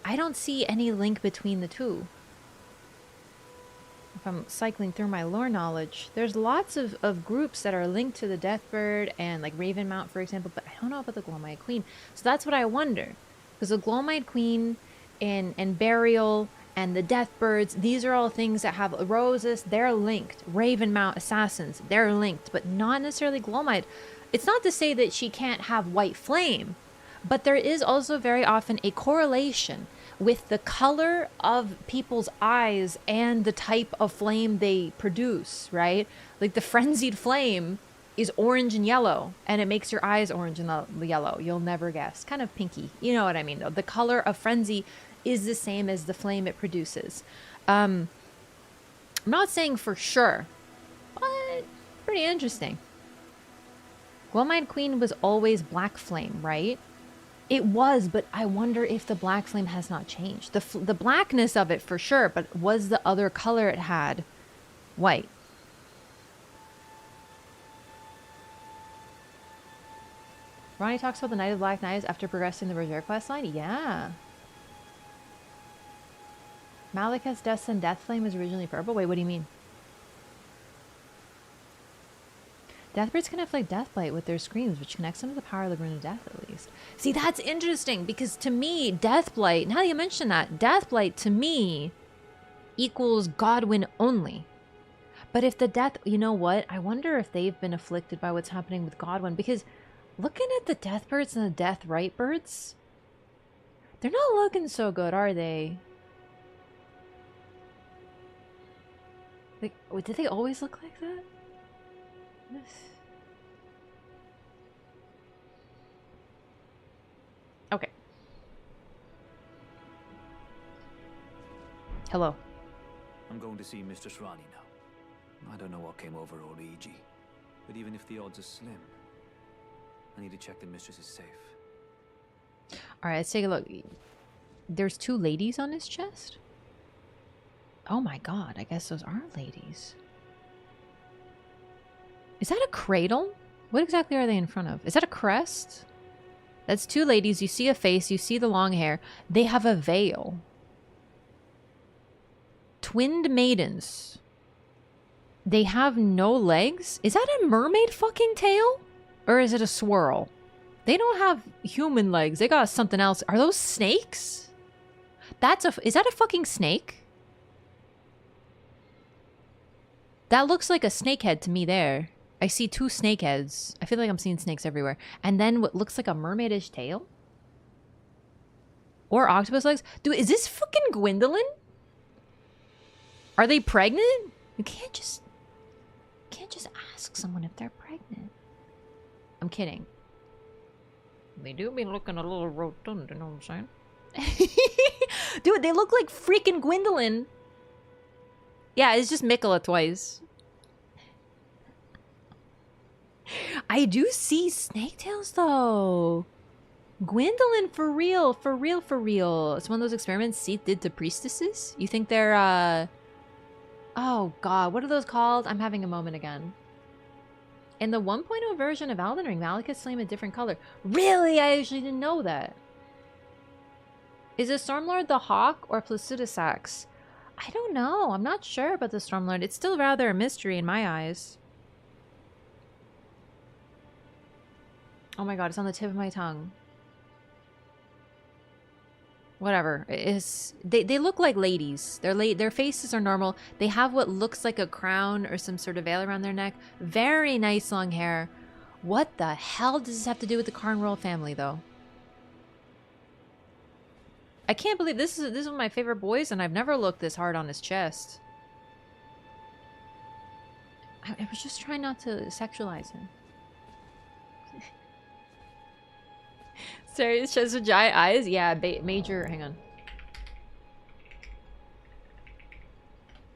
I don't see any link between the two. If I'm cycling through my lore knowledge, there's lots of groups that are linked to the Deathbird and like Ravenmount, for example, but I don't know about the Glowmite Queen. So that's what I wonder. Because the Glowmite Queen and Burial and the Deathbirds, these are all things that have roses, they're linked. Ravenmount assassins, they're linked, but not necessarily Glowmite. It's not to say that she can't have white flame, but there is also very often a correlation with the color of people's eyes and the type of flame they produce, right? Like the frenzied flame is orange and yellow, and it makes your eyes orange and yellow. You'll never guess. Kind of pinky. You know what I mean, though. The color of frenzy is the same as the flame it produces. I'm not saying for sure, but pretty interesting. Glowmite Queen was always black flame, right? It was, but I wonder if the black flame has not changed. The blackness of it for sure, but was the other color it had white? Ronnie talks about the Knight of Black Knives after progressing the Berserk quest line. Yeah. Malekith's Destined Deathflame was originally purple? Wait, what do you mean? Deathbirds can inflict deathblight with their screams, which connects them to the power of the Rune of Death, at least. See, that's interesting, because to me, deathblight, now that you mention that, deathblight to me equals Godwyn only. But if the death, you know what? I wonder if they've been afflicted by what's happening with Godwyn, because looking at the Deathbirds and the Deathrite birds, they're not looking so good, are they? Like, did they always look like that? Okay. Hello. I'm going to see Mr. Srani now. I don't know what came over old E.G., but even if the odds are slim, I need to check the mistress is safe. Alright, let's take a look. There's 2 ladies on his chest? Oh my god, I guess those are ladies. Is that a cradle? What exactly are they in front of? Is that a crest? That's 2 ladies. You see a face. You see the long hair. They have a veil. Twinned maidens. They have no legs? Is that a mermaid fucking tail? Or is it a swirl? They don't have human legs. They got something else. Are those snakes? Is that a fucking snake? That looks like a snake head to me there. I see 2 snake heads. I feel like I'm seeing snakes everywhere. And then what looks like a mermaidish tail? Or octopus legs? Dude, is this fucking Gwendolyn? Are they pregnant? You can't just ask someone if they're pregnant. I'm kidding. They do be looking a little rotund, you know what I'm saying? Dude, they look like freaking Gwendolyn. Yeah, it's just Mikola twice. I do see snake tails though. Gwendolyn, for real, for real, for real. It's one of those experiments Seath did to priestesses. You think they're, oh god, what are those called? I'm having a moment again. In the 1.0 version of Elden Ring, Malekith's flame a different color. Really? I actually didn't know that. Is it Stormlord the Hawk or Placidusax? I don't know. I'm not sure about the Stormlord. It's still rather a mystery in my eyes. Oh my god, it's on the tip of my tongue. Whatever. They look like ladies. Their faces are normal. They have what looks like a crown or some sort of veil around their neck. Very nice long hair. What the hell does this have to do with the Karn royal family, though? I can't believe this is one of my favorite boys, and I've never looked this hard on his chest. I was just trying not to sexualize him. Sorry, it's just with giant eyes. Yeah, major. Hang on.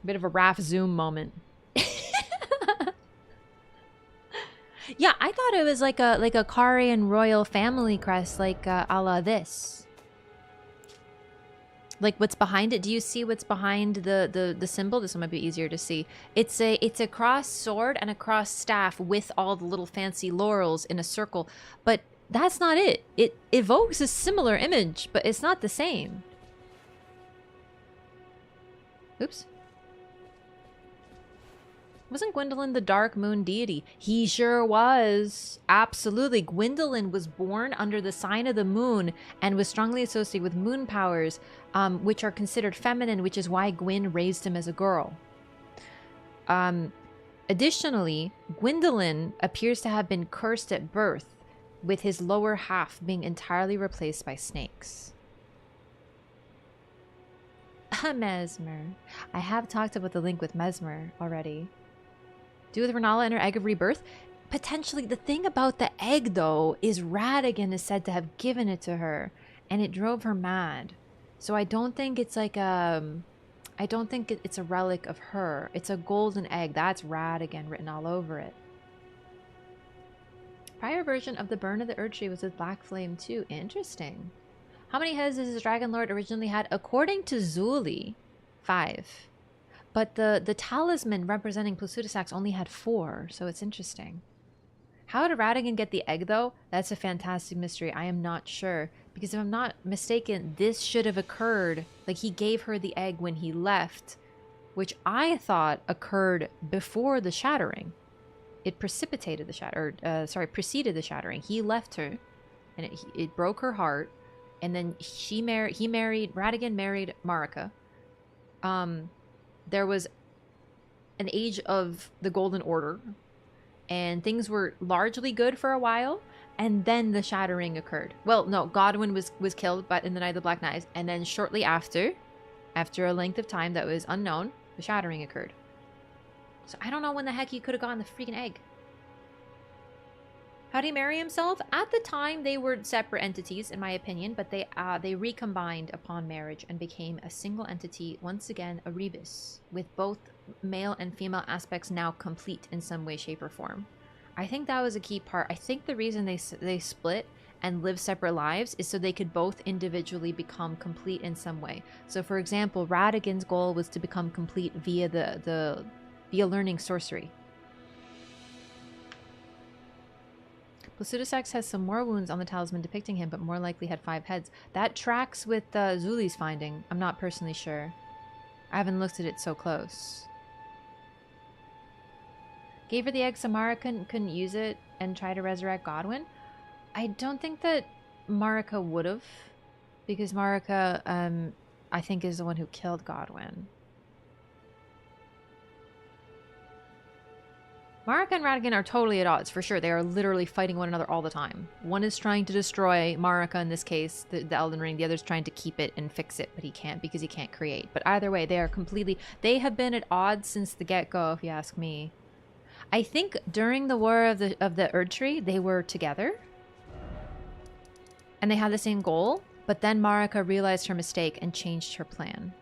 Bit of a Raph zoom moment. Yeah, I thought it was like a Karian royal family crest, like a la this. Like what's behind it? Do you see what's behind the symbol? This one might be easier to see. It's a cross sword and a cross staff with all the little fancy laurels in a circle, but that's not it. It evokes a similar image, but it's not the same. Oops. Wasn't Gwendolyn the dark moon deity? He sure was. Absolutely. Gwendolyn was born under the sign of the moon and was strongly associated with moon powers, which are considered feminine, which is why Gwyn raised him as a girl. Additionally, Gwendolyn appears to have been cursed at birth, with his lower half being entirely replaced by snakes. Mesmer. I have talked about the link with Mesmer already. Do with Renala and her egg of rebirth? Potentially. The thing about the egg, though, is Radahn is said to have given it to her, and it drove her mad. So I don't think it's like I don't think it's a relic of her. It's a golden egg. That's Radahn written all over it. Prior version of the Burn of the Erdtree was with Black Flame too. Interesting. How many heads does this Dragon Lord originally had? According to Zuli, 5. But the talisman representing Placidusax only had 4, so it's interesting. How did Radahn get the egg, though? That's a fantastic mystery. I am not sure. Because if I'm not mistaken, this should have occurred, like he gave her the egg when he left, which I thought occurred before the shattering. It precipitated the preceded the shattering. He left her, and it broke her heart, and then Radahn married Marika. There was an age of the Golden Order, and things were largely good for a while, and then the shattering occurred. Well, no, Godwyn was killed in the Night of the Black Knives, and then shortly after a length of time that was unknown, the shattering occurred. So I don't know when the heck he could have gotten the freaking egg. How'd he marry himself? At the time, they were separate entities, in my opinion, but they recombined upon marriage and became a single entity, once again, a rebus, with both male and female aspects now complete in some way, shape, or form. I think that was a key part. I think the reason they split and live separate lives is so they could both individually become complete in some way. So, for example, Radagon's goal was to become complete via via learning sorcery. Placidusax has some more wounds on the talisman depicting him, but more likely had 5 heads. That tracks with Zuli's finding. I'm not personally sure. I haven't looked at it so close. Gave her the egg, Samara couldn't use it and try to resurrect Godwyn. I don't think that Marika would have, because Marika, I think, is the one who killed Godwyn. Marika and Radahn are totally at odds, for sure. They are literally fighting one another all the time. One is trying to destroy Marika, in this case, the Elden Ring. The other's trying to keep it and fix it, but he can't because he can't create. But either way, they are completely... They have been at odds since the get-go, if you ask me. I think during the War of the Erdtree, they were together. And they had the same goal. But then Marika realized her mistake and changed her plan.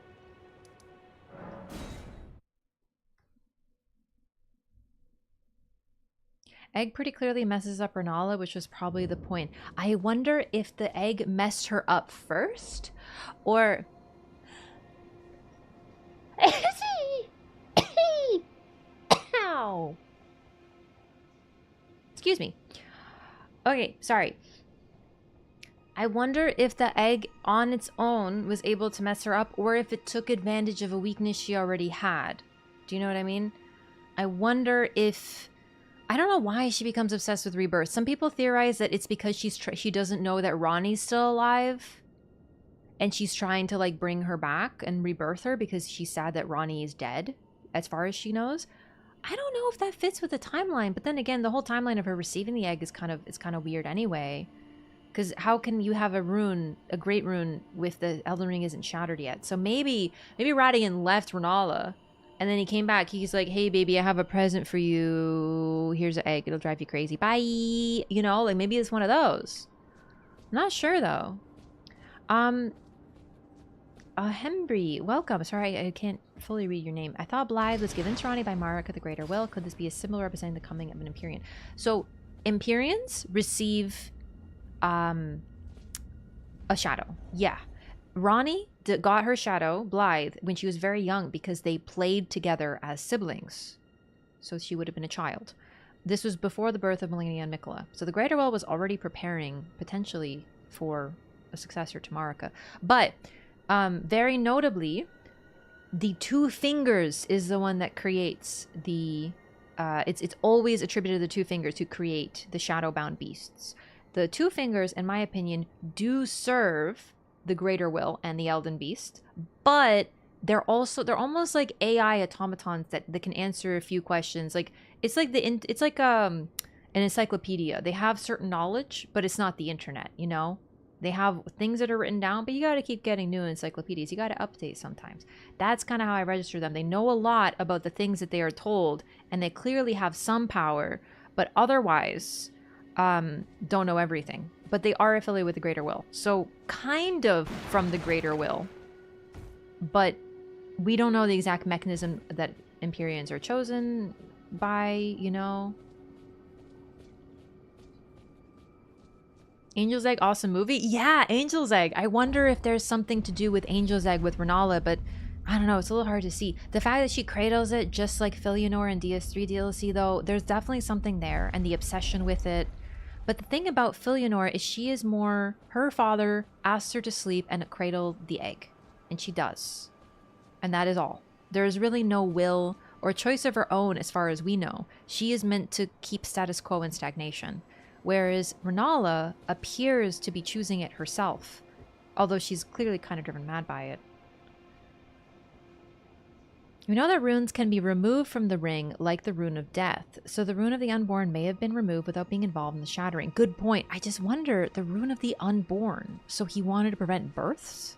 Egg pretty clearly messes up Renala, which was probably the point. I wonder if the egg messed her up first, or... Ow! Excuse me. Okay, sorry. I wonder if the egg on its own was able to mess her up, or if it took advantage of a weakness she already had. Do you know what I mean? I wonder if... I don't know why she becomes obsessed with rebirth. Some people theorize that it's because she doesn't know that Ronnie's still alive, and she's trying to like bring her back and rebirth her because she's sad that Ronnie is dead, as far as she knows. I don't know if that fits with the timeline, but then again, the whole timeline of her receiving the egg is kind of weird anyway. Because how can you have a great rune, with the Elden Ring isn't shattered yet? So maybe Radahn left Renala. And then he came back. He's like, hey, baby, I have a present for you. Here's an egg. It'll drive you crazy. Bye. You know, like maybe it's one of those. I'm not sure, though. Hembry, welcome. Sorry, I can't fully read your name. I thought Blythe was given to Ronnie by Marika the Greater Will. Could this be a symbol representing the coming of an Empyrean? So, Empyreans receive a shadow. Yeah. Ronnie got her shadow, Blythe, when she was very young because they played together as siblings. So she would have been a child. This was before the birth of Melania and Mikola. So the Greater Will was already preparing, potentially, for a successor to Marika. But, very notably, the 2 fingers is the one that creates the... it's always attributed to the 2 fingers to create the shadow-bound beasts. The 2 fingers, in my opinion, do serve the Greater Will and the Elden Beast, but they're almost like AI automatons that can answer a few questions. Like it's like an encyclopedia. They have certain knowledge, but it's not the internet, you know? They have things that are written down, but you got to keep getting new encyclopedias. You got to update sometimes. That's kind of how I register them. They know a lot about the things that they are told, and they clearly have some power, but otherwise don't know everything. But they are affiliated with the Greater Will. So kind of from the Greater Will. But we don't know the exact mechanism that Empyreans are chosen by, you know. Angel's Egg, awesome movie. Yeah, Angel's Egg. I wonder if there's something to do with Angel's Egg with Renala, but I don't know. It's a little hard to see. The fact that she cradles it just like Filianor in DS3 DLC, though, there's definitely something there. And the obsession with it. But the thing about Filianor is she is more... Her father asked her to sleep and cradle the egg. And she does. And that is all. There is really no will or choice of her own as far as we know. She is meant to keep status quo and stagnation. Whereas Renala appears to be choosing it herself. Although she's clearly kind of driven mad by it. We know that runes can be removed from the ring like the Rune of Death, so the Rune of the Unborn may have been removed without being involved in the shattering. Good point. I just wonder, the Rune of the Unborn, so he wanted to prevent births?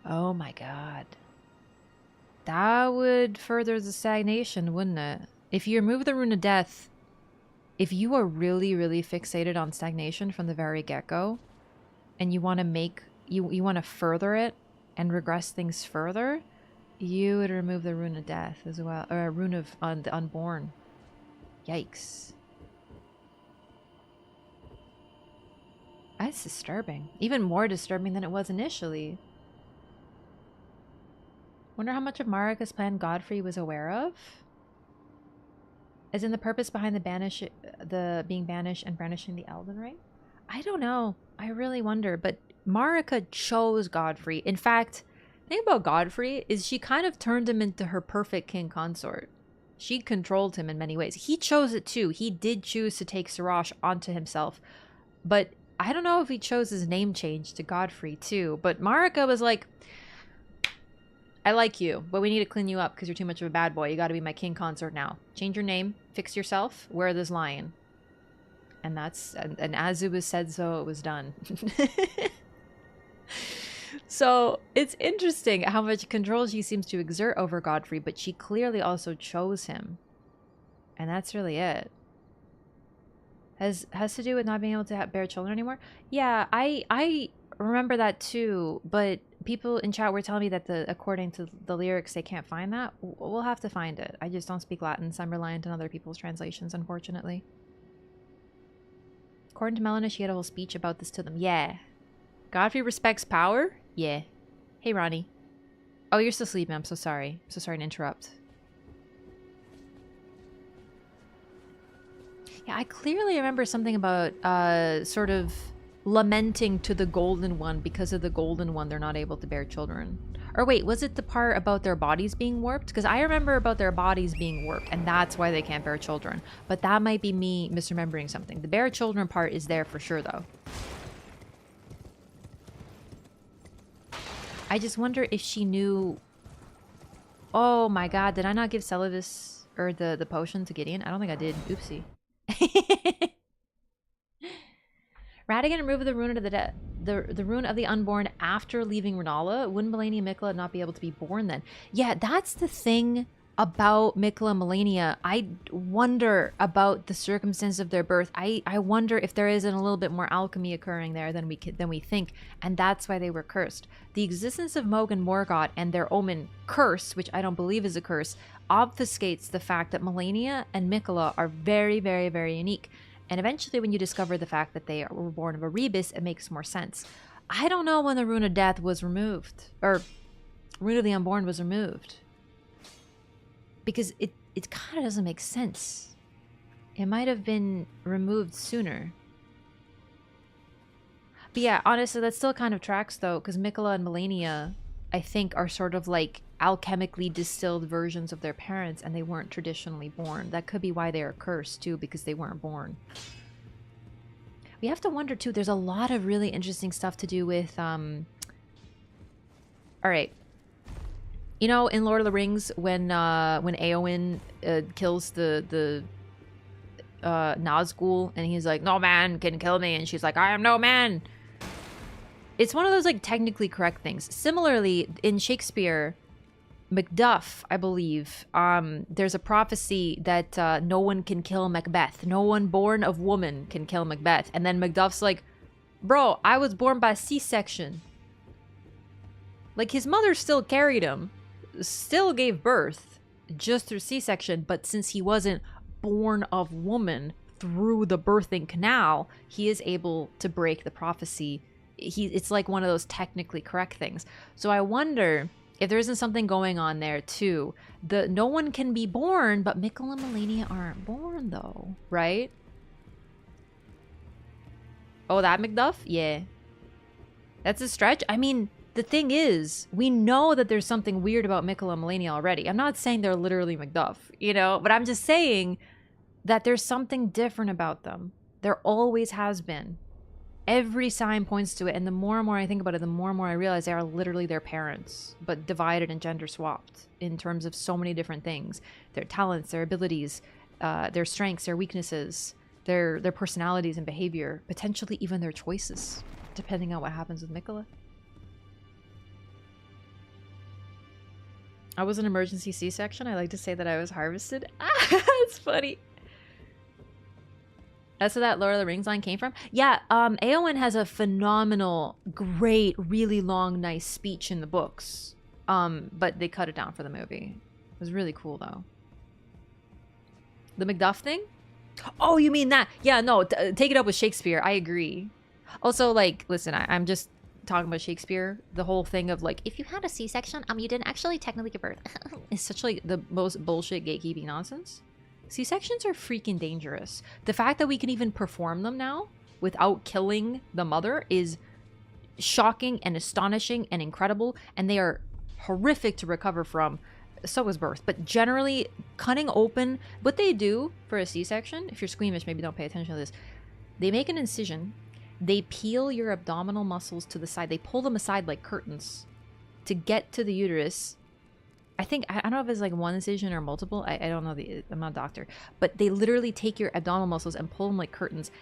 Oh my god. That would further the stagnation, wouldn't it? If you remove the Rune of Death, if you are really, really fixated on stagnation from the very get-go, and you want to make, you want to further it, and regress things further, you would remove the Rune of Death as well, or a Rune of the Unborn. Yikes. That's disturbing. Even more disturbing than it was initially. Wonder how much of Marika's plan Godfrey was aware of? As in the purpose behind the being banished and brandishing the Elden Ring? I don't know. I really wonder, but Marika chose Godfrey. In fact, the thing about Godfrey is she kind of turned him into her perfect king consort. She controlled him in many ways. He chose it too. He did choose to take Siraj onto himself. But I don't know if he chose his name change to Godfrey too. But Marika was like, I like you, but we need to clean you up because you're too much of a bad boy. You got to be my king consort now. Change your name, fix yourself, wear this lion. And that's, and as it was said so, it was done. So it's interesting how much control she seems to exert over Godfrey, but she clearly also chose him. And that's really it. Has to do with not being able to bear children anymore? Yeah, I remember that too, but people in chat were telling me that according to the lyrics, they can't find that. We'll have to find it. I just don't speak Latin, so I'm reliant on other people's translations, unfortunately. According to Melina, she had a whole speech about this to them. Yeah. Godfrey respects power? Yeah. Hey, Ronnie. Oh, you're still sleeping. I'm so sorry. I'm so sorry to interrupt. Yeah, I clearly remember something about sort of lamenting to the Golden One because of the Golden One they're not able to bear children. Or wait, was it the part about their bodies being warped? Because I remember about their bodies being warped, and that's why they can't bear children. But that might be me misremembering something. The bear children part is there for sure, though. I just wonder if she knew... Oh my god, did I not give Celivis, or the potion to Gideon? I don't think I did. Oopsie. Radahn removed the Rune of the Rune of the Unborn after leaving Renala. Wouldn't Melania and Mikla not be able to be born then? Yeah, that's the thing about Mikla and Melania. I wonder about the circumstance of their birth. I wonder if there isn't a little bit more alchemy occurring there than we think, and that's why they were cursed. The existence of Mohg and Morgott and their omen curse, which I don't believe is a curse, obfuscates the fact that Melania and Mikla are very, very, very unique. And eventually when you discover the fact that they were born of a rebus, it makes more sense. I don't know when the Rune of Death was removed, or Rune of the Unborn was removed. Because it kind of doesn't make sense. It might have been removed sooner. But yeah, honestly, that still kind of tracks though, because Mikla and Melania, I think, are sort of like alchemically distilled versions of their parents, and they weren't traditionally born. That could be why they are cursed too, because they weren't born. We have to wonder too, there's a lot of really interesting stuff to do with alright, you know, in Lord of the Rings, when Éowyn kills the Nazgul, and he's like, no man can kill me, and she's like, I am no man. It's one of those like technically correct things. Similarly, in Shakespeare, Macduff, I believe, there's a prophecy that no one can kill Macbeth. No one born of woman can kill Macbeth. And then Macduff's like, bro, I was born by C-section. Like, his mother still carried him, still gave birth, just through C-section, but since he wasn't born of woman through the birthing canal, he is able to break the prophecy. It's like one of those technically correct things. So I wonder If there isn't something going on there too. No one can be born, but Mikkel and Melania aren't born though, right? Oh, that McDuff? Yeah. That's a stretch. I mean, the thing is, we know that there's something weird about Mikkel and Melania already. I'm not saying they're literally McDuff, you know, but I'm just saying that there's something different about them. There always has been. Every sign points to it, and the more and more I think about it, the more and more I realize they are literally their parents, but divided and gender swapped in terms of so many different things. Their talents, their abilities, their strengths, their weaknesses, their personalities and behavior, potentially even their choices, depending on what happens with Mikkel. I was an emergency C-section. I like to say that I was harvested. It's funny. That's where that Lord of the Rings line came from. Yeah, Éowyn has a phenomenal, great, really long, nice speech in the books. But they cut it down for the movie. It was really cool, though. The Macduff thing? Oh, you mean that? Yeah, no, take it up with Shakespeare. I agree. Also, like, listen, I'm just talking about Shakespeare. The whole thing of, like, if you had a C-section, you didn't actually technically give birth. It's such, like, the most bullshit gatekeeping nonsense. C-sections are freaking dangerous. The fact that we can even perform them now without killing the mother is shocking and astonishing and incredible, and they are horrific to recover from. So is birth. But generally, cutting open, what they do for a C-section, if you're squeamish, maybe don't pay attention to this. They make an incision. They peel your abdominal muscles to the side. They pull them aside like curtains to get to the uterus. I don't know if it's like one incision or multiple. I don't know. I'm not a doctor. But they literally take your abdominal muscles and pull them like curtains,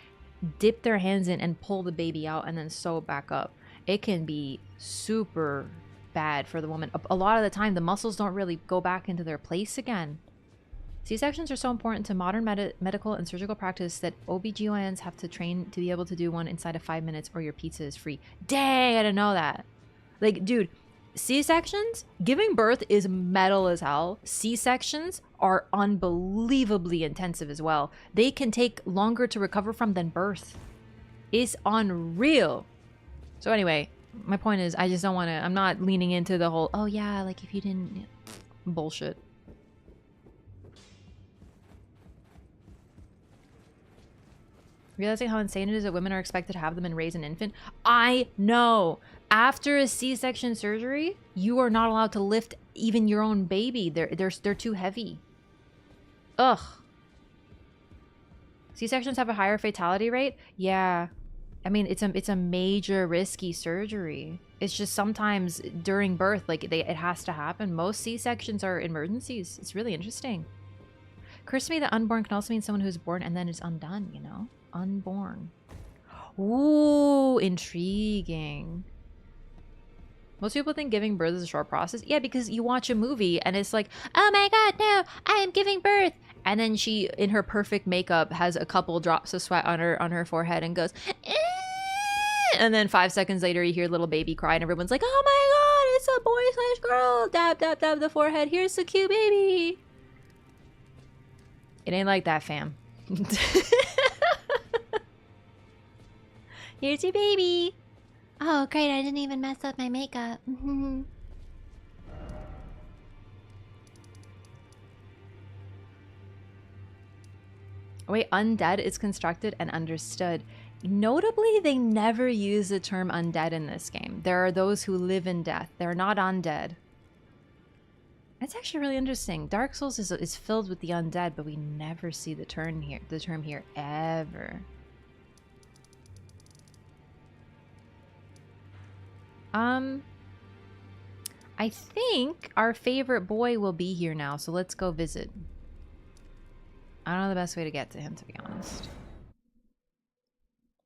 dip their hands in and pull the baby out and then sew it back up. It can be super bad for the woman. A lot of the time, the muscles don't really go back into their place again. C-sections are so important to modern medical and surgical practice that OBGYNs have to train to be able to do one inside of 5 minutes or your pizza is free. Dang, I didn't know that. Like, dude, C-sections, giving birth is metal as hell. C-sections are unbelievably intensive as well. They can take longer to recover from than birth. It's unreal. So anyway, my point is, I just don't want to, I'm not leaning into the whole, oh yeah, like if you didn't, bullshit. Realizing how insane it is that women are expected to have them and raise an infant. I know. After a C-section surgery, you are not allowed to lift even your own baby. They're too heavy. Ugh. C-sections have a higher fatality rate? Yeah. I mean, it's a major risky surgery. It's just sometimes during birth, like it has to happen. Most C-sections are emergencies. It's really interesting. Curse me, the unborn can also mean someone who's born and then is undone, you know? Unborn. Ooh, intriguing. Most people think giving birth is a short process. Yeah, because you watch a movie and it's like, oh my god, no, I am giving birth. And then she, in her perfect makeup, has a couple drops of sweat on her forehead and goes, eh! And then 5 seconds later, you hear little baby cry and everyone's like, oh my god, it's a boy / girl. Dab, dab, dab the forehead. Here's the cute baby. It ain't like that, fam. Here's your baby. Oh, great. I didn't even mess up my makeup. Wait, undead is constructed and understood. Notably, they never use the term undead in this game. There are those who live in death. They're not undead. That's actually really interesting. Dark Souls is filled with the undead, but we never see the term here ever. I think our favorite boy will be here now, so let's go visit. I don't know the best way to get to him, to be honest.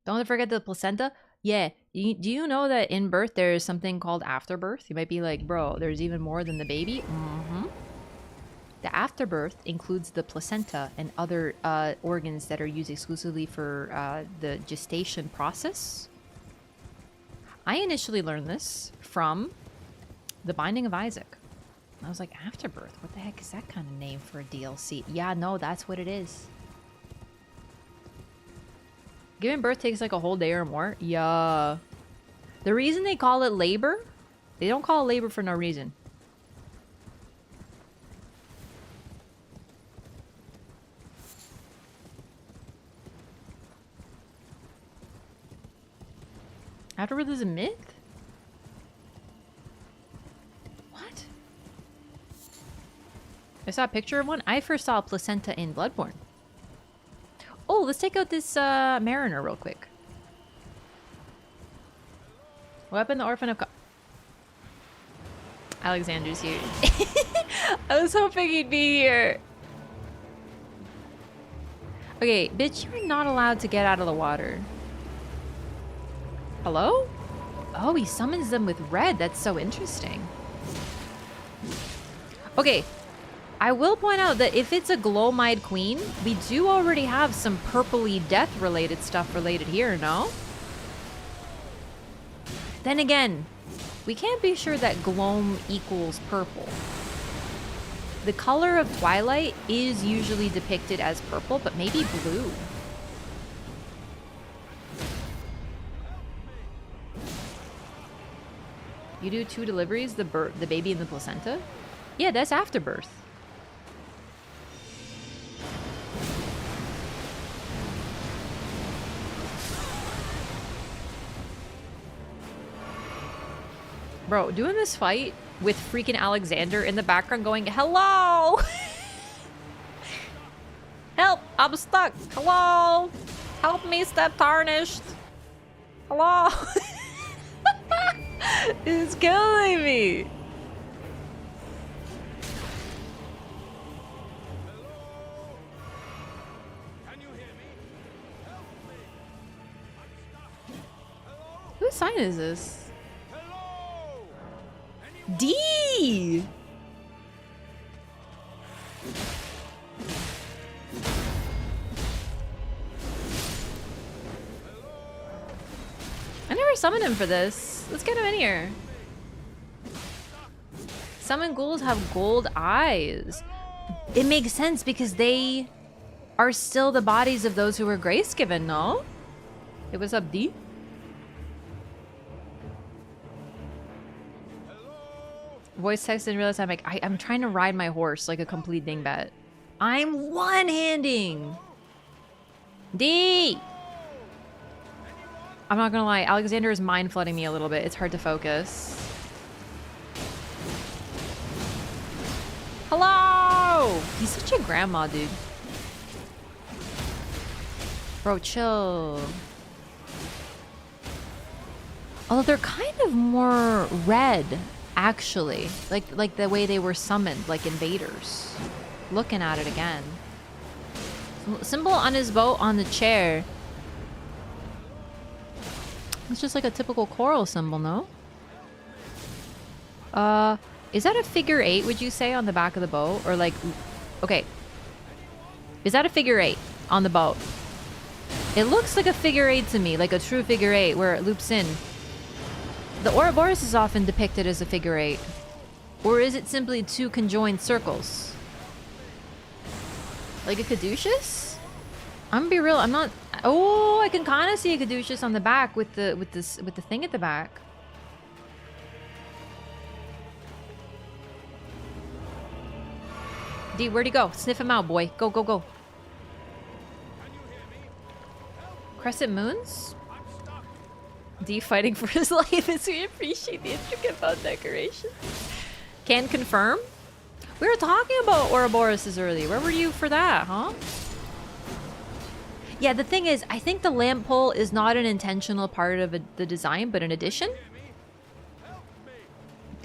Don't forget the placenta. Yeah, do you know that in birth there is something called afterbirth? You might be like, bro, there's even more than the baby. The afterbirth includes the placenta and other organs that are used exclusively for the gestation process. I initially learned this from The Binding of Isaac. I was like, afterbirth? What the heck is that kind of name for a DLC? Yeah, no, that's what it is. Giving birth takes like a whole day or more. Yeah. The reason they call it labor, they don't call it labor for no reason. Afterwards is a myth? What? I saw a picture of one. I first saw a placenta in Bloodborne. Oh, let's take out this mariner real quick. Weapon the Orphan of Alexander's here. I was hoping he'd be here. Okay, bitch, you're not allowed to get out of the water. Hello? Oh, he summons them with red. That's so interesting. Okay, I will point out that if it's a Glowmide Queen, we do already have some purpley death-related stuff related here, no? Then again, we can't be sure that Gloam equals purple. The color of Twilight is usually depicted as purple, but maybe blue. You do 2 deliveries, the baby and the placenta? Yeah, that's afterbirth. Bro, doing this fight with freaking Alexander in the background going, hello! Help! I'm stuck! Hello! Help me, Step Tarnished! Hello! It's killing me! Whose sign is this? D! I never summoned him for this. Let's get him in here. Summon ghouls have gold eyes. It makes sense because they are still the bodies of those who were grace given, no? Hey, what's up, D? Voice text and realize I'm like, I'm trying to ride my horse like a complete dingbat. I'm one-handing! D! I'm not gonna lie, Alexander is mind flooding me a little bit. It's hard to focus. Hello! He's such a grandma, dude. Bro, chill. Although they're kind of more red, actually. Like the way they were summoned, like invaders. Looking at it again. Symbol on his boat on the chair. It's just like a typical coral symbol, no? Is that a figure 8, would you say, on the back of the boat? Or like, okay. Is that a figure 8 on the boat? It looks like a figure 8 to me, like a true figure 8 where it loops in. The Ouroboros is often depicted as a figure 8. Or is it simply 2 conjoined circles? Like a caduceus? I'm gonna be real, I'm not... Oh, I can kind of see a caduceus on the back with the thing at the back. D, where'd he go? Sniff him out, boy. Go, go, go. Crescent moons? D fighting for his life as we appreciate the intricate boat decoration. Can confirm? We were talking about Ouroboroses earlier. Where were you for that, huh? Yeah, the thing is, I think the lamp pole is not an intentional part of the design, but an addition.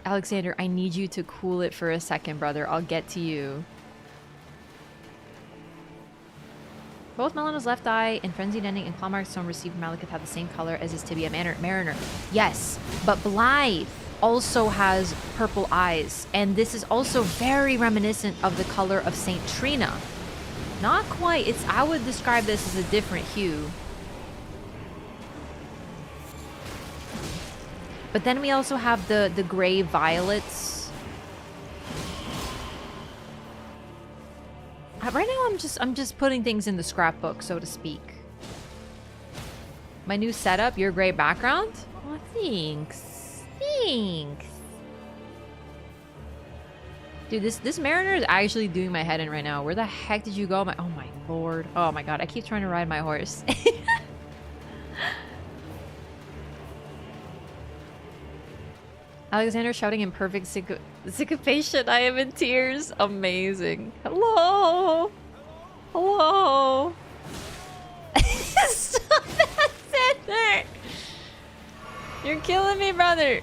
Alexander, I need you to cool it for a second, brother. I'll get to you. Both Melina's left eye and Frenzied Ending and Clawmark's Stone received Malekith have the same color as his Tibia Mariner. Yes, but Blythe also has purple eyes, and this is also very reminiscent of the color of Saint Trina. Not quite. I would describe this as a different hue. But then we also have the gray violets. Right now I'm just putting things in the scrapbook, so to speak. My new setup, your gray background? Oh, thanks. Thanks. Dude, this Mariner is actually doing my head in right now. Where the heck did you go? Oh my lord. Oh my god, I keep trying to ride my horse. Alexander shouting in perfect syncopation. I am in tears. Amazing. Hello. Hello. Stop that, Xander. You're killing me, brother.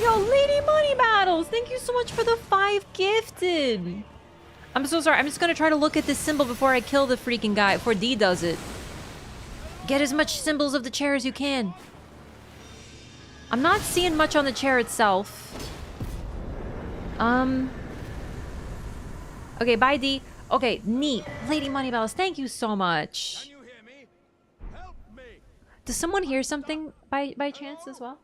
Yo, Lady Money Battles. Thank you so much for the 5 gifted. I'm so sorry. I'm just gonna try to look at this symbol before I kill the freaking guy, before D does it. Get as much symbols of the chair as you can. I'm not seeing much on the chair itself. Okay, bye D. Okay, neat. Lady Money Bells, thank you so much. Can you hear me? Help me. Does someone hear something by chance as well?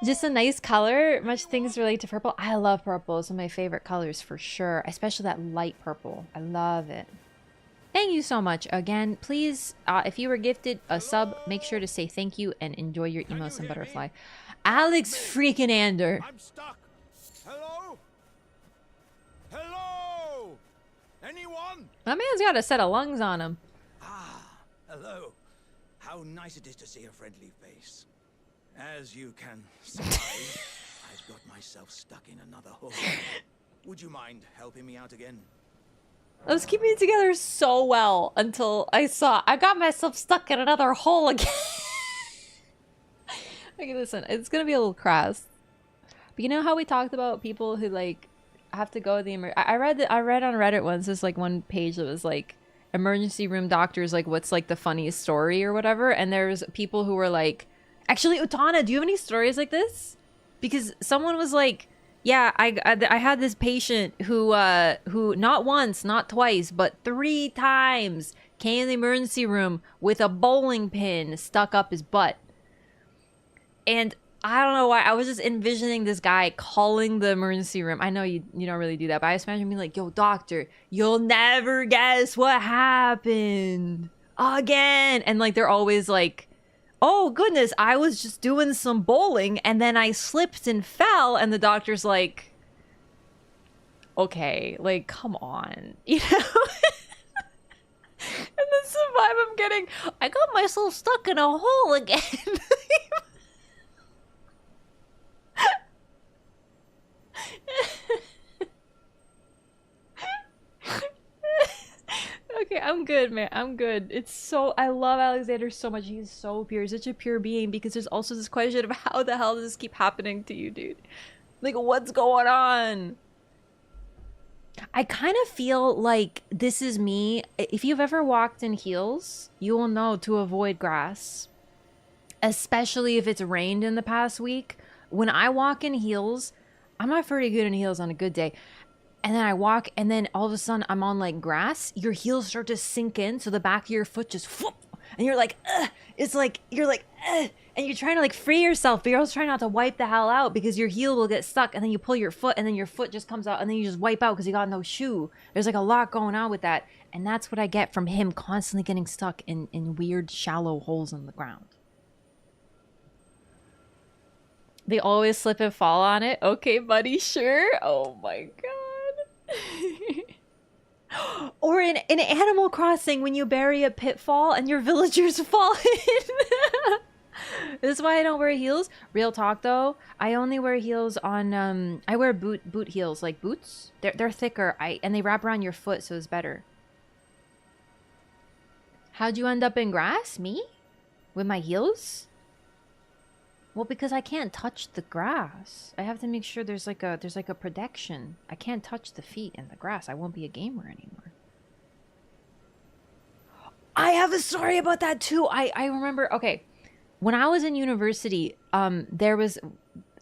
Just a nice color. Much things relate to purple. I love purple. It's one of my favorite colors for sure. Especially that light purple. I love it. Thank you so much. Again, please, if you were gifted a sub, make sure to say thank you and enjoy your emotes and butterfly. Alex freaking Ander. I'm stuck. Hello? Hello? Anyone? That man's got a set of lungs on him. Ah, hello. How nice it is to see a friendly face. As you can surmise, I've got myself stuck in another hole. Would you mind helping me out again? I was keeping it together so well until I got myself stuck in another hole again. Okay, listen, it's gonna be a little crass. But you know how we talked about people who like have to go to the I read on Reddit once, there's like one page that was like emergency room doctors, like what's like the funniest story or whatever, and there's people who were like, actually, Utana, do you have any stories like this? Because someone was like, yeah, I had this patient who not once, not twice, but 3 times came in the emergency room with a bowling pin stuck up his butt. And I don't know why, I was just envisioning this guy calling the emergency room. I know you don't really do that, but I just imagine being like, yo, doctor, you'll never guess what happened again. And like, they're always like, oh goodness, I was just doing some bowling and then I slipped and fell, and the doctor's like, okay, like, come on, you know? And that's the vibe I'm getting. I got myself stuck in a hole again. Okay, I'm good, man. I'm good. It's so... I love Alexander so much. He's so pure. He's such a pure being, because there's also this question of how the hell does this keep happening to you, dude? Like, what's going on? I kind of feel like this is me. If you've ever walked in heels, you will know to avoid grass. Especially if it's rained in the past week. When I walk in heels, I'm not very good in heels on a good day. And then I walk, and then all of a sudden I'm on like grass. Your heels start to sink in, so the back of your foot just whoop, and you're like, ugh. It's like you're like, ugh. And you're trying to like free yourself, but you're also trying not to wipe the hell out, because your heel will get stuck, and then you pull your foot, and then your foot just comes out, and then you just wipe out because you got no shoe. There's like a lot going on with that, and that's what I get from him constantly getting stuck in weird shallow holes in the ground. They always slip and fall on it. Okay, buddy, sure. Oh my god. Or in Animal Crossing, when you bury a pitfall and your villagers fall in. This is why I don't wear heels. Real talk though, I only wear heels on I wear boot heels, like boots. They're thicker, and they wrap around your foot, so it's better. How'd you end up in grass? Me? With my heels? Well, because I can't touch the grass. I have to make sure there's like a protection. I can't touch the feet in the grass. I won't be a gamer anymore. I have a story about that too. I remember, okay, when I was in university, there was,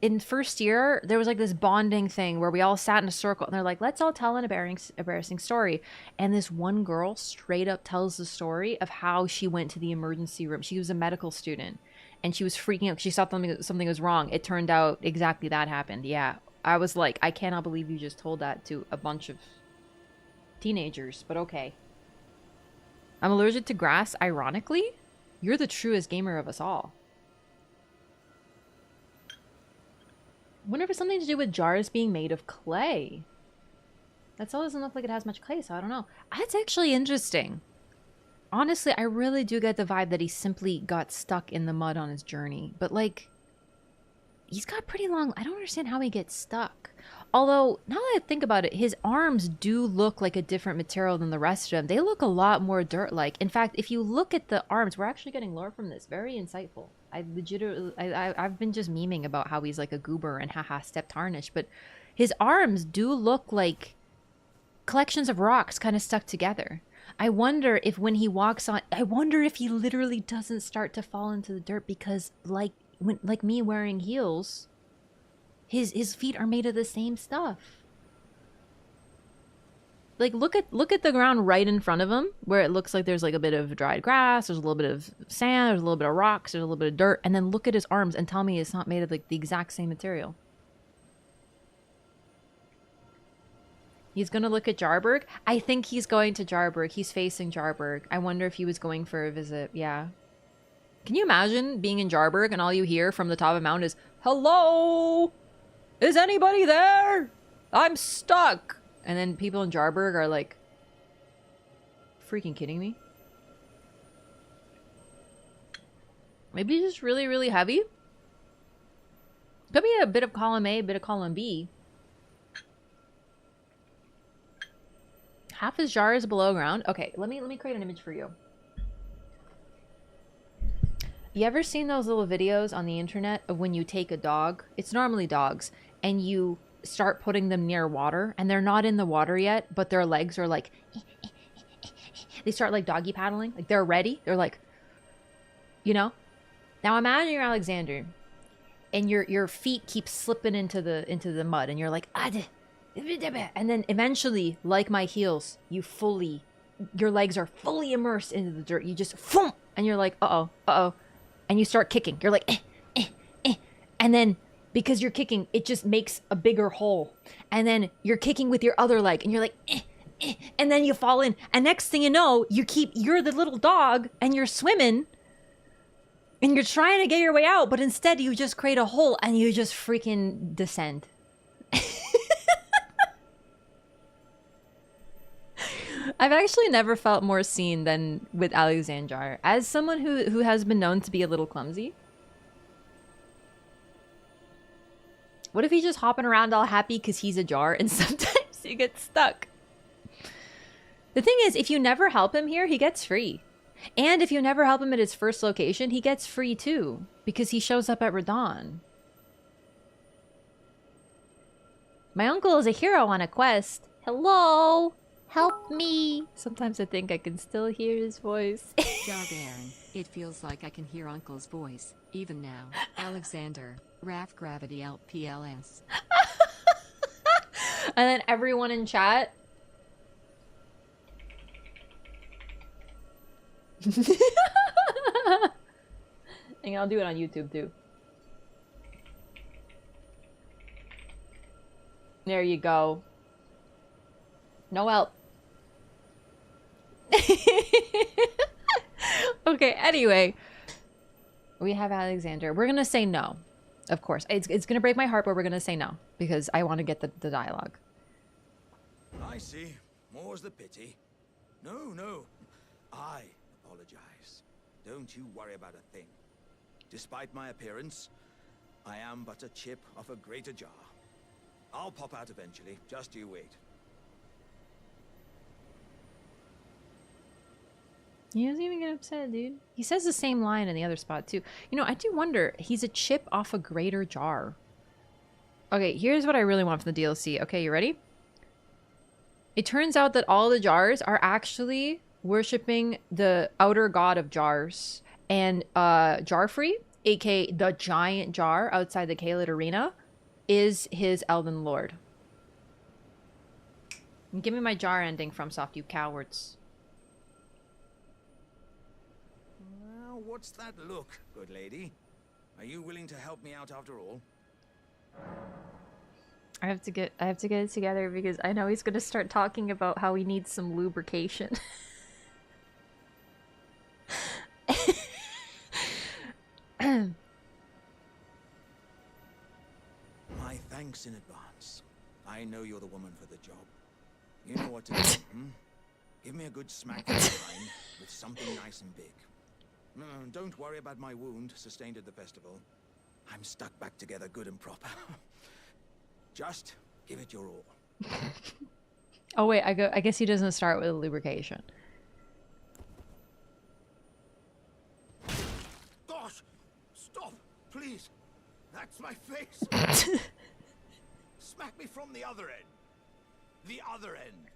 in first year, there was like this bonding thing where we all sat in a circle, and they're like, let's all tell an embarrassing story. And this one girl straight up tells the story of how she went to the emergency room. She was a medical student. And she was freaking out. She thought something was wrong. It turned out exactly that happened. Yeah. I was like, I cannot believe you just told that to a bunch of teenagers. But okay. I'm allergic to grass, ironically. You're the truest gamer of us all. I wonder if it's something to do with jars being made of clay. That still doesn't look like it has much clay, so I don't know. That's actually interesting. honestly, I really do get the vibe that he simply got stuck in the mud on his journey. But like, he's got pretty long... I don't understand how he gets stuck. Although, now that I think about it, his arms do look like a different material than the rest of him. They look a lot more dirt-like. In fact, if you look at the arms, we're actually getting lore from this. Very insightful. I've been just memeing about how he's like a goober and haha step tarnish, but his arms do look like collections of rocks kind of stuck together. I wonder if when he walks on... I wonder if he literally doesn't start to fall into the dirt because like me wearing heels... His feet are made of the same stuff. Like, look at the ground right in front of him, where it looks like there's like a bit of dried grass, there's a little bit of sand, there's a little bit of rocks, there's a little bit of dirt, and then look at his arms and tell me it's not made of like the exact same material. He's gonna look at Jarburg. I think he's going to Jarburg. He's facing Jarburg. I wonder if he was going for a visit. Yeah. Can you imagine being in Jarburg and all you hear from the top of the mountain is, "Hello? Is anybody there? I'm stuck." And then people in Jarburg are like, freaking kidding me? Maybe it's just really, really heavy. Could be a bit of column A, a bit of column B. Half his jar is below ground. Okay, let me create an image for you. You ever seen those little videos on the internet of when you take a dog? It's normally dogs. And you start putting them near water. And they're not in the water yet. But their legs are like... They start like doggy paddling. Like they're ready. They're like... You know? Now imagine you're Alexander. And your feet keep slipping into the mud. And you're like... And then eventually, like my heels, your legs are fully immersed into the dirt. You just... And you're like, uh-oh, uh-oh. And you start kicking. You're like, And then, because you're kicking, it just makes a bigger hole. And then you're kicking with your other leg. And you're like, And then you fall in. And next thing you know, you're the little dog. And you're swimming. And you're trying to get your way out. But instead, you just create a hole. And you just freaking descend. I've actually never felt more seen than with Alexandar. As someone who has been known to be a little clumsy. What if he's just hopping around all happy because he's a jar and sometimes you get stuck? The thing is, if you never help him here, he gets free. And if you never help him at his first location, he gets free too. Because he shows up at Radahn. My uncle is a hero on a quest. Hello! Help me! Sometimes I think I can still hear his voice. Jarbaron, it feels like I can hear Uncle's voice, even now. Alexander, RAF Gravity LPLS. And then everyone in chat. And I'll do it on YouTube too. There you go. No help. Okay, anyway. We have Alexander. We're going to say no. Of course. It's going to break my heart, but we're going to say no. Because I want to get the dialogue. I see. More's the pity. No. I apologize. Don't you worry about a thing. Despite my appearance, I am but a chip off a greater jar. I'll pop out eventually. Just you wait. He doesn't even get upset, dude. He says the same line in the other spot, too. You know, I do wonder, he's a chip off a greater jar. Okay, here's what I really want from the DLC. Okay, you ready? It turns out that all the jars are actually worshipping the outer god of jars. And Jarfree, aka the giant jar outside the Caelid arena, is his elven lord. Give me my jar ending, FromSoft, you cowards. What's that look, good lady? Are you willing to help me out after all? I have to get it together because I know he's gonna start talking about how he needs some lubrication. My thanks in advance. I know you're the woman for the job. You know what to do, Give me a good smack from behind with something nice and big. No, don't worry about my wound sustained at the festival. I'm stuck back together good and proper. Just give it your all. Oh wait, I guess he doesn't start with lubrication. Gosh! Stop! Please! That's my face! Smack me from the other end! The other end!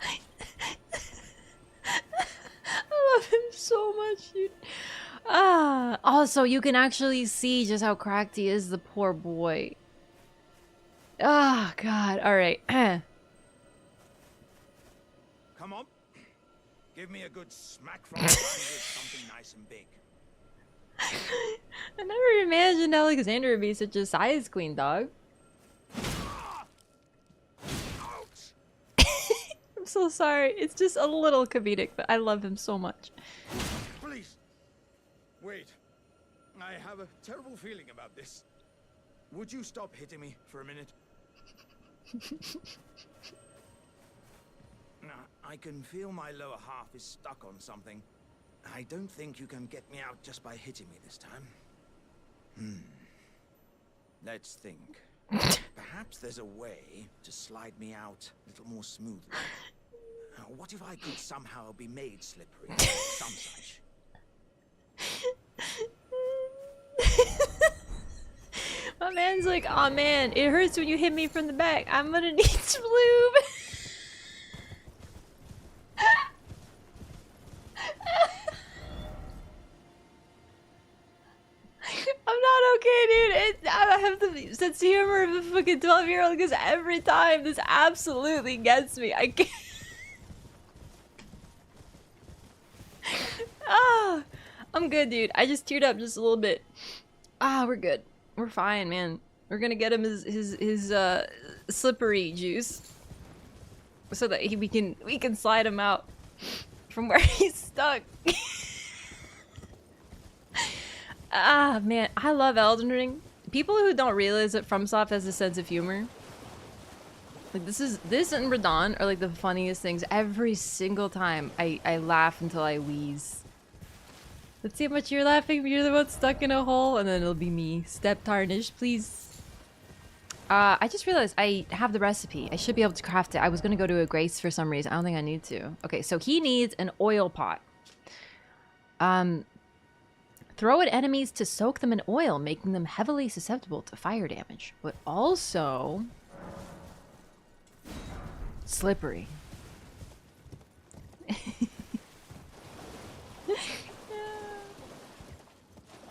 I love him so much, dude. Ah, also you can actually see just how cracked he is, the poor boy. Ah, God. All right. Come on. Give me a good smack from behind with something nice and big. I never imagined Alexander would be such a size queen, dog. I'm so sorry. It's just a little comedic, but I love him so much. Please. Wait. I have a terrible feeling about this. Would you stop hitting me for a minute? Now, I can feel my lower half is stuck on something. I don't think you can get me out just by hitting me this time. Let's think. Perhaps there's a way to slide me out a little more smoothly. What if I could somehow be made slippery or some such? My man's like, oh man, it hurts when you hit me from the back. I'm gonna need some lube. I'm not okay, dude. I have the sense of humor of a fucking 12-year-old because every time this absolutely gets me. I can't. Ah, I'm good, dude. I just teared up just a little bit. Ah, we're good. We're fine, man. We're gonna get him his slippery juice so that we can slide him out from where he's stuck. Ah, man, I love Elden Ring. People who don't realize that FromSoft has a sense of humor, like this and Radahn are like the funniest things. Every single time I laugh until I wheeze. Let's see how much you're laughing. You're the one stuck in a hole, and then it'll be me. Step tarnish, please. I just realized I have the recipe. I should be able to craft it. I was gonna go to a Grace for some reason. I don't think I need to. Okay, so he needs an oil pot. Throw at enemies to soak them in oil, making them heavily susceptible to fire damage, but also slippery.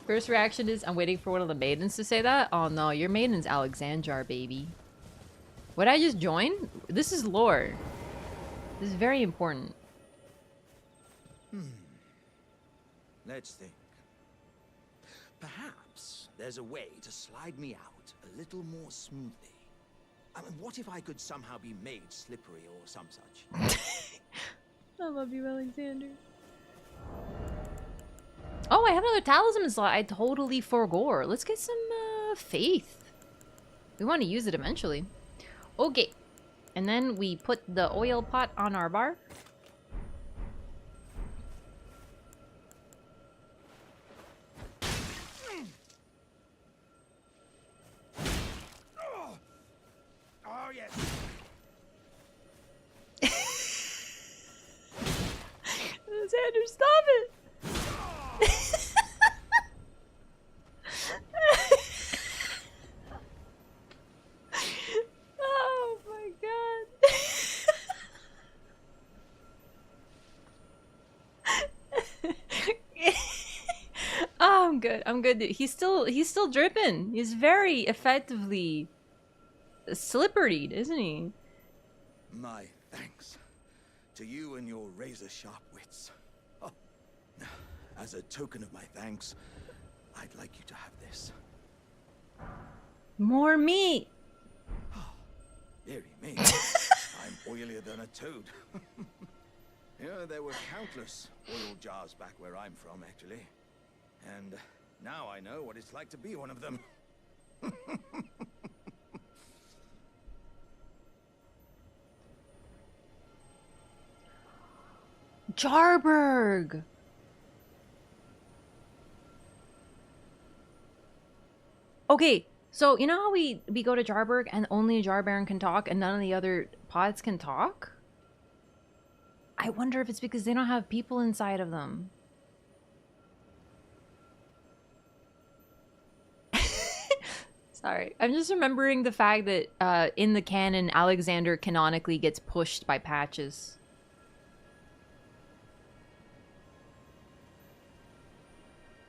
First reaction is, I'm waiting for one of the maidens to say that. Oh no, your maiden's Alexandrar, baby. What did I just join? This is lore. This is very important. Let's think. Perhaps there's a way to slide me out a little more smoothly. I mean, what if I could somehow be made slippery or some such? I love you, Alexander. Oh, I have another talisman slot. I totally forgot. Let's get some faith. We want to use it eventually. Okay. And then we put the oil pot on our bar. Oh, yes. Alexander, stop it. Oh my god. Oh, I'm good. I'm good. He's still dripping. He's very effectively slipperied, isn't he? My thanks to you and your razor-sharp wits. Oh, as a token of my thanks, I'd like you to have this. More meat. Dearie me, I'm oilier than a toad. Yeah, there were countless oil jars back where I'm from, actually. And now I know what it's like to be one of them. Jarburg! Okay, so you know how we go to Jarburg and only Jarbaron can talk and none of the other pods can talk? I wonder if it's because they don't have people inside of them. Sorry, I'm just remembering the fact that in the canon, Alexander canonically gets pushed by Patches.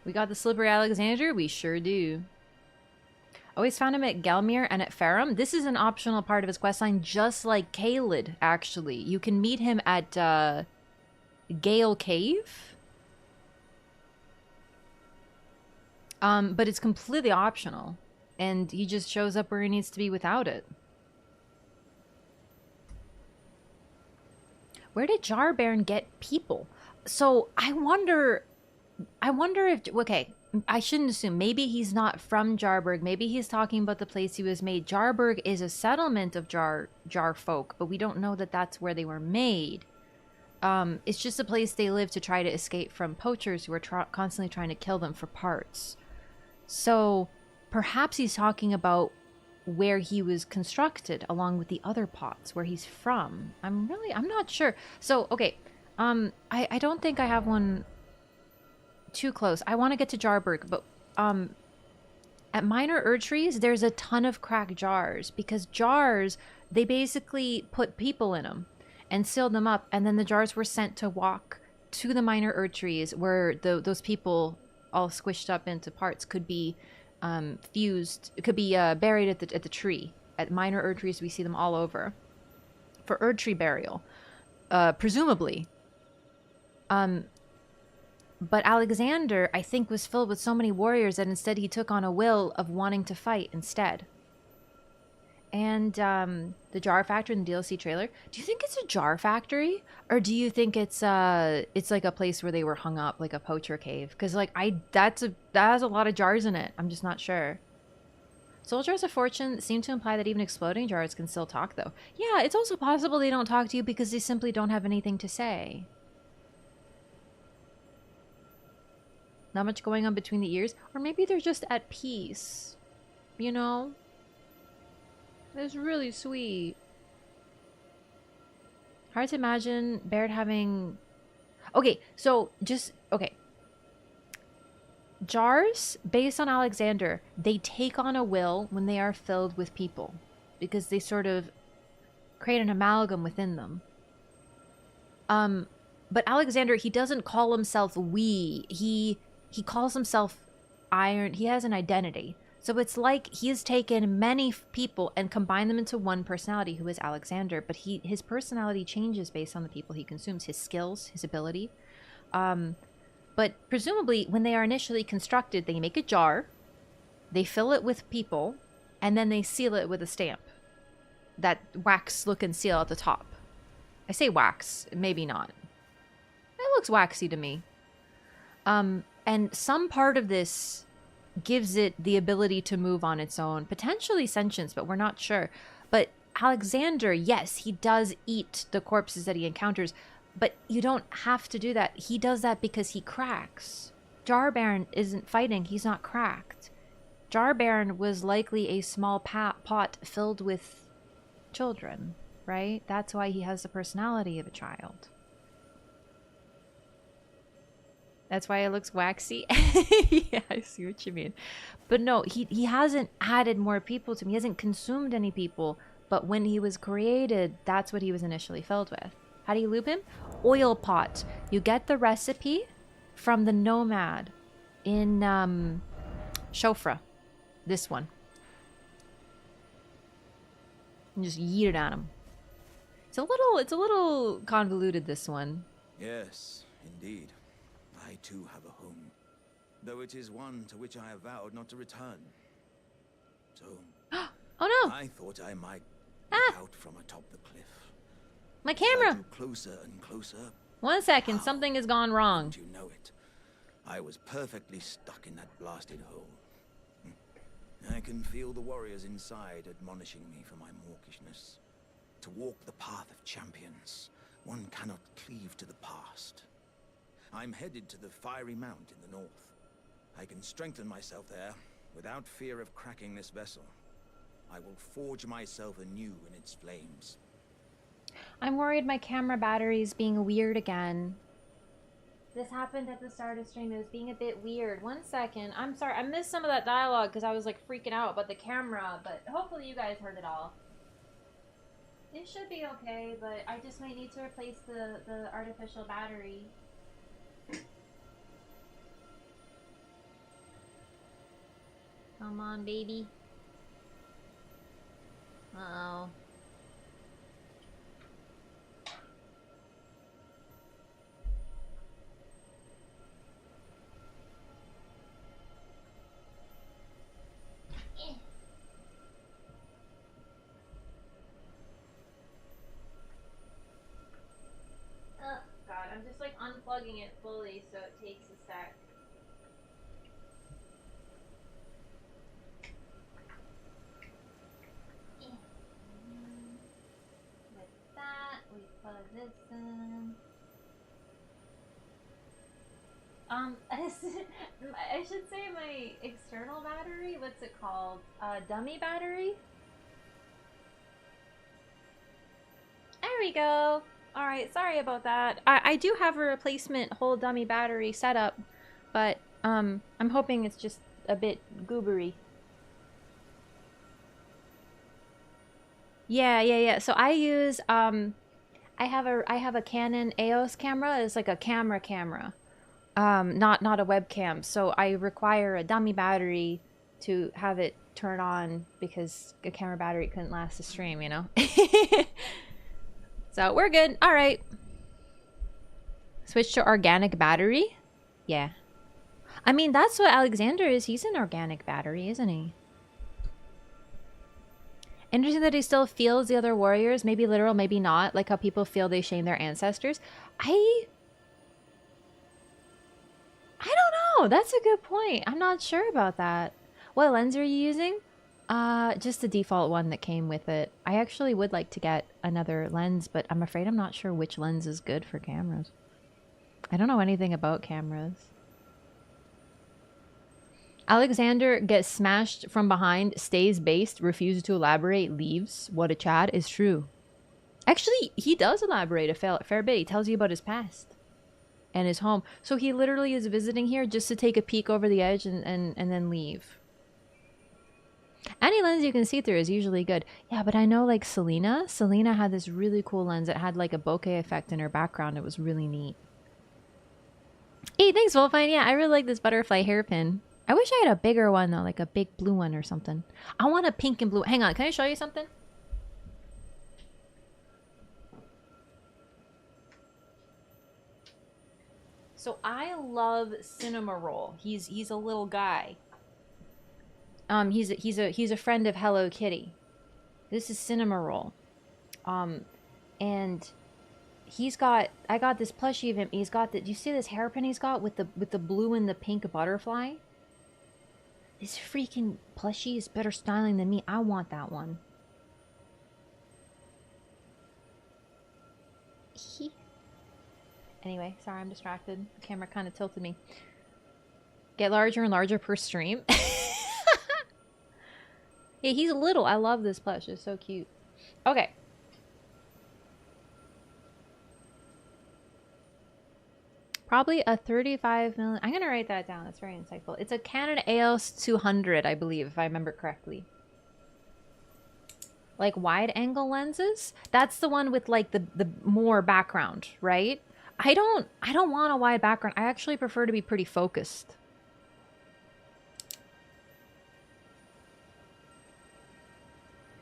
We got the slippery Alexander? We sure do. Always found him at Gelmir and at Farum. This is an optional part of his questline, just like Caelid, actually. You can meet him at Gale Cave. But it's completely optional. And he just shows up where he needs to be without it. Where did Jarbaron get people? So I wonder if, okay, I shouldn't assume. Maybe he's not from Jarburg. Maybe he's talking about the place he was made. Jarburg is a settlement of Jar folk, but we don't know that that's where they were made. It's just a place they live to try to escape from poachers who are constantly trying to kill them for parts. So perhaps he's talking about where he was constructed along with the other pots, where he's from. I'm not sure. So, okay, I don't think I have one too close. I want to get to Jarburg, but at Minor Erdtrees, there's a ton of cracked jars, because jars, they basically put people in them and sealed them up, and then the jars were sent to walk to the Minor Erdtrees, where those people all squished up into parts could be fused. It could be buried at the tree. At Minor Erdtrees, we see them all over for Erdtree burial, presumably. But Alexander, I think, was filled with so many warriors that instead he took on a will of wanting to fight instead. And the jar factory in the DLC trailer. Do you think it's a jar factory, or do you think it's like a place where they were hung up, like a poacher cave? Because like that has a lot of jars in it. I'm just not sure. Soul jars of fortune seem to imply that even exploding jars can still talk, though. Yeah, it's also possible they don't talk to you because they simply don't have anything to say. Not much going on between the ears, or maybe they're just at peace. You know? It's really sweet. Hard to imagine Baird having... Okay, so just... Okay. Jars, based on Alexander, they take on a will when they are filled with people, because they sort of create an amalgam within them. But Alexander, he doesn't call himself we. He calls himself Iron. He has an identity. So it's like he has taken many people and combined them into one personality, who is Alexander. But his personality changes based on the people he consumes, his skills, his ability. But presumably, when they are initially constructed, they make a jar, they fill it with people, and then they seal it with a stamp. That wax look and seal at the top. I say wax, maybe not. It looks waxy to me. And some part of this gives it the ability to move on its own, potentially sentience, but we're not sure. But Alexander, yes, he does eat the corpses that he encounters, but you don't have to do that. He does that because he cracks. Jarbaron isn't fighting, he's not cracked. Jarbaron was likely a small pot filled with children, right? That's why he has the personality of a child. That's why it looks waxy. Yeah, I see what you mean. But no, he hasn't added more people to him. He hasn't consumed any people. But when he was created, that's what he was initially filled with. How do you loop him? Oil pot. You get the recipe from the Nomad in Shofra. This one. And just yeet it at him. It's a little convoluted, this one. Yes, indeed. I too have a home, though it is one to which I have vowed not to return. So, oh no! I thought I might look out from atop the cliff. My camera! Closer and closer. 1 second, something has gone wrong. Don't you know it? I was perfectly stuck in that blasted hole. I can feel the warriors inside admonishing me for my mawkishness. To walk the path of champions, one cannot cleave to the past. I'm headed to the Fiery Mount in the north. I can strengthen myself there without fear of cracking this vessel. I will forge myself anew in its flames. I'm worried my camera battery's being weird again. This happened at the start of stream. It was being a bit weird. 1 second. I'm sorry. I missed some of that dialogue because I was like freaking out about the camera, but hopefully you guys heard it all. It should be okay, but I just might need to replace the artificial battery. Come on, baby. Uh-oh. Oh, God, I'm just like unplugging it fully so it takes a sec. With that, we plug this in. I should say my external battery, what's it called? Dummy battery? There we go. Alright, sorry about that. I do have a replacement whole dummy battery set up, but I'm hoping it's just a bit goobery. Yeah. So I use I have a Canon EOS camera. It's like a camera. Not a webcam. So I require a dummy battery to have it turn on because a camera battery couldn't last the stream, you know? So we're good. All right. Switch to organic battery? Yeah. I mean, that's what Alexander is. He's an organic battery, isn't he? Interesting that he still feels the other warriors. Maybe literal, maybe not. Like how people feel they shame their ancestors. I don't know. That's a good point. I'm not sure about that. What lens are you using? Just the default one that came with it. I actually would like to get another lens, but I'm afraid I'm not sure which lens is good for cameras. I don't know anything about cameras. Alexander gets smashed from behind, stays based, refuses to elaborate, leaves. What a Chad is true. Actually, he does elaborate a fair bit. He tells you about his past and his home. So he literally is visiting here just to take a peek over the edge and then leave. Any lens you can see through is usually good. Yeah, but I know like Selena had this really cool lens that had like a bokeh effect in her background. It was really neat. Hey, thanks, Wolfine. Yeah, I really like this butterfly hairpin. I wish I had a bigger one though, like a big blue one or something. I want a pink and blue. Hang on, can I show you something? So I love Cinema Roll. He's a little guy. He's a friend of Hello Kitty. This is Cinema Roll. And I got this plushie of him. He's got do you see this hairpin he's got with the blue and the pink butterfly? This freaking plushie is better styling than me. I want that one. Anyway, sorry, I'm distracted. The camera kind of tilted me. Get larger and larger per stream. Yeah, he's little. I love this plush. It's so cute. Okay. Probably a 35mm. I'm going to write that down. That's very insightful. It's a Canon EOS 200, I believe, if I remember correctly. Like wide angle lenses? That's the one with like the more background, right? I don't want a wide background. I actually prefer to be pretty focused.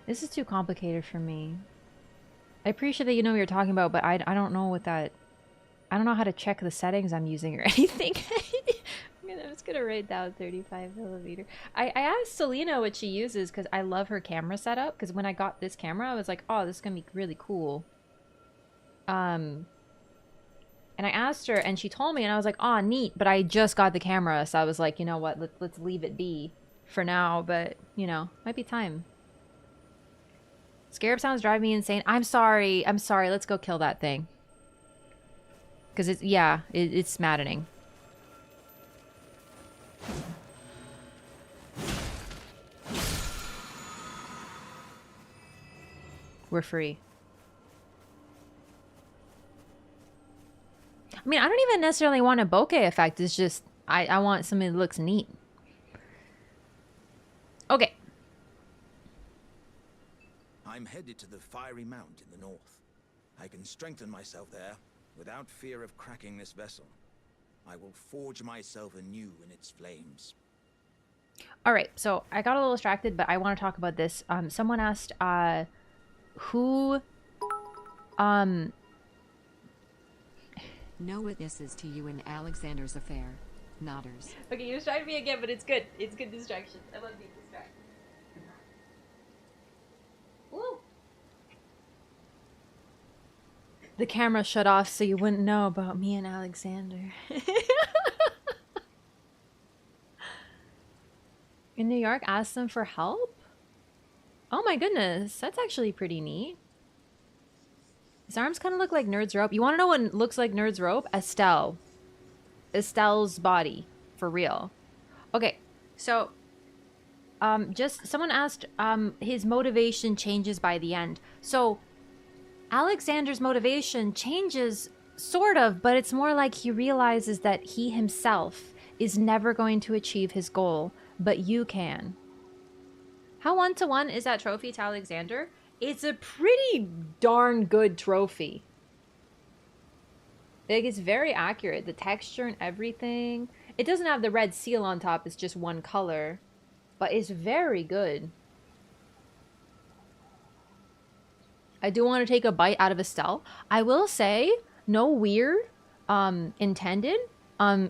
This is too complicated for me. I appreciate that you know what you're talking about, but I don't know what that... I don't know how to check the settings I'm using or anything. I'm just gonna write down 35mm. I asked Selena what she uses because I love her camera setup. Because when I got this camera, I was like, oh, this is gonna be really cool. And I asked her and she told me and I was like, oh, neat. But I just got the camera, so I was like, you know what, let's leave it be for now. But, you know, might be time. Scarab sounds drive me insane. I'm sorry. Let's go kill that thing. Because it's maddening. We're free. I mean, I don't even necessarily want a bokeh effect. It's just, I want something that looks neat. Okay. I'm headed to the Fiery Mount in the north. I can strengthen myself there without fear of cracking this vessel. I will forge myself anew in its flames. All right, so I got a little distracted, but I want to talk about this. Someone asked, who, No witnesses to you and Alexander's affair. Nodders. Okay, you distracted me again, but it's good. It's good distraction. I love being distracted. Woo! The camera shut off so you wouldn't know about me and Alexander. In New York, ask them for help? Oh my goodness, that's actually pretty neat. His arms kind of look like Nerd's rope. You want to know what looks like Nerd's rope? Estelle. Estelle's body. For real. Okay, so just someone asked his motivation changes by the end. So Alexander's motivation changes sort of, but it's more like he realizes that he himself is never going to achieve his goal, but you can. How 1-to-1 is that trophy to Alexander? It's a pretty darn good trophy. Like, it's very accurate. The texture and everything. It doesn't have the red seal on top. It's just one color. But it's very good. I do want to take a bite out of Estelle. I will say, no weird intended.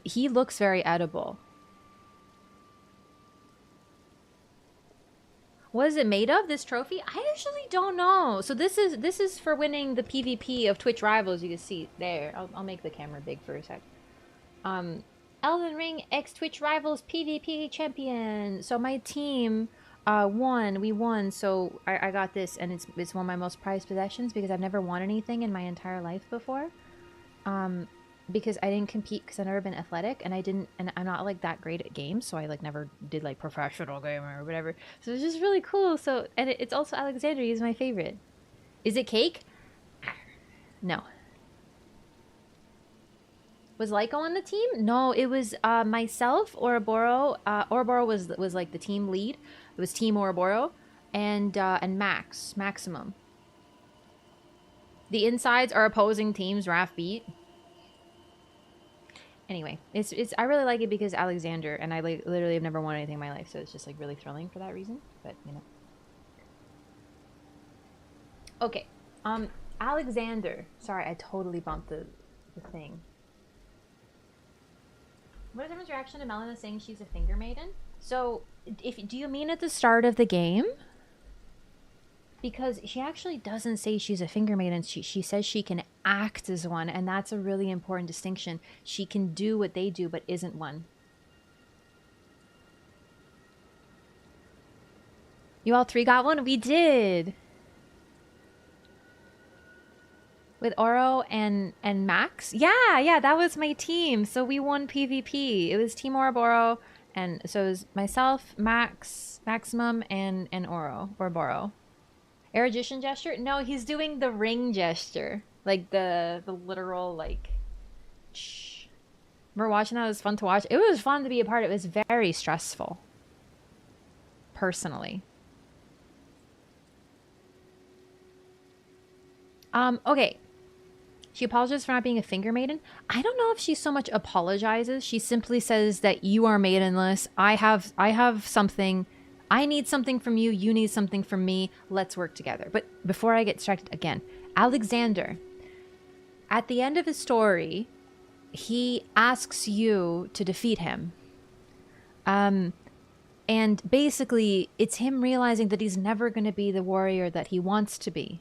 He looks very edible. What is it made of, this trophy? I actually don't know. So this is for winning the PvP of Twitch Rivals. You can see there. I'll make the camera big for a sec. Elden Ring X Twitch Rivals PvP champion. So my team won. We won. So I got this, and it's one of my most prized possessions because I've never won anything in my entire life before. Because I didn't compete because I've never been athletic, and I'm not like that great at games, so I like never did like professional gamer or whatever. So it's just really cool. So, and it's also Alexander. He's my favorite. Is it cake? No. Was Lyko on the team? No, it was myself, Ouroboros. Ouroboros was like the team lead. It was Team Ouroboros and Maximum. The insides are opposing teams. Raph beat. Anyway, it's I really like it because Alexander, and I like literally have never won anything in my life, so it's just like really thrilling for that reason. But you know. Okay, Alexander. Sorry, I totally bumped the thing. What is everyone's reaction to Melina saying she's a finger maiden? So, do you mean at the start of the game? Because she actually doesn't say she's a finger maiden. She says she can act as one, and that's a really important distinction. She can do what they do, but isn't one. You all three got one? We did! With Oro and Max? Yeah, that was my team. So we won PvP. It was Team Ouroboros, and so it was myself, Max, Maximum, and Ouroboros. Erudition gesture? No, he's doing the ring gesture. Like the literal, like, shh. Remember watching that? It was fun to watch. It was fun to be a part of. It was very stressful. Personally. Okay. She apologizes for not being a finger maiden. I don't know if she so much apologizes. She simply says that you are maidenless. I have something. I need something from you. You need something from me. Let's work together. But before I get distracted again, Alexander, at the end of his story, he asks you to defeat him. And basically, it's him realizing that he's never going to be the warrior that he wants to be.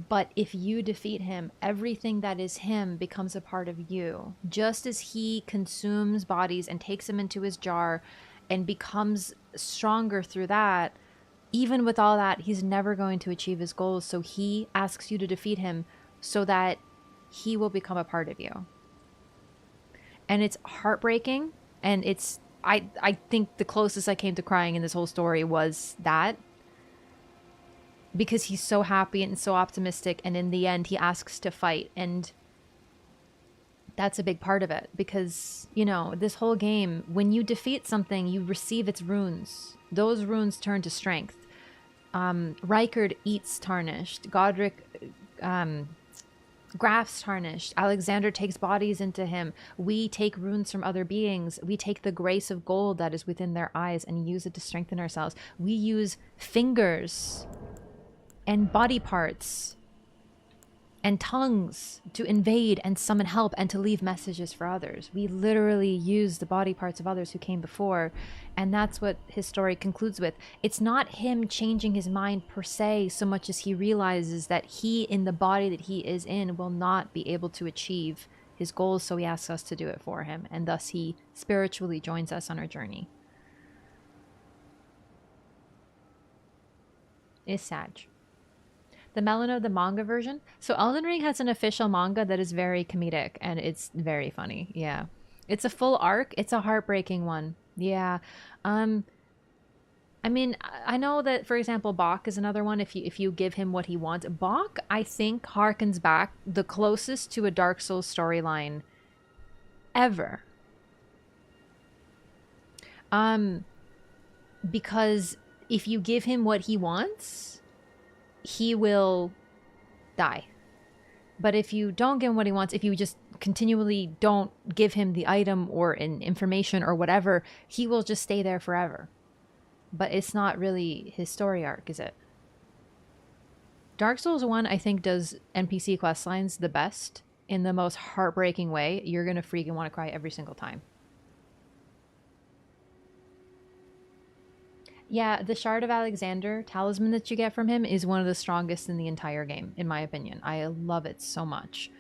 But if you defeat him, everything that is him becomes a part of you. Just as he consumes bodies and takes them into his jar and becomes stronger through that, even with all that, he's never going to achieve his goals. So he asks you to defeat him so that he will become a part of you. And it's heartbreaking, and it's I think the closest I came to crying in this whole story was that, because he's so happy and so optimistic, and in the end he asks to fight, and that's a big part of it, because, you know, this whole game, when you defeat something, you receive its runes. Those runes turn to strength. Rykard eats tarnished. Godric grafts tarnished. Alexander takes bodies into him. We take runes from other beings. We take the grace of gold that is within their eyes and use it to strengthen ourselves. We use fingers and body parts and tongues to invade and summon help and to leave messages for others. We literally use the body parts of others who came before, and that's what his story concludes with. It's not him changing his mind per se, so much as he realizes that he, in the body that he is in, will not be able to achieve his goals, so he asks us to do it for him, and thus he spiritually joins us on our journey. It's sad. The Melon, the manga version. So Elden Ring has an official manga that is very comedic, and it's very funny. Yeah. It's a full arc. It's a heartbreaking one. Yeah. I mean, I know that, for example, Bach is another one. If you give him what he wants. Bach, I think, harkens back the closest to a Dark Souls storyline ever. Because if you give him what he wants, he will die. But if you don't give him what he wants, if you just continually don't give him the item or an information or whatever, he will just stay there forever. But it's not really his story arc, is it? Dark Souls 1, I think, does NPC questlines the best in the most heartbreaking way. You're gonna freaking want to cry every single time. Yeah, the Shard of Alexander talisman that you get from him is one of the strongest in the entire game, in my opinion. I love it so much.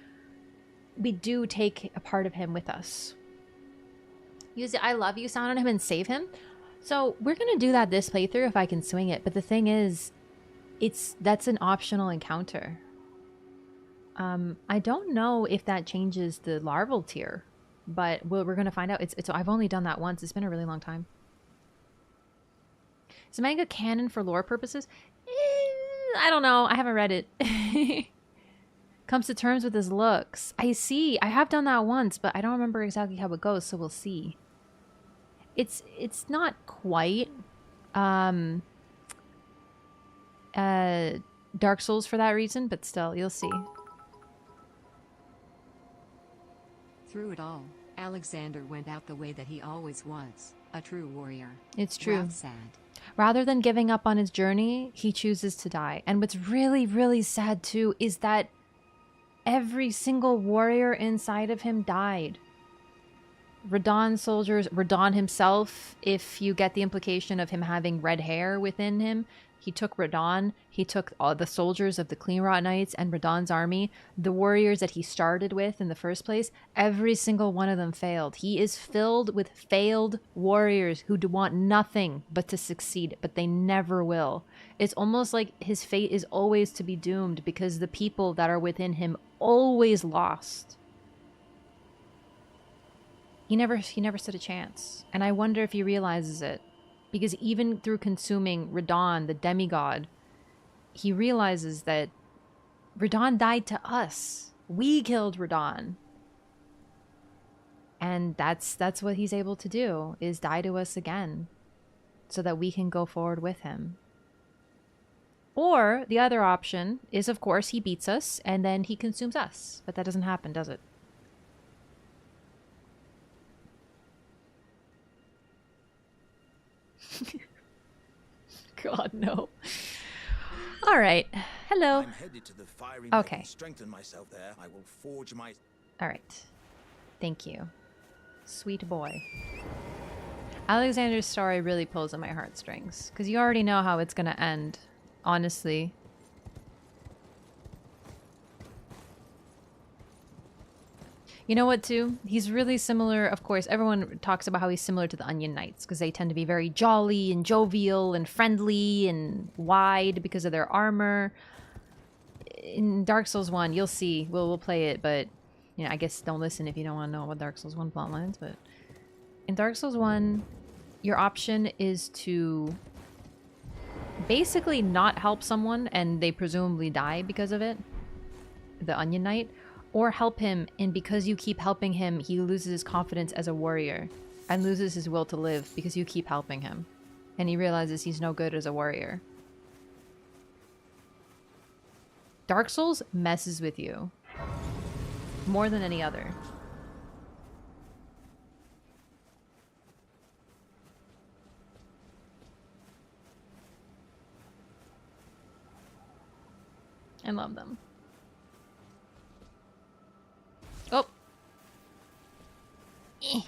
We do take a part of him with us. Use the I love you sound on him and save him. So we're going to do that this playthrough if I can swing it. But the thing is, that's an optional encounter. I don't know if that changes the larval tier, but we're going to find out. I've only done that once. It's been a really long time. Is the manga canon for lore purposes? I don't know. I haven't read it. Comes to terms with his looks. I see. I have done that once, but I don't remember exactly how it goes, so we'll see. It's not quite Dark Souls for that reason, but still, you'll see. Through it all, Alexander went out the way that he always was, a true warrior. It's true. Well said. Rather than giving up on his journey, he chooses to die. And what's really, really sad too is that every single warrior inside of him died. Radahn soldiers, Radahn himself, if you get the implication of him having red hair within him, he took Radahn, he took all the soldiers of the Cleanrot Knights and Radahn's army, the warriors that he started with in the first place, every single one of them failed. He is filled with failed warriors who do want nothing but to succeed, but they never will. It's almost like his fate is always to be doomed because the people that are within him always lost. He never stood a chance. And I wonder if he realizes it. Because even through consuming Radahn, the demigod, he realizes that Radahn died to us. We killed Radahn. And that's what he's able to do, is die to us again. So that we can go forward with him. Or the other option is, of course, he beats us and then he consumes us. But that doesn't happen, does it? God, no. All right. Hello. I'm headed to the firing okay. To strengthen myself there. I will forge my... All right. Thank you. Sweet boy. Alexander's story really pulls on my heartstrings. Because you already know how it's going to end. Honestly. You know what, too? He's really similar, of course. Everyone talks about how he's similar to the Onion Knights because they tend to be very jolly and jovial and friendly and wide because of their armor. in Dark Souls 1, you'll see. We'll play it, but you know, I guess don't listen if you don't want to know about Dark Souls 1 plotlines. But in Dark Souls 1, your option is to basically not help someone and they presumably die because of it, the Onion Knight, or help him, and because you keep helping him, he loses his confidence as a warrior and loses his will to live because you keep helping him. And he realizes he's no good as a warrior. Dark Souls messes with you more than any other. I love them. Oh. Eh.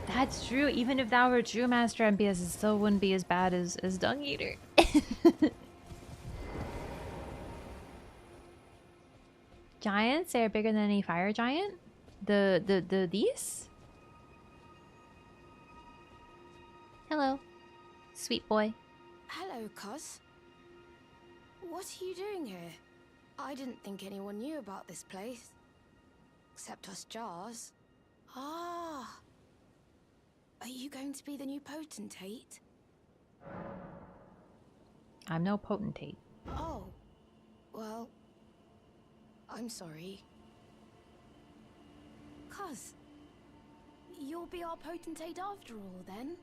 That's true. Even if that were a true Master MPS, it still wouldn't be as bad as Dung Eater. Giants? They're bigger than any fire giant? These? Hello, sweet boy. Hello, Cuz. What are you doing here? I didn't think anyone knew about this place. Except us Jars. Ah. Are you going to be the new potentate? I'm no potentate. Oh. Well, I'm sorry. Cuz, you'll be our potentate after all, then?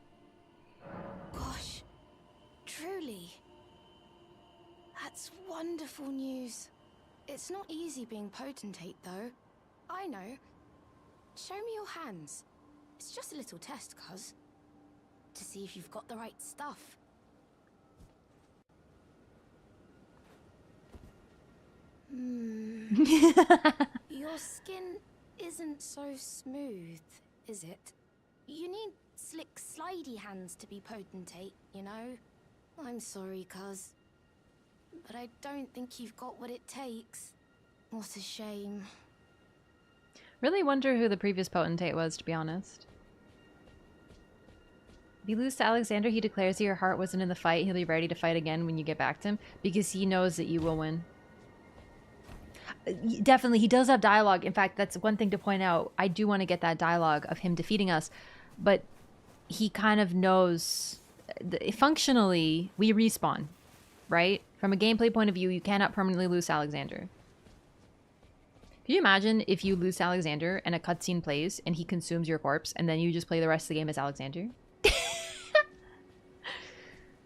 Gosh, truly. That's wonderful news. It's not easy being potentate, though. I know. Show me your hands. It's just a little test, Cuz. To see if you've got the right stuff. Your skin isn't so smooth, is it? You need slick, slidey hands to be potentate, you know? I'm sorry, Cuz. But I don't think you've got what it takes. What a shame. Really wonder who the previous potentate was, to be honest. If you lose to Alexander, he declares that your heart wasn't in the fight. He'll be ready to fight again when you get back to him, because he knows that you will win. Definitely, he does have dialogue. In fact, that's one thing to point out. I do want to get that dialogue of him defeating us, but he kind of knows... Functionally, we respawn, right? From a gameplay point of view, you cannot permanently lose Alexander. Can you imagine if you lose Alexander and a cutscene plays and he consumes your corpse and then you just play the rest of the game as Alexander?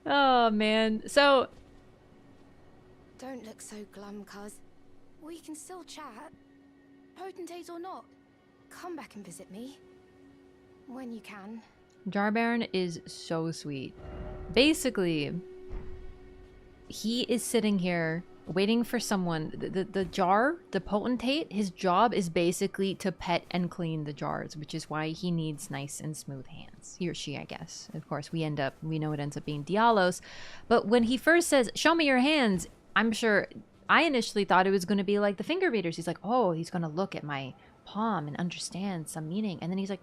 Oh, man. So... Don't look so glum, Cuz. We can still chat. Potentate or not, come back and visit me. When you can. Jar Baron is so sweet. Basically, he is sitting here waiting for someone. The jar, the potentate, his job is basically to pet and clean the jars, which is why he needs nice and smooth hands. He or she, I guess. Of course, we know it ends up being Dialos. But when he first says, "Show me your hands," I'm sure... I initially thought it was going to be like the finger readers. He's like, oh, he's going to look at my palm and understand some meaning. And then he's like,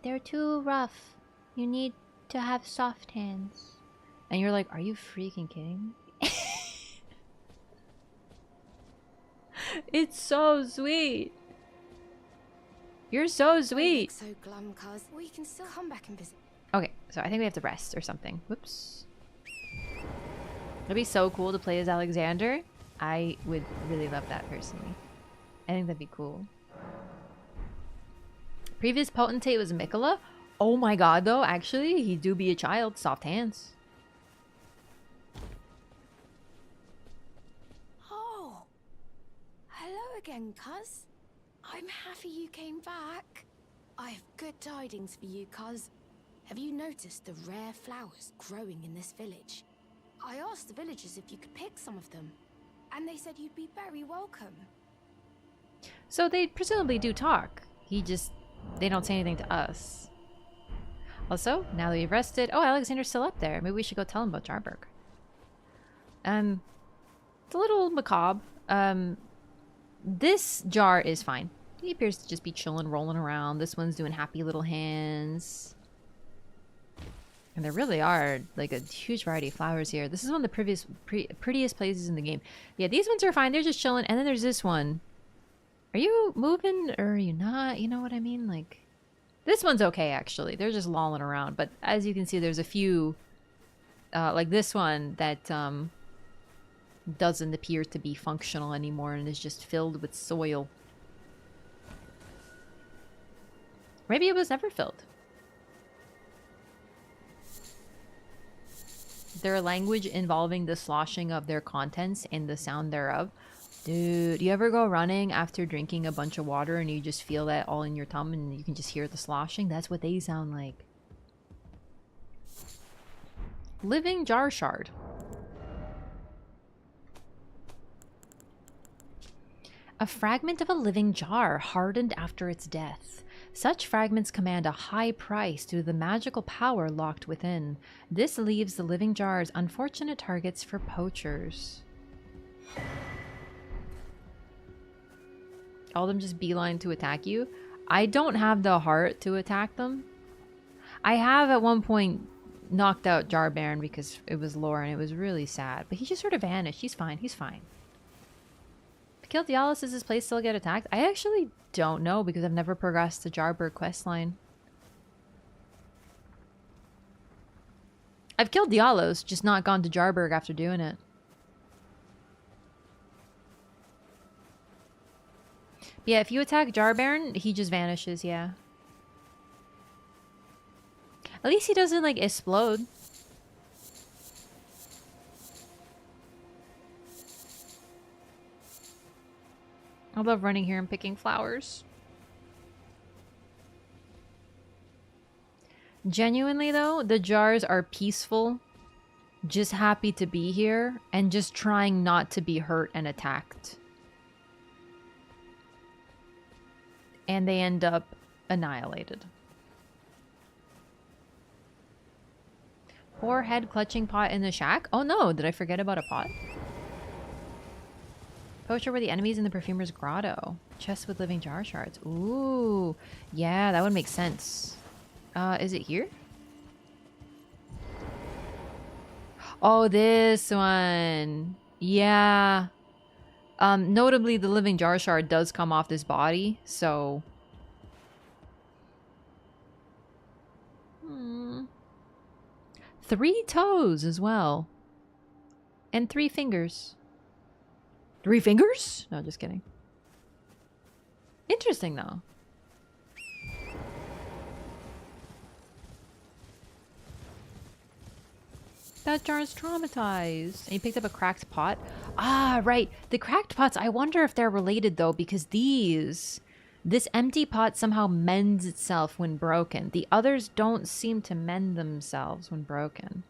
they're too rough. You need to have soft hands. And you're like, are you freaking kidding me? It's so sweet. You're so sweet. So glum, Cuz. We can still come back and visit. Okay, so I think we have to rest or something. Whoops. It'd be so cool to play as Alexander. I would really love that personally. I think that'd be cool. Previous potentate was Mikola. Oh my god, though, actually, he do be a child. Soft hands. Oh, hello again, Cuz. I'm happy you came back. I have good tidings for you, Cuz. Have you noticed the rare flowers growing in this village? I asked the villagers if you could pick some of them, and they said you'd be very welcome. So they presumably do talk. They don't say anything to us. Also, now that we've rested... Oh, Alexander's still up there. Maybe we should go tell him about Jarberg. It's a little macabre. This jar is fine. He appears to just be chilling, rolling around. This one's doing happy little hands. And there really are like a huge variety of flowers here. This is one of the prettiest places in the game. Yeah, these ones are fine. They're just chilling. And then there's this one. Are you moving or are you not? You know what I mean? Like, this one's okay, actually. They're just lolling around. But as you can see, there's a few, like this one that doesn't appear to be functional anymore and is just filled with soil. Maybe it was never filled. Their language involving the sloshing of their contents and the sound thereof. Dude, you ever go running after drinking a bunch of water and you just feel that all in your tongue and you can just hear the sloshing? That's what they sound like. Living jar shard. A fragment of a living jar hardened after its death. Such fragments command a high price due to the magical power locked within. This leaves the living jars unfortunate targets for poachers. All of them just beeline to attack you. I don't have the heart to attack them. I have at one point knocked out Jar Baron because it was lore and it was really sad. But he just sort of vanished. He's fine. He's fine. Kill Dialos, does this place still get attacked? I actually don't know because I've never progressed the Jarburg questline. I've killed Dialos, just not gone to Jarburg after doing it. Yeah, if you attack Jar Baron, he just vanishes, yeah. At least he doesn't, like, explode. I love running here and picking flowers. Genuinely, though, the jars are peaceful, just happy to be here, and just trying not to be hurt and attacked. And they end up annihilated. Poor head clutching pot in the shack. Oh no, did I forget about a pot? Poacher were the enemies in the perfumer's grotto. Chest with living jar shards. Ooh, yeah, that would make sense. Is it here? Oh, this one. Yeah. Notably, the living jar shard does come off this body, so... 3 toes as well. And 3 fingers. 3 fingers? No, just kidding. Interesting, though. That jar is traumatized. And you picked up a cracked pot? Ah, right. The cracked pots, I wonder if they're related, though, because this empty pot somehow mends itself when broken. The others don't seem to mend themselves when broken.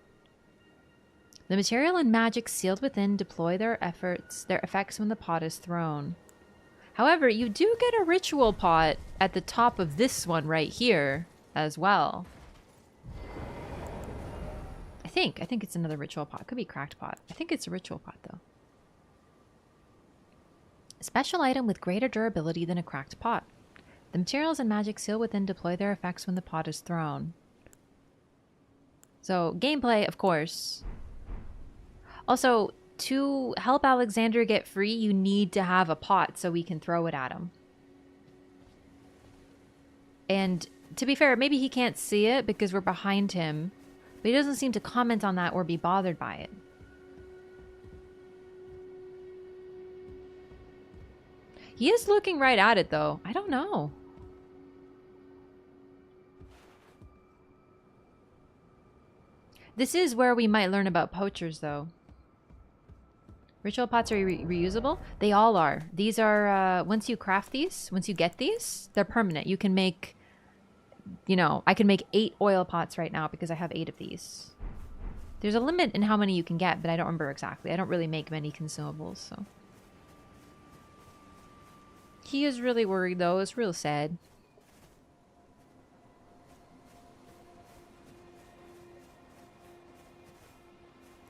The material and magic sealed within deploy their effects when the pot is thrown. However, you do get a ritual pot at the top of this one right here as well. I think it's another ritual pot. Could be cracked pot. I think it's a ritual pot though. A special item with greater durability than a cracked pot. The materials and magic sealed within deploy their effects when the pot is thrown. So, gameplay, of course. Also, to help Alexander get free, you need to have a pot so we can throw it at him. And to be fair, maybe he can't see it because we're behind him, but he doesn't seem to comment on that or be bothered by it. He is looking right at it, though. I don't know. This is where we might learn about poachers, though. Ritual pots are reusable? They all are. These are, once you craft these, once you get these, they're permanent. You can make, you know, I can make 8 oil pots right now because I have 8 of these. There's a limit in how many you can get, but I don't remember exactly. I don't really make many consumables, so. He is really worried, though. It's real sad.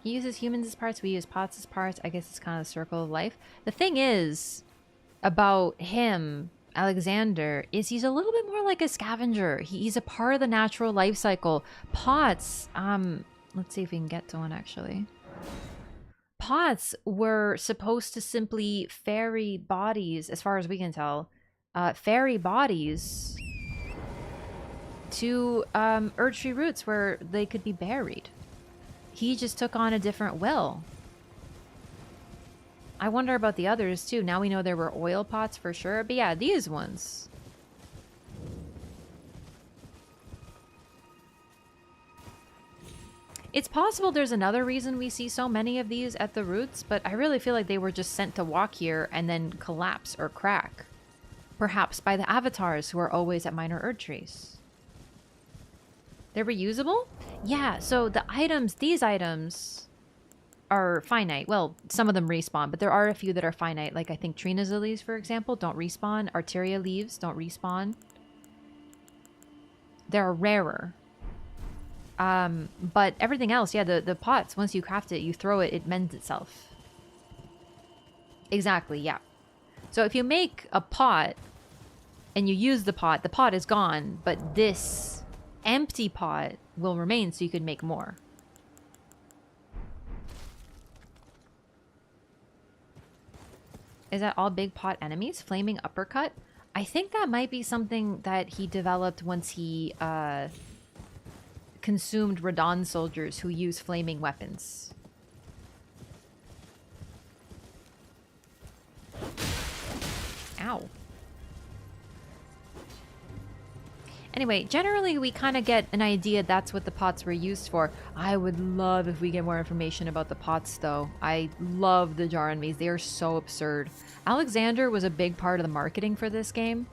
He uses humans as parts, we use pots as parts. I guess it's kind of the circle of life. The thing is, about him, Alexander is he's a little bit more like a scavenger. He's a part of the natural life cycle. Pots, let's see if we can get to one actually. Pots were supposed to simply ferry bodies, as far as we can tell, ferry bodies to Erdtree roots where they could be buried. He just took on a different will. I wonder about the others too. Now we know there were oil pots for sure, but yeah, these ones. It's possible there's another reason we see so many of these at the roots, but I really feel like they were just sent to walk here and then collapse or crack. Perhaps by the avatars who are always at minor Erdtrees. They're reusable? Yeah, so the items, these items are finite. Well, some of them respawn, but there are a few that are finite. Like I think Trina's lilies, for example, don't respawn. Arteria leaves don't respawn. They're rarer. But everything else, yeah, the pots, once you craft it, you throw it, it mends itself. Exactly, yeah. So if you make a pot and you use the pot is gone, but this empty pot will remain so you can make more. Is that all big pot enemies? Flaming uppercut? I think that might be something that he developed once he, consumed Radahn soldiers who use flaming weapons. Ow. Anyway, generally we kind of get an idea that's what the pots were used for. I would love if we get more information about the pots though. I love the jar enemies. They are so absurd. Alexander was a big part of the marketing for this game.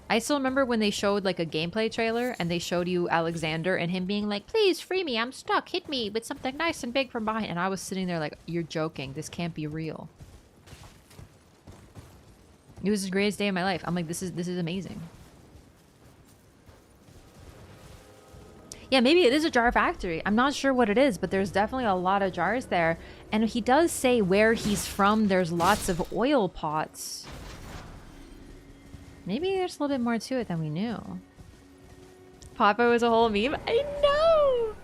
I still remember when they showed like a gameplay trailer and they showed you Alexander and him being like, please free me, I'm stuck, hit me with something nice and big from behind. And I was sitting there like, you're joking, this can't be real. It was the greatest day of my life. I'm like, this is amazing. Yeah, maybe it is a jar factory. I'm not sure what it is, but there's definitely a lot of jars there. And he does say where he's from, there's lots of oil pots. Maybe there's a little bit more to it than we knew. Papa was a whole meme? I know!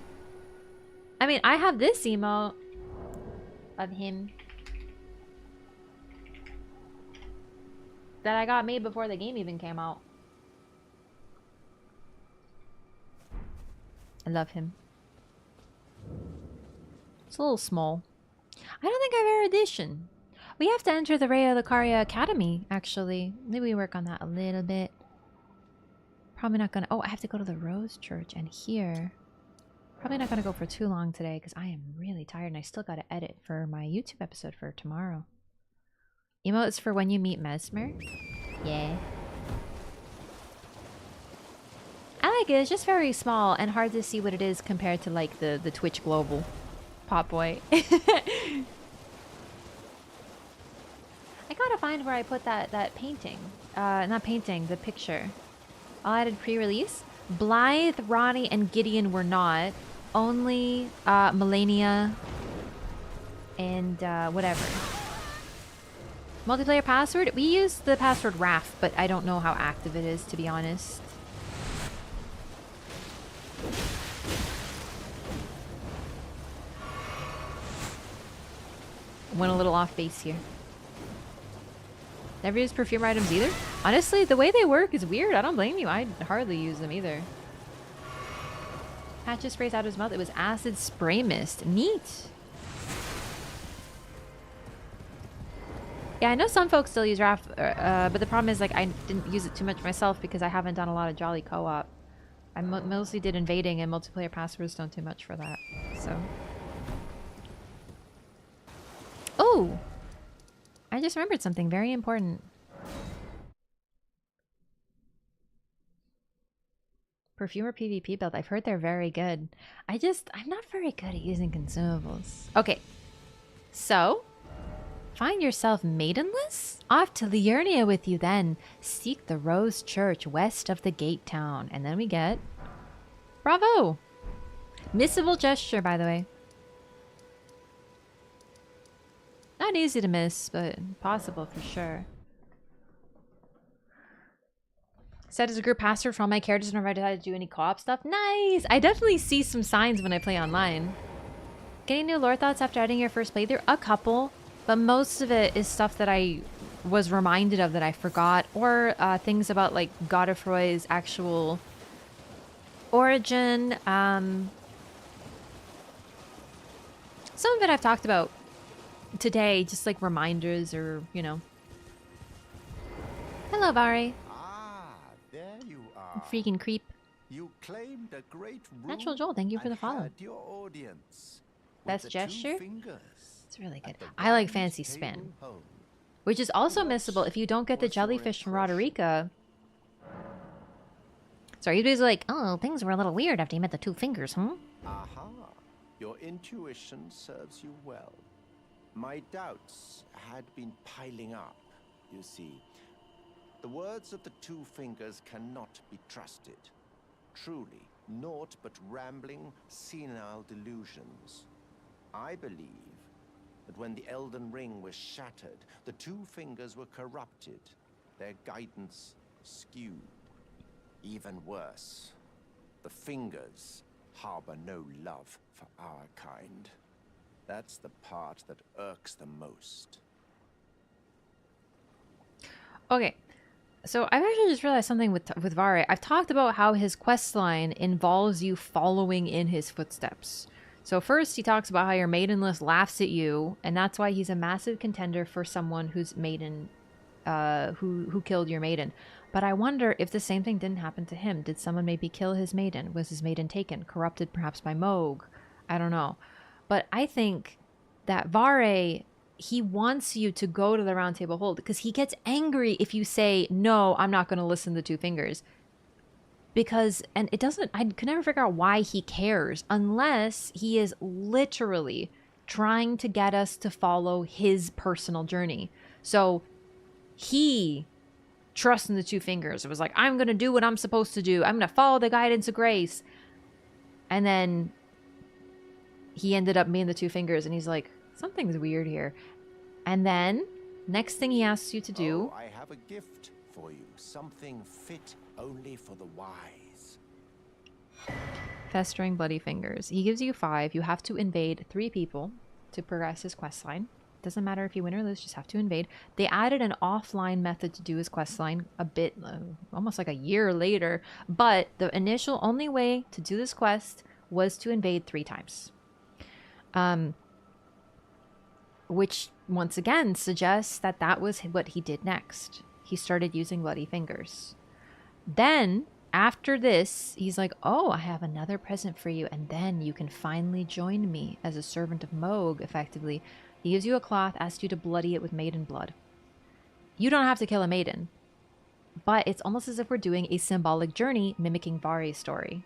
I mean, I have this emote of him that I got made before the game even came out. I love him. It's a little small. I don't think I've ever edition. We have to enter the Raya Lucaria Academy, actually. Maybe we work on that a little bit. Probably not gonna... Oh, I have to go to the Rose Church and here. Probably not gonna go for too long today because I am really tired and I still gotta edit for my YouTube episode for tomorrow. Emote is for when you meet Mesmer. Yeah. I like it. It's just very small and hard to see what it is compared to like the Twitch Global Pop Boy. I gotta find where I put that painting. Not painting, the picture. All added pre-release. Blythe, Ronnie, and Gideon were not. Only Melania and whatever. Multiplayer password? We use the password RAF, but I don't know how active it is, to be honest. Went a little off base here. Never use perfume items either? Honestly, the way they work is weird. I don't blame you. I hardly use them either. Patches sprays out of his mouth. It was acid spray mist. Neat. Yeah, I know some folks still use RAF, but the problem is like I didn't use it too much myself because I haven't done a lot of Jolly co-op. I mostly did invading and multiplayer passwords don't do much for that. So. Oh! I just remembered something very important. Perfumer PvP build. I've heard they're very good. I'm not very good at using consumables. Okay. So, find yourself maidenless? Off to Liurnia with you then. Seek the Rose Church west of the gate town. And then we get... Bravo! Missable gesture, by the way. Not easy to miss, but possible for sure. Set as a group pastor for all my characters and I decided to do any co-op stuff. Nice! I definitely see some signs when I play online. Getting new lore thoughts after editing your first playthrough? A couple, but most of it is stuff that I was reminded of that I forgot, or things about like Godefroy's actual origin. Some of it I've talked about today, just like reminders or, you know. Hello, Vari. There you are. Freaking creep. You claimed a great room. Natural Joel, thank you for the follow. Your audience Best gesture? Fingers. It's really good. I like Fancy Spin, which is also missable if you don't get the jellyfish from Roderica. Sorry, he was like, oh, things were a little weird after you met the two fingers, huh? Aha. Your intuition serves you well. My doubts had been piling up, you see. The words of the two fingers cannot be trusted. Truly, naught but rambling, senile delusions. I believe that when the Elden Ring was shattered, the two fingers were corrupted, their guidance skewed. Even worse, the fingers harbor no love for our kind. That's the part that irks the most. Okay, so I've actually just realized something with Vare. I've talked about how his questline involves you following in his footsteps. So first he talks about how your maidenless laughs at you, and that's why he's a massive contender for someone who's maiden, who killed your maiden. But I wonder if the same thing didn't happen to him. Did someone maybe kill his maiden? Was his maiden taken? Corrupted perhaps by Moog? I don't know. But I think that Vare, he wants you to go to the Round Table Hold because he gets angry if you say, no, I'm not going to listen to Two Fingers. Because, and it doesn't, I could never figure out why he cares unless he is literally trying to get us to follow his personal journey. So he trusts in the Two Fingers. It was like, I'm going to do what I'm supposed to do. I'm going to follow the guidance of grace. And then he ended up being the Two Fingers and he's like, something's weird here. And then next thing he asks you to do. Oh, I have a gift for you. Something fit only for the wise. Festering Bloody Fingers. He gives you 5. You have to invade 3 people to progress his questline. Doesn't matter if you win or lose, just have to invade. They added an offline method to do his questline a bit, almost like a year later. But the initial only way to do this quest was to invade 3 times. Which, once again, suggests that that was what he did next. He started using Bloody Fingers. Then, after this, he's like, oh, I have another present for you, and then you can finally join me as a servant of Moog, effectively. He gives you a cloth, asks you to bloody it with maiden blood. You don't have to kill a maiden, but it's almost as if we're doing a symbolic journey mimicking Vare's story.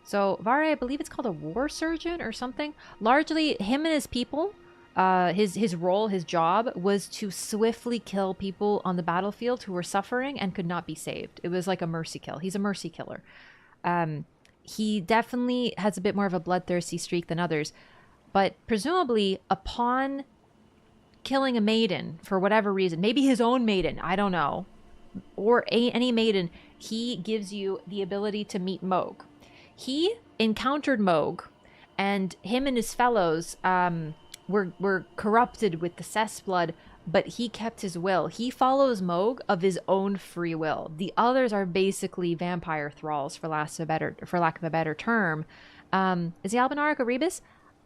So, Vare, I believe it's called a war surgeon or something. Largely, him and his people, his role, his job, was to swiftly kill people on the battlefield who were suffering and could not be saved. It was like a mercy kill. He's a mercy killer. He definitely has a bit more of a bloodthirsty streak than others. But presumably, upon killing a maiden, for whatever reason, maybe his own maiden, I don't know, or any maiden, he gives you the ability to meet Moog. He encountered Moog, and him and his fellows were corrupted with the cess blood, but he kept his will. He follows Moog of his own free will. The others are basically vampire thralls, for lack of a better term. Is the Albinaric a rebus?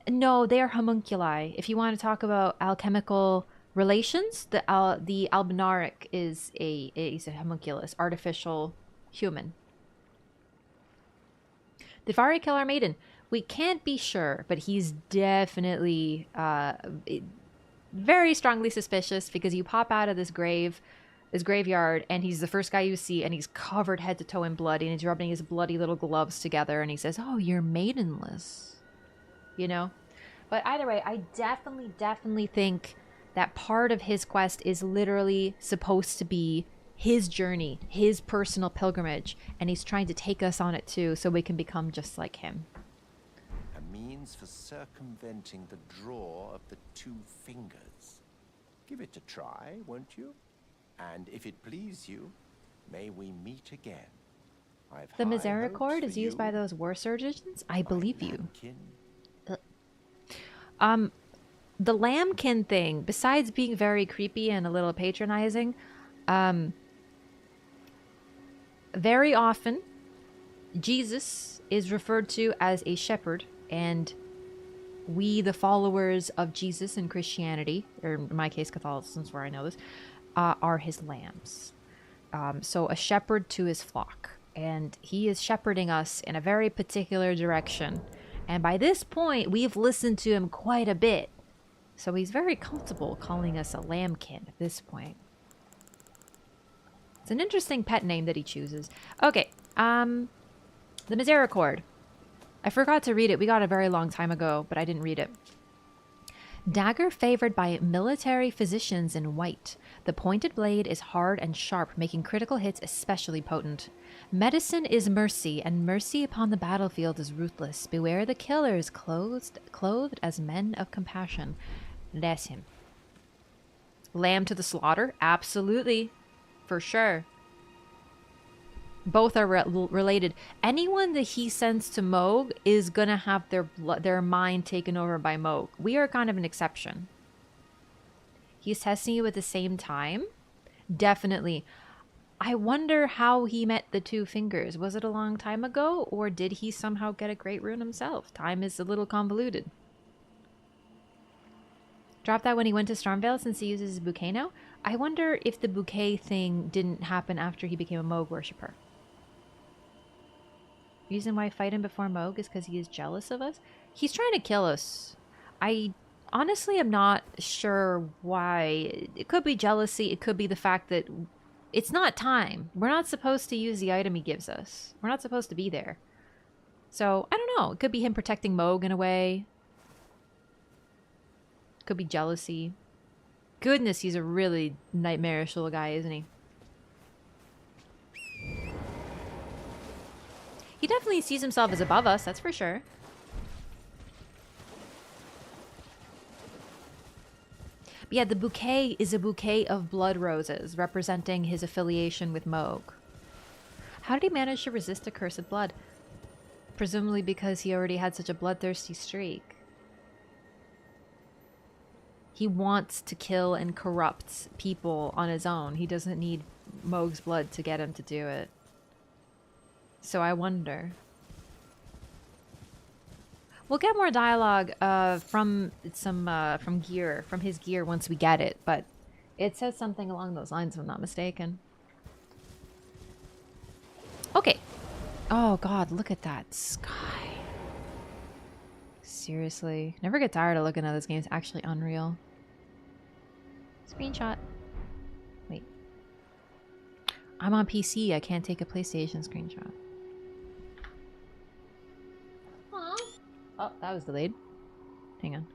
No, they are homunculi. If you want to talk about alchemical relations, the Albinaric is a homunculus, artificial human. Did Vare kill our maiden? We can't be sure, but he's definitely very strongly suspicious because you pop out of this graveyard, and he's the first guy you see, and he's covered head to toe in blood, and he's rubbing his bloody little gloves together, and he says, oh, you're maidenless. You know? But either way, I definitely think that part of his quest is literally supposed to be his journey, his personal pilgrimage, and he's trying to take us on it too so we can become just like him. A means for circumventing the draw of the Two Fingers. Give it a try, won't you? And if it please you, May we meet again. I've The high misericord hopes is for used by you, those war surgeons? I my believe you. lambkin. The lambkin thing, besides being very creepy and a little patronizing, very often Jesus is referred to as a shepherd, and we, the followers of Jesus in Christianity, or in my case Catholicism is where I know this, are his lambs. So a shepherd to his flock, and he is shepherding us in a very particular direction. And by this point, we've listened to him quite a bit. So he's very comfortable calling us a lambkin at this point. It's an interesting pet name that he chooses. Okay, the misericord. I forgot to read it. We got it a very long time ago, but I didn't read it. Dagger favored by military physicians in white. The pointed blade is hard and sharp, making critical hits especially potent. Medicine is mercy, and mercy upon the battlefield is ruthless. Beware the killers clothed as men of compassion. That's him. Lamb to the slaughter? Absolutely. For sure. Both are related. Anyone that he sends to Moog is gonna have their mind taken over by Moog. We are kind of an exception. He's testing you at the same time? Definitely. I wonder how he met the two fingers. Was it a long time ago, or did he somehow get a great rune himself? Time is a little convoluted. Dropped that when he went to Stormvale since he uses his bouquet now? I wonder if the bouquet thing didn't happen after he became a Moog worshipper. Reason why I fight him before Moog is because he is jealous of us? He's trying to kill us. I honestly am not sure why. It could be jealousy. It could be the fact that it's not time. We're not supposed to use the item he gives us. We're not supposed to be there. So, I don't know. It could be him protecting Moog in a way. Could be jealousy. Goodness, he's a really nightmarish little guy, isn't he? He definitely sees himself as above us, that's for sure. But yeah, the bouquet is a bouquet of blood roses, representing his affiliation with Moog. How did he manage to resist accursed blood? Presumably because he already had such a bloodthirsty streak. He wants to kill and corrupt people on his own. He doesn't need Moog's blood to get him to do it. So I wonder. We'll get more dialogue from his gear once we get it, but it says something along those lines if I'm not mistaken. Okay. Oh god, look at that sky. Seriously. Never get tired of looking at this game. It's actually unreal. Screenshot. Wait. I'm on PC. I can't take a PlayStation screenshot. Aww. Oh, that was delayed. Hang on.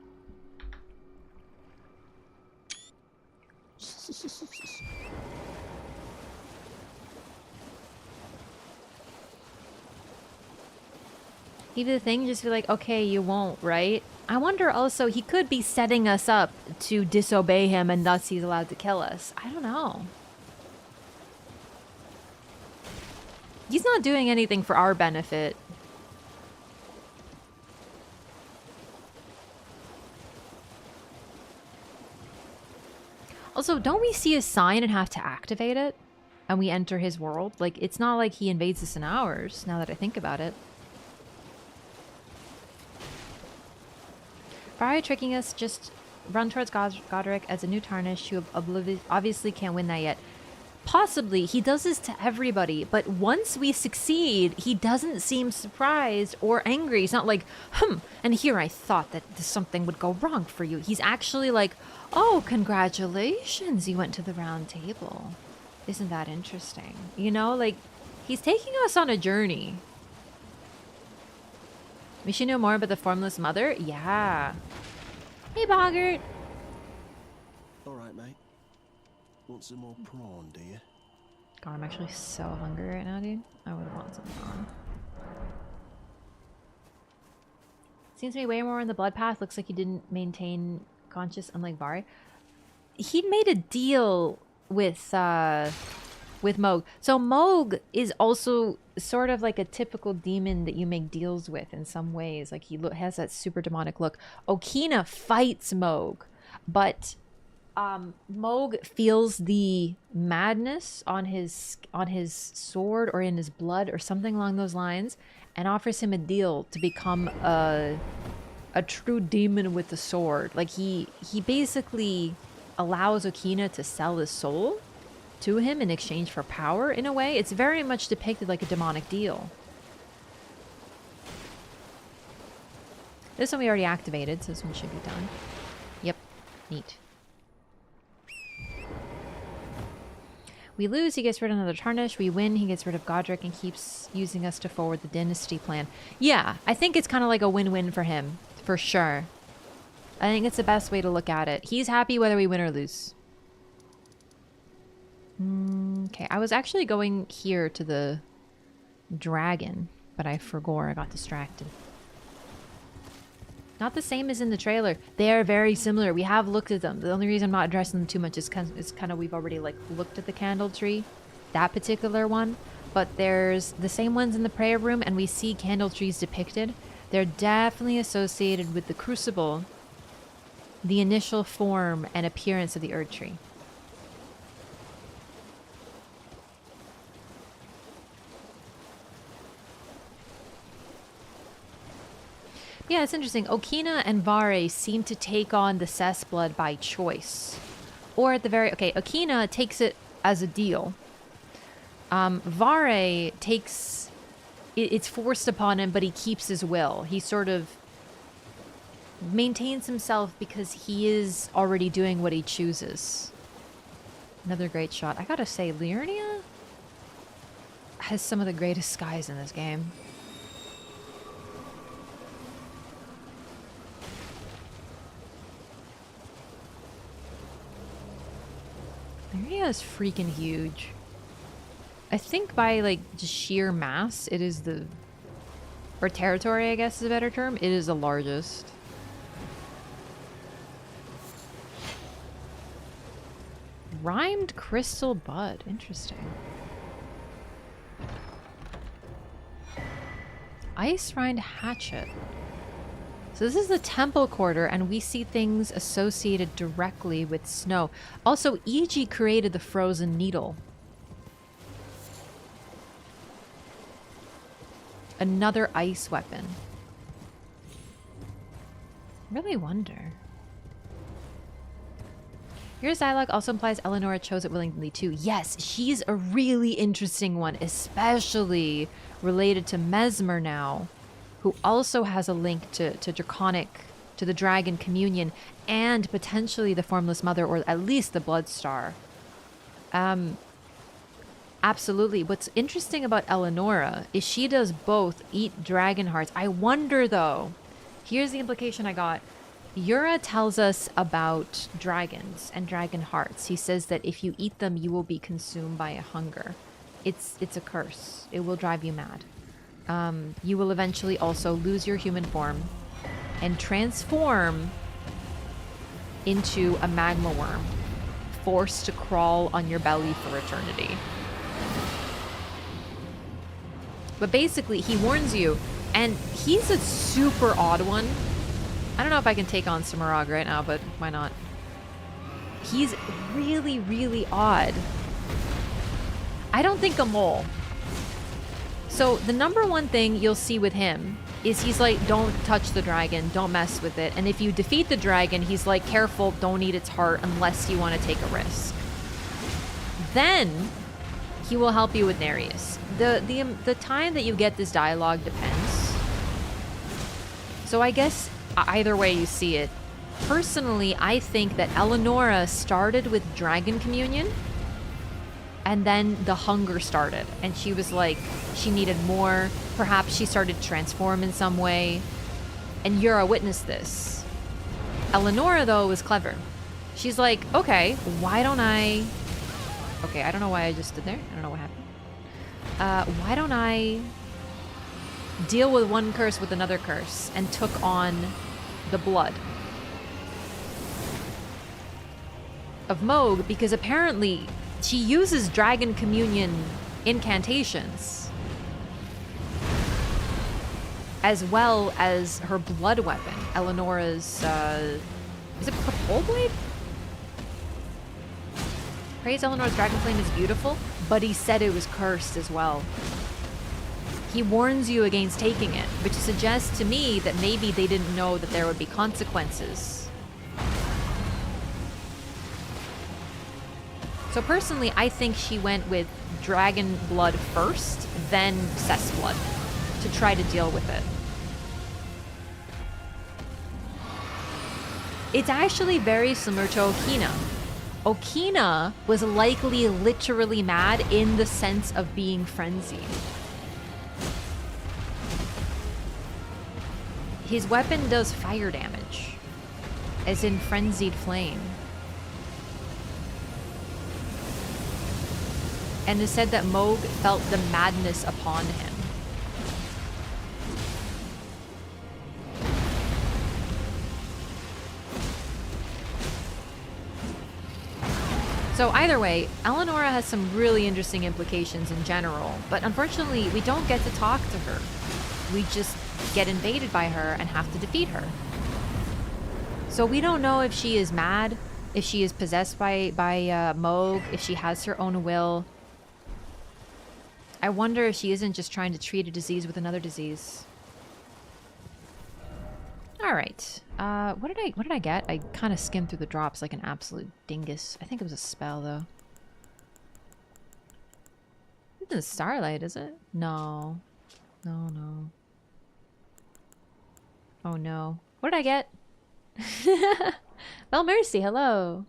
He did the thing, just be like, okay, you won't, right? I wonder also, he could be setting us up to disobey him and thus he's allowed to kill us. I don't know. He's not doing anything for our benefit. Also, don't we see a sign and have to activate it? And we enter his world? Like, it's not like he invades us in ours, now that I think about it. Probably tricking us, just run towards Godric as a new Tarnish who obviously can't win that yet. Possibly, he does this to everybody, but once we succeed, he doesn't seem surprised or angry. He's not like, and here I thought that something would go wrong for you. He's actually like, oh, congratulations, you went to the round table. Isn't that interesting? You know, like, he's taking us on a journey. We should know more about the Formless Mother? Yeah. Hey, Boggart. Alright, mate. Want some more prawn, do you? God, I'm actually so hungry right now, dude. I would want some prawn. Seems to be way more in the blood path. Looks like he didn't maintain conscious, unlike Vari. He'd made a deal with with Moog. So Moog is also sort of like a typical demon that you make deals with in some ways. Like he has that super demonic look. Okina fights Moog, but Moog feels the madness on his sword or in his blood or something along those lines, and offers him a deal to become a true demon with the sword. Like he basically allows Okina to sell his soul to him in exchange for power. In a way, it's very much depicted like a demonic deal. This one we already activated, so this one should be done. Yep, neat. We lose, he gets rid of another tarnish. We win, he gets rid of Godric and keeps using us to forward the dynasty plan. Yeah, I think it's kind of like a win-win for him, for sure. I think it's the best way to look at it. He's happy whether we win or lose. Okay, I was actually going here to the dragon, but I forgot. I got distracted. Not the same as in the trailer. They are very similar. We have looked at them. The only reason I'm not addressing them too much is kind of we've already like looked at the candle tree, that particular one. But there's the same ones in the prayer room, and we see candle trees depicted. They're definitely associated with the crucible, the initial form and appearance of the Erd tree. Yeah, it's interesting. Okina and Vare seem to take on the Cessblood by choice. Or at the very... Okay, Okina takes it as a deal. Vare takes... It's forced upon him, but he keeps his will. He sort of maintains himself because he is already doing what he chooses. Another great shot. I gotta say, Liurnia has some of the greatest skies in this game. Liurnia is freaking huge. I think by like just sheer mass, it is the... Or territory, I guess is a better term. It is the largest. Rhymed crystal bud. Interesting. Ice rind hatchet. So this is the temple quarter, and we see things associated directly with snow. Also, EG created the frozen needle. Another ice weapon. Really wonder. Here's dialogue also implies Eleonora chose it willingly too. Yes, she's a really interesting one, especially related to Mesmer now, who also has a link to Draconic, to the Dragon Communion, and potentially the Formless Mother, or at least the Blood Star. Absolutely. What's interesting about Eleonora is she does both eat dragon hearts. I wonder though, here's the implication I got. Yura tells us about dragons and dragon hearts. He says that if you eat them, you will be consumed by a hunger. It's a curse. It will drive you mad. You will eventually also lose your human form and transform into a magma worm, forced to crawl on your belly for eternity. But basically, he warns you, and he's a super odd one. I don't know if I can take on Samarag right now, but why not? He's really, really odd. I don't think a mole. So the number one thing you'll see with him is he's like, don't touch the dragon, don't mess with it. And if you defeat the dragon, he's like, careful, don't eat its heart unless you want to take a risk. Then he will help you with Nereus. The time that you get this dialogue depends. So I guess either way you see it. Personally, I think that Eleonora started with Dragon Communion, and then the hunger started, and she was like, she needed more. Perhaps she started to transform in some way, and Yura witnessed this. Eleonora, though, was clever. She's like, okay, why don't I... Okay, I don't know why I just stood there. I don't know what happened. Why don't I deal with one curse with another curse, and took on the blood of Moog, because apparently She uses Dragon Communion incantations, as well as her blood weapon, Eleonora's, is it Purple Blade? Praise Eleanor's Dragon Flame is beautiful, but he said it was cursed as well. He warns you against taking it, which suggests to me that maybe they didn't know that there would be consequences. So personally, I think she went with Dragon Blood first, then Cess Blood, to try to deal with it. It's actually very similar to Okina. Okina was likely literally mad in the sense of being frenzied. His weapon does fire damage, as in Frenzied Flame. And it said that Moog felt the madness upon him. So either way, Eleonora has some really interesting implications in general, but unfortunately we don't get to talk to her. We just get invaded by her and have to defeat her. So we don't know if she is mad, if she is possessed by Moog, if she has her own will. I wonder if she isn't just trying to treat a disease with another disease. All right. What did I get? I kind of skimmed through the drops like an absolute dingus. I think it was a spell though. This isn't Starlight, is it? No. No. Oh no. What did I get? Well, Mercy, hello.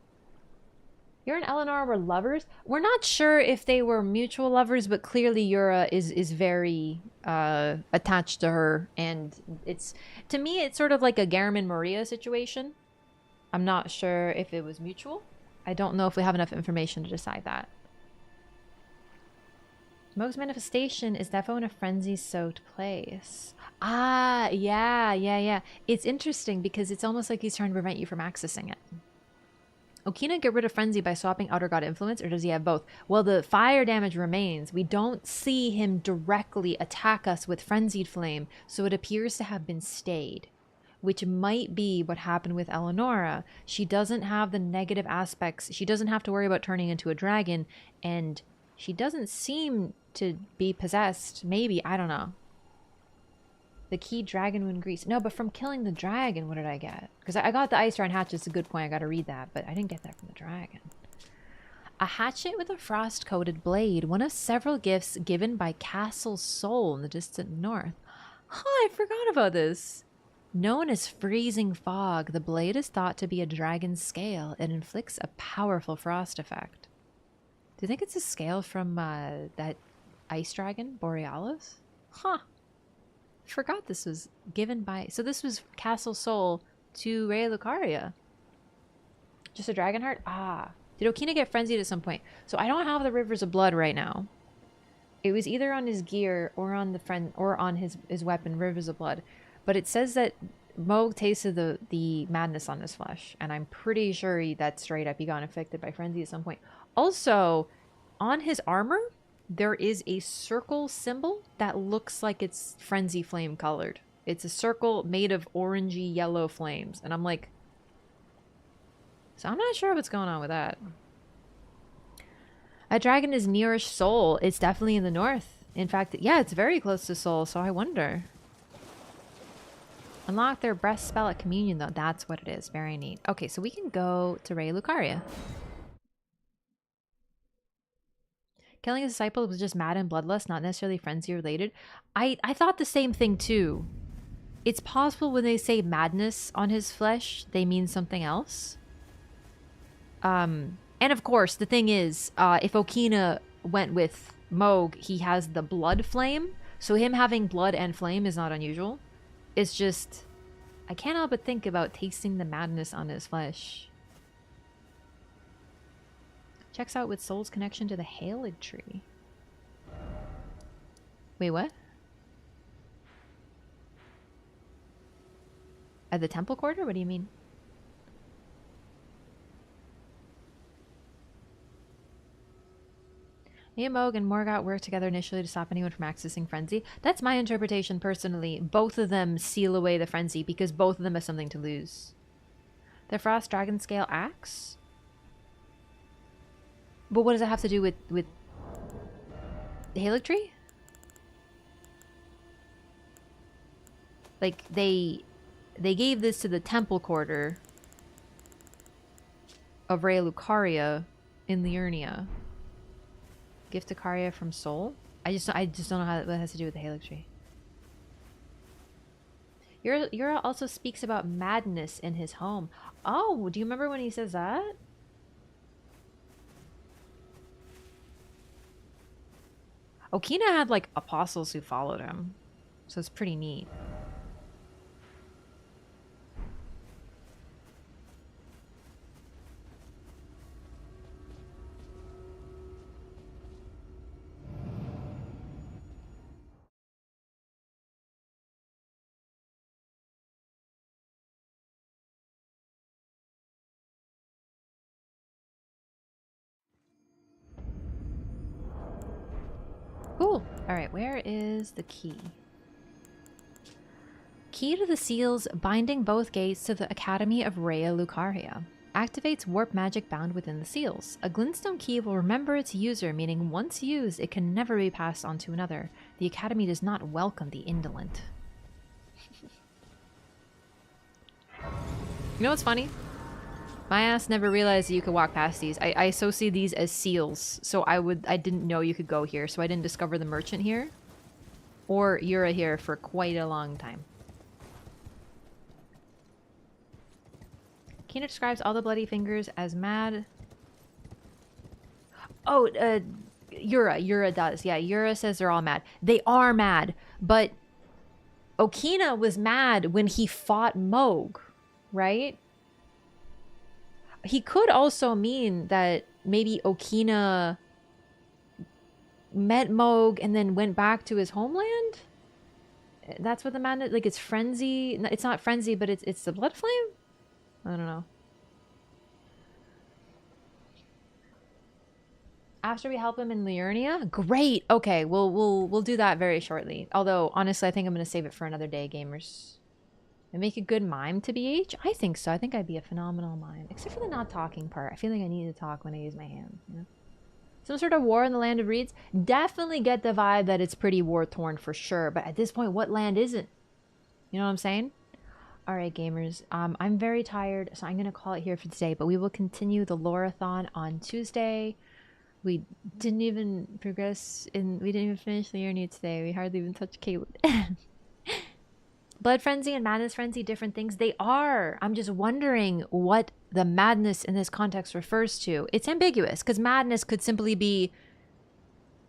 Yura and Eleanor were lovers. We're not sure if they were mutual lovers, but clearly Yura is very attached to her, and to me it's sort of like a Garam Maria situation. I'm not sure if it was mutual. I don't know if we have enough information to decide that. Moog's manifestation is defo in a frenzy-soaked place. Ah, yeah. It's interesting because it's almost like he's trying to prevent you from accessing it. Okina get rid of frenzy by swapping outer god influence, or does he have both? Well, the fire damage remains. We don't see him directly attack us with frenzied flame, so it appears to have been stayed, which might be what happened with Eleonora. She doesn't have the negative aspects. She doesn't have to worry about turning into a dragon, and she doesn't seem to be possessed. Maybe, I don't know. The key dragon wound grease. No, but from killing the dragon, what did I get? Because I got the ice iron hatchet. It's a good point. I got to read that, but I didn't get that from the dragon. A hatchet with a frost-coated blade. One of several gifts given by Castle Soul in the distant north. Huh, I forgot about this. Known as freezing fog, the blade is thought to be a dragon's scale. It inflicts a powerful frost effect. Do you think it's a scale from that ice dragon, Borealis? Huh. Forgot this was given by... So this was Castle Soul to Rhea Lucaria. Just a dragon heart? Ah. Did Okina get frenzied at some point? So I don't have the Rivers of Blood right now. It was either on his gear or on his weapon, Rivers of Blood. But it says that Moog tasted the madness on his flesh. And I'm pretty sure that's straight up. He got infected by frenzy at some point. Also, on his armor... there is a circle symbol that looks like it's frenzy flame colored. It's a circle made of orangey yellow flames. And I'm like... so I'm not sure what's going on with that. A dragon is nearish Soul. It's definitely in the north. In fact, yeah, it's very close to Soul, so I wonder. Unlock their breath spell at Communion, though. That's what it is. Very neat. Okay, so we can go to Rhea Lucaria. Killing a disciple was just mad and bloodlust, not necessarily frenzy related. I thought the same thing too. It's possible when they say madness on his flesh, they mean something else. And of course, the thing is, if Okina went with Moog, he has the blood flame. So him having blood and flame is not unusual. It's just, I can't help but think about tasting the madness on his flesh. Checks out with Soul's connection to the Halid tree. Wait, what? At the temple quarter? What do you mean? Me and Moog and Morgott worked together initially to stop anyone from accessing Frenzy. That's my interpretation personally. Both of them seal away the Frenzy because both of them have something to lose. The Frost Dragon Scale Axe? But what does it have to do with the Haligtree? Like, they gave this to the Temple Quarter of Rhea Lucaria in Liurnia. Gift to Caria from Soul? I just don't know what it has to do with the Haligtree. Yura also speaks about madness in his home. Oh, do you remember when he says that? Okina had like apostles who followed him, so it's pretty neat. Cool. Alright, where is the key? Key to the seals binding both gates to the Academy of Rhea Lucaria. Activates warp magic bound within the seals. A glintstone key will remember its user, meaning once used, it can never be passed on to another. The Academy does not welcome the indolent. You know what's funny? My ass never realized that you could walk past these. I associate these as seals, so I didn't know you could go here, so I didn't discover the merchant here or Yura here for quite a long time. Kina describes all the bloody fingers as mad. Oh, Yura does. Yeah, Yura says they're all mad. They are mad, but Okina was mad when he fought Moog, right? He could also mean that maybe Okina met Moog and then went back to his homeland? That's what the madness, like, it's frenzy. It's not frenzy, but it's the blood flame? I don't know. After we help him in Liurnia? Great. Okay, we'll do that very shortly. Although, honestly, I think I'm going to save it for another day, gamers. And make a good mime to BH? I think so. I think I'd be a phenomenal mime. Except for the not talking part. I feel like I need to talk when I use my hands, you know? Some sort of war in the land of reeds? Definitely get the vibe that it's pretty war-torn for sure. But at this point, what land isn't? You know what I'm saying? Alright, gamers. I'm very tired, so I'm going to call it here for today. But we will continue the Loreathon on Tuesday. We didn't even progress in... We didn't even finish Liurnia today. We hardly even touched Caitlyn. Blood Frenzy and Madness Frenzy, different things. They are. I'm just wondering what the madness in this context refers to. It's ambiguous, because madness could simply be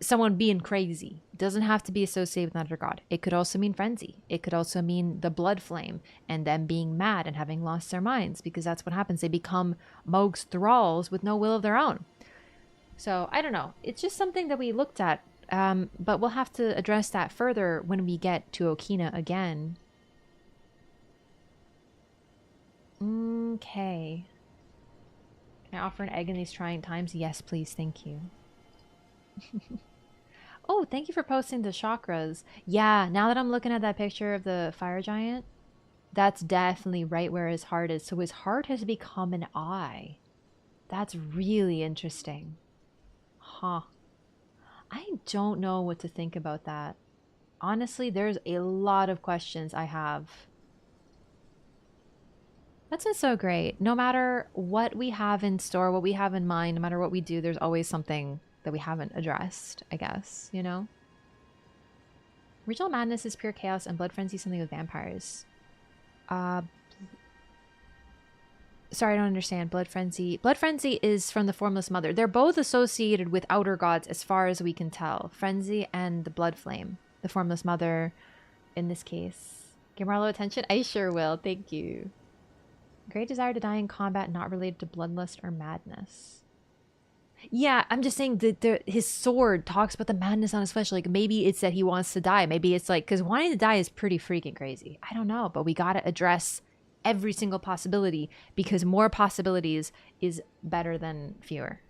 someone being crazy. It doesn't have to be associated with another god. It could also mean frenzy. It could also mean the blood flame and them being mad and having lost their minds, because that's what happens. They become Moog's thralls with no will of their own. So, I don't know. It's just something that we looked at, but we'll have to address that further when we get to Okina again. Okay. Can I offer an egg in these trying times? Yes, please. Thank you. Oh, thank you for posting the chakras. Yeah, now that I'm looking at that picture of the fire giant, that's definitely right where his heart is. So his heart has become an eye. That's really interesting. Huh. I don't know what to think about that. Honestly, there's a lot of questions I have. That's been so great. No matter what we have in store, what we have in mind, no matter what we do, there's always something that we haven't addressed, I guess, you know? Regional Madness is pure chaos and Blood Frenzy something with vampires. Sorry, I don't understand. Blood Frenzy. Blood Frenzy is from the Formless Mother. They're both associated with outer gods as far as we can tell. Frenzy and the Blood Flame. The Formless Mother in this case. Give Marlo attention? I sure will. Thank you. Great desire to die in combat not related to bloodlust or madness. Yeah, I'm just saying that his sword talks about the madness on his flesh. Like, maybe it's that he wants to die. Maybe it's like, because wanting to die is pretty freaking crazy. I don't know, but we got to address every single possibility, because more possibilities is better than fewer.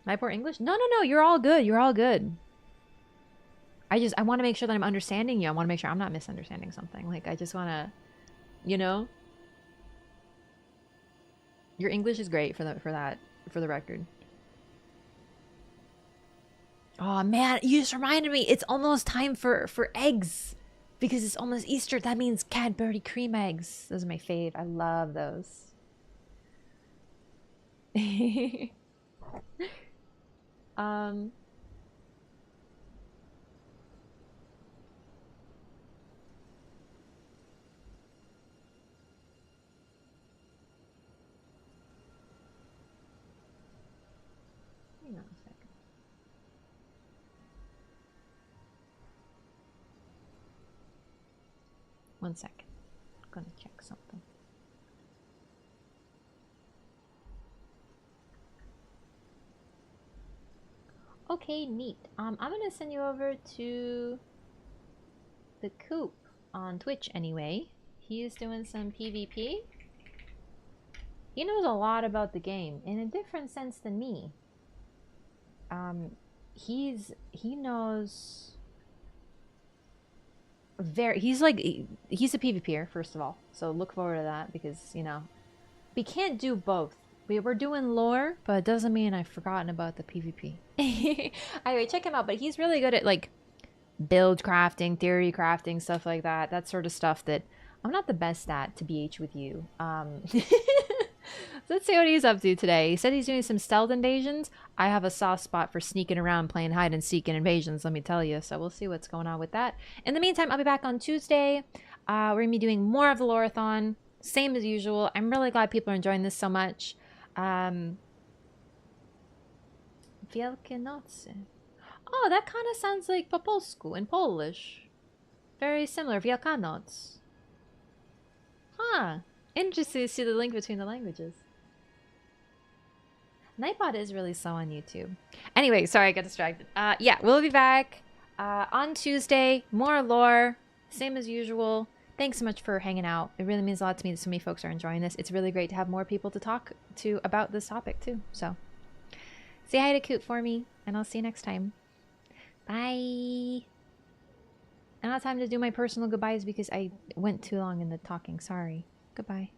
My poor English? No, no, no. You're all good. You're all good. I want to make sure that I'm understanding you. I want to make sure I'm not misunderstanding something. Like, I just want to, you know? Your English is great for the record. Oh man, you just reminded me. It's almost time for eggs. Because it's almost Easter. That means Cadbury cream eggs. Those are my fave. I love those. um hang on a second. One second. I'm gonna check something. Okay, neat. I'm gonna send you over to the Coop on Twitch anyway. He's doing some PvP. He knows a lot about the game in a different sense than me. He knows he's a PvPer, first of all. So look forward to that because, you know, we can't do both. We're doing lore, but it doesn't mean I've forgotten about the PvP. Anyway, check him out. But he's really good at like build crafting, theory crafting, stuff like that. That sort of stuff that I'm not the best at, to BH with you. Let's see what he's up to today. He said he's doing some stealth invasions. I have a soft spot for sneaking around playing hide and seek in invasions, let me tell you. So we'll see what's going on with that. In the meantime, I'll be back on Tuesday. We're going to be doing more of the LOREATHON. Same as usual. I'm really glad people are enjoying this so much. Wielkie Nocy. Oh, that kind of sounds like po polsku in Polish. Very similar. Wielkanoc. Huh. Interesting to see the link between the languages. Nightbot is really slow on YouTube. Anyway, sorry, I got distracted. Yeah, we'll be back on Tuesday. More lore. Same as usual. Thanks so much for hanging out. It really means a lot to me that so many folks are enjoying this. It's really great to have more people to talk to about this topic, too. So, say hi to Coot for me, and I'll see you next time. Bye. I don't have time to do my personal goodbyes because I went too long in the talking. Sorry. Goodbye.